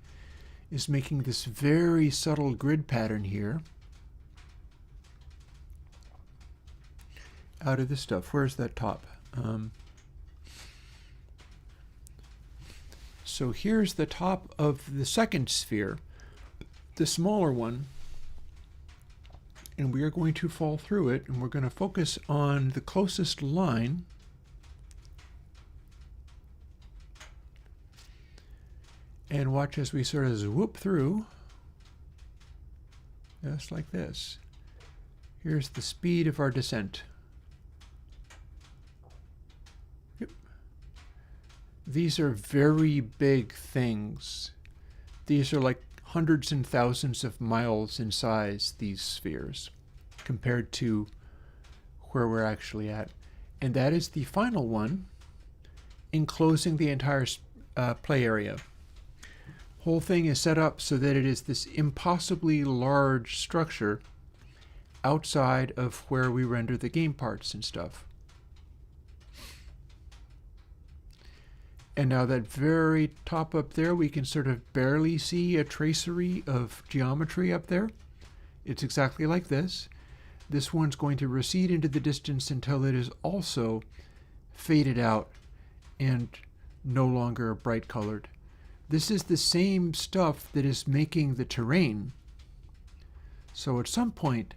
is making this very subtle grid pattern here. out of this stuff. Where's that top? So here's the top of the second sphere, the smaller one, and we are going to fall through it, and we're going to focus on the closest line. And watch as we sort of swoop through, just like this. Here's the speed of our descent. Yep. These are very big things. These are like hundreds and thousands of miles in size, these spheres, compared to where we're actually at. And that is the final one, enclosing the entire play area. Whole thing is set up so that it is this impossibly large structure outside of where we render the game parts and stuff. And now that very top up there, we can sort of barely see a tracery of geometry up there. It's exactly like this. This one's going to recede into the distance until it is also faded out and no longer bright colored. This is the same stuff that is making the terrain. So at some point,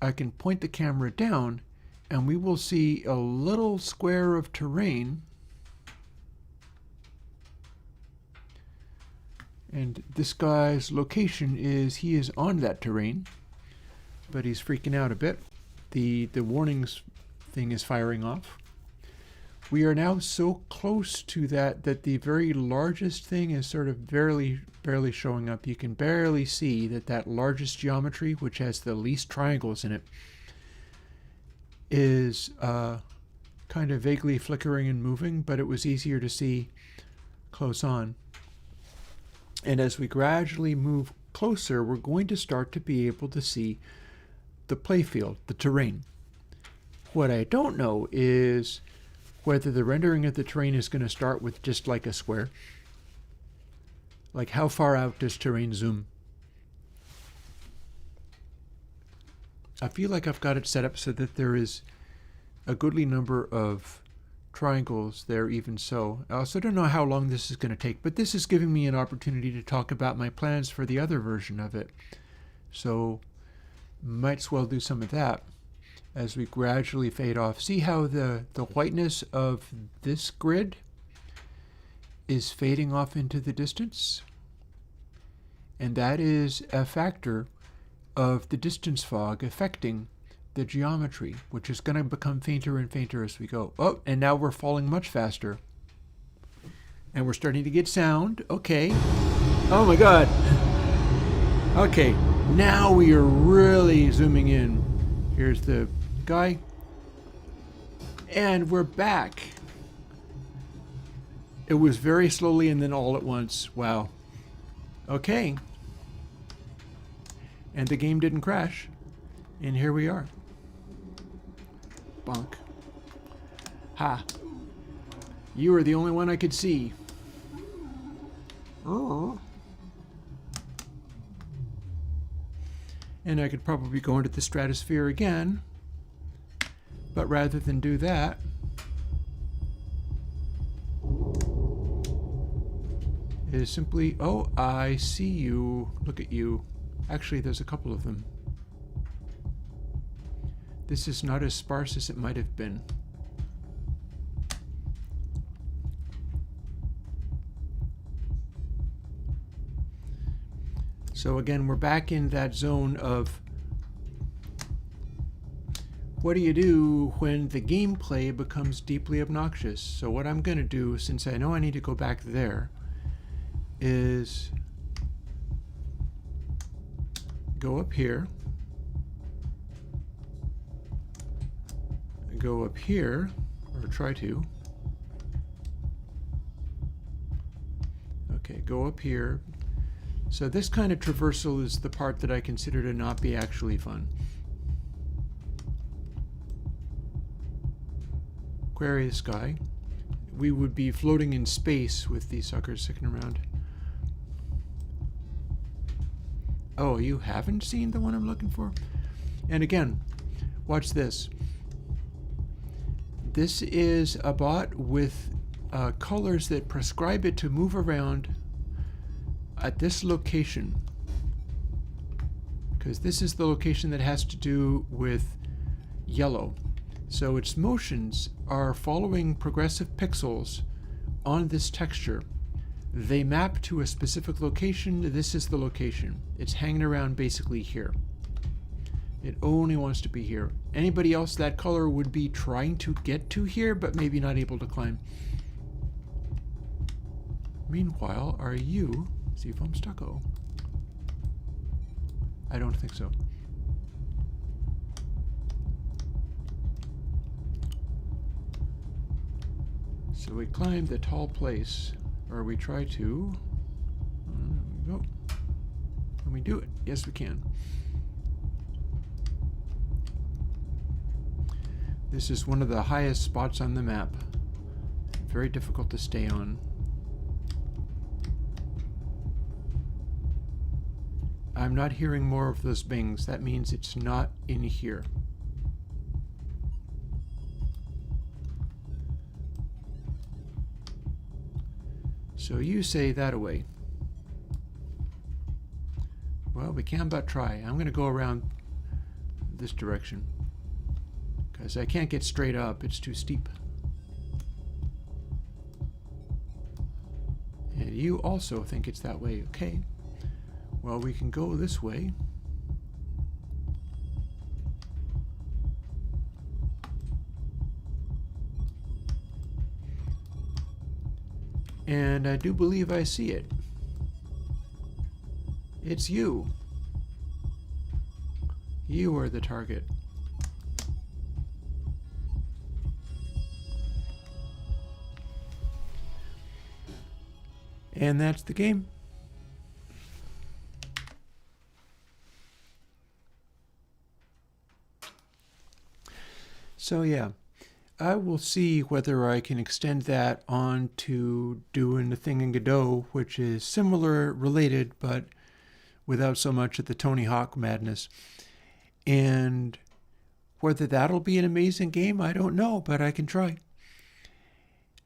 I can point the camera down and we will see a little square of terrain. And this guy's location is, he is on that terrain, but he's freaking out a bit. The warnings thing is firing off. We are now so close to that the very largest thing is sort of barely showing up. You can barely see that largest geometry, which has the least triangles in it, is kind of vaguely flickering and moving, but it was easier to see close on. And as we gradually move closer, we're going to start to be able to see the playfield, the terrain. What I don't know is whether the rendering of the terrain is going to start with just like a square. Like how far out does terrain zoom? I feel like I've got it set up so that there is a goodly number of triangles there even so. I also don't know how long this is going to take, but this is giving me an opportunity to talk about my plans for the other version of it. So might as well do some of that as we gradually fade off. See how the whiteness of this grid is fading off into the distance? And that is a factor of the distance fog affecting the geometry, which is going to become fainter and fainter as we go. Oh, and now we're falling much faster. And we're starting to get sound. Okay. Oh my God. Okay, now we are really zooming in. Here's the guy. And we're back. It was very slowly and then all at once. Wow. Okay. And the game didn't crash. And here we are. Bonk. Ha. You were the only one I could see. Oh. And I could probably go into the stratosphere again. But rather than do that, it is simply, oh, I see you. Look at you. Actually, there's a couple of them. This is not as sparse as it might have been. So again, we're back in that zone of what do you do when the gameplay becomes deeply obnoxious? So what I'm going to do, since I know I need to go back there, is go up here, go up here, or try to. Okay, go up here. So this kind of traversal is the part that I consider to not be actually fun. Query the sky. We would be floating in space with these suckers sticking around. Oh, you haven't seen the one I'm looking for? And again, watch this. This is a bot with colors that prescribe it to move around at this location, because this is the location that has to do with yellow. So its motions are following progressive pixels on this texture. They map to a specific location. This is the location. It's hanging around basically here. It only wants to be here. Anybody else that color would be trying to get to here, but maybe not able to climb. Meanwhile, are you seafoam stucco? I don't think so. So we climb the tall place, or we try to. There we go. Can we do it? Yes, we can. This is one of the highest spots on the map. Very difficult to stay on. I'm not hearing more of those bings. That means it's not in here. So you say that away. Well, we can but try. I'm going to go around this direction, because I can't get straight up. It's too steep. And you also think it's that way. Okay. Well, we can go this way. And I do believe I see it. It's you. You are the target. And that's the game. So yeah, I will see whether I can extend that on to doing the thing in Godot, which is similar, related, but without so much of the Tony Hawk madness. And whether that'll be an amazing game, I don't know, but I can try.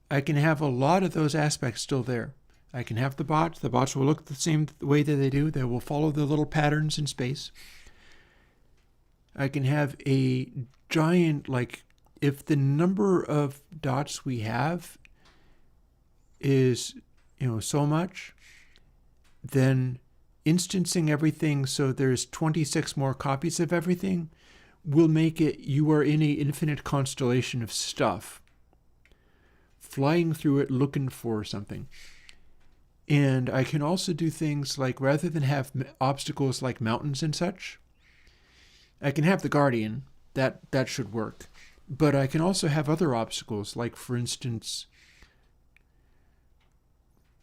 I can have a lot of those aspects still there. I can have the bots. The bots will look the same way that they do. They will follow the little patterns in space. I can have a giant, like, if the number of dots we have is, so much, then instancing everything so there's 26 more copies of everything will make it you are in an infinite constellation of stuff, flying through it looking for something. And I can also do things like, rather than have obstacles like mountains and such, I can have the Guardian. That should work. But I can also have other obstacles, like, for instance,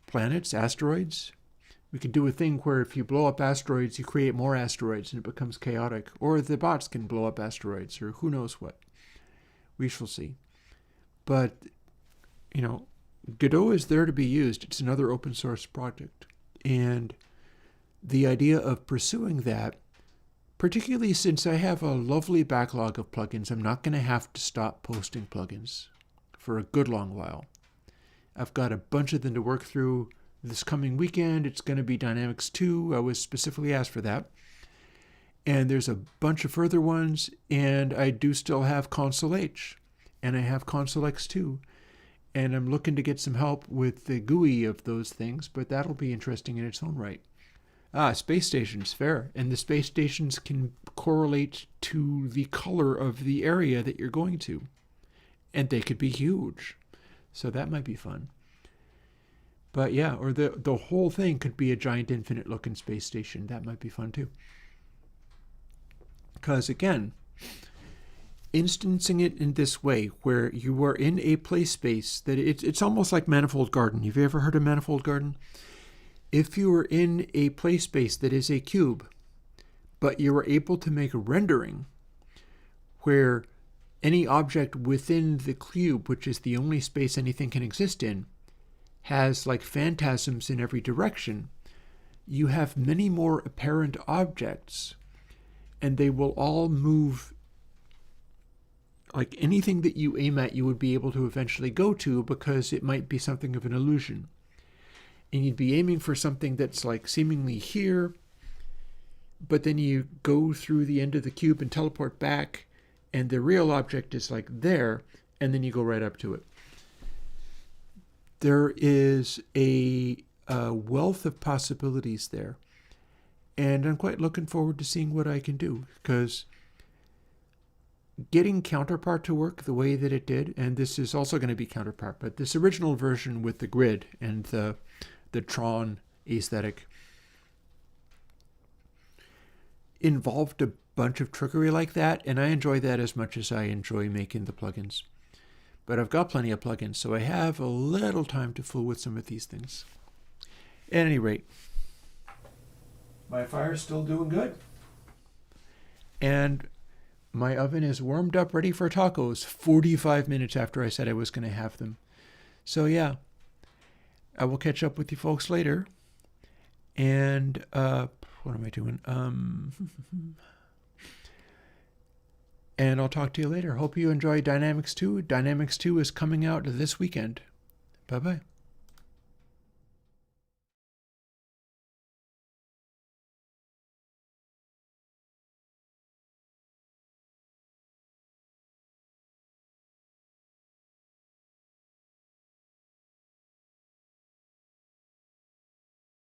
planets, asteroids. We can do a thing where if you blow up asteroids, you create more asteroids and it becomes chaotic. Or the bots can blow up asteroids, or who knows what. We shall see. But, Godot is there to be used. It's another open source project. And the idea of pursuing that, particularly since I have a lovely backlog of plugins, I'm not going to have to stop posting plugins for a good long while. I've got a bunch of them to work through this coming weekend. It's going to be Dynamics 2. I was specifically asked for that. And there's a bunch of further ones, and I do still have Console H, and I have Console X2, and I'm looking to get some help with the GUI of those things, but that'll be interesting in its own right. Space stations, fair. And the space stations can correlate to the color of the area that you're going to. And they could be huge. So that might be fun. But yeah, or the whole thing could be a giant infinite looking space station. That might be fun too. Because again, instancing it in this way, where you are in a play space, that it's almost like Manifold Garden. Have you ever heard of Manifold Garden? If you are in a play space that is a cube, but you are able to make a rendering where any object within the cube, which is the only space anything can exist in, has like phantasms in every direction, you have many more apparent objects, and they will all move like anything that you aim at, you would be able to eventually go to, because it might be something of an illusion. And you'd be aiming for something that's like seemingly here, but then you go through the end of the cube and teleport back, and the real object is like there, and then you go right up to it. There is a wealth of possibilities there, and I'm quite looking forward to seeing what I can do, because getting Counterpart to work the way that it did, and this is also going to be Counterpart, but this original version with the grid and the Tron aesthetic involved a bunch of trickery like that, and I enjoy that as much as I enjoy making the plugins. But I've got plenty of plugins, so I have a little time to fool with some of these things. At any rate, my fire's still doing good. And my oven is warmed up, ready for tacos 45 minutes after I said I was going to have them. So yeah, I will catch up with you folks later. And what am I doing? And I'll talk to you later. Hope you enjoy Dynamics 2. Dynamics 2 is coming out this weekend. Bye-bye.